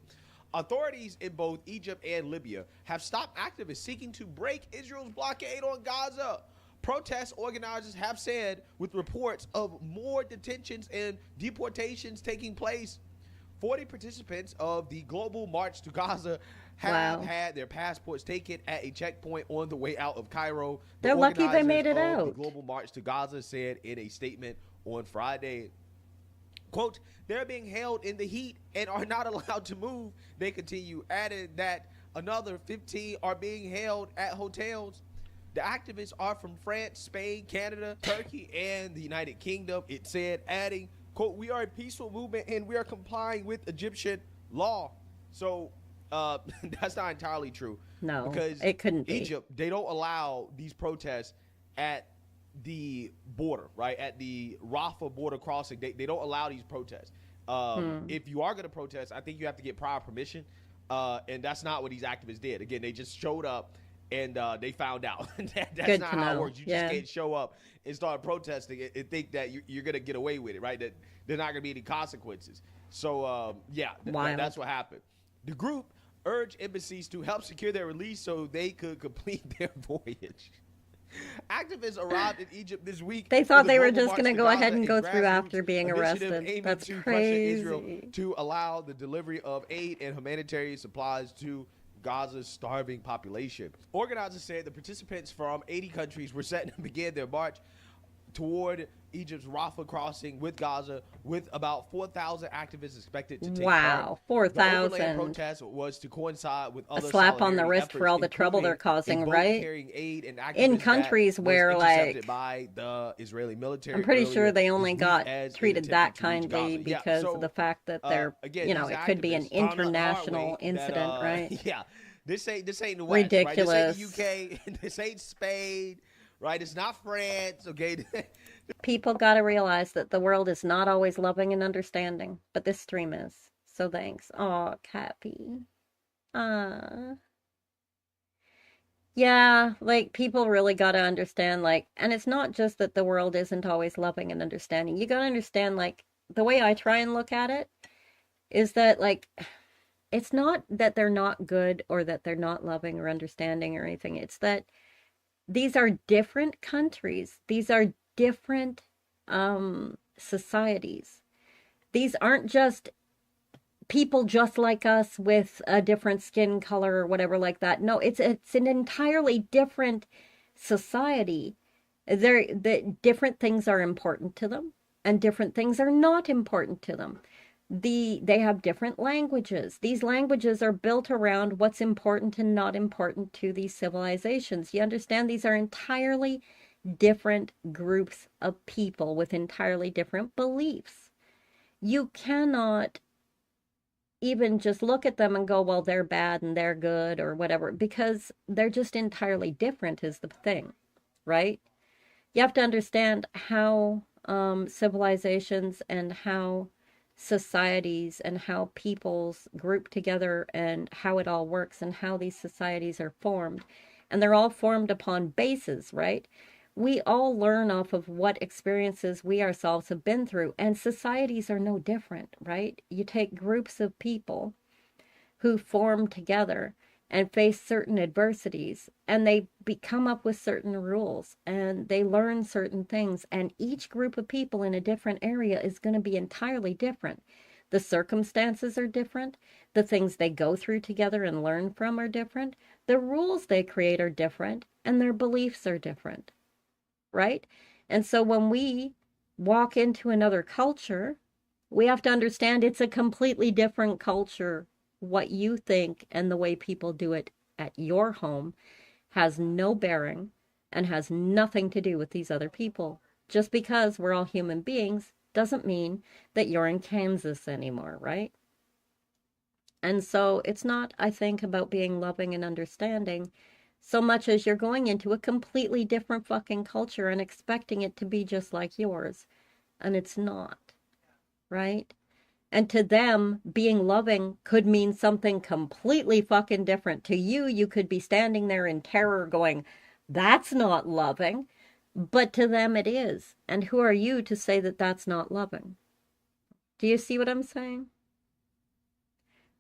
Authorities in both Egypt and Libya have stopped activists seeking to break Israel's blockade on Gaza. Protest organizers have said, with reports of more detentions and deportations taking place, 40 participants of the global march to Gaza have had their passports taken at a checkpoint on the way out of Cairo. They're lucky they made it out. The global march to Gaza said in a statement on Friday, quote, they're being held in the heat and are not allowed to move. They continue, adding that another 15 are being held at hotels. The activists are from France, Spain, Canada, Turkey, and the United Kingdom, it said, adding, quote, we are a peaceful movement and we are complying with Egyptian law. So that's not entirely true. No, because it couldn't be. Egypt, they don't allow these protests at the border, right? At the Rafah border crossing, they don't allow these protests. If you are going to protest, I think you have to get prior permission. And that's not what these activists did. Again, they just showed up and they found out. That's not how it works. You just can't show up and start protesting and think that you're going to get away with it, right? That there's not going to be any consequences. So, that's what happened. The group urged embassies to help secure their release so they could complete their voyage. Activists arrived in Egypt this week. They thought they were just going to go ahead and go through after being arrested. That's crazy. Israel to allow the delivery of aid and humanitarian supplies to Gaza's starving population. Organizers said the participants from 80 countries were set to begin their march toward Egypt's Rafah crossing with Gaza, with about 4,000 activists expected to take part. 4,000. The overland protest was to coincide with other a slap on the wrist for all the trouble they're causing, right? In countries where, like, by the Israeli military, I'm pretty sure they only got treated that kindly because of the fact that they're, again, it could be an international incident, right? Yeah, this ain't the West, ridiculous. Right? This ain't the UK, this ain't Spain, right? It's not France, okay? People got to realize that the world is not always loving and understanding, but this stream is. So thanks. Oh, Cappy. Yeah, like, people really got to understand, like, and it's not just that the world isn't always loving and understanding. You got to understand, like, the way I try and look at it is that, like, it's not that they're not good or that they're not loving or understanding or anything. It's that these are different countries. These are different societies. These aren't just people just like us with a different skin color or whatever like that. No, it's an entirely different society. The different things are important to them and different things are not important to them. They have different languages. These languages are built around what's important and not important to these civilizations. You understand, these are entirely different groups of people with entirely different beliefs. You cannot even just look at them and go, well, they're bad and they're good or whatever, because they're just entirely different is the thing, right? You have to understand how civilizations and how societies and how peoples group together and how it all works and how these societies are formed. And they're all formed upon bases, right? We all learn off of what experiences we ourselves have been through, and societies are no different, right? You take groups of people who form together and face certain adversities, and they come up with certain rules, and they learn certain things, and each group of people in a different area is going to be entirely different. The circumstances are different. The things they go through together and learn from are different. The rules they create are different, and their beliefs are different, right? And so when we walk into another culture, we have to understand it's a completely different culture. What you think and the way people do it at your home has no bearing and has nothing to do with these other people. Just because we're all human beings doesn't mean that you're in Kansas anymore, right? And so it's not, I think, about being loving and understanding so much as you're going into a completely different fucking culture and expecting it to be just like yours. And it's not, right? And to them, being loving could mean something completely fucking different. To you, you could be standing there in terror going, that's not loving. But to them it is. And who are you to say that that's not loving? Do you see what I'm saying?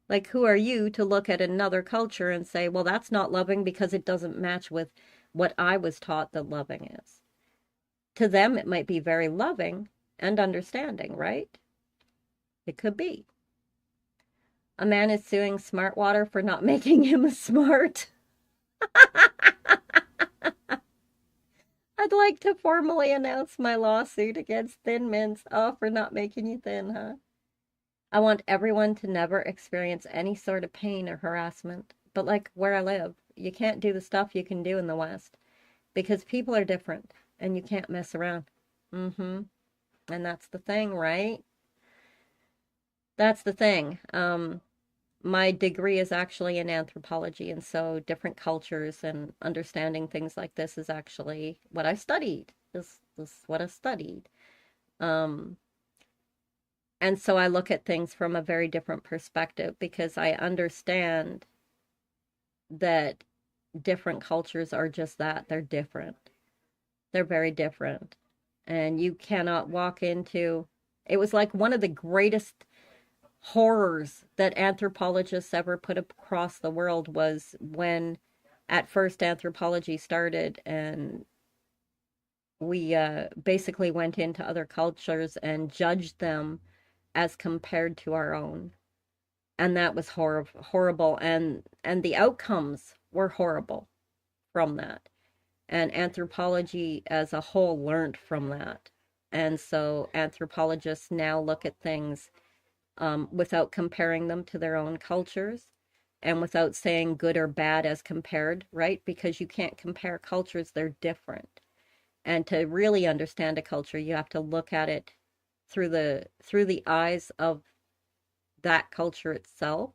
Like, who are you to look at another culture and say, well, that's not loving because it doesn't match with what I was taught that loving is? To them, it might be very loving and understanding, right? It could be. A man is suing Smartwater for not making him smart. I'd like to formally announce my lawsuit against Thin Mints. Oh, for not making you thin, huh? I want everyone to never experience any sort of pain or harassment. But like where I live, you can't do the stuff you can do in the West because people are different and you can't mess around. And that's the thing, right? That's the thing. My degree is actually in anthropology, and so different cultures and understanding things like this is actually what I studied. This is what I studied. And so I look at things from a very different perspective because I understand that different cultures are just that. They're different. They're very different. And you cannot walk into... It was like one of the greatest horrors that anthropologists ever put across the world was when at first anthropology started and we basically went into other cultures and judged them as compared to our own. And that was horrible. And the outcomes were horrible from that. And anthropology as a whole learned from that. And so anthropologists now look at things without comparing them to their own cultures and without saying good or bad as compared, right? Because you can't compare cultures, they're different. And to really understand a culture, you have to look at it through the eyes of that culture itself,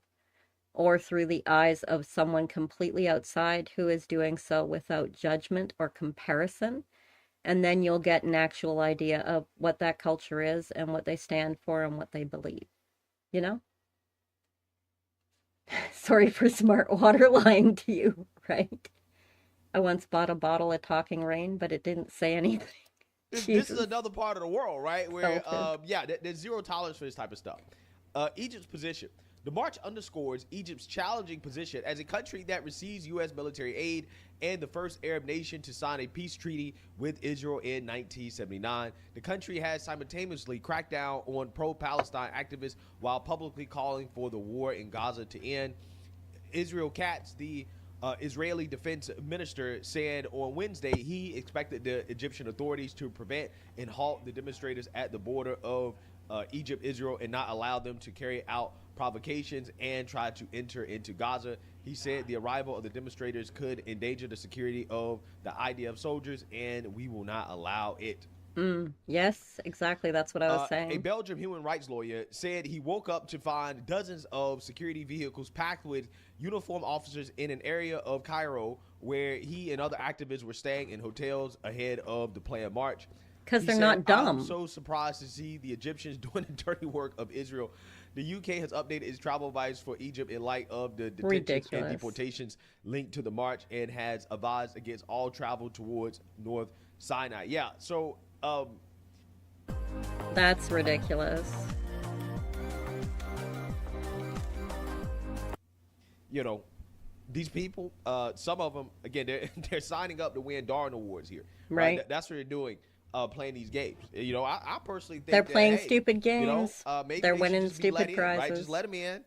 or through the eyes of someone completely outside who is doing so without judgment or comparison. And then you'll get an actual idea of what that culture is and what they stand for and what they believe. You know? Sorry for Smartwater lying to you, right? I once bought a bottle of Talking Rain, but it didn't say anything. This is another part of the world, right? Where, there's zero tolerance for this type of stuff. Egypt's position. The march underscores Egypt's challenging position as a country that receives U.S. military aid and the first Arab nation to sign a peace treaty with Israel in 1979. The country has simultaneously cracked down on pro-Palestine activists while publicly calling for the war in Gaza to end. Israel Katz, the Israeli defense minister, said on Wednesday he expected the Egyptian authorities to prevent and halt the demonstrators at the border of Egypt, Israel, and not allow them to carry out provocations and try to enter into Gaza. He said the arrival of the demonstrators could endanger the security of the IDF soldiers, and we will not allow it. Yes, exactly. That's what I was saying. A Belgian human rights lawyer said he woke up to find dozens of security vehicles packed with uniformed officers in an area of Cairo where he and other activists were staying in hotels ahead of the planned march. Because they're not dumb. I'm so surprised to see the Egyptians doing the dirty work of Israel. The UK has updated its travel advice for Egypt in light of the detentions and deportations linked to the march and has advised against all travel towards North Sinai. Yeah, so... That's ridiculous. You know, these people, some of them, again, they're signing up to win Darn Awards here. Right. That's what they're doing, playing these games. You know, I personally think they're that, playing hey, stupid you know, games. maybe They're they should winning just be let stupid in, prizes. right? Just let them in,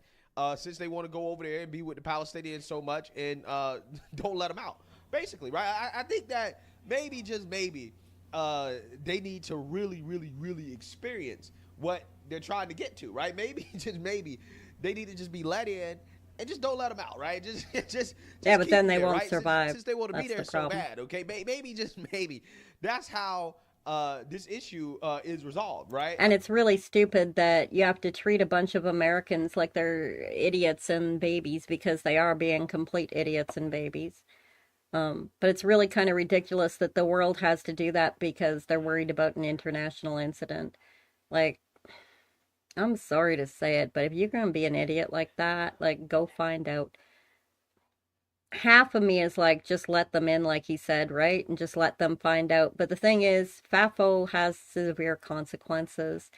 since they want to go over there and be with the Palestinians so much, and don't let them out, basically, right? I think that maybe, just maybe, they need to really, really, really experience what they're trying to get to, right? Maybe, just maybe, they need to just be let in and just don't let them out, right? Just yeah, but then they there, won't right? survive. Since they want to be That's there the so problem. bad, okay? Maybe, just maybe, that's how this issue is resolved, right? And it's really stupid that you have to treat a bunch of Americans like they're idiots and babies, because they are being complete idiots and babies. But it's really kind of ridiculous that the world has to do that because they're worried about an international incident. Like, I'm sorry to say it, but if you're going to be an idiot like that, like, go find out. Half of me is like, just let them in, like he said, right? And just let them find out. But the thing is, FAFO has severe consequences.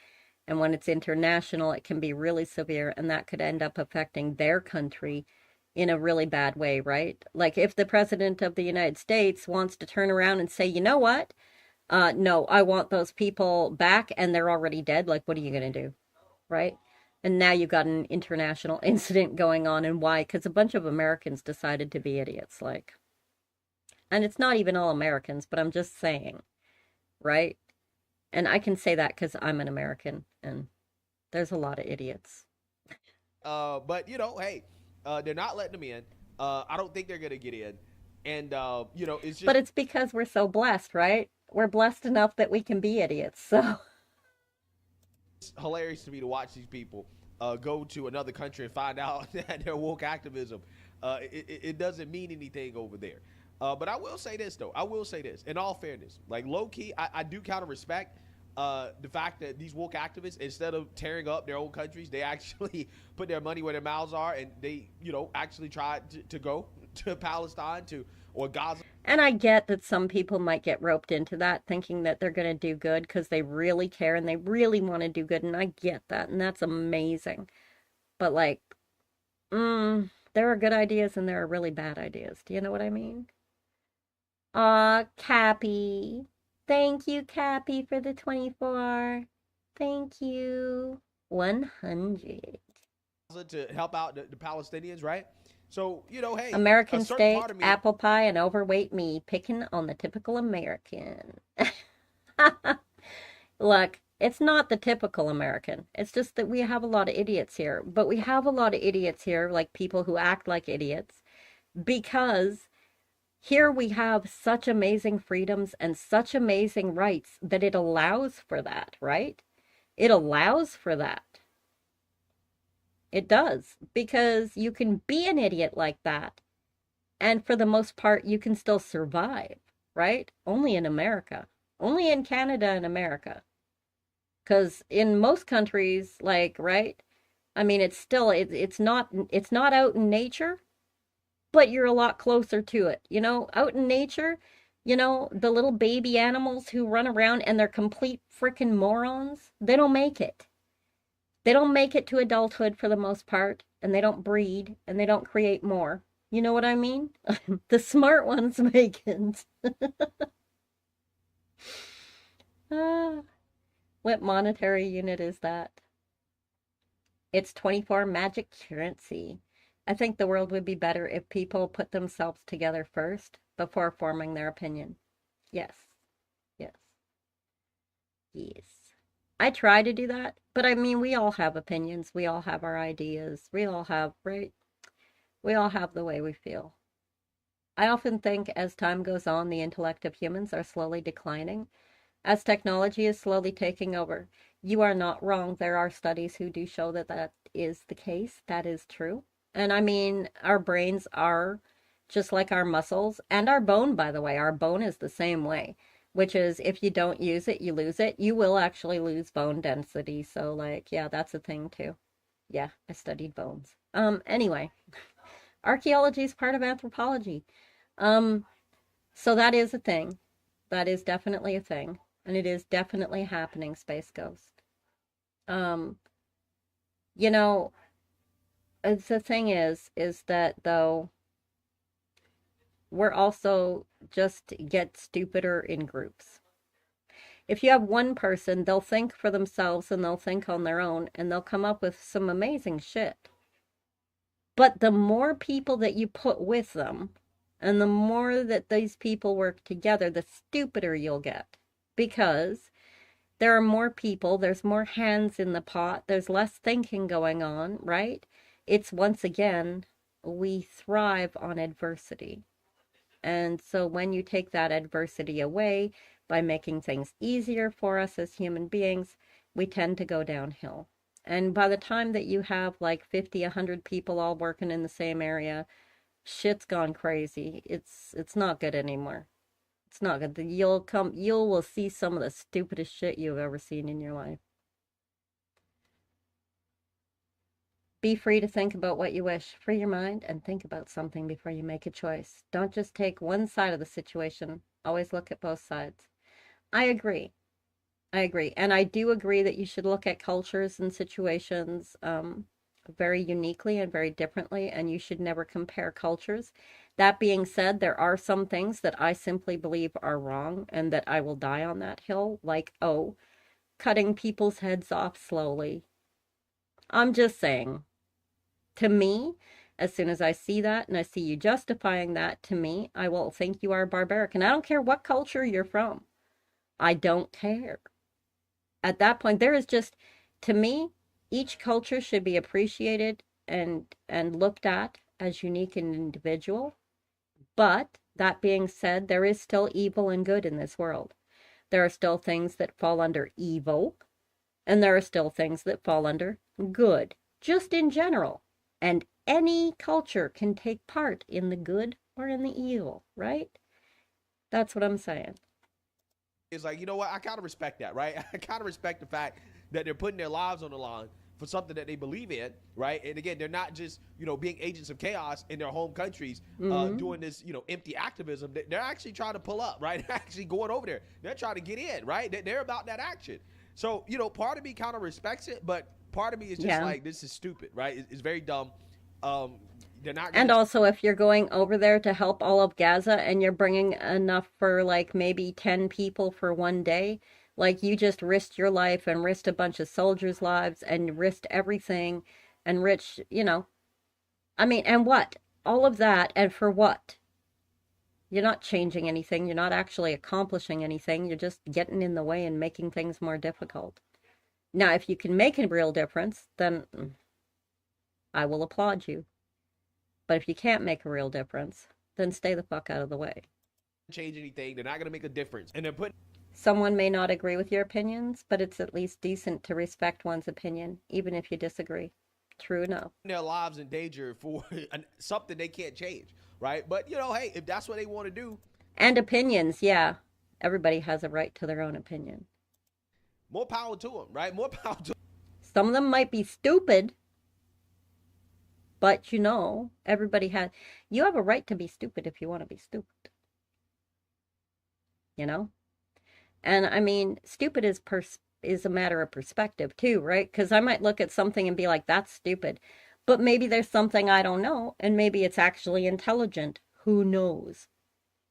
And when it's international, it can be really severe. And that could end up affecting their country in a really bad way, right? Like if the president of the United States wants to turn around and say, you know what? No, I want those people back and they're already dead. Like, what are you going to do? Right? And now you've got an international incident going on. And why? Because a bunch of Americans decided to be idiots. Like, and it's not even all Americans, but I'm just saying, right? And I can say that because I'm an American, and there's a lot of idiots. But, you know, hey, they're not letting them in. I don't think they're going to get in. And, you know, it's just... But it's because we're so blessed, right? We're blessed enough that we can be idiots, so... It's hilarious to me to watch these people go to another country and find out that their woke activism, it doesn't mean anything over there. But I will say this, though. I will say this. In all fairness, like, low-key, I do kind of respect the fact that these woke activists, instead of tearing up their own countries, they actually put their money where their mouths are, and they, you know, actually tried to go to Palestine or Gaza. And I get that some people might get roped into that, thinking that they're going to do good because they really care and they really want to do good, and I get that, and that's amazing. But, like, there are good ideas and there are really bad ideas. Do you know what I mean? Aw, Cappy. Thank you, Cappy, for the 24. Thank you. 100. To help out the Palestinians, right? So, you know, hey, American a certain steak, part of me, apple pie, and overweight me, picking on the typical American. Look, it's not the typical American. It's just that we have a lot of idiots here. But we have a lot of idiots here, like people who act like idiots, because here we have such amazing freedoms and such amazing rights that it allows for that, right? It allows for that. It does, because you can be an idiot like that, and for the most part, you can still survive, right? Only in America. Only in Canada and America. Because in most countries, like, right? I mean, it's still, it's not out in nature, but you're a lot closer to it. You know, out in nature, you know, the little baby animals who run around and they're complete freaking morons, they don't make it. They don't make it to adulthood for the most part, and they don't breed, and they don't create more. You know what I mean? The smart ones make it. What monetary unit is that? It's 24 magic currency. I think the world would be better if people put themselves together first before forming their opinion. Yes. Yes. Yes. I try to do that, but I mean, we all have opinions. We all have our ideas. We all have, right? We all have the way we feel. I often think as time goes on, the intellect of humans are slowly declining, as technology is slowly taking over. You are not wrong. There are studies who do show that that is the case. That is true. And I mean, our brains are just like our muscles and our bone, by the way. Our bone is the same way. Which is, if you don't use it, you lose it. You will actually lose bone density. So, like, yeah, that's a thing, too. Yeah, I studied bones. Anyway, archaeology is part of anthropology. So that is a thing. That is definitely a thing. And it is definitely happening, Space Ghost. You know, the thing is that, though, we're also just get stupider in groups. If you have one person, they'll think for themselves and they'll think on their own and they'll come up with some amazing shit. But the more people that you put with them and the more that these people work together, the stupider you'll get. Because there are more people, there's more hands in the pot, there's less thinking going on, right? It's once again, we thrive on adversity. And so when you take that adversity away by making things easier for us as human beings, we tend to go downhill. And by the time that you have like 50, 100 people all working in the same area, shit's gone crazy. It's not good anymore. It's not good. You will see some of the stupidest shit you've ever seen in your life. Be free to think about what you wish. Free your mind and think about something before you make a choice. Don't just take one side of the situation. Always look at both sides. I agree. And I do agree that you should look at cultures and situations very uniquely and very differently, and you should never compare cultures. That being said, there are some things that I simply believe are wrong and that I will die on that hill, like, cutting people's heads off slowly. I'm just saying, to me, as soon as I see that and I see you justifying that, to me, I will think you are barbaric. And I don't care what culture you're from. I don't care. At that point, there is just, to me, each culture should be appreciated and looked at as unique and individual. But that being said, there is still evil and good in this world. There are still things that fall under evil, and there are still things that fall under good, just in general. And any culture can take part in the good or in the evil, right? That's what I'm saying. It's like, you know what? I kind of respect that, right? I kind of respect the fact that they're putting their lives on the line for something that they believe in, right? And again, they're not just, being agents of chaos in their home countries, doing this, empty activism. They're actually trying to pull up, right? They're actually going over there. They're trying to get in, right? They're about that action. So, part of me kind of respects it, but part of me is just like, this is stupid, right? It's very dumb. They're not. And also, if you're going over there to help all of Gaza and you're bringing enough for like maybe 10 people for one day, like you just risked your life and risked a bunch of soldiers' lives and risked everything and and what? All of that, and for what? You're not changing anything. You're not actually accomplishing anything. You're just getting in the way and making things more difficult. Now, if you can make a real difference, then I will applaud you. But if you can't make a real difference, then stay the fuck out of the way. Change anything. They're not going to make a difference. And they're putting. Someone may not agree with your opinions, but it's at least decent to respect one's opinion, even if you disagree. True enough. Their lives in danger for something they can't change, right? But, hey, if that's what they want to do. And opinions, yeah. Everybody has a right to their own opinion. More power to them, right? More power to them. Some of them might be stupid. But, everybody you have a right to be stupid if you want to be stupid. And stupid is a matter of perspective too, right? Because I might look at something and be like, that's stupid. But maybe there's something I don't know, and maybe it's actually intelligent. Who knows?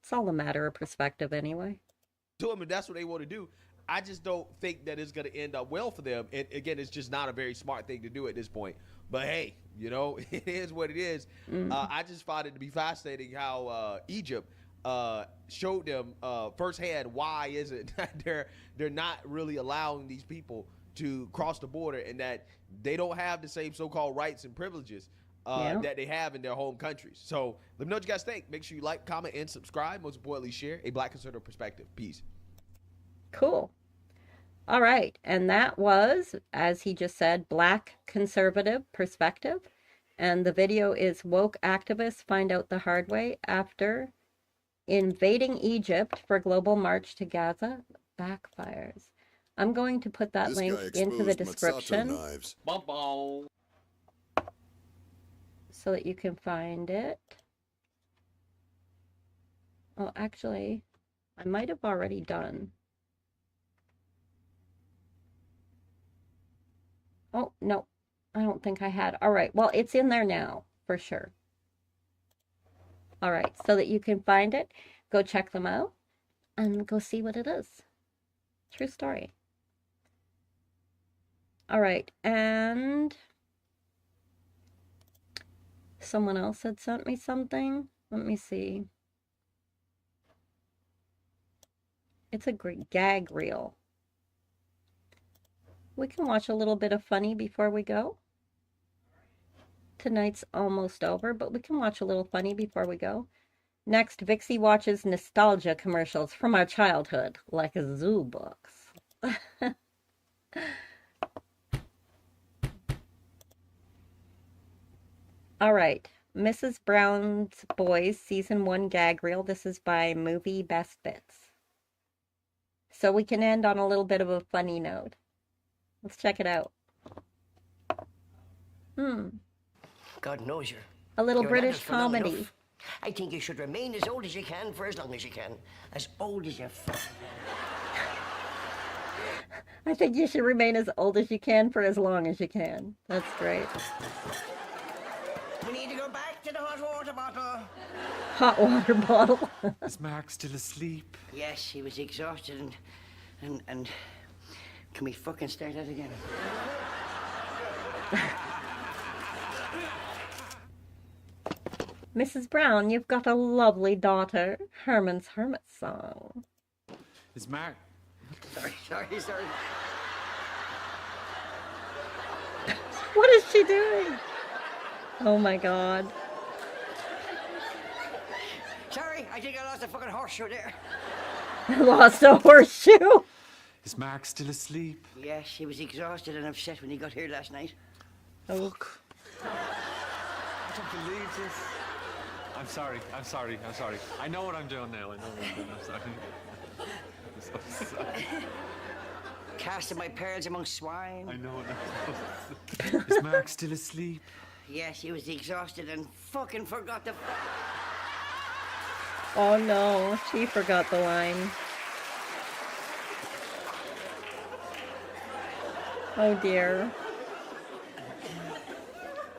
It's all a matter of perspective anyway. To them, and that's what they want to do. I just don't think that it's going to end up well for them. And again, it's just not a very smart thing to do at this point. But hey, it is what it is. I just find it to be fascinating how Egypt showed them firsthand why is it that they're not really allowing these people to cross the border, and that they don't have the same so-called rights and privileges that they have in their home countries. So let me know what you guys think. Make sure you like, comment, and subscribe. Most importantly, share a Black conservative perspective. Peace. Cool. All right. And that was, as he just said, Black conservative perspective. And the video is Woke Activists Find Out the Hard Way After Invading Egypt for Global March to Gaza Backfires. I'm going to put that link into the description so that you can find it. Oh, actually, I might have already done. Oh, no, I don't think I had. All right, well, it's in there now, for sure. All right, so that you can find it, go check them out and go see what it is. True story. All right, and someone else had sent me something. Let me see. It's a great gag reel. We can watch a little bit of funny before we go. Tonight's almost over, but we can watch a little funny before we go. Next, Vixie watches nostalgia commercials from our childhood, like zoo books. All right, Mrs. Brown's Boys Season 1 gag reel. This is by Movie Best Bits. So we can end on a little bit of a funny note. Let's check it out. God knows you're... A little you're British not long comedy. enough. I think you should remain as old as you can for as long as you can. As old as you... I think you should remain as old as you can for as long as you can. That's great. We need to go back to the hot water bottle. Hot water bottle. Is Mark still asleep? Yes, he was exhausted and... Can we fucking start that again? Mrs. Brown, you've got a lovely daughter. Herman's Hermit Song. Is Mark... Sorry. What is she doing? Oh my God. Sorry, I think I lost a fucking horseshoe there. Lost a horseshoe. Is Mark still asleep? Yes, he was exhausted and upset when he got here last night. Fuck. I don't believe this. I'm sorry. I know what I'm doing now. I'm sorry. I'm so sorry. Casting my pearls among swine. I know it. Is Mark still asleep? Yes, he was exhausted and fucking forgot the... Oh no, she forgot the line. Oh dear.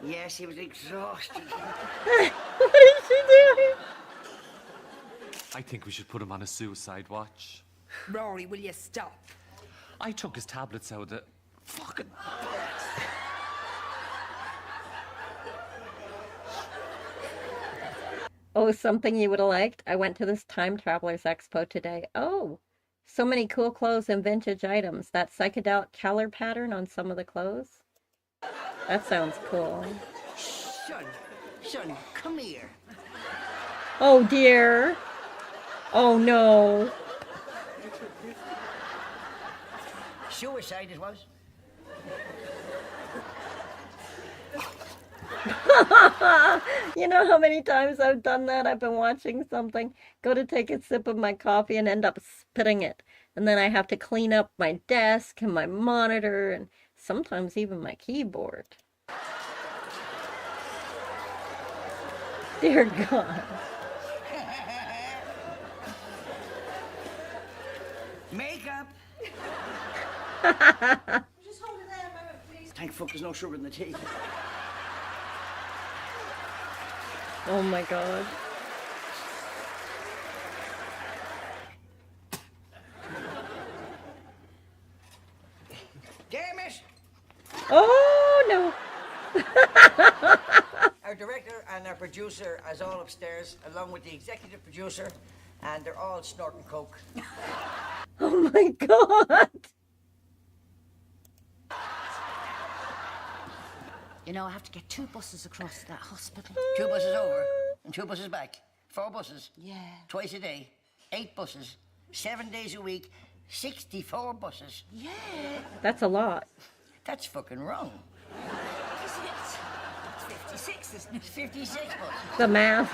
Yes, he was exhausted. What is she doing? I think we should put him on a suicide watch. Rory, will you stop? I took his tablets out of the fucking... Oh, something you would have liked? I went to this Time Travelers Expo today. Oh, so many cool clothes and vintage items. That psychedelic color pattern on some of the clothes. That sounds cool. Son, come here. Oh dear. Oh no. Suicide it was. You know how many times I've done that? I've been watching something, go to take a sip of my coffee and end up spitting it. And then I have to clean up my desk and my monitor and sometimes even my keyboard. Dear God. Makeup. Just hold it there a moment, please. Thank fuck there's no sugar in the tea. Oh my God. Damn it! Oh no. Our director and our producer is all upstairs, along with the executive producer, and they're all snorting coke. Oh my God. You know, I have to get 2 buses across that hospital. 2 buses over and 2 buses back. 4 buses. Yeah. Twice a day. 8 buses. 7 days a week. 64 buses. Yeah. That's a lot. That's fucking wrong. Is it? It's 56, isn't it? 56 buses. The math.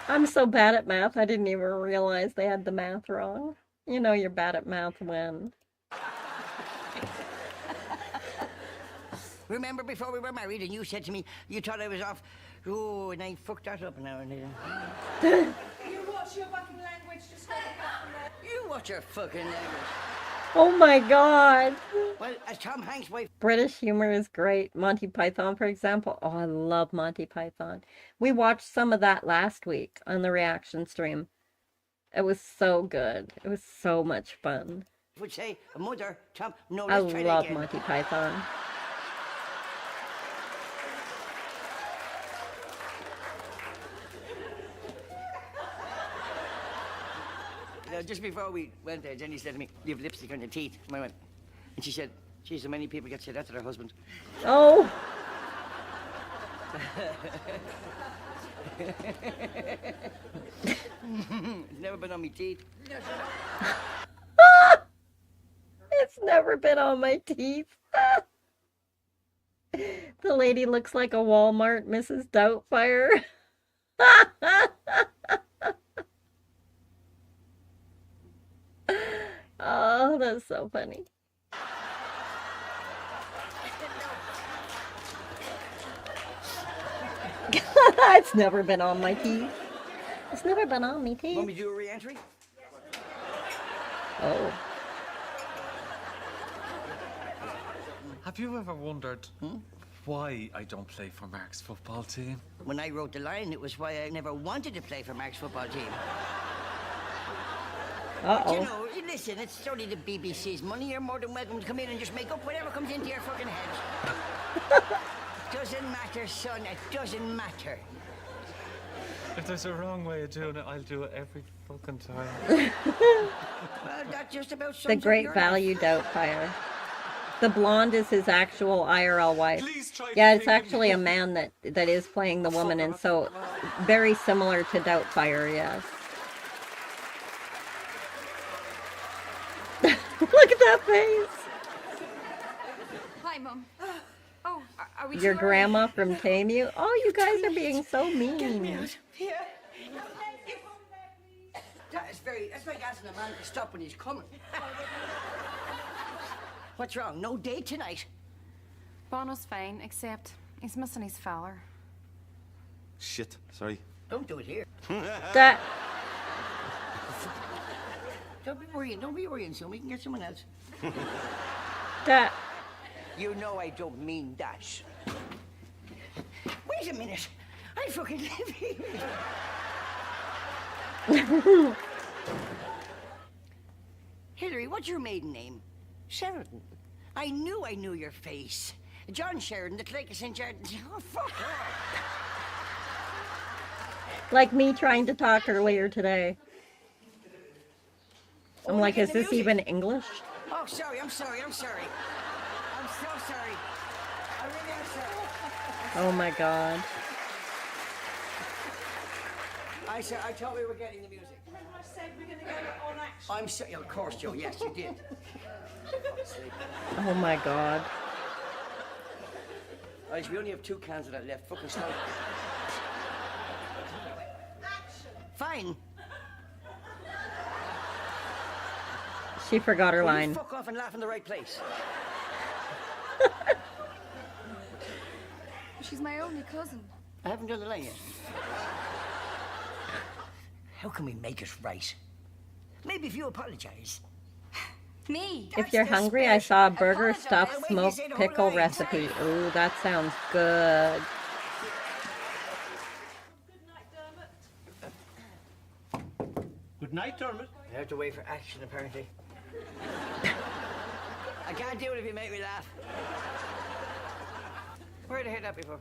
I'm so bad at math, I didn't even realize they had the math wrong. You know you're bad at math when... Remember before we were married and you said to me, you thought I was off, oh, and I fucked that up now and then. You watch your fucking language, just get it out from there. You watch your fucking language. Oh my god. Well, as Tom Hanks' wife. British humor is great. Monty Python, for example. Oh, I love Monty Python. We watched some of that last week on the reaction stream. It was so good. It was so much fun. Would say, mother, Tom, no, I let's try that love again. Monty Python. Just before we went there, Jenny said to me, "You have lipstick on your teeth." And I went, and she said, "Geez, so many people get said that to their husband." Oh. It's never been on my teeth. It's never been on my teeth. The lady looks like a Walmart Mrs. Doubtfire. Oh, that's so funny. It's never been on my teeth. It's never been on my teeth. Want me to do a re-entry? Oh. Have you ever wondered why I don't play for Mark's football team? When I wrote the line, it was why I never wanted to play for Mark's football team. But you know, listen, it's only the BBC's money. You're more than welcome to come in and just make up whatever comes into your fucking head. Doesn't matter, son. It doesn't matter. If there's a wrong way of doing it, I'll do it every fucking time. Well, that just about sums The up Great your Value life. Doubtfire. The blonde is his actual IRL wife. Yeah, it's actually a man that is playing the woman, and so very similar to Doubtfire, yes. Look at that face. Hi, Mum. Oh, are we Your too grandma from Tame. Oh, you guys are being so mean. Here. That's like asking a man to stop when he's coming. What's wrong? No date tonight? Bono's fine, except he's missing his feller. Shit, sorry. Don't do it here. That. Don't be worrying, son. We can get someone else. That. You know I don't mean that. Wait a minute. I fucking live here. Hillary, what's your maiden name? Sheridan. I knew your face. John Sheridan, the Lake of St. Jordan. Oh, fuck off. Like me trying to talk earlier today. I'm like, is this even English? Oh, sorry. I'm so sorry. I really am sorry. Oh my god. I thought we were getting the music. I said we're going to go on action. I'm sorry. Of course, Joe. Yes, you did. Oh my god. Right, we only have 2 cans of that left. Fucking stop. Fine. She forgot her Will you line. fuck off and laugh in the right place. She's my only cousin. I haven't done the line yet. How can we make it right? Maybe if you apologize. Me? If you're hungry, I saw a burger stuffed smoked pickle recipe. Ooh, that sounds good. Good night, Dermot. I have to wait for action, apparently. I can't do it if you make me laugh. Where did I hear that before?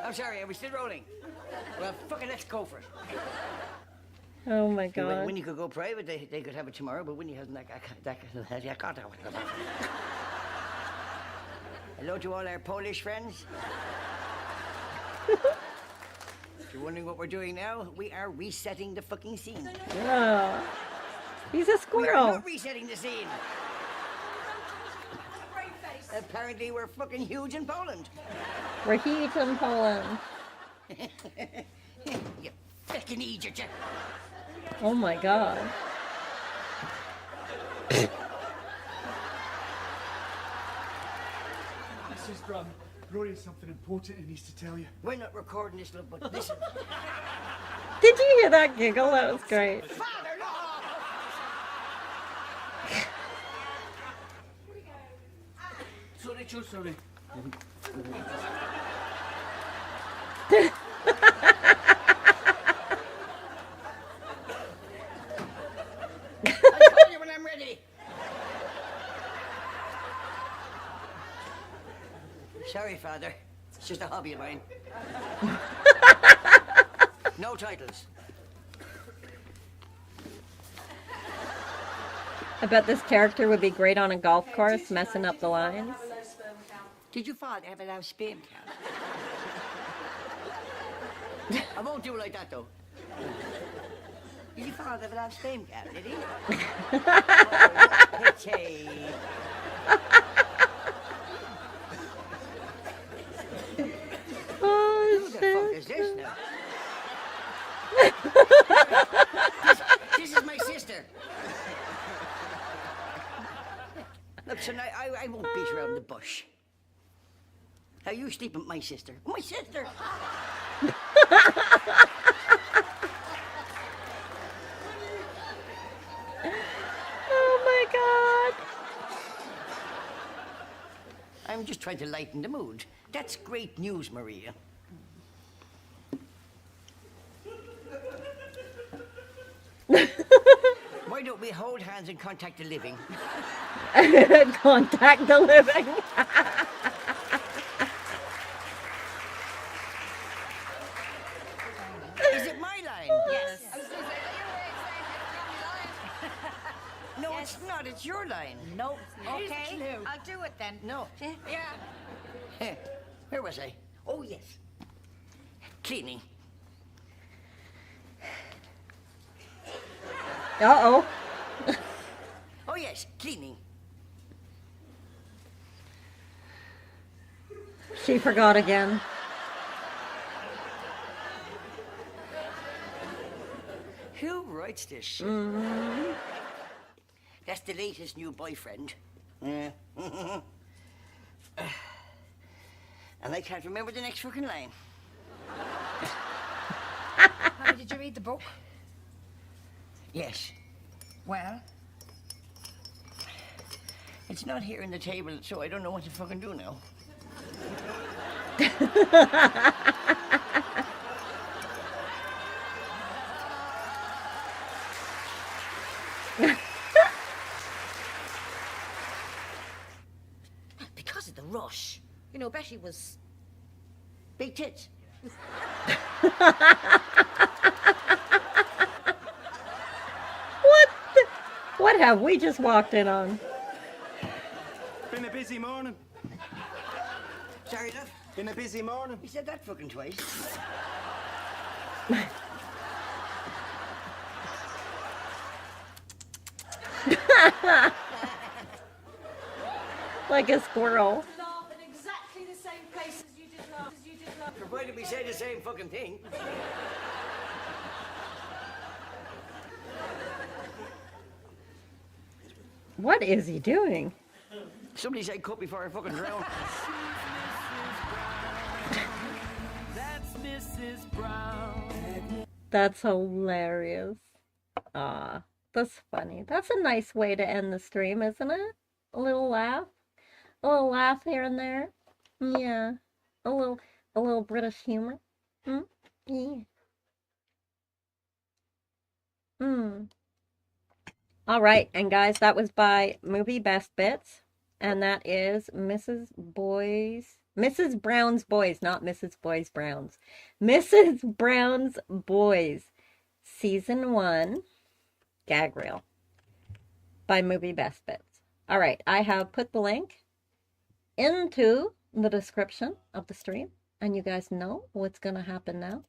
I'm sorry, are we still rolling? Well, fucking let's go for it. Oh my god. Winnie could go private, they could have it tomorrow, but Winnie hasn't that. Hello to all our Polish friends. If you're wondering what we're doing now, we are resetting the fucking scene. Oh, he's a We are squirrel. not resetting the scene. Apparently we're fucking huge in Poland. We're huge in Poland. You fucking idiot, you. Oh my god. This is from Rory has something important he needs to tell you. We're not recording this, look, but listen. Did you hear that giggle? That was great. Father, no! Sorry, too sorry. I'll call you when I'm ready. Sorry, Father. It's just a hobby of mine. No titles. I bet this character would be great on a golf course, messing up the lines. Did your father have a low sperm count? I won't do it like that, though. Did your father have a low sperm count, did he? Oh, pity. Oh, Who the fuck is this now? this is my sister. Look, son, I won't beat around the bush. How you sleep with my sister? My sister! Oh my God! I'm just trying to lighten the mood. That's great news, Maria. Why don't we hold hands and contact the living? Contact the living. Is it my line? Yes. No, it's not. It's your line. Nope. Here's the Okay, clue. I'll do it then. No. Yeah. Where was I? Oh, yes. Cleaning. Uh-oh. Oh, yes, cleaning. She forgot again. Who writes this shit? That's the latest new boyfriend. Yeah. And I can't remember the next fucking line. Honey, did you read the book? Yes. Well, It's not here in the table, so I don't know what to fucking do now. because of the rush. You know, Betty was... Big tits. What have we just walked in on? Been a busy morning. Sorry, love. Been a busy morning. You said that fucking twice. Like a squirrel. laugh in exactly the same place as you did last. Provided we say the same fucking thing. What is he doing? Somebody said cut before I fucking drown. That's Mrs. Brown. That's hilarious. Ah, that's funny. That's a nice way to end the stream, isn't it? A little laugh. A little laugh here and there. Yeah. A little British humor. Yeah. All right, and guys, that was by Movie Best Bits, and that is Mrs. Brown's Boys, not Mrs. Boys Brown's. Mrs. Brown's Boys, Season 1, gag reel, by Movie Best Bits. All right, I have put the link into the description of the stream, and you guys know what's going to happen now.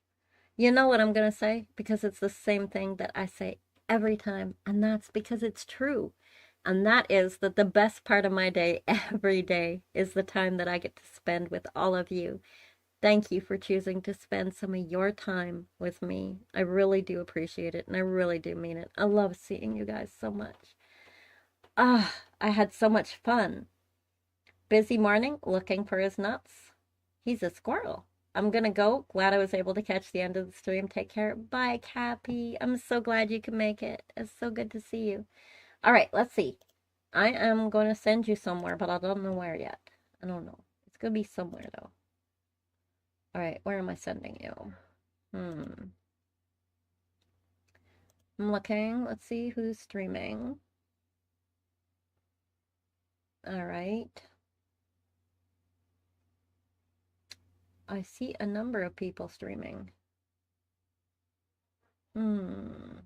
You know what I'm going to say, because it's the same thing that I say every time, and that's because it's true. And that is that the best part of my day every day is the time that I get to spend with all of you. Thank you for choosing to spend some of your time with me. I really do appreciate it, and I really do mean it. I love seeing you guys so much. I had so much fun. Busy morning looking for his nuts. He's a squirrel. I'm gonna go. Glad I was able to catch the end of the stream. Take care. Bye, Cappy. I'm so glad you could make it. It's so good to see you. All right, let's see. I am going to send you somewhere, but I don't know where yet. I don't know. It's going to be somewhere, though. All right, where am I sending you? I'm looking. Let's see who's streaming. All right. I see a number of people streaming. None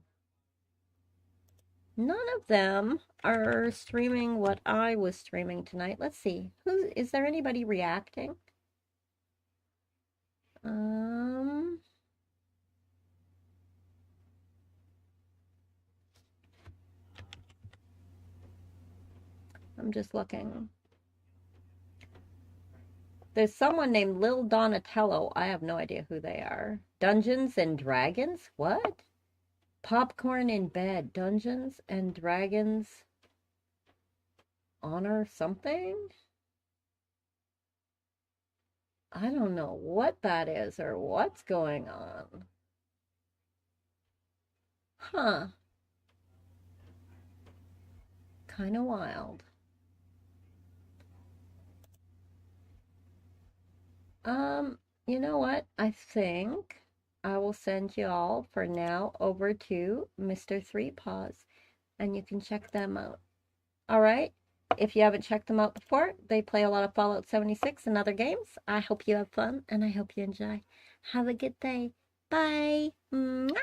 of them are streaming what I was streaming tonight. Let's see. Is there anybody reacting? I'm just looking. There's someone named Lil Donatello. I have no idea who they are. Dungeons and Dragons? What? Popcorn in bed. Dungeons and Dragons honor something? I don't know what that is or what's going on. Huh. Kind of wild. You know what? I think I will send you all for now over to Mr. Three Paws, and you can check them out. All right? If you haven't checked them out before, they play a lot of Fallout 76 and other games. I hope you have fun, and I hope you enjoy. Have a good day. Bye. Mwah.